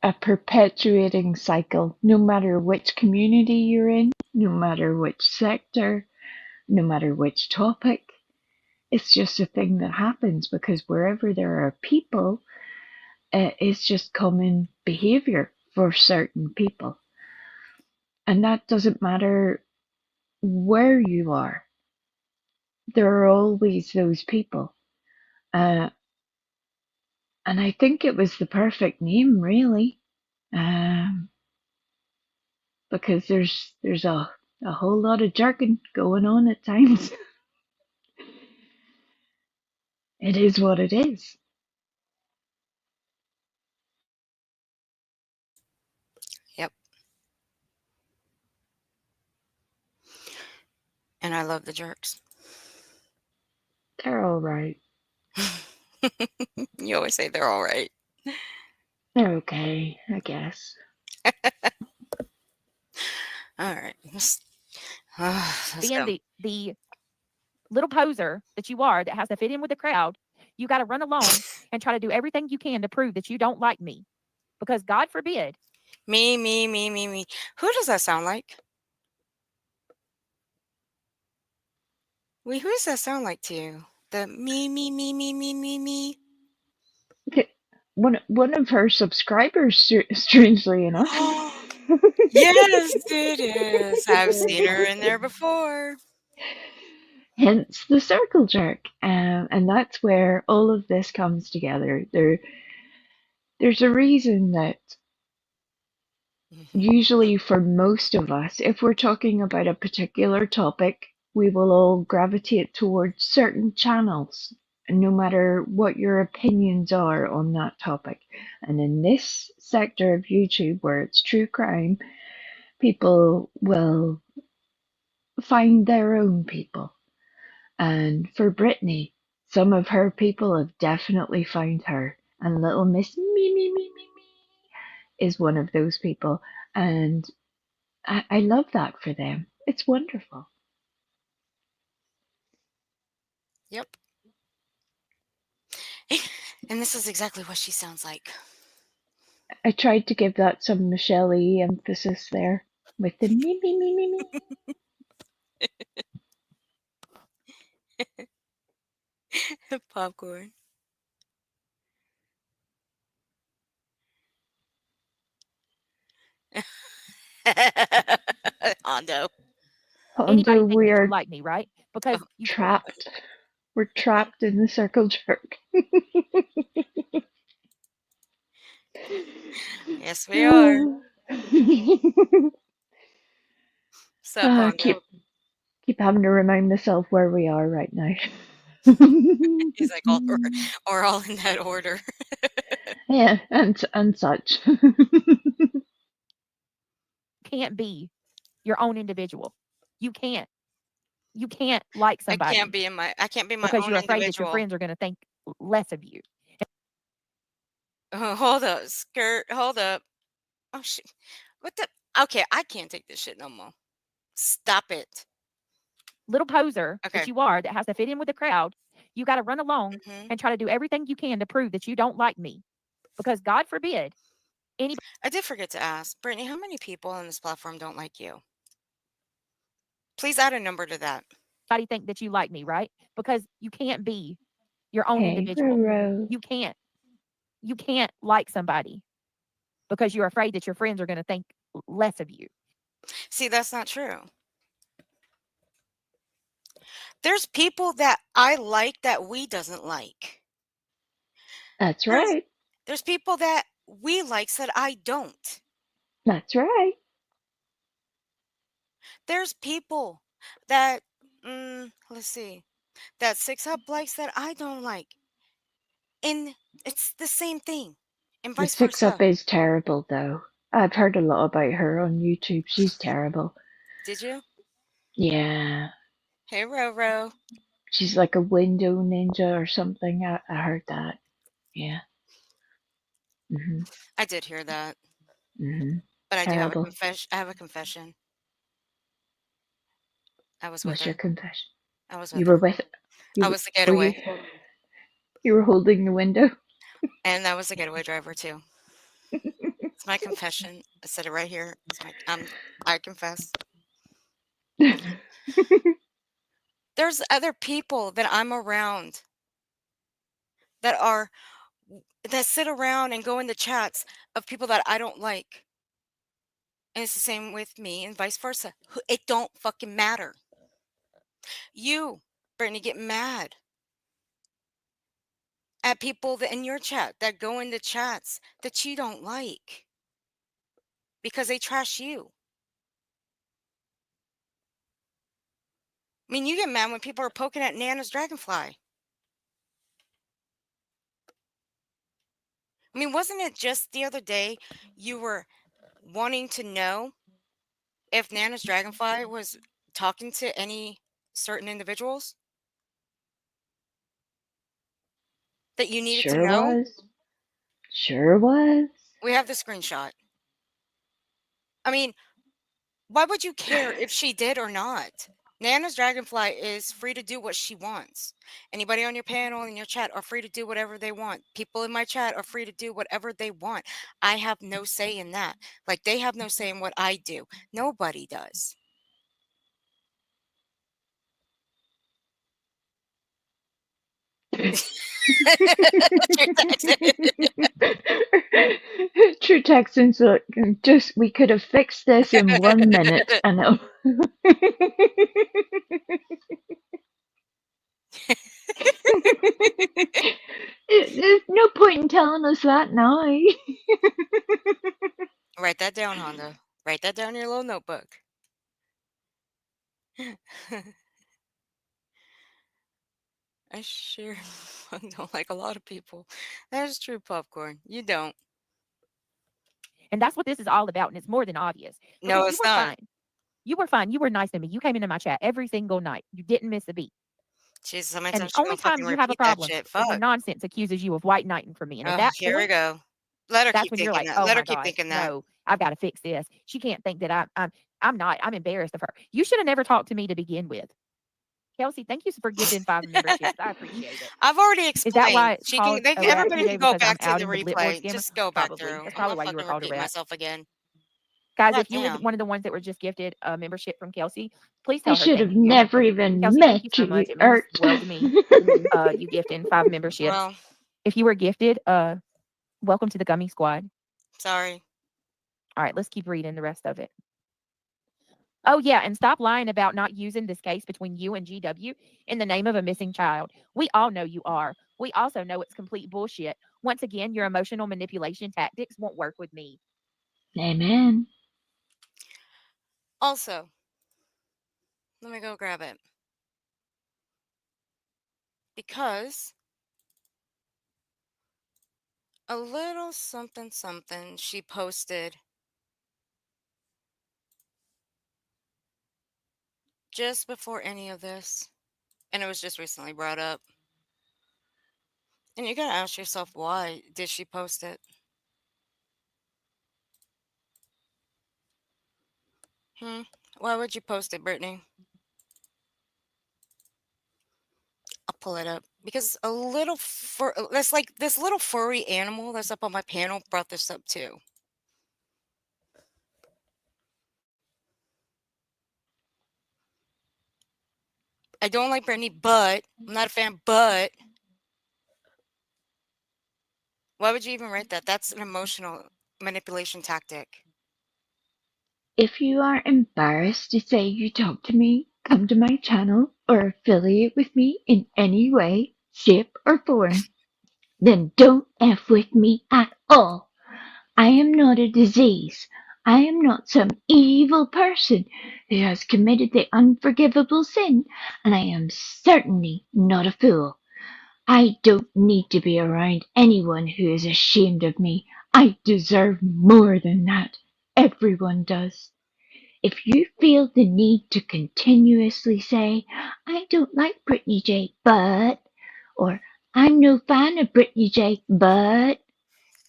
a perpetuating cycle, no matter which community you're in, no matter which sector, no matter which topic. It's just a thing that happens because wherever there are people, it's just common behavior for certain people. And that doesn't matter where you are. There are always those people. And I think it was the perfect name, really. Because there's a whole lot of jerking going on at times. It is what it is. Yep. And I love the jerks. They're all right. You always say they're all right. They're okay, I guess. All right. Let's Being go. the little poser that you are that has to fit in with the crowd, you got to run alone and try to do everything you can to prove that you don't like me. Because God forbid. Me. Who does that sound like? Who does that sound like to you? The me. One of her subscribers, strangely enough. Yes, it is. I've seen her in there before. Hence the circle jerk, and that's where all of this comes together. There's a reason that usually for most of us, if we're talking about a particular topic, we will all gravitate towards certain channels, no matter what your opinions are on that topic. And in this sector of YouTube where it's true crime, people will find their own people. And for Brittany, some of her people have definitely found her. And little Miss Me is one of those people. And I love that for them. It's wonderful. Yep. And this is exactly what she sounds like. I tried to give that some Michelle E emphasis there with the me. Popcorn. Hondo. Hondo, we are like me, right? Because you trapped. We're trapped in the circle jerk. Yes, we are. Sup, Hondo? Keep having to remind myself where we are right now. He's like, or all in that order. Yeah, and such. can't be your own individual. You can't. You can't like somebody. I can't be my because own you're afraid that your individual. friends are going to think less of you. Oh, hold up, skirt. Hold up. Oh shit. What the? Okay, I can't take this shit no more. Stop it. Little poser Okay. that you are that has to fit in with the crowd, you got to run alone and try to do everything you can to prove that you don't like me. Because God forbid anybody. I did forget to ask, Brittany, how many people on this platform don't like you? Please add a number to that. Think that you like me, right? Because you can't be your own individual. Roro. You can't. You can't like somebody because you're afraid that your friends are going to think less of you. See, that's not true. There's people that I like that we doesn't like. That's right. There's people that we likes that I don't. That's right. There's people that let's see, that 6up likes that I don't like. And it's the same thing. And The vice versa. 6up is terrible though. I've heard a lot about her on YouTube. She's terrible. Did you? Yeah. Hey, Roro. She's like a window ninja or something. I heard that. Yeah. I did hear that. But I Terrible. do have a confession. I have a confession. I was with What's her. your confession? I was with You her. were with I was the getaway. You were holding the window. And I was the getaway driver too. It's my confession. I said it right here. It's my I confess. There's other people that I'm around that sit around and go in the chats of people that I don't like. And it's the same with me and vice versa. It don't fucking matter. You, Brittany, get mad at people that in your chat that go into chats that you don't like because they trash you. I mean, you get mad when people are poking at Nana's dragonfly. I mean, wasn't it just the other day you were wanting to know if Nana's dragonfly was talking to any certain individuals? that you needed to Sure know? was. Sure was. We have the screenshot. I mean, why would you care if she did or not? Nana's Dragonfly is free to do what she wants. Anybody on your panel and your chat are free to do whatever they want. People in my chat are free to do whatever they want. I have no say in that. Like they have no say in what I do. Nobody does. True Texans, look, just we could have fixed this in 1 minute. I know. There's no point in telling us that now. Write that down, Honda. Write that down in your little notebook. I sure don't like a lot of people. That's true, Popcorn. You don't. And that's what this is all about. And it's more than obvious. No, Because it's you were not. fine. You were fine. You were nice to me. You came into my chat every single night. You didn't miss a beat. Jesus, how many And times the you only gonna time fucking you have a repeat that problem shit? is when Fuck. nonsense accuses you of white knighting for me. And at Ugh, that here we point, go. Let her that's keep when you're thinking like, that. oh Let my her keep gosh, thinking that. no, I've got to fix this. She can't think that I'm not. I'm embarrassed of her. You should have never talked to me to begin with. Kelsey, thank you for gifting 5 memberships. I appreciate it. I've already Is that why explained. it's She can. called a rat, Everybody PJ? can go Because I'm back to the outing the Blipboard replay. scammer? Just go back Probably. through. That's I'm probably not why you were fucking called a repeating rat. myself again. Guys, God if you were damn. one of the ones that were just gifted a membership from Kelsey, please I tell her should thank have you. never even Kelsey, thank you met so you, much. It means Art. the world to me. You gifting 5 memberships. Well, If you were gifted, welcome to the Gummy Squad. sorry. All right, let's keep reading the rest of it. Oh, yeah, and stop lying about not using this case between you and GW in the name of a missing child. We all know you are. We also know it's complete bullshit. Once again, your emotional manipulation tactics won't work with me. Amen. Also, let me go grab it. Because a little something something she posted just before any of this, and it was just recently brought up. And you gotta ask yourself, why did she post it? Why would you post it, Brittany? I'll pull it up because that's like this little furry animal that's up on my panel brought this up too. I don't like Brittany, but I'm not a fan, but why would you even write that? That's an emotional manipulation tactic. If you are embarrassed to say you talk to me, come to my channel, or affiliate with me in any way, shape, or form, then don't F with me at all. I am not a disease. I am not some evil person who has committed the unforgivable sin, and I am certainly not a fool. I don't need to be around anyone who is ashamed of me. I deserve more than that. Everyone does. If you feel the need to continuously say, I don't like Brittany J, but, or I'm no fan of Brittany J, but,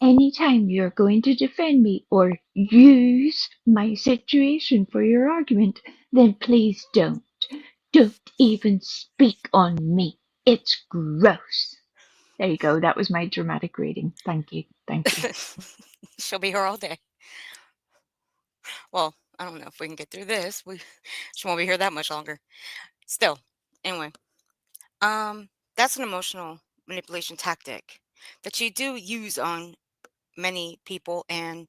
anytime you're going to defend me or use my situation for your argument, then please don't. Don't even speak on me. It's gross. There you go. That was my dramatic reading. Thank you. Thank you. She'll be here all day. Well, I don't know if we can get through this. She won't be here that much longer. Still, anyway, that's an emotional manipulation tactic that you do use on many people, and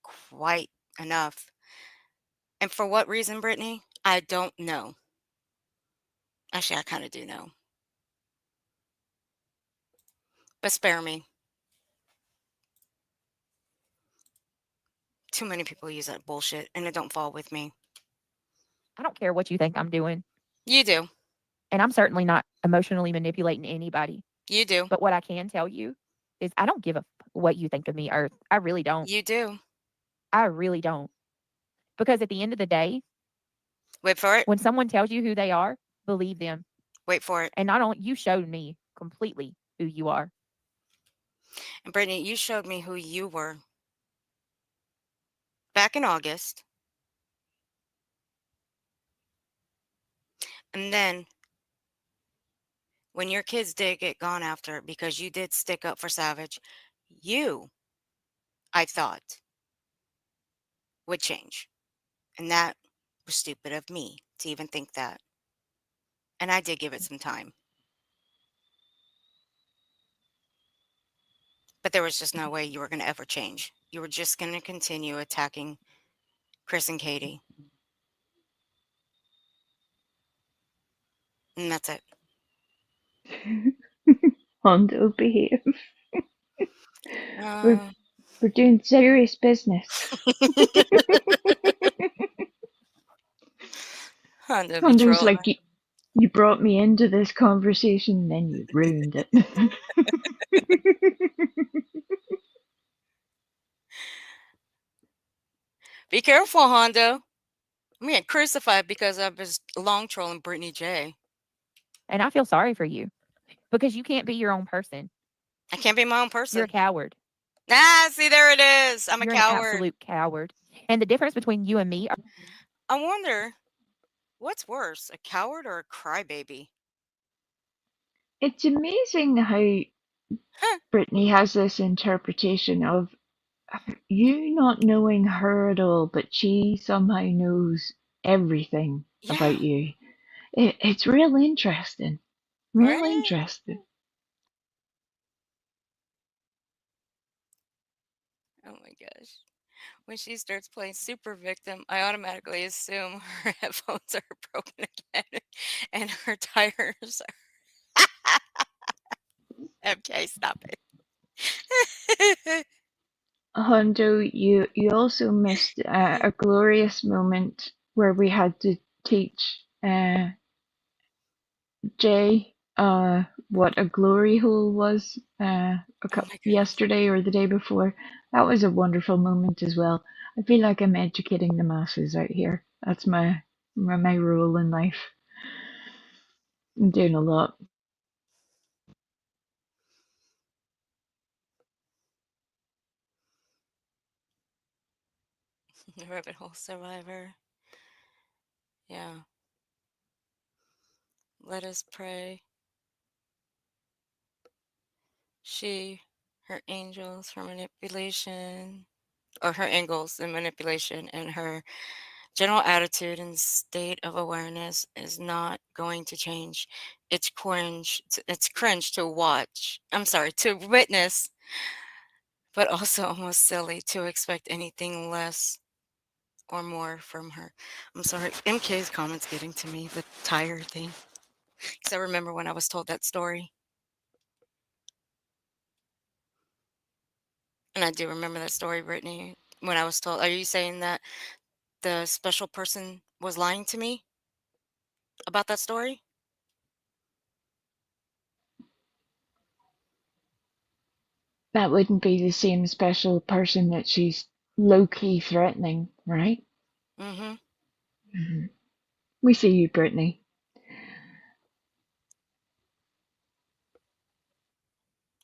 quite enough. And for what reason, Brittany? I don't know. Actually, I kind of do know. But spare me. Too many people use that bullshit, and it don't fall with me. I don't care what you think I'm doing. You do. And I'm certainly not emotionally manipulating anybody. You do. But what I can tell you is I don't give a what you think of me, Earth. I really don't. You do. I really don't. Because at the end of the day, wait for it. When someone tells you who they are, believe them. Wait for it. And not only you showed me completely who you are. And Brittany, you showed me who you were back in August. And then when your kids did get gone after because you did stick up for Savage, you, I thought, would change. And that was stupid of me to even think that. And I did give it some time. But there was just no way you were going to ever change. You were just going to continue attacking Chris and Katie. And that's it. Hondo, behave. Uh, We're doing serious business. Hondo be Hondo's trolling like, you brought me into this conversation, then you ruined it. Be careful, Hondo. I'm getting crucified because I was long trolling Brittany J. And I feel sorry for you because you can't be your own person. I can't be my own person. You're a coward. Ah, see, there it is. I'm You're a an coward. absolute coward. And the difference between you and me are I wonder, what's worse, a coward or a crybaby? It's amazing how Brittany has this interpretation of you not knowing her at all, but she somehow knows everything about you. It's real interesting. Real Right? interesting. Oh my gosh. When she starts playing super victim, I automatically assume her headphones are broken again and her tires are. MK, stop it. Hondo, you also missed a glorious moment where we had to teach Jay what a glory hole was yesterday or the day before. That was a wonderful moment as well. I feel like I'm educating the masses out here. That's my role in life. I'm doing a lot. Rabbit hole survivor. Yeah. Let us pray. Her angels for manipulation, or her angles and manipulation, and her general attitude and state of awareness is not going to change. It's cringe. It's cringe to watch. I'm sorry, to witness, but also almost silly to expect anything less or more from her. I'm sorry, MK's comments getting to me, the tire thing. Because I remember when I was told that story. And I do remember that story, Brittany, when I was told. Are you saying that the special person was lying to me about that story? That wouldn't be the same special person that she's low-key threatening, right? Mm-hmm. Mm-hmm. We see you, Brittany.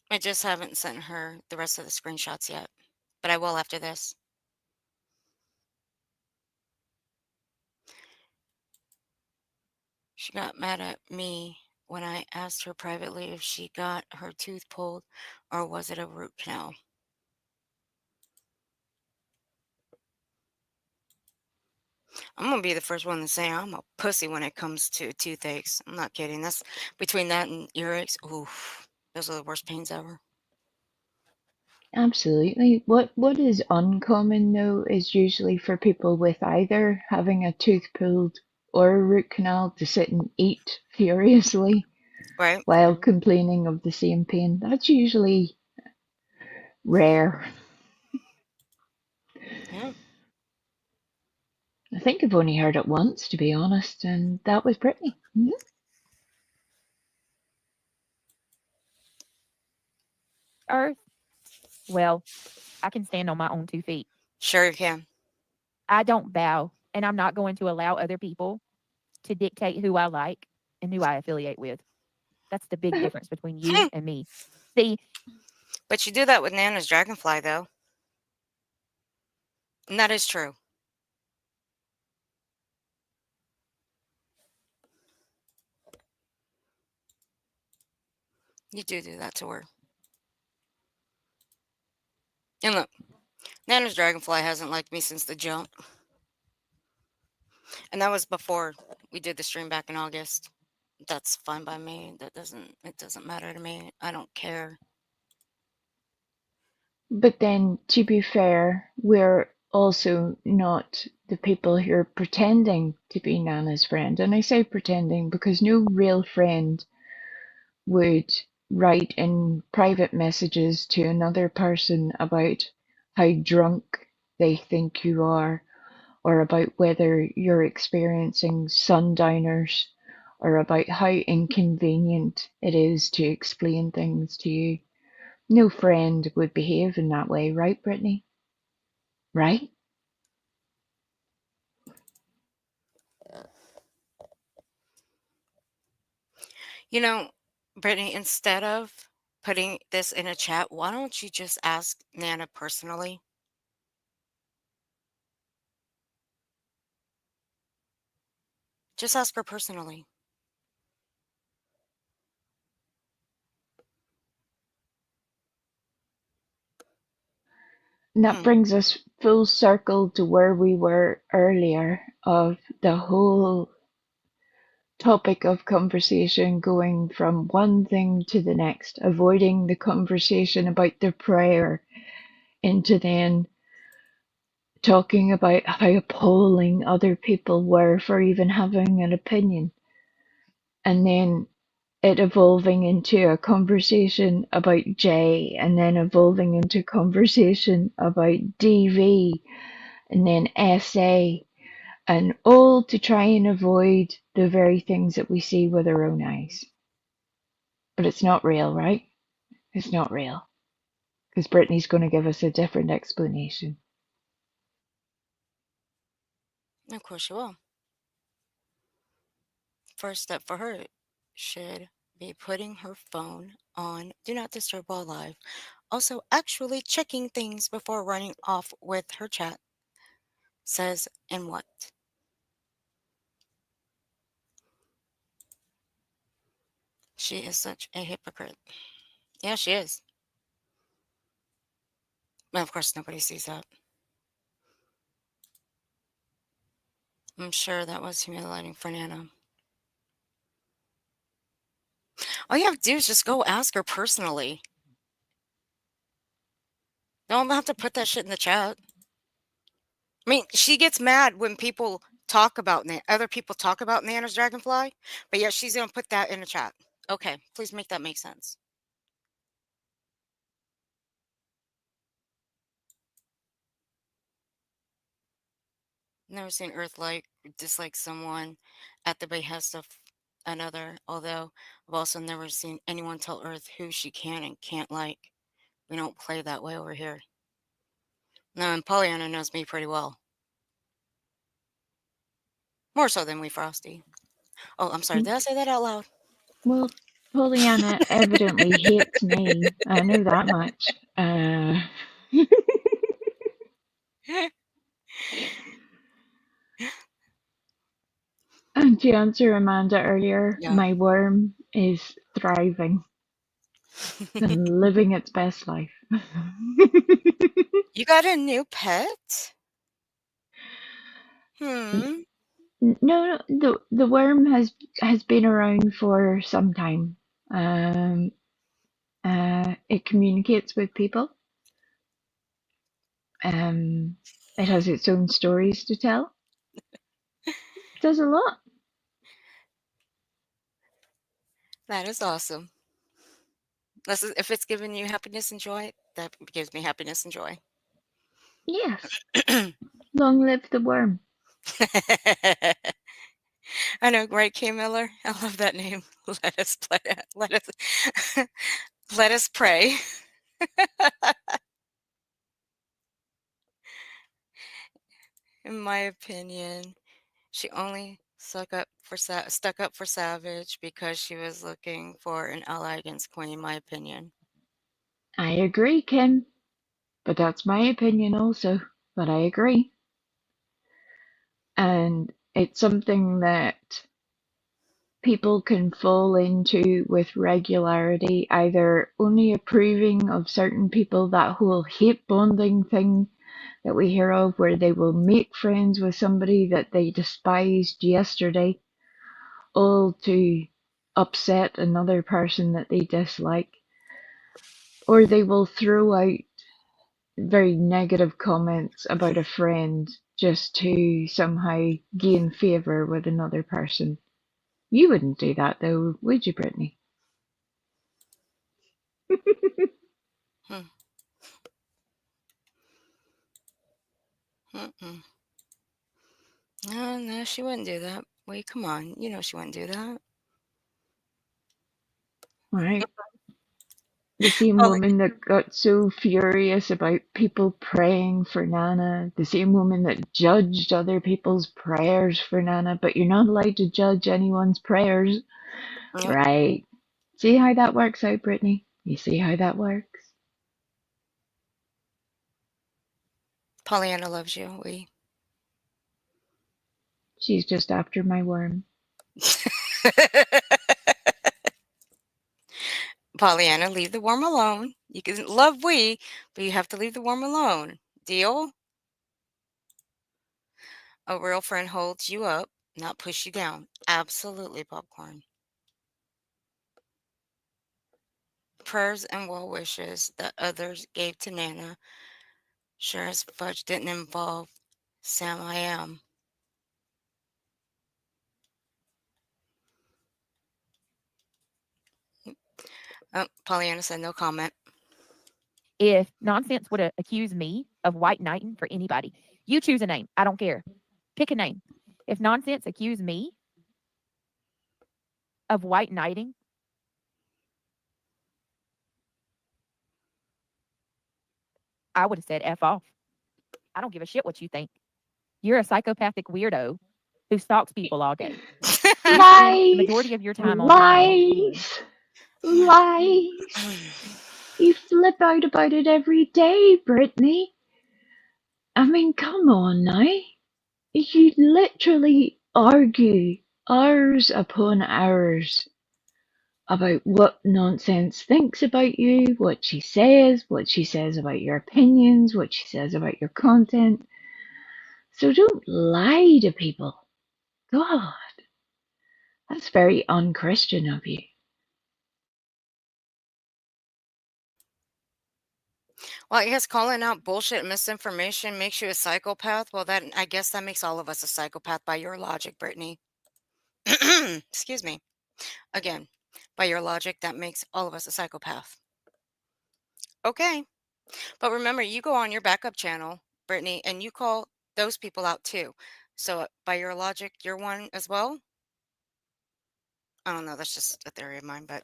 I just haven't sent her the rest of the screenshots yet, but I will after this. She got mad at me when I asked her privately if she got her tooth pulled or was it a root canal. I'm going to be the first one to say I'm a pussy when it comes to toothaches. I'm not kidding. That's between that and earaches. Oof, those are the worst pains ever. Absolutely. What is uncommon though is usually for people with either having a tooth pulled or a root canal to sit and eat furiously right, while complaining of the same pain. That's usually rare. Yeah. I think I've only heard it once, to be honest, and that was Brittany. Mm-hmm. Earth. Well, I can stand on my own 2 feet. Sure you can. I don't bow, and I'm not going to allow other people to dictate who I like and who I affiliate with. That's the big difference between you and me. See, but you do that with Nana's dragonfly, though. And that is true. You do that to her. And look, Nana's dragonfly hasn't liked me since the jump. And that was before we did the stream back in August. That's fine by me. It doesn't matter to me. I don't care. But then, to be fair, we're also not the people who are pretending to be Nana's friend. And I say pretending because no real friend would write in private messages to another person about how drunk they think you are, or about whether you're experiencing sundowners, or about how inconvenient it is to explain things to you. No friend would behave in that way, right, Brittany? Right? You know, Brittany, instead of putting this in a chat, why don't you just ask Nana personally? Just ask her personally. And that brings us full circle to where we were earlier of the whole topic of conversation going from one thing to the next, avoiding the conversation about the prayer into then talking about how appalling other people were for even having an opinion. And then it evolving into a conversation about J, and then evolving into conversation about DV, and then SA, and all to try and avoid the very things that we see with our own eyes. But it's not real, right? It's not real. Because Brittany's going to give us a different explanation. Of course you will. First step for her should be putting her phone on Do Not Disturb while live. Also, actually checking things before running off with her chat. Says and what? She is such a hypocrite. Yeah, she is. But of course, nobody sees that. I'm sure that was humiliating for Nana. All you have to do is just go ask her personally. Don't have to put that shit in the chat. I mean, she gets mad when people talk about other people talk about Nana's dragonfly, but yet she's gonna put that in the chat. Okay, please make that make sense. Never seen Earth dislike someone at the behest of another, although I've also never seen anyone tell Earth who she can and can't like. We don't play that way over here. No, and Pollyanna knows me pretty well. More so than we Frosty. Oh, I'm sorry. Did I say that out loud? Well, Pollyanna evidently hates me. I know that much. And to answer Amanda earlier, Yeah. my worm is thriving and living its best life. You got a new pet? Hmm. No, the worm has been around for some time. It communicates with people. It has its own stories to tell. It does a lot. That is awesome. If it's giving you happiness and joy, that gives me happiness and joy. Yes. Long live the worm. I know, right, K. Miller? I love that name. Let us play. Let us pray. In my opinion, she only stuck up for Savage because she was looking for an ally against Queen, in my opinion. I agree, Kim. But that's my opinion also. But I agree. And it's something that people can fall into with regularity, either only approving of certain people, that whole hate bonding thing that we hear of, where they will make friends with somebody that they despised yesterday, all to upset another person that they dislike, or they will throw out very negative comments about a friend just to somehow gain favour with another person. You wouldn't do that though, would you, Brittany? Mm-mm. No, she wouldn't do that. Wait, come on. You know she wouldn't do that. Right. The same woman that got so furious about people praying for Nana, the same woman that judged other people's prayers for Nana, but you're not allowed to judge anyone's prayers. Yep. Right. See how that works out, Brittany? You see how that works? Pollyanna loves you. She's just after my worm. Pollyanna, leave the worm alone. You can love but you have to leave the worm alone. Deal? A real friend holds you up, not push you down. Absolutely, Popcorn. Prayers and well wishes that others gave to Nana sure as fudge didn't involve Sam I am. Pollyanna said no comment. If nonsense would accuse me of white knighting for anybody, you choose a name. I don't care. Pick a name. If nonsense accused me of white knighting, I would have said F off. I don't give a shit what you think. You're a psychopathic weirdo who stalks people all day. Lies! The majority of your time lies! Lies! You flip out about it every day, Brittany. I mean, come on now. You literally argue hours upon hours about what nonsense thinks about you, what she says about your opinions, what she says about your content. So don't lie to people. God, that's very unchristian of you. Well, I guess calling out bullshit and misinformation makes you a psychopath. Well, I guess that makes all of us a psychopath by your logic, Brittany. Excuse me. Again, by your logic, that makes all of us a psychopath. Okay. But remember, you go on your backup channel, Brittany, and you call those people out too. So by your logic, you're one as well? I don't know. That's just a theory of mine, but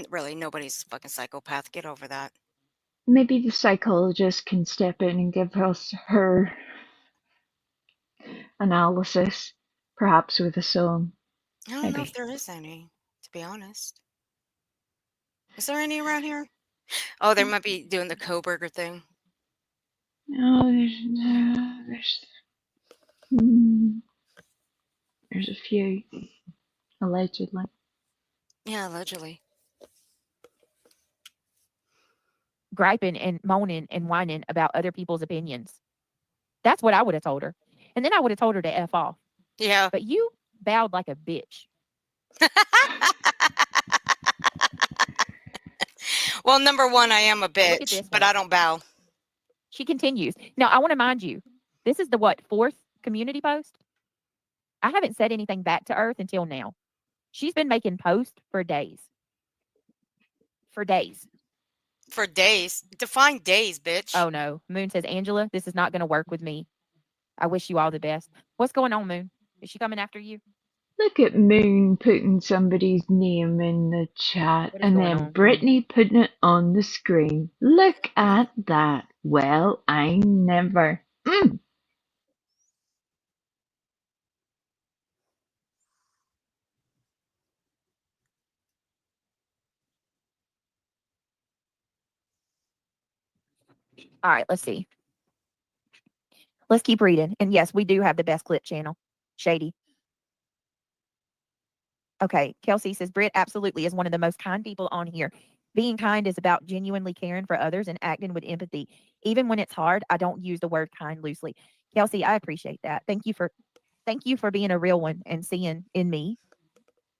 really, nobody's a fucking psychopath. Get over that. Maybe the psychologist can step in and give us her analysis, perhaps with a song. I don't know if there is any, to be honest. Is there any around here? Oh, they might be doing the Koberger thing. No, there's a few, allegedly. Yeah, allegedly. Griping and moaning and whining about other people's opinions. That's what I would have told her. And then I would have told her to F off. Yeah. But you bowed like a bitch. Well, number one, I am a bitch, but I don't bow. She continues. Now, I want to mind you, this is the fourth community post? I haven't said anything back to Earth until now. She's been making posts for days. For days. For days? Define days, bitch. Oh, no. Moon says, Angela, this is not going to work with me. I wish you all the best. What's going on, Moon? Is she coming after you? Look at Moon putting somebody's name in the chat and then Brittany putting it on the screen. Look at that. Well, I never. All right, let's see. Let's keep reading. And yes, we do have the best clip channel. Shady. Okay, Kelsey says Britt absolutely is one of the most kind people on here. Being kind is about genuinely caring for others and acting with empathy. Even when it's hard, I don't use the word kind loosely. Kelsey, I appreciate that. Thank you for being a real one and seeing in me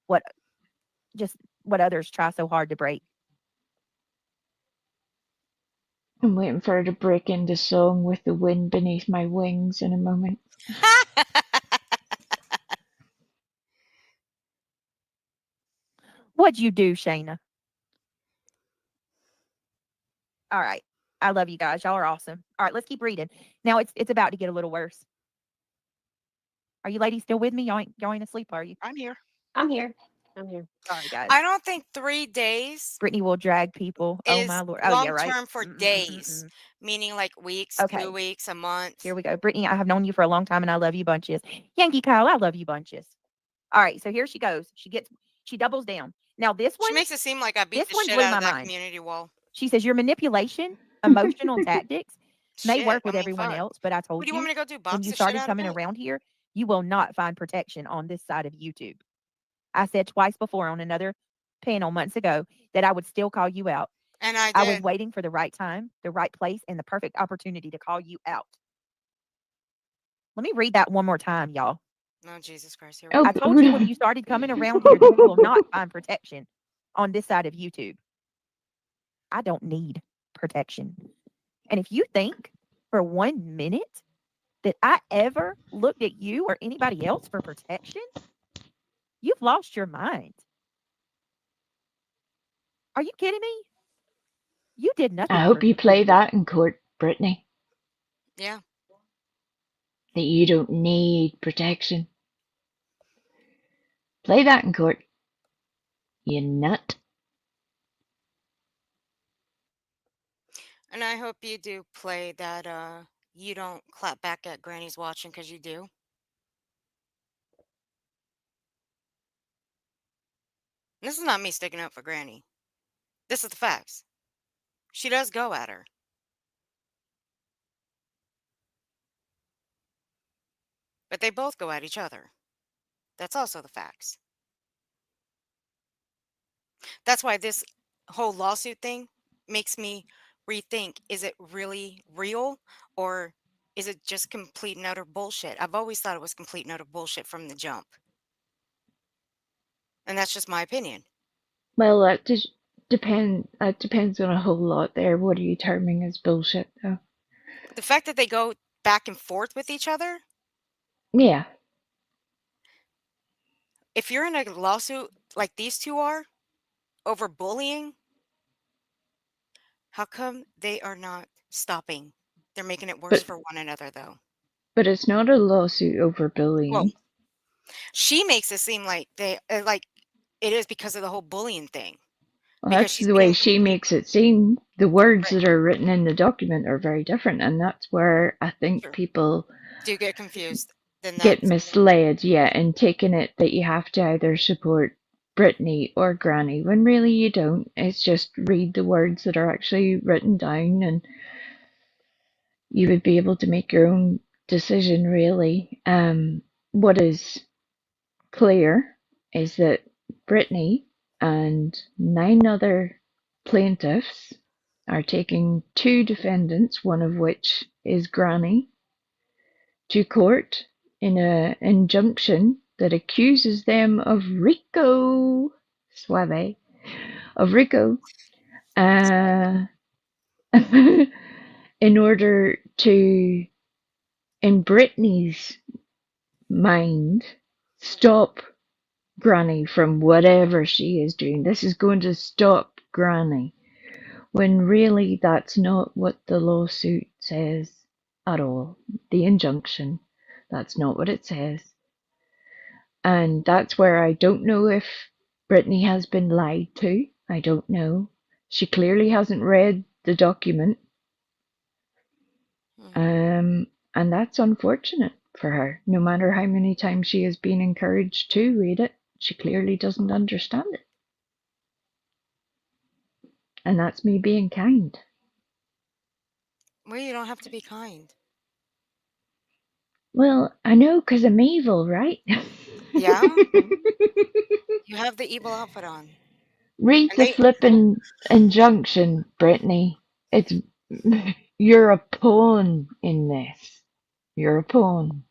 what others try so hard to break. I'm waiting for her to break into song with the wind beneath my wings in a moment. What'd you do, Shayna? All right. I love you guys. Y'all are awesome. All right, let's keep reading. Now it's about to get a little worse. Are you ladies still with me? Y'all ain't asleep, are you? I'm here. I'm here. I'm here. Sorry, guys. I don't think 3 days Brittany will drag people. Oh is my Lord. Oh long yeah, right. term for days, meaning like weeks, Okay. 2 weeks, a month. Here we go. Brittany, I have known you for a long time and I love you bunches. Yankee Kyle, I love you bunches. All right, so here she goes. She doubles down. Now this one, She makes it seem like I beat this the one shit blew out my of that mind. community wall. She says your manipulation, emotional tactics may Shit, work with I mean, everyone fuck. else, but I What told do you want me to go do? when Box you the shit started out of coming it? around here, you will not find protection on this side of YouTube. I said twice before on another panel months ago that I would still call you out. And I I was did. waiting for the right time, the right place, and the perfect opportunity to call you out. Let me read that one more time, y'all. Oh, Jesus Christ. Here Oh, we I go. told you when you started coming around here that you will not find protection on this side of YouTube. I don't need protection. And if you think for 1 minute that I ever looked at you or anybody else for protection, you've lost your mind. Are you kidding me? You did nothing I for hope you play that in court, Brittany, Yeah. that you don't need protection. Play that in court, you nut. And I hope you do play that you don't clap back at Granny's watching, because you do. And this is not me sticking up for Granny. This is the facts. She does go at her. But they both go at each other. That's also the facts. That's why this whole lawsuit thing makes me rethink, is it really real, or is it just complete and utter bullshit? I've always thought it was complete and utter bullshit from the jump. And that's just my opinion. Well, that depends on a whole lot there. What are you terming as bullshit, though? The fact that they go back and forth with each other, Yeah, if you're in a lawsuit like these two are over bullying, how come they are not stopping? They're making it worse but for one another, though. but it's not a lawsuit over Well, bullying. she makes it seem like like it is because of the whole bullying thing. Well, Because that's she's the way being she makes it seem. The words that are written in the document are very different, and that's where I think Sure. people do get confused. Then get that's misled, yeah, and taking it that you have to either support Brittany or Granny, when really you don't. It's just read the words that are actually written down, and you would be able to make your own decision, really. What is clear is that Brittany and 9 other plaintiffs are taking 2 defendants, one of which is Granny, to court in an injunction that accuses them of RICO, suave, of RICO, in order to, in Brittany's mind, stop Granny from whatever she is doing. This is going to stop Granny. When really that's not what the lawsuit says at all. The injunction, that's not what it says. And that's where I don't know if Brittany has been lied to. I don't know. She clearly hasn't read the document. And that's unfortunate for her. No matter how many times she has been encouraged to read it, she clearly doesn't understand it. And that's me being kind. Well, you don't have to be kind. Well, I know because I'm evil, right? Yeah? You have the evil outfit on. Read And the they flippin' injunction, Brittany. It's you're a pawn in this. You're a pawn.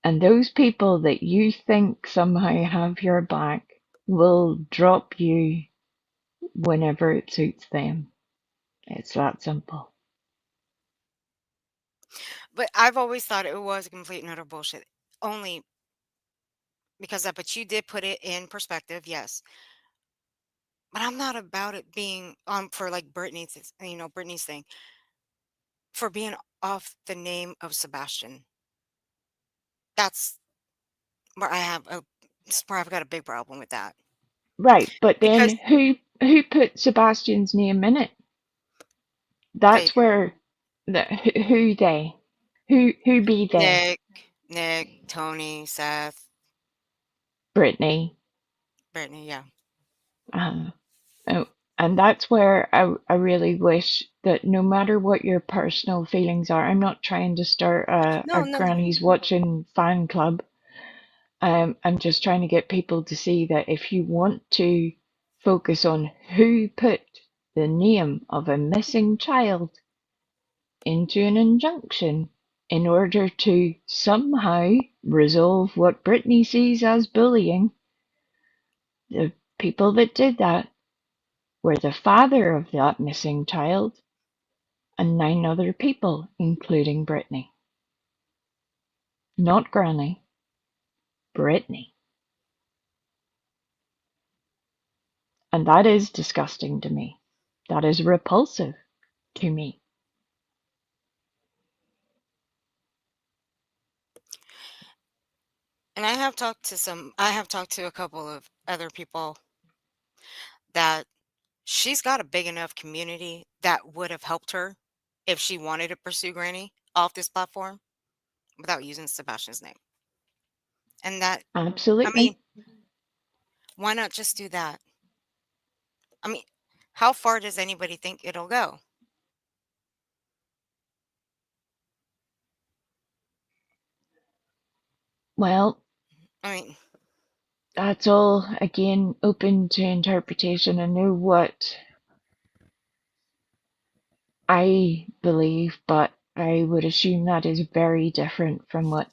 And those people that you think somehow have your back will drop you whenever it suits them. It's that simple. But I've always thought it was complete and utter bullshit. Only because that, but you did put it in perspective, yes. But I'm not about it being for like Brittany's thing, for being off the name of Sebastian. That's where I've got a big problem with that. Right, but then Because who put Sebastian's name in it? they That's do. where who they who be they? Nick, Tony, Seth, Brittany. Brittany, yeah. Oh, and that's where I really wish that no matter what your personal feelings are, I'm not trying to start a No, no, no. grannies watching fan club. I'm just trying to get people to see that if you want to focus on who put the name of a missing child into an injunction in order to somehow resolve what Brittany sees as bullying, the people that did that were the father of that missing child and 9 other people, including Brittany. Not Granny, Brittany. And that is disgusting to me. That is repulsive to me. And I have talked to a couple of other people that she's got a big enough community that would have helped her if she wanted to pursue Granny off this platform without using Sebastian's name. And that, I mean, Absolutely. why not just do that? I mean, how far does anybody think it'll go? Well, I mean, that's all again open to interpretation. I know what I believe, but I would assume that is very different from what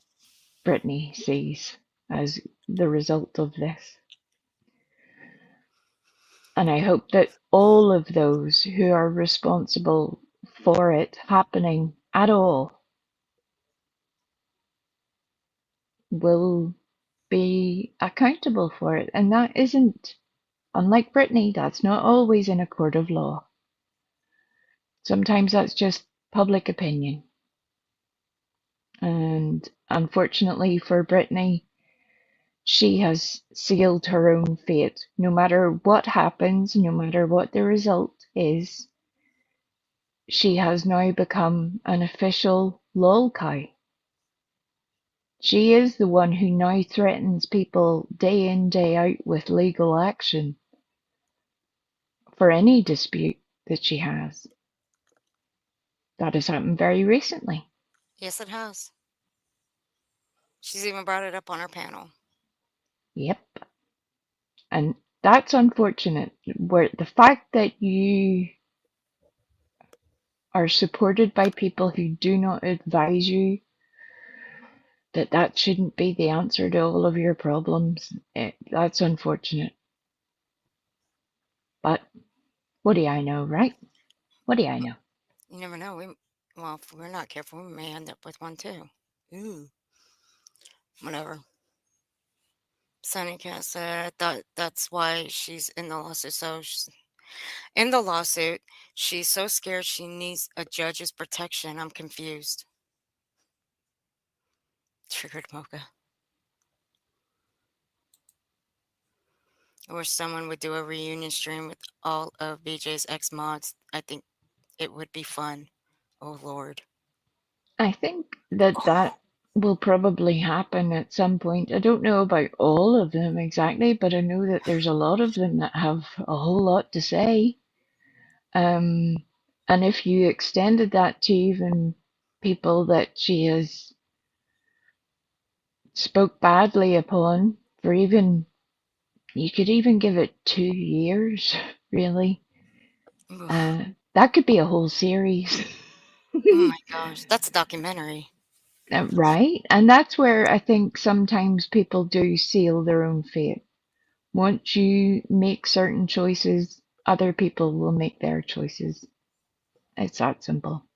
Brittany sees as the result of this. And I hope that all of those who are responsible for it happening at all will be accountable for it. And that isn't, unlike Brittany, that's not always in a court of law. Sometimes that's just public opinion. And unfortunately for Brittany, she has sealed her own fate. No matter what happens, no matter what the result is, she has now become an official lol cow. She is the one who now threatens people day in, day out with legal action for any dispute that she has. That has happened very recently. yes, it has. She's even brought it up on her panel. Yep. And that's unfortunate. Where the fact that you are supported by people who do not advise you that that shouldn't be the answer to all of your problems, that's unfortunate. But what do I know, right? What do I know? You never know. Well, if we're not careful, we may end up with one too. Ooh, whatever. Sunny Cat said, I thought that's why she's in the lawsuit. So in the lawsuit, she's so scared she needs a judge's protection. I'm confused. Triggered Mocha. I wish someone would do a reunion stream with all of BJ's ex mods. I think it would be fun. Oh Lord. I think that will probably happen at some point. I don't know about all of them exactly, but I know that there's a lot of them that have a whole lot to say. And And if you extended that to even people that she has spoke badly upon for even, you could even give it 2 years, really. That could be a whole series. Oh my gosh, that's a documentary. Right? And that's where I think sometimes people do seal their own fate. Once you make certain choices, other people will make their choices. It's that simple.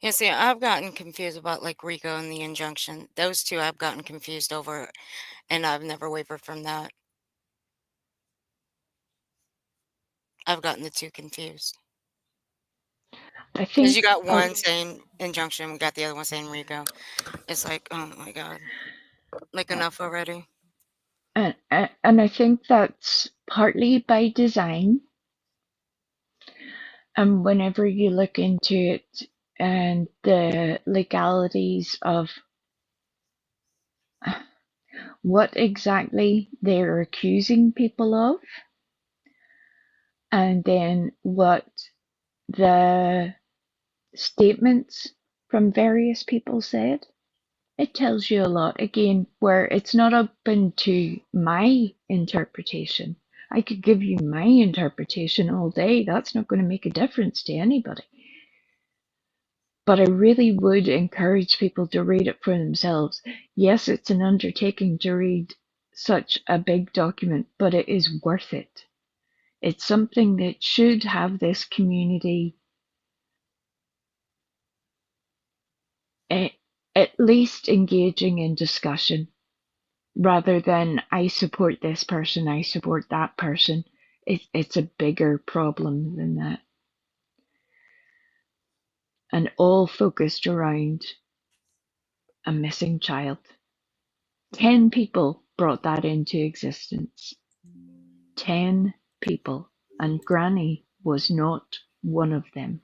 Yeah, see, I've gotten confused about like RICO and the injunction. Those two I've gotten confused over, and I've never wavered from that. I've gotten the two confused. I Because think you got one saying injunction, we got the other one saying RICO. It's like, oh my God. Like, enough already. and I think that's partly by design. And whenever you look into it and the legalities of what exactly they're accusing people of, and then what the statements from various people said, it tells you a lot. Again, where it's not open to my interpretation. I could give you my interpretation all day. That's not going to make a difference to anybody. But I really would encourage people to read it for themselves. Yes, it's an undertaking to read such a big document, but it is worth it. It's something that should have this community at least engaging in discussion rather than I support this person, I support that person. It's a bigger problem than that. And all focused around a missing child. 10 people brought that into existence. 10 people. And Granny was not one of them.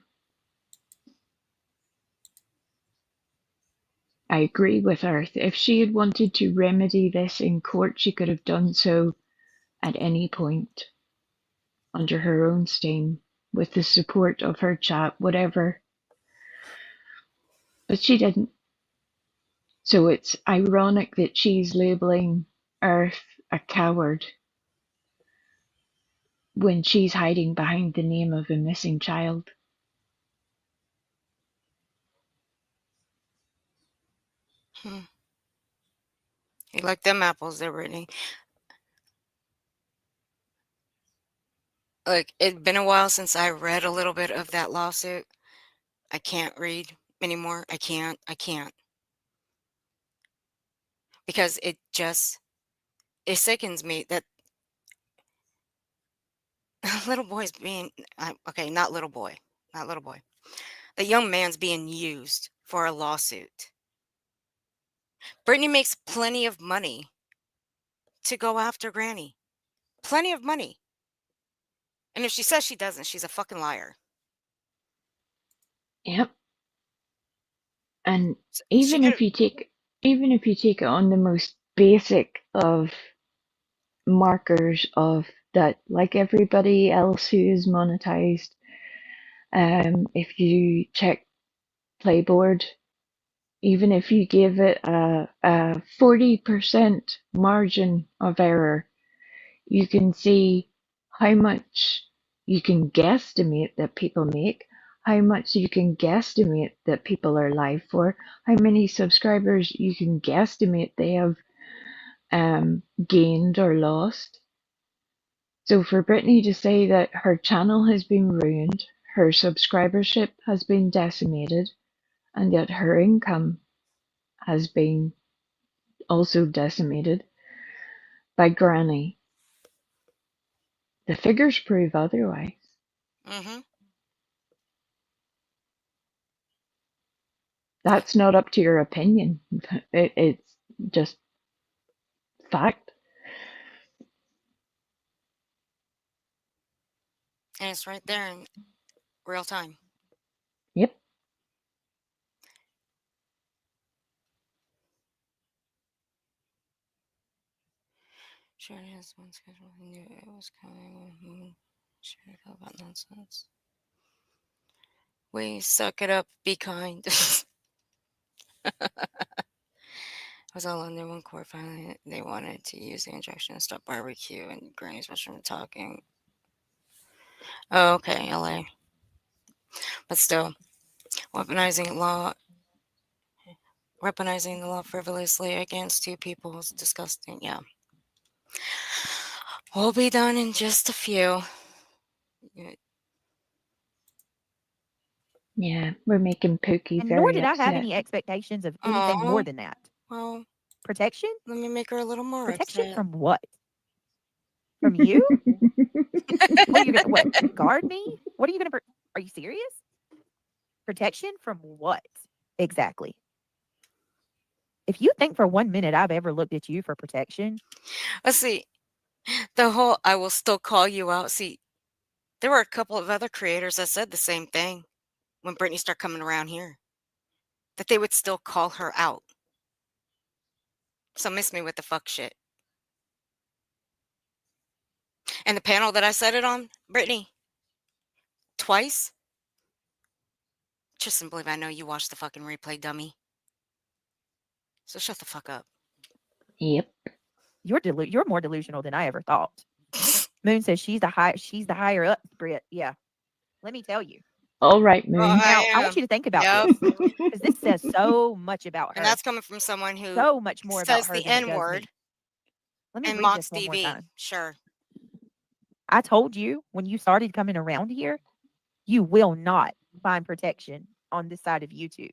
I agree with Earth. If she had wanted to remedy this in court, she could have done so at any point under her own steam, with the support of her chat, whatever. But she didn't. So it's ironic that she's labeling Earth a coward when she's hiding behind the name of a missing child. You like them apples there, Brittany? Like, it'd been a while since I read a little bit of that lawsuit. I can't read anymore. I can't. Because it sickens me that little boy's being, okay, not little boy. The young man's being used for a lawsuit. Brittany makes plenty of money to go after Granny. Plenty of money. And if she says she doesn't, she's a fucking liar. Yep. And even if you take it on the most basic of markers of that, like everybody else who is monetized, if you check Playboard, even if you give it a 40% margin of error, you can see how much you can guesstimate that people make, how much you can guesstimate that people are live for, how many subscribers you can guesstimate they have gained or lost. So for Brittany to say that her channel has been ruined, her subscribership has been decimated, and that her income has been also decimated by Granny, the figures prove otherwise. That's not up to your opinion. It's just fact. And it's right there in real time. Yep. Sure, it has one schedule. He knew it was coming. Sure, about nonsense. We suck it up. Be kind. I was all under one court. Finally, they wanted to use the injection to stop barbecue and Granny's from talking. Oh, okay, LA. But still, weaponizing the law frivolously against two people is disgusting. Yeah. We'll be done in just a few. Yeah, we're making Pookie And very nor did I have upset. any expectations of anything more than that. Well, protection? Let me make her a little more Protection upset. from what? From you? What are you gonna guard me? What are you gonna? Are you serious? Protection from what exactly? If you think for 1 minute I've ever looked at you for protection, let's see. The whole I will still call you out. See, there were a couple of other creators that said the same thing when Brittany started coming around here, that they would still call her out. So miss me with the fuck shit. And the panel that I said it on, Brittany, twice. Just believe I know you watched the fucking replay, dummy. So shut the fuck up. Yep. You're more delusional than I ever thought. Moon says she's the higher up, Brit. Yeah. Let me tell you. All right, Moon. Now, I want you to think about this, because this says so much about her. And that's coming from someone who so much more about says her the than it does N-word me. Let me and read mocks this one more DV. time. Sure. I told you when you started coming around here, you will not find protection on this side of YouTube.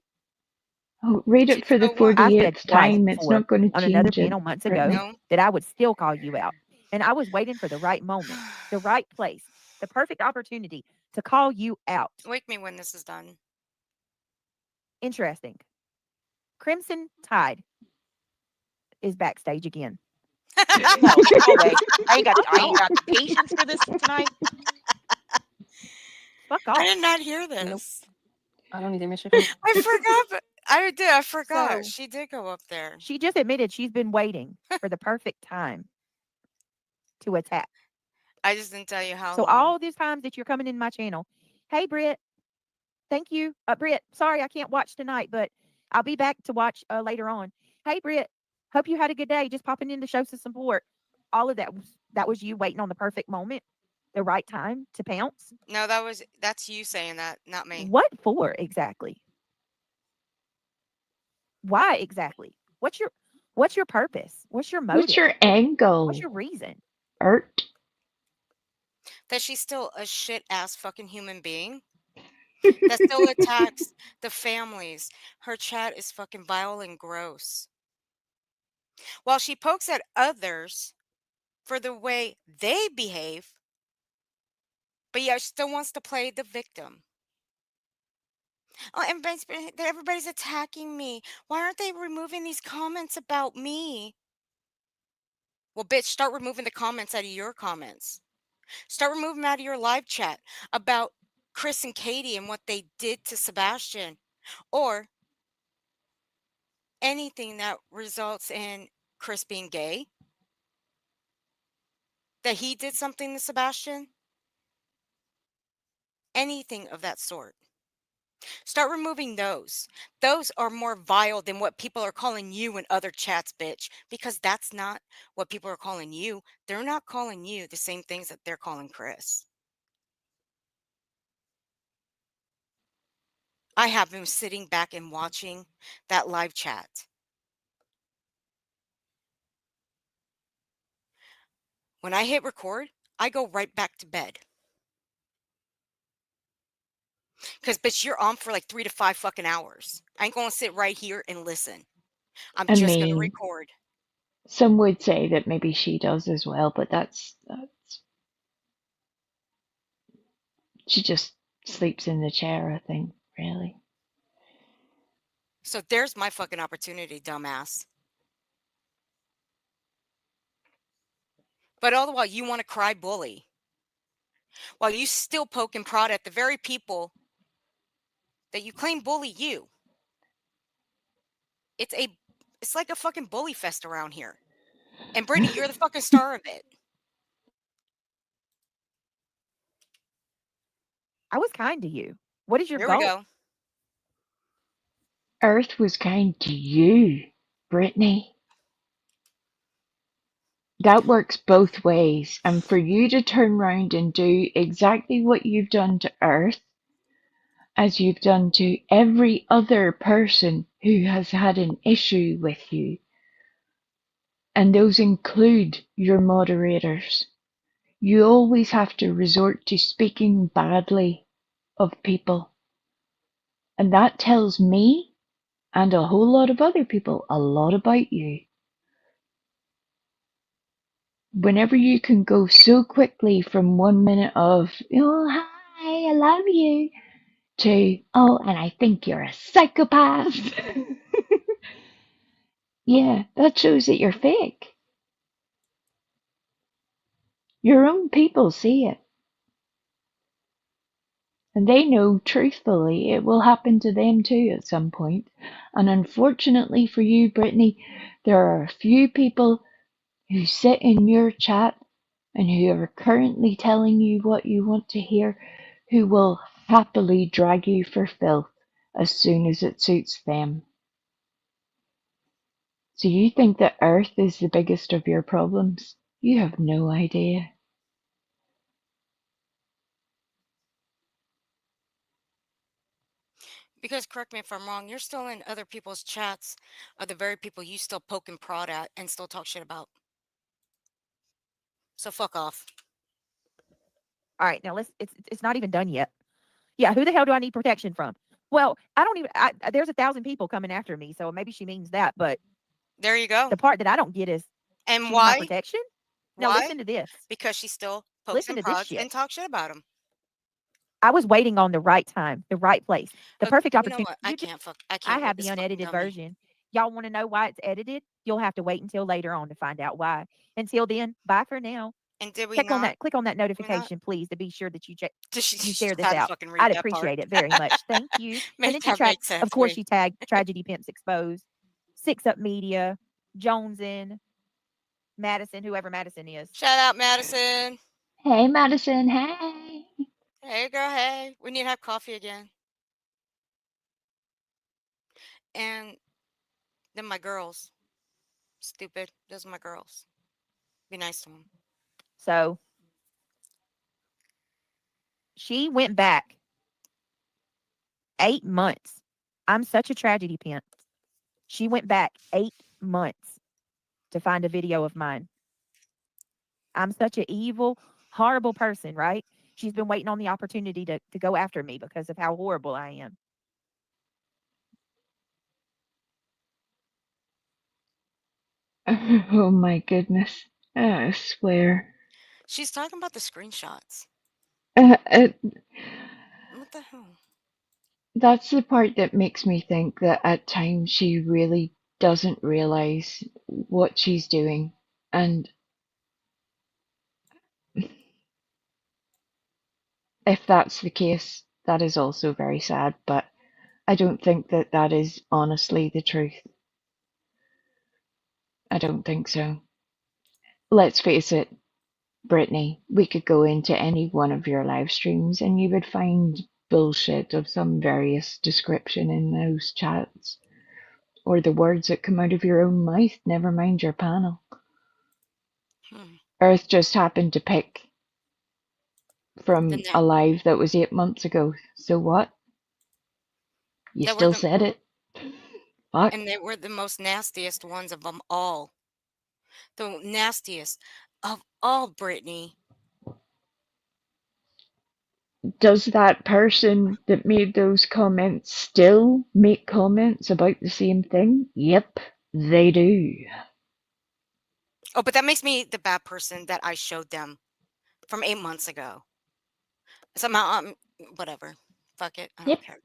Oh, read it for the I said 48th twice time. It's before not going to on another change it. panel months ago Brittany. that I would still call you out. And I was waiting for the right moment, the right place, the perfect opportunity to call you out. Wake me when this is done. Interesting. Crimson Tide is backstage again. No, wait. I ain't got the patience for this tonight. Fuck off. I did not hear this. I don't either, Michigan. I forgot. But I forgot. So- She did go up there. She just admitted she's been waiting for the perfect time to attack. I just didn't tell you how So long. all these times that you're coming in my channel, hey Britt, thank you, Britt. Sorry I can't watch tonight, but I'll be back to watch later on. Hey Britt, hope you had a good day. Just popping in to show some support. All of that was you waiting on the perfect moment, the right time to pounce. No, that's you saying that, not me. What for exactly? Why exactly? What's your purpose? What's your motive? What's your angle? What's your reason? Art? That she's still a shit ass fucking human being that still attacks the families. Her chat is fucking vile and gross. While she pokes at others for the way they behave, but yet still wants to play the victim. Oh, everybody's attacking me. Why aren't they removing these comments about me? Well, bitch, start removing the comments out of your comments. Start removing them out of your live chat about Chris and Katie and what they did to Sebastian. Or anything that results in Chris being gay. That he did something to Sebastian. Anything of that sort. Start removing those. Those are more vile than what people are calling you in other chats, bitch. Because that's not what people are calling you. They're not calling you the same things that they're calling Chris. I have been sitting back and watching that live chat. When I hit record, I go right back to bed. Because, bitch, you're on for like 3 to 5 fucking hours. I ain't going to sit right here and listen. I'm I just going to mean, record. some would say that maybe she does as well, but that's she just sleeps in the chair, I think, really. So there's my fucking opportunity, dumbass. But all the while, you want to cry bully. While you still poke and prod at the very people that you claim bully you. It's like a fucking bully fest around here. And Brittany, you're the fucking star of it. I was kind to you. What is your Here we goal? go. Earth was kind to you, Brittany. That works both ways. And for you to turn round and do exactly what you've done to Earth, as you've done to every other person who has had an issue with you, and those include your moderators, you always have to resort to speaking badly of people. And that tells me and a whole lot of other people a lot about you. Whenever you can go so quickly from 1 minute of, oh, hi, I love you, to, oh, and I think you're a psychopath. Yeah, that shows that you're fake. Your own people see it. And they know truthfully it will happen to them too at some point. And unfortunately for you, Brittany, there are a few people who sit in your chat and who are currently telling you what you want to hear, who will happily drag you for filth as soon as it suits them. So you think that Earth is the biggest of your problems? You have no idea. Because correct me if I'm wrong, you're still in other people's chats of the very people you still poke and prod at and still talk shit about. So fuck off. All right, now it's not even done yet. Yeah, who the hell do I need protection from? Well, I don't even there's 1,000 people coming after me, so maybe she means that, but there you go. The part that I don't get is and she's why my protection? Now why? listen to this. Because she still pokes Listen and to this prods shit. and talks shit about him. I was waiting on the right time, the right place, the perfect You know opportunity. what? I can't I with have this the fucking unedited dummy. version. Y'all want to know why it's edited? You'll have to wait until later on to find out why. Until then, bye for now. And did we Click on not? that notification, please, to be sure that you You share this had to out. fucking read I'd that part. appreciate it very much. Thank you. And Make then that she make sense. of course, Wait. she tagged Tragedy Pimps Exposed, Six Up Media, Jonesin, Madison, whoever Madison is. Shout out Madison. Hey, Madison. Hey. Hey, girl. Hey, we need to have coffee again. And then my girls. Stupid. Those are my girls. Be nice to them. So she went back 8 months. I'm such a tragedy pimp. She went back 8 months to find a video of mine. I'm such an evil, horrible person, right? She's been waiting on the opportunity to go after me because of how horrible I am. Oh my goodness. I swear. She's talking about the screenshots. What the hell? That's the part that makes me think that at times she really doesn't realize what she's doing. And if that's the case, that is also very sad, but I don't think that that is honestly the truth. I don't think so. Let's face it, Brittany, we could go into any one of your live streams and you would find bullshit of some various description in those chats. Or the words that come out of your own mouth, never mind your panel. Earth just happened to pick from a live that was 8 months ago. So what? You still said it. Fuck. And they were the most nastiest ones of them all. The nastiest of all, Brittany. Does that person that made those comments still make comments about the same thing? Yep, they do. Oh, but that makes me the bad person that I showed them from 8 months ago. Somehow, whatever. Fuck it. I don't care.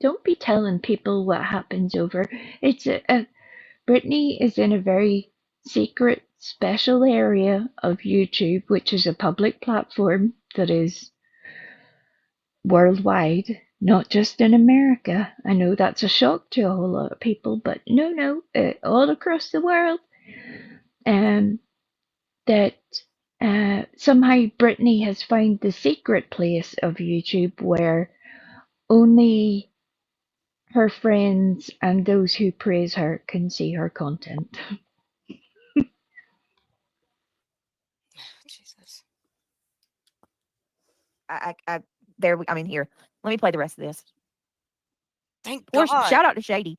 Don't be telling people what happens over. It's Brittany is in a very secret, special area of YouTube, which is a public platform that is worldwide, not just in America. I know that's a shock to a whole lot of people, but no, all across the world. that somehow Brittany has found the secret place of YouTube where only her friends and those who praise her can see her content. Jesus. I mean, here. Let me play the rest of this. Thank Or God. shout out to Shady.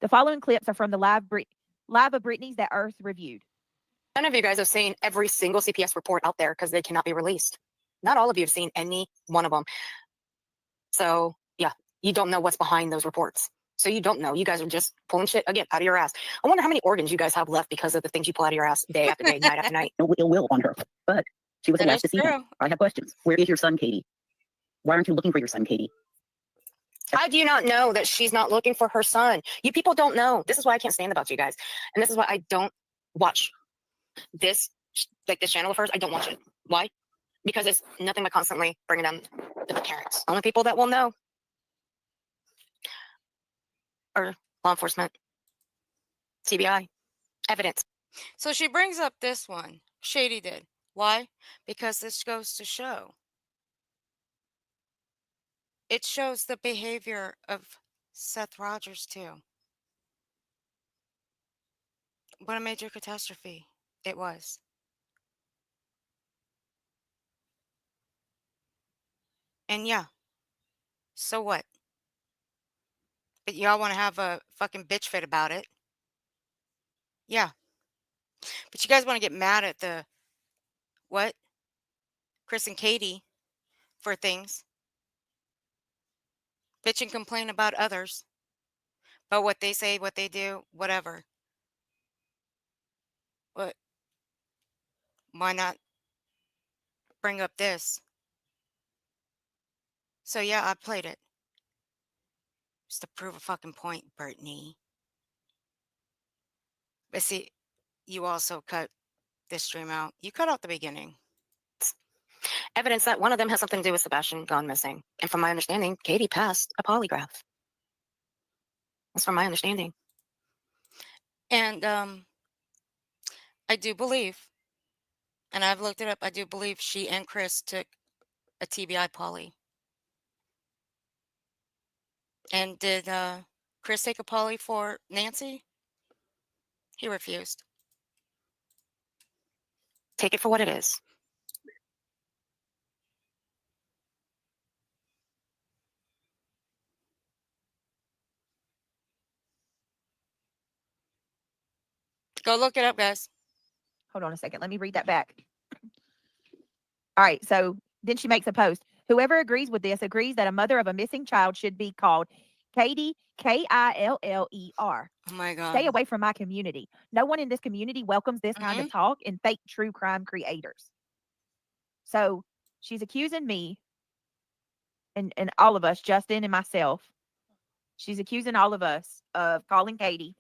The following clips are from the live of Britney's that Earth reviewed. None of you guys have seen every single CPS report out there because they cannot be released. Not all of you have seen any one of them. So yeah, you don't know what's behind those reports. So you don't know. You guys are just pulling shit again out of your ass. I wonder how many organs you guys have left because of the things you pull out of your ass day after day, night after night. No ill will on her, but she was That allowed is to see him. true. I have questions. Where is your son, Katie? Why aren't you looking for your son, Katie? How do you not know that she's not looking for her son? You people don't know. This is why I can't stand about you guys. And this is why I don't watch this, like this channel of hers. I don't watch it. Why? Because it's nothing but constantly bringing down the parents. Only people that will know are law enforcement, CBI, evidence. So she brings up this one. Shady did. Why? Because this goes to show. It shows the behavior of Seth Rogers too. What a major catastrophe it was. And yeah, so what? But y'all want to have a fucking bitch fit about it. Yeah. But you guys want to get mad at the, what? Chris and Katie for things. Bitch and complain about others. About what they say, what they do, whatever. What? Why not bring up this? So yeah, I played it. Just to prove a fucking point, Brittany. But see, you also cut this stream out. You cut out the beginning. Evidence that one of them has something to do with Sebastian gone missing. And from my understanding, Katie passed a polygraph. That's from my understanding. And I do believe, and I've looked it up, I do believe she and Chris took a TBI poly. And did Chris take a poly for Nancy? He refused. Take it for what it is. Go look it up, guys. Hold on a second. Let me read that back. All right. So then she makes a post. Whoever agrees with this agrees that a mother of a missing child should be called Katie, Killer. Oh my God. Stay away from my community. No one in this community welcomes this kind of talk and fake true crime creators. So she's accusing me and all of us, Justin and myself. She's accusing all of us of calling Katie,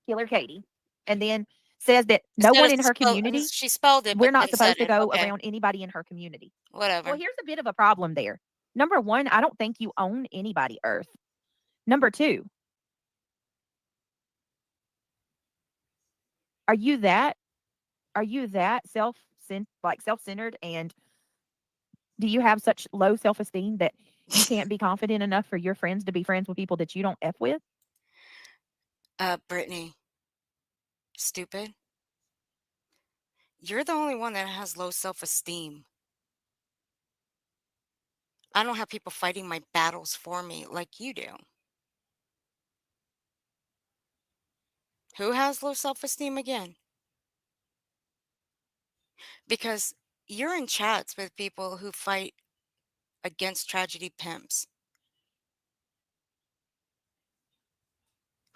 Killer Katie, and then says that no one in her community, she spelled it, we're but not then supposed said to it. go Okay. around anybody in her community. Whatever. Well, here's a bit of a problem there. Number one, I don't think you own anybody, Earth. Number two, are you that self-centered, and do you have such low self-esteem that you can't be confident enough for your friends to be friends with people that you don't F with? Brittany, stupid. You're the only one that has low self-esteem. I don't have people fighting my battles for me like you do. Who has low self-esteem again? Because you're in chats with people who fight against tragedy pimps,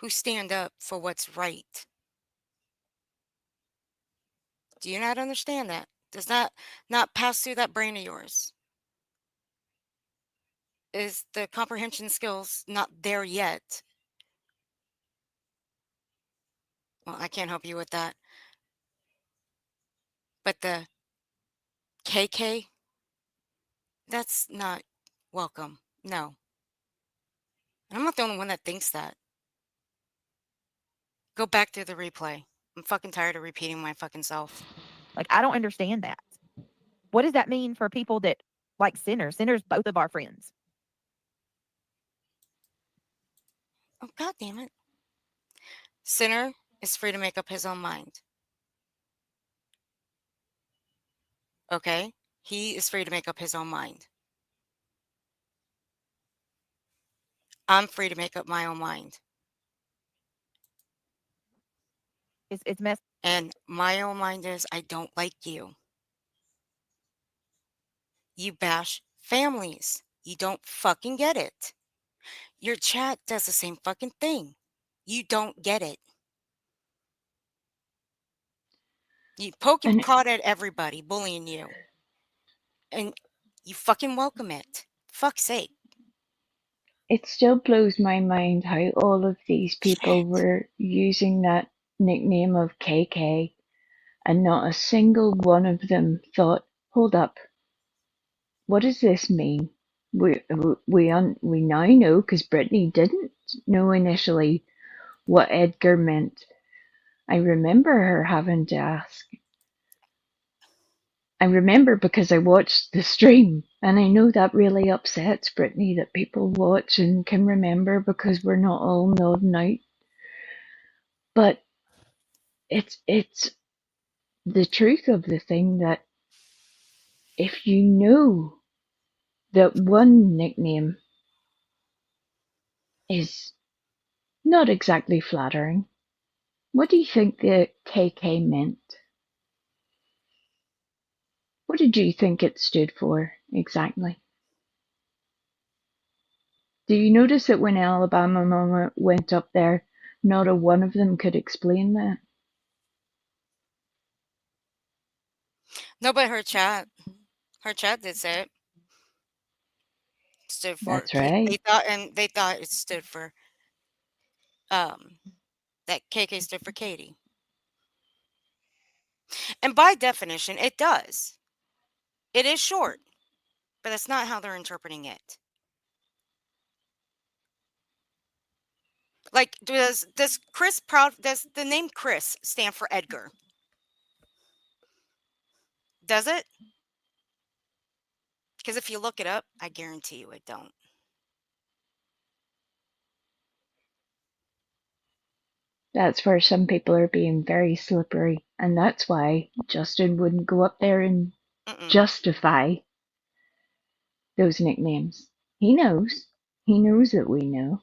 who stand up for what's right. Do you not understand that? Does that not pass through that brain of yours? Is the comprehension skills not there yet? Well, I can't help you with that. But the KK, that's not welcome. No. And I'm not the only one that thinks that. Go back through the replay. I'm fucking tired of repeating my fucking self. Like, I don't understand that. What does that mean for people that like sinners? Sinners, both of our friends. Oh, God damn it. Sinner is free to make up his own mind. Okay? He is free to make up his own mind. I'm free to make up my own mind. It's messed. And my own mind is, I don't like you. You bash families. You don't fucking get it. Your chat does the same fucking thing. You don't get it. You poke and prod at everybody bullying you. And you fucking welcome it. Fuck's sake. It still blows my mind how all of these people were using that nickname of KK, and not a single one of them thought, hold up, what does this mean? We now know, because Brittany didn't know initially what Edgar meant. I remember her having to ask. I remember because I watched the stream, and I know that really upsets Brittany that people watch and can remember because we're not all nodding out. But it's the truth of the thing that if you know that one nickname is not exactly flattering, what do you think the KK meant? What did you think it stood for exactly? Do you notice that when Alabama Mama went up there, not a one of them could explain that? No, but her chat. Her chat did say it. Stood for. That's right. They thought it stood for. That KK stood for Katie. And by definition, it does. It is short, but that's not how they're interpreting it. Like, does the name Chris stand for Edgar? Does it? Because if you look it up, I guarantee you it don't. That's where some people are being very slippery, and that's why Justin wouldn't go up there and justify those nicknames. He knows. He knows that we know.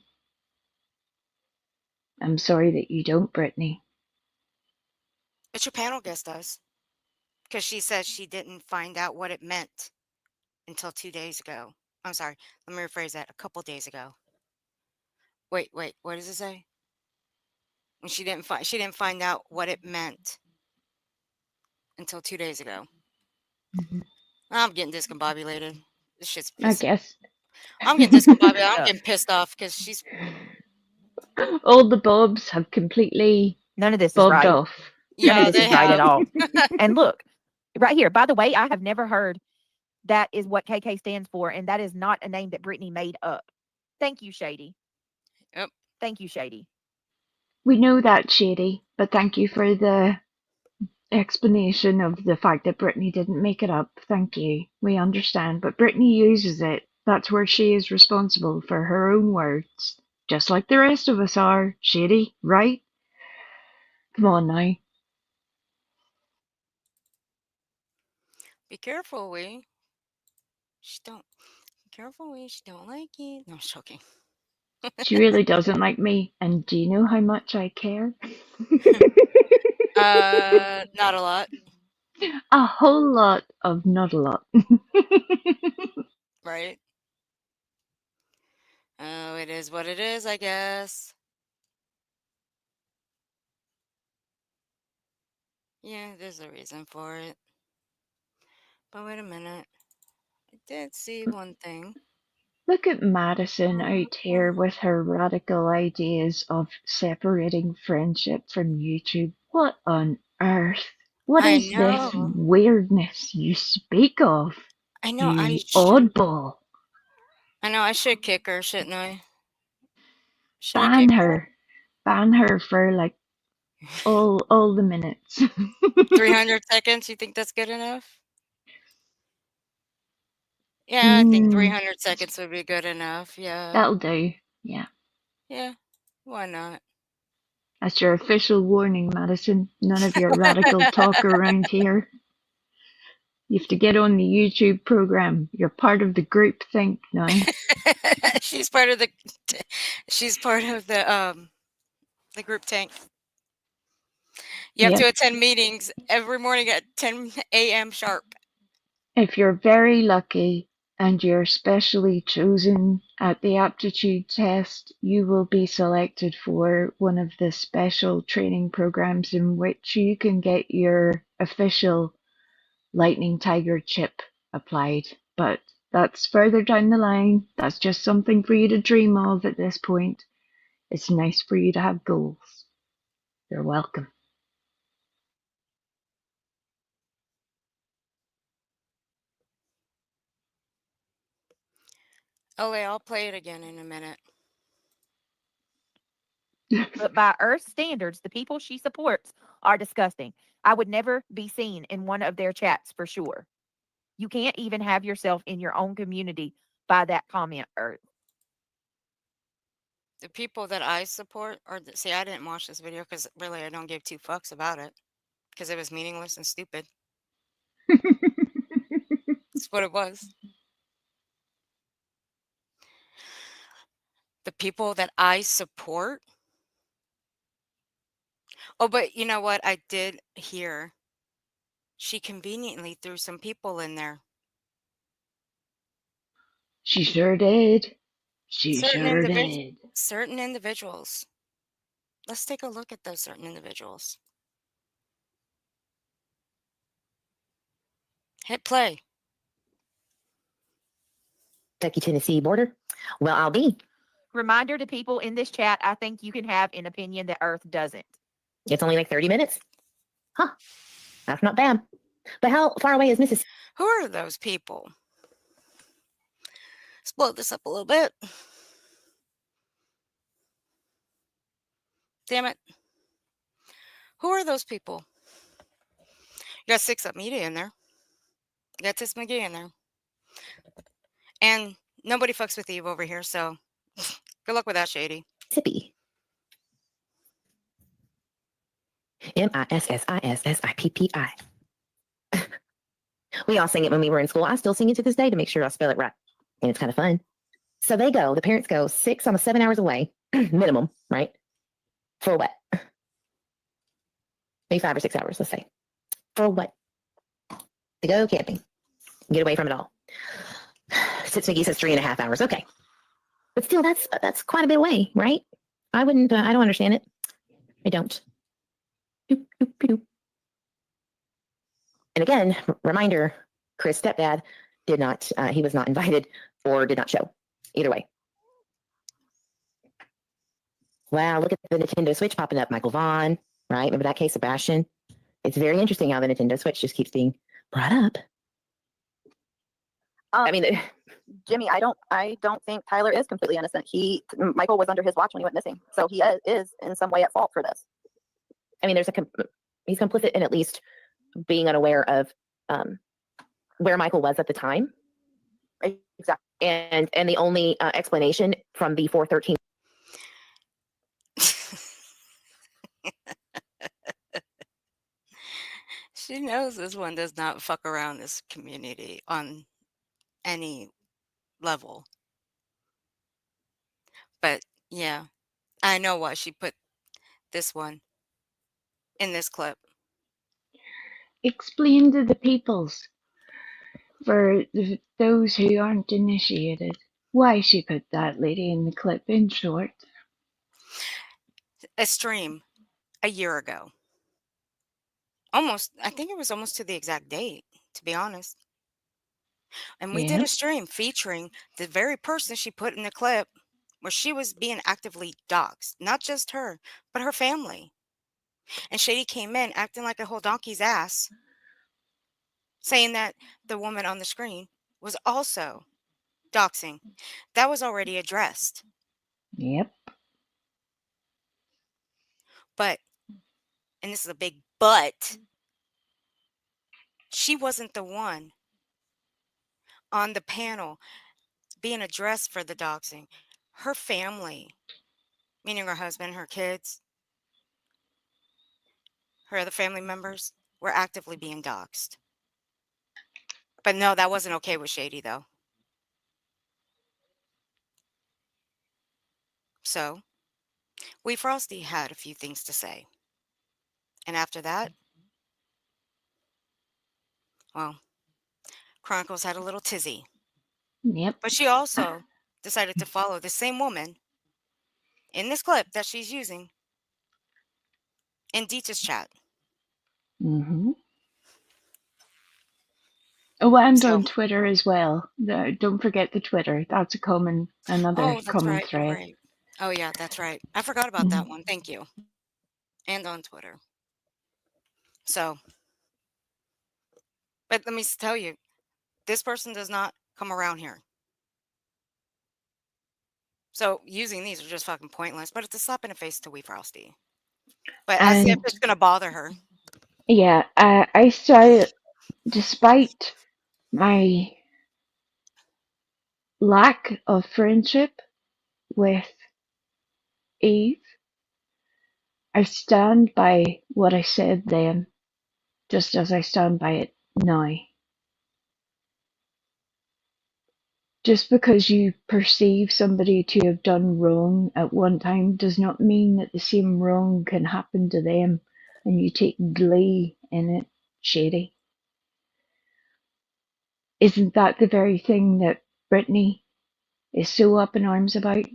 I'm sorry that you don't, Brittany. But your panel guest does. Because she says she didn't find out what it meant until 2 days ago. I'm sorry. Let me rephrase that. A couple days ago. Wait. What does it say? When she didn't find out what it meant until 2 days ago. Mm-hmm. I'm getting discombobulated. This shit's pissing. I guess. I'm getting discombobulated. I'm getting pissed off because she's. All the bobs have completely none of this bobbed is right. off. None of this is right at all. And look, right here, by the way, I have never heard that is what KK stands for, and that is not a name that Brittany made up. Thank you, Shady. Yep. Thank you, Shady. We know that, Shady, but thank you for the explanation of the fact that Brittany didn't make it up. Thank you. We understand, but Brittany uses it. That's where she is responsible for her own words, just like the rest of us are. Shady, right? Come on now. Be careful, we. She don't. Be careful, we. She don't like it. No, I'm joking. She really doesn't like me, and do you know how much I care? Not a lot. A whole lot of not a lot. Right? Oh, it is what it is, I guess. Yeah, there's a reason for it. But wait a minute. I did see one thing. Look at Madison out here with her radical ideas of separating friendship from YouTube. What on earth? What is this weirdness you speak of? I know. You oddball. I know. I should kick her, shouldn't I? Ban her. Ban her for like all the minutes. 300 seconds. You think that's good enough? Yeah, I think 300 seconds would be good enough. Yeah. That'll do. Yeah. Yeah. Why not? That's your official warning, Madison. None of your radical talk around here. You have to get on the YouTube program. You're part of the group think now. she's part of the group tank. You have to attend meetings every morning at 10 a.m. sharp. If you're very lucky and you're specially chosen at the aptitude test, you will be selected for one of the special training programs in which you can get your official Lightning Tiger chip applied. But that's further down the line. That's just something for you to dream of at this point. It's nice for you to have goals. You're welcome. Okay, I'll play it again in a minute. But by Earth standards, the people she supports are disgusting. I would never be seen in one of their chats for sure. You can't even have yourself in your own community by that comment, Earth. The people that I support see, I didn't watch this video because really I don't give two fucks about it because it was meaningless and stupid. That's what it was. The people that I support. Oh, but you know what? I did hear she conveniently threw some people in there. She sure did. She sure did. Certain individuals. Let's take a look at those certain individuals. Hit play. Kentucky, Tennessee border. Well, I'll be. Reminder to people in this chat, I think you can have an opinion that Earth doesn't. It's only like 30 minutes. Huh. That's not bad. But how far away is Mississippi? Who are those people? Let's blow this up a little bit. Damn it. Who are those people? You got 6 Up Media in there. You got Tis McGee in there. And nobody fucks with Eve over here, so good luck with that, Shady. Mississippi. Mississippi. We all sang it when we were in school. I still sing it to this day to make sure I spell it right. And it's kind of fun. So the parents go 6, almost 7 hours away, minimum, right? For what? Maybe 5 or 6 hours, let's say. For what? To go camping. Get away from it all. Sits McGee says 3.5 hours. Okay. But still, that's quite a bit away, right? I don't understand it. I don't. Doop, doop, doop. And again, reminder, Chris' stepdad he was not invited or did not show. Either way. Wow, look at the Nintendo Switch popping up. Michael Vaughn, right? Remember that case, Sebastian? It's very interesting how the Nintendo Switch just keeps being brought up. I mean, Jimmy, I don't think Tyler is completely innocent. Michael was under his watch when he went missing, so he is in some way at fault for this. I mean, he's complicit in at least being unaware of where Michael was at the time. Exactly. And the only explanation from the 413. She knows this one does not fuck around this community on any level. But yeah, I know why she put this one in this clip. Explain to the peoples, for those who aren't initiated, why she put that lady in the clip in short. A stream a year ago. I think it was almost to the exact date, to be honest. And we did a stream featuring the very person she put in the clip where she was being actively doxxed. Not just her, but her family. And Shady came in acting like a whole donkey's ass, saying that the woman on the screen was also doxing. That was already addressed. Yep. But and this is a big but, she wasn't the one on the panel being addressed for the doxing. Her family, meaning her husband, her kids, her other family members, were actively being doxed. But no, that wasn't okay with Shady, though. So, Wee Frosty had a few things to say. And after that, well, Chronicles had a little tizzy. Yep. But she also decided to follow the same woman in this clip that she's using in Deet's chat. Mm-hmm. Oh, and So, on Twitter as well. Don't forget the Twitter. That's another oh, that's common right. You're thread. right. Oh, yeah, that's right. I forgot about that one. Thank you. And on Twitter. So, but let me tell you, this person does not come around here. So using these are just fucking pointless, but it's a slap in the face to Wee Frosty. But as if it's going to bother her. Yeah, I saw, despite my lack of friendship with Eve, I stand by what I said then, just as I stand by it now. Just because you perceive somebody to have done wrong at one time does not mean that the same wrong can happen to them and you take glee in it, Shady. Isn't that the very thing that Brittany is so up in arms about?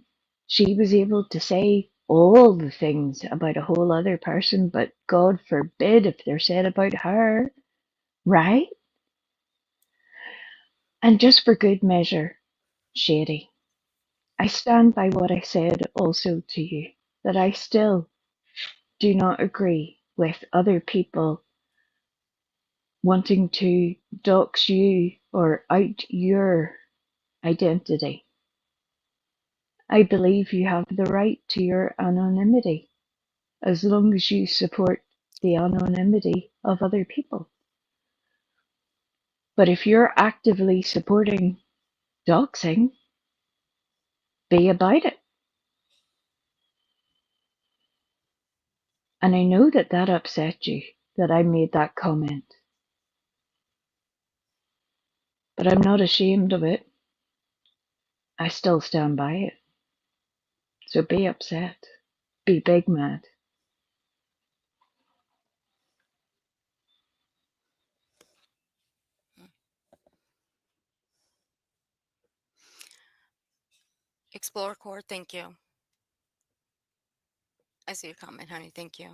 She was able to say all the things about a whole other person, but God forbid if they're said about her, right? And just for good measure, Shady, I stand by what I said also to you, that I still do not agree with other people wanting to dox you or out your identity. I believe you have the right to your anonymity, as long as you support the anonymity of other people. But if you're actively supporting doxing, be about it. And I know that that upset you, that I made that comment. But I'm not ashamed of it. I still stand by it. So be upset. Be big mad. Explore Core, thank you. I see your comment, honey. Thank you.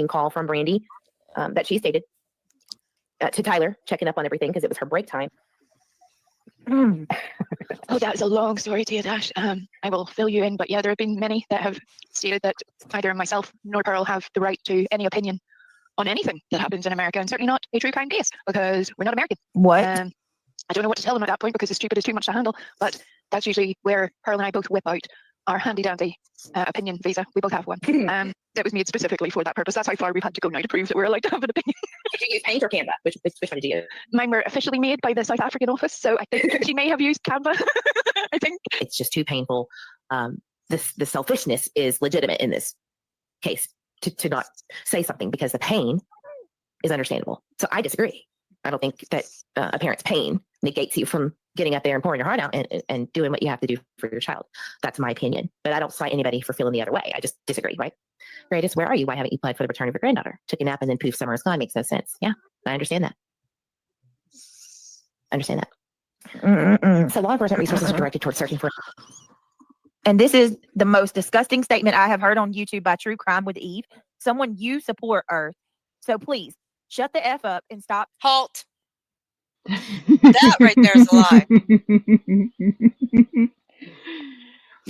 Call from Brandy that she stated to Tyler, checking up on everything because it was her break time. Oh, that's a long story to you, Dash. I will fill you in, but yeah, there have been many that have stated that neither myself nor Pearl have the right to any opinion on anything that happens in America, and certainly not a true crime case, because we're not American. What? I don't know what to tell them at that point because the stupid is too much to handle, but that's usually where Pearl and I both whip out our handy-dandy opinion visa. We both have one. That was made specifically for that purpose. That's how far we've had to go now to prove that we're allowed to have an opinion. Did you use Paint or Canva? Which one did you use? Mine were officially made by the South African office, so I think she may have used Canva. I think it's just too painful. The selfishness is legitimate in this case to not say something because the pain is understandable. So I disagree. I don't think that a parent's pain negates you from getting up there and pouring your heart out and doing what you have to do for your child. That's my opinion. But I don't cite anybody for feeling the other way. I just disagree, right? Greatest, where are you? Why haven't you applied for the return of your granddaughter? Took a nap and then poof, summer is gone. Makes no sense. Yeah, I understand that. So law enforcement resources are directed towards searching for. And this is the most disgusting statement I have heard on YouTube by True Crime with Eve. Someone you support Earth. So please shut the F up and stop. Halt. That right there is a lie.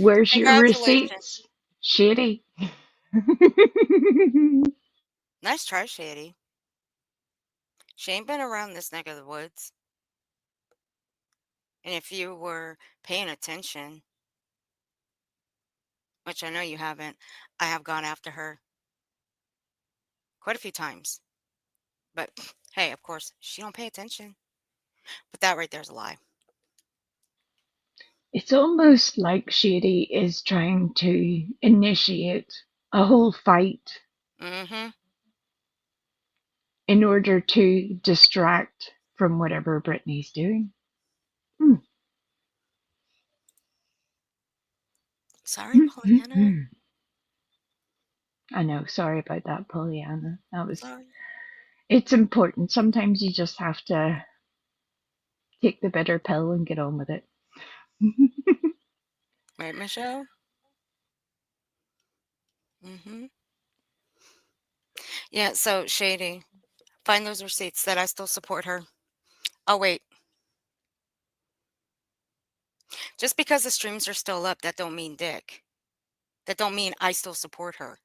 Where's your receipts? Shady. Nice try, Shady. She ain't been around this neck of the woods. And if you were paying attention, which I know you haven't, I have gone after her quite a few times. But hey, of course, she don't pay attention. But that right there's a lie. It's almost like Shady is trying to initiate a whole fight Mm-hmm. in order to distract from whatever Brittany's doing. Sorry, Pollyanna. I know. Sorry about that, Pollyanna. That was. Sorry. It's important. Sometimes you just have to take the bitter pill and get on with it. Right, Michelle? Mm-hmm. Yeah, so Shady, find those receipts that I still support her. Oh, wait. Just because the streams are still up, that don't mean dick. That don't mean I still support her.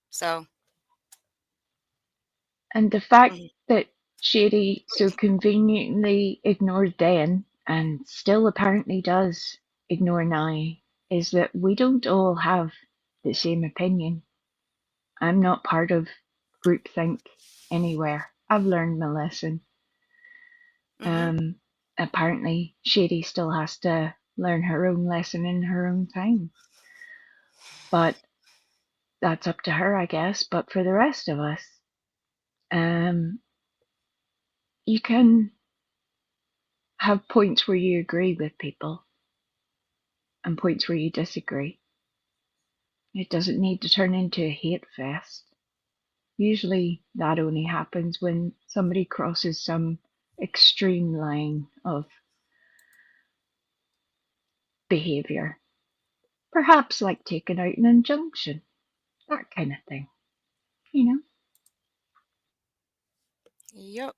So. And the fact that Shady so conveniently ignored then, and still apparently does ignore now, is that we don't all have the same opinion. I'm not part of groupthink anywhere. I've learned my lesson. Apparently, Shady still has to learn her own lesson in her own time. But that's up to her, I guess. But for the rest of us, you can have points where you agree with people and points where you disagree. It doesn't need to turn into a hate fest. Usually that only happens when somebody crosses some extreme line of behavior. Perhaps like taking out an injunction, that kind of thing. You know? Yep.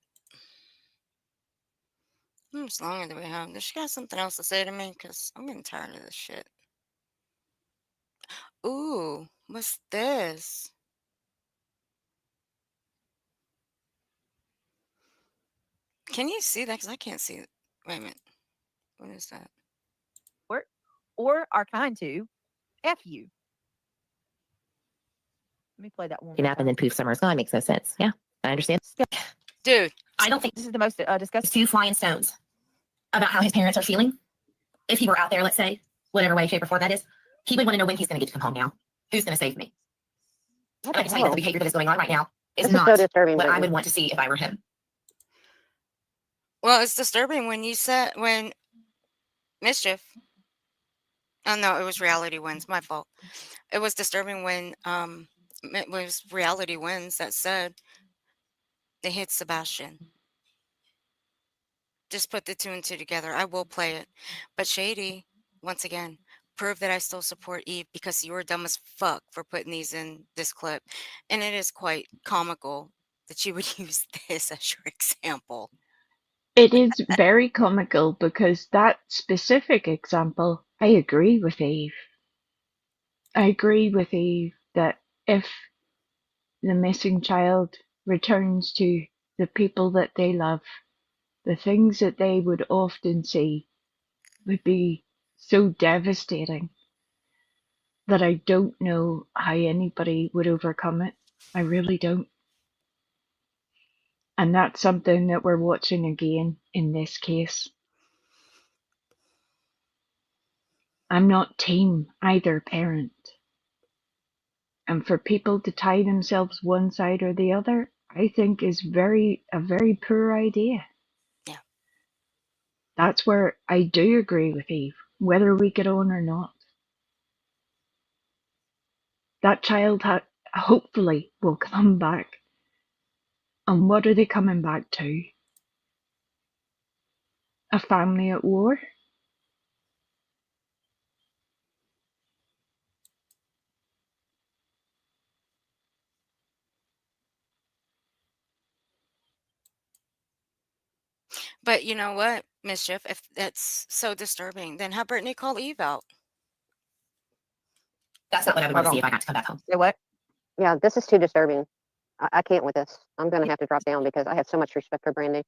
How much longer do we have? Does she got something else to say to me? Because I'm getting tired of this shit. Ooh, what's this? Can you see that? Because I can't see it. Wait a minute. What is that? Or are kind to F you. Let me play that one. Nap and then poof, summer's gone. Makes no sense. Yeah, I understand. Dude, I don't think this is the most disgusting. Two flying stones about how his parents are feeling. If he were out there, let's say, whatever way, shape, or form that is, he would want to know when he's going to get to come home now. Who's going to save me? And I can tell you that the behavior that is going on right now is not so disturbing, what I Brittany. would want to see if I were him. Well, it's disturbing when you said, when Mischief. Oh, no, it was Reality Wins. My fault. It was disturbing when it was Reality Wins that said they hit Sebastian. Just put the two and two together. I will play it. But Shady, once again, prove that I still support Eve because you were dumb as fuck for putting these in this clip. And it is quite comical that you would use this as your example. It is very comical because that specific example, I agree with Eve. I agree with Eve that if the missing child returns to the people that they love, the things that they would often see would be so devastating that I don't know how anybody would overcome it. I really don't. And that's something that we're watching again in this case. I'm not team either parent. And for people to tie themselves one side or the other, I think is a very poor idea. Yeah. That's where I do agree with Eve, whether we get on or not. That child hopefully will come back. And what are they coming back to? A family at war? But you know what, Mischief? If that's so disturbing, then have Brittany call Eve out. That's not what I would want to see if I got to come back home. Say what? Yeah, this is too disturbing. I can't with this. I'm going to have to drop down because I have so much respect for Brandy.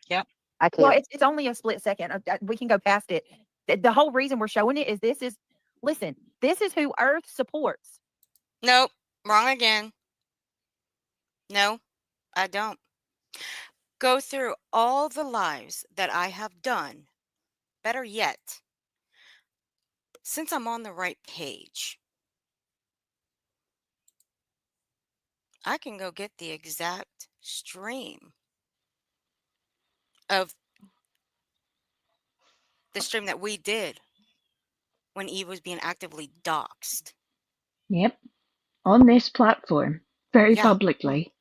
Yep. I can't. Well, it's only a split second. We can go past it. The whole reason we're showing it is listen, this is who Earth supports. Nope. Wrong again. No, I don't. Go through all the lives that I have done. Better yet, since I'm on the right page, I can go get the exact stream of the stream that we did when Eve was being actively doxxed. Yep. On this platform, very publicly,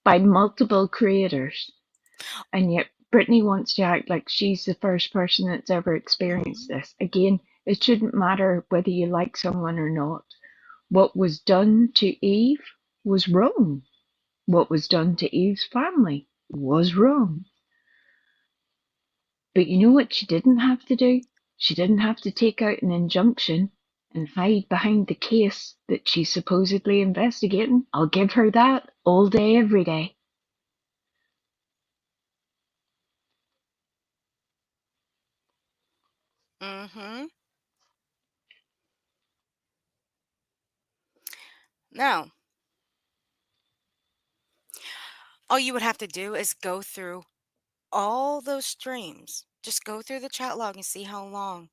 by multiple creators. And yet Brittany wants to act like she's the first person that's ever experienced this. Again, it shouldn't matter whether you like someone or not. What was done to Eve was wrong. What was done to Eve's family was wrong. But you know what she didn't have to do? She didn't have to take out an injunction and hide behind the case that she's supposedly investigating. I'll give her that all day, every day. Mm-hmm. Now, all you would have to do is go through all those streams. Just go through the chat log and see how long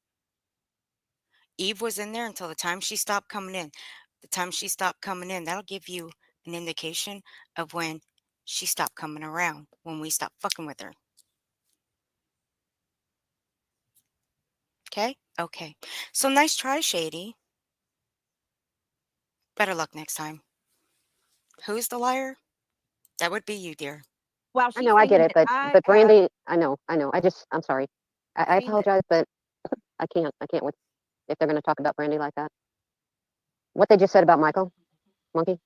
Eve was in there until the time she stopped coming in. The time she stopped coming in, that'll give you an indication of when she stopped coming around, when we stopped fucking with her. Okay? Okay. So nice try, Shady. Better luck next time. Who's the liar? That would be you, dear. Wow, I know, I get it, but Brandy, I know. I'm sorry. I apologize, but I can't with if they're going to talk about Brandy like that. What they just said about Michael, Monkey.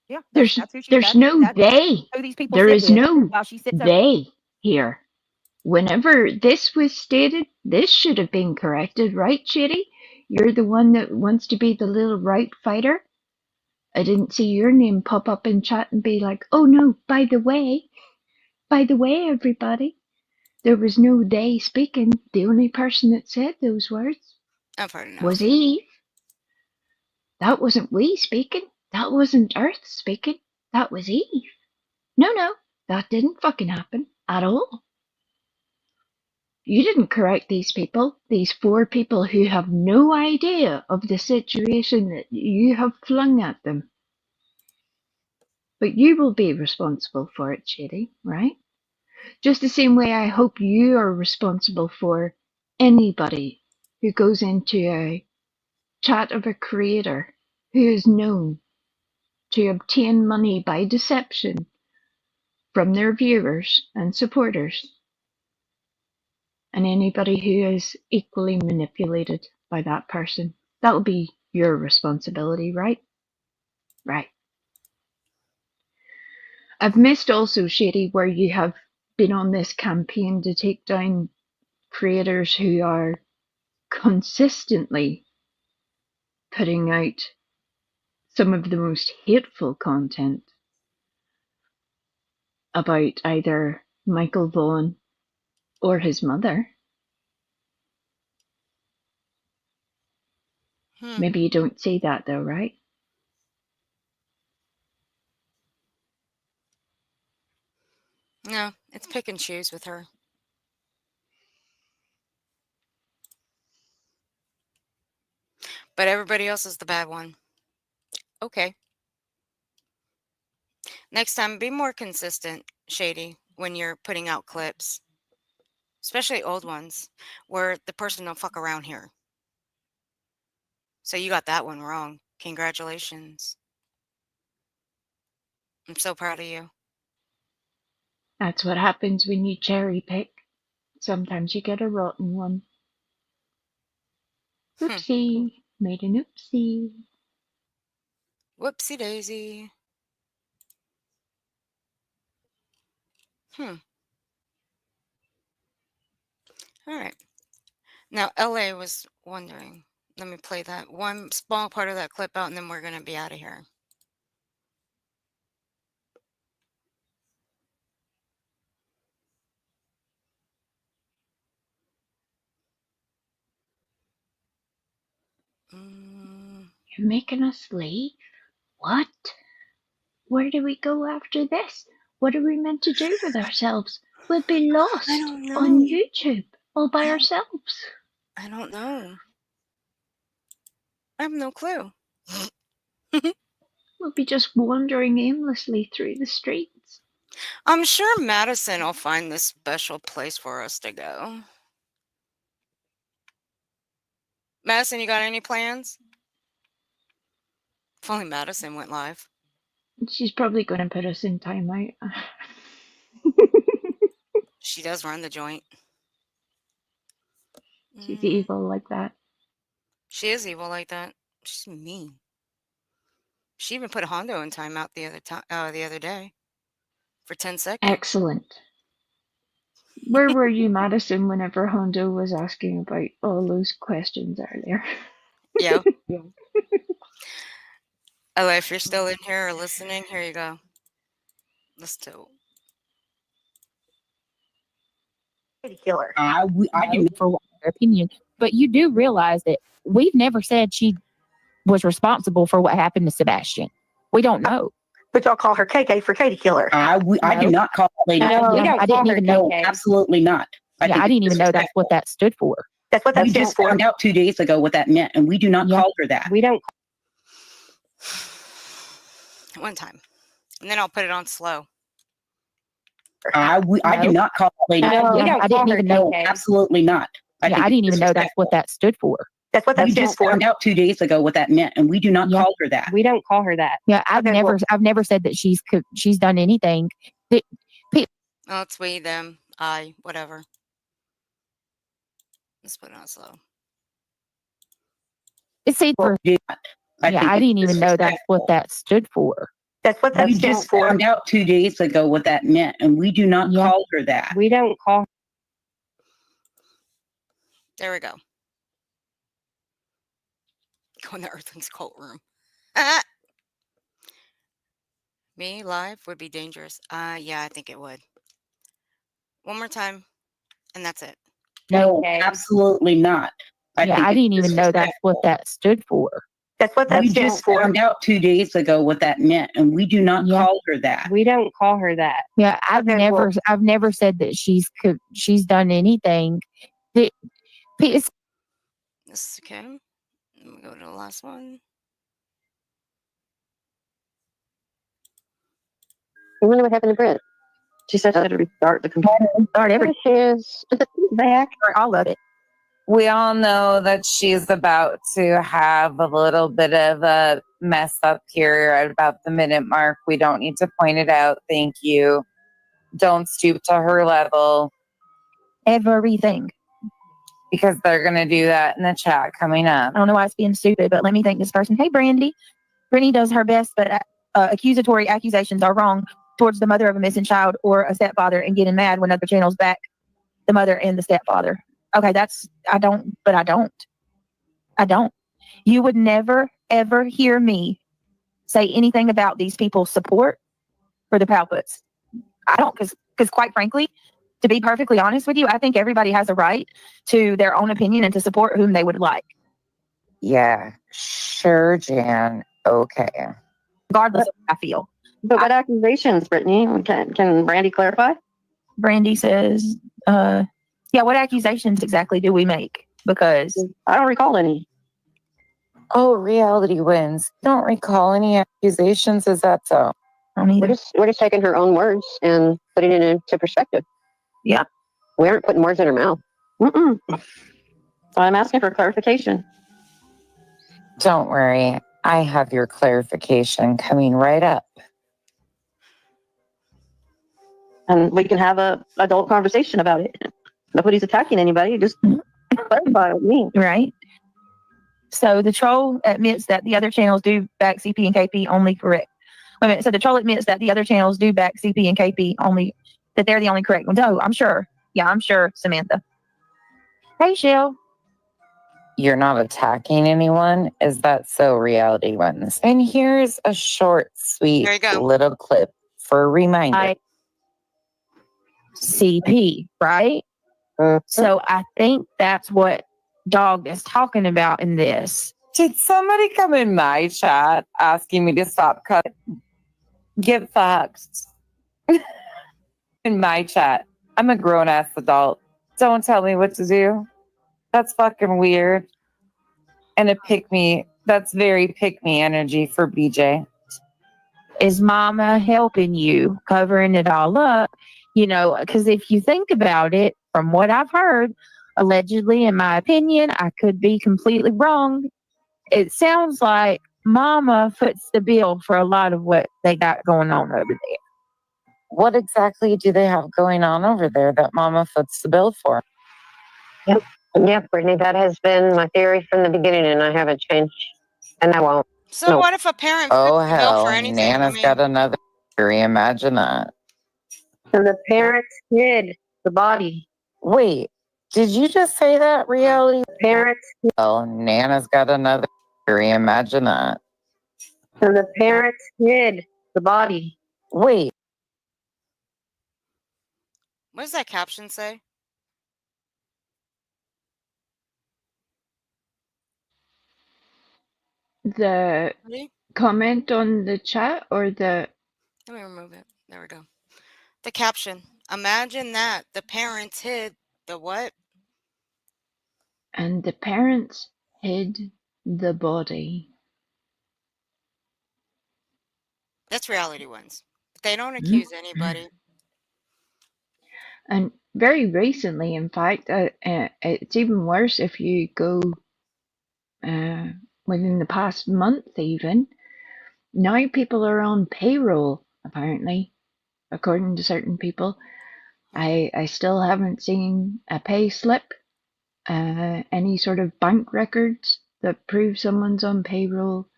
Yeah, There's no they. who these people There sit is with no while she sits over. they here. Whenever this was stated, this should have been corrected, right, Shitty? You're the one that wants to be the little right fighter. I didn't see your name pop up in chat and be like, oh no, by the way, everybody, there was no they speaking. The only person that said those words I've heard enough. was Eve. That wasn't we speaking. That wasn't Earth speaking. That was Eve. No, that didn't fucking happen at all. You didn't correct these people, these 4 people who have no idea of the situation that you have flung at them. But you will be responsible for it, Shady, right? Just the same way I hope you are responsible for anybody who goes into a chat of a creator who is known to obtain money by deception from their viewers and supporters, and anybody who is equally manipulated by that person. That'll be your responsibility, right? Right. I've missed also, Shady, where you have been on this campaign to take down creators who are consistently putting out some of the most hateful content about either Michael Vaughan or his mother. Maybe you don't say that though, right? No, it's pick and choose with her. But everybody else is the bad one. Okay. Next time, be more consistent, Shady, when you're putting out clips. Especially old ones, where the person don't fuck around here. So you got that one wrong. Congratulations. I'm so proud of you. That's what happens when you cherry pick. Sometimes you get a rotten one. Oopsie. Made an oopsie. Whoopsie daisy. All right. Now, LA was wondering. Let me play that one small part of that clip out, and then we're going to be out of here. You're making us leave? What? Where do we go after this? What are we meant to do with ourselves? We'll be lost on YouTube all by ourselves. I don't know. I have no clue. We'll be just wandering aimlessly through the streets. I'm sure Madison will find this special place for us to go. Madison, you got any plans? If only Madison went live. She's probably going to put us in timeout. She does run the joint. She's evil like that. She is evil like that. She's mean. She even put Hondo in timeout the other day for 10 seconds. Excellent. Where were you, Madison, whenever Hondo was asking about all those questions earlier? Yeah. Oh, if you're still in here or listening, here you go. Let's do. Killer. I do for her opinion, but you do realize that we've never said she was responsible for what happened to Sebastian. We don't know. But y'all call her KK for Katie Killer. I do not call her lady. No, we don't I didn't call her even know. KK. Absolutely not. I didn't even know that's what that stood for. That's what that We stands just for. found out 2 days ago what that meant, and we do not call her that. We don't. One time. And then I'll put it on slow. I do not call her lady. No, we don't I didn't even know. Absolutely not. I didn't even know that's what that stood for. That's what that We stands just for. found out 2 days ago what that meant, and we do not call her that. We don't call her that. Yeah, I've never said that she's done anything. Oh, it's we, them, I, whatever. Let's put it on slow. It's for. I didn't even know that's what that stood for. That's what that We stands just for. found out 2 days ago what that meant, and we do not call her that. We don't call. There we go. Go in the Earthling's cult room. Me live would be dangerous. Yeah, I think it would. One more time, and that's it. No, absolutely not. I didn't even know that's what that stood for. That's what that We stands just for. found out 2 days ago what that meant, and we do not call her that. We don't call her that. Yeah, I've never said that she's done anything. This is okay. I'm gonna go to the last one. I wonder what happened to Brett. She said to restart the computer. Start everything. She is back. All of it. We all know that she's about to have a little bit of a mess up here at about the minute mark. We don't need to point it out. Thank you. Don't stoop to her level. Everything. Because they're going to do that in the chat coming up. I don't know why it's being stupid, but let me thank this person. Hey, Brandy. Brittany does her best, but accusatory accusations are wrong towards the mother of a missing child or a stepfather and getting mad when other channels back the mother and the stepfather. Okay, I don't. You would never, ever hear me say anything about these people's support for the Palputs. I don't, because quite frankly, to be perfectly honest with you, I think everybody has a right to their own opinion and to support whom they would like. Yeah, sure, Jan. Okay. Regardless of how I feel. But what accusations, Brittany? Can Brandy clarify? Brandy says, yeah, what accusations exactly do we make? Because I don't recall any. Oh, reality wins. Don't recall any accusations. Is that so? We're just taking her own words and putting it into perspective. Yeah. We aren't putting words in her mouth. So I'm asking for clarification. Don't worry. I have your clarification coming right up. And we can have a adult conversation about it. Nobody's attacking anybody. Just clarify with me. Right. So the troll admits that the other channels do back CP and KP only correct. Wait a minute. So the troll admits that the other channels do back CP and KP only, that they're the only correct ones. No, I'm sure. Yeah, I'm sure, Samantha. Hey, Shell. You're not attacking anyone? Is that so, reality wins? And here's a short, sweet little clip for a reminder. CP, right? So I think that's what Dog is talking about in this. Did somebody come in my chat asking me to stop cutting? Get fucked. In my chat. I'm a grown ass adult. Don't tell me what to do. That's fucking weird. And a pick me. That's very pick me energy for BJ. Is mama helping you, covering it all up? You know, because if you think about it, from what I've heard, allegedly, in my opinion, I could be completely wrong. It sounds like mama foots the bill for a lot of what they got going on over there. What exactly do they have going on over there that mama foots the bill for? Yep. Yep, Brittany, that has been my theory from the beginning, and I haven't changed, and I won't. So No. what if a parent Oh fits the bill for hell, anything? Nana's got another theory. Imagine that. And the parents hid the body. Wait, did you just say that, reality? The parents. Oh, Nana's got another theory. Imagine that. And the parents hid the body. Wait. What does that caption say? The Ready? comment on the chat or the... Let me remove it. There we go. The caption. Imagine that. The parents hid the what? And the parents hid the body. That's reality ones. They don't accuse anybody. And very recently, in fact, it's even worse if you go within the past month even. Now people are on payroll, apparently, according to certain people. I still haven't seen a pay slip, any sort of bank records that prove someone's on payroll,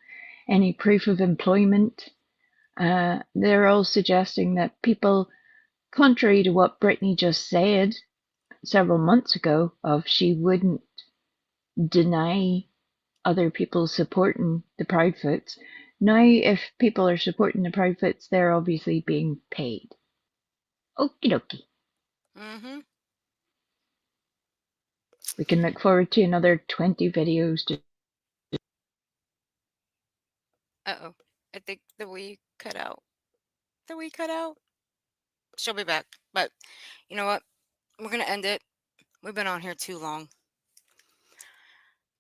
any proof of employment. They're all suggesting that people, contrary to what Brittany just said several months ago, of she wouldn't deny other people supporting the Proudfoots. Now, if people are supporting the Proudfoots, they're obviously being paid. Okie dokie. Mm-hmm. We can look forward to another 20 videos to... Uh-oh. I think the we cut out. The we cut out. She'll be back. But you know what? We're going to end it. We've been on here too long.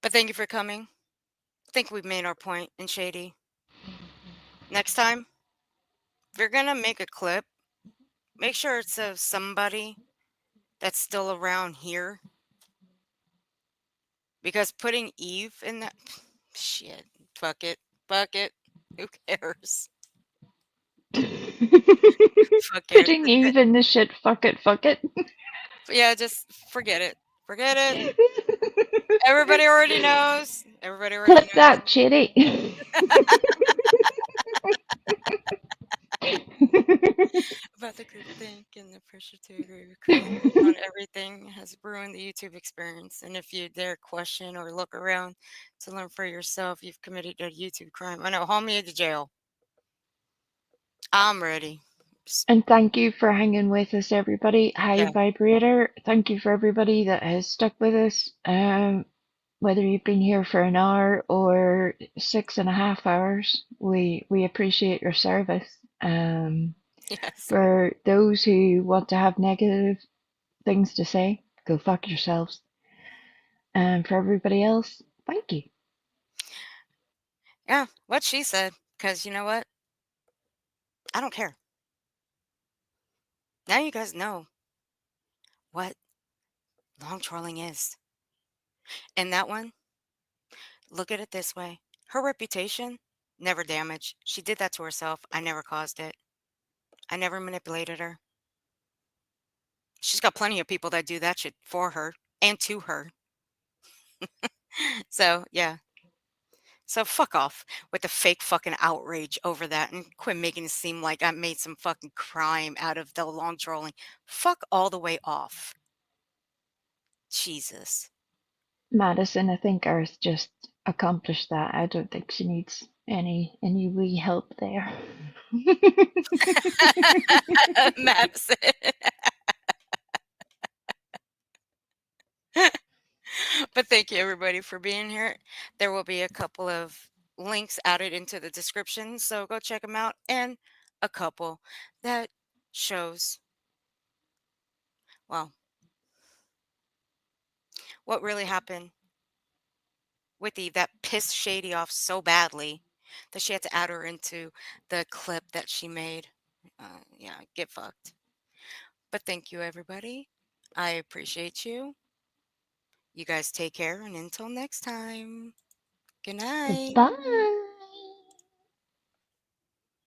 But thank you for coming. I think we've made our point in Shady. Next time, if you're going to make a clip, make sure it's of somebody that's still around here. Because putting Eve in that... Shit. Fuck it. Fuck it. Who cares? Putting Eve in the shit, fuck it, fuck it. Yeah, just forget it. Forget it. Everybody already knows. Everybody already Clip knows. that, Chitty. About the group think and the pressure to agree with create on everything has ruined the YouTube experience. And if you dare question or look around to learn for yourself, you've committed a YouTube crime. I know, haul me to jail. I'm ready. And thank you for hanging with us, everybody. Hi, Yeah. Vibrator. Thank you for everybody that has stuck with us. Whether you've been here for an hour or 6.5 hours, we appreciate your service. Yes. For those who want to have negative things to say, go fuck yourselves. And for everybody else, thank you. Yeah, what she said. Because you know what? I don't care. Now you guys know what long trolling is. And that one, look at it this way. Her reputation, never damaged. She did that to herself. I never caused it. I never manipulated her. She's got plenty of people that do that shit for her and to her. So, yeah. So fuck off with the fake fucking outrage over that and quit making it seem like I made some fucking crime out of the long trolling. Fuck all the way off. Jesus. Madison, I think Earth just accomplished that. I don't think she needs any wee help there. Madison. But thank you everybody for being here. There will be a couple of links added into the description, so go check them out, and a couple that shows, well, what really happened with Eve that pissed Shady off so badly that she had to add her into the clip that she made. Yeah, get fucked. But thank you everybody. I appreciate you. You guys take care, and until next time, good night. Bye.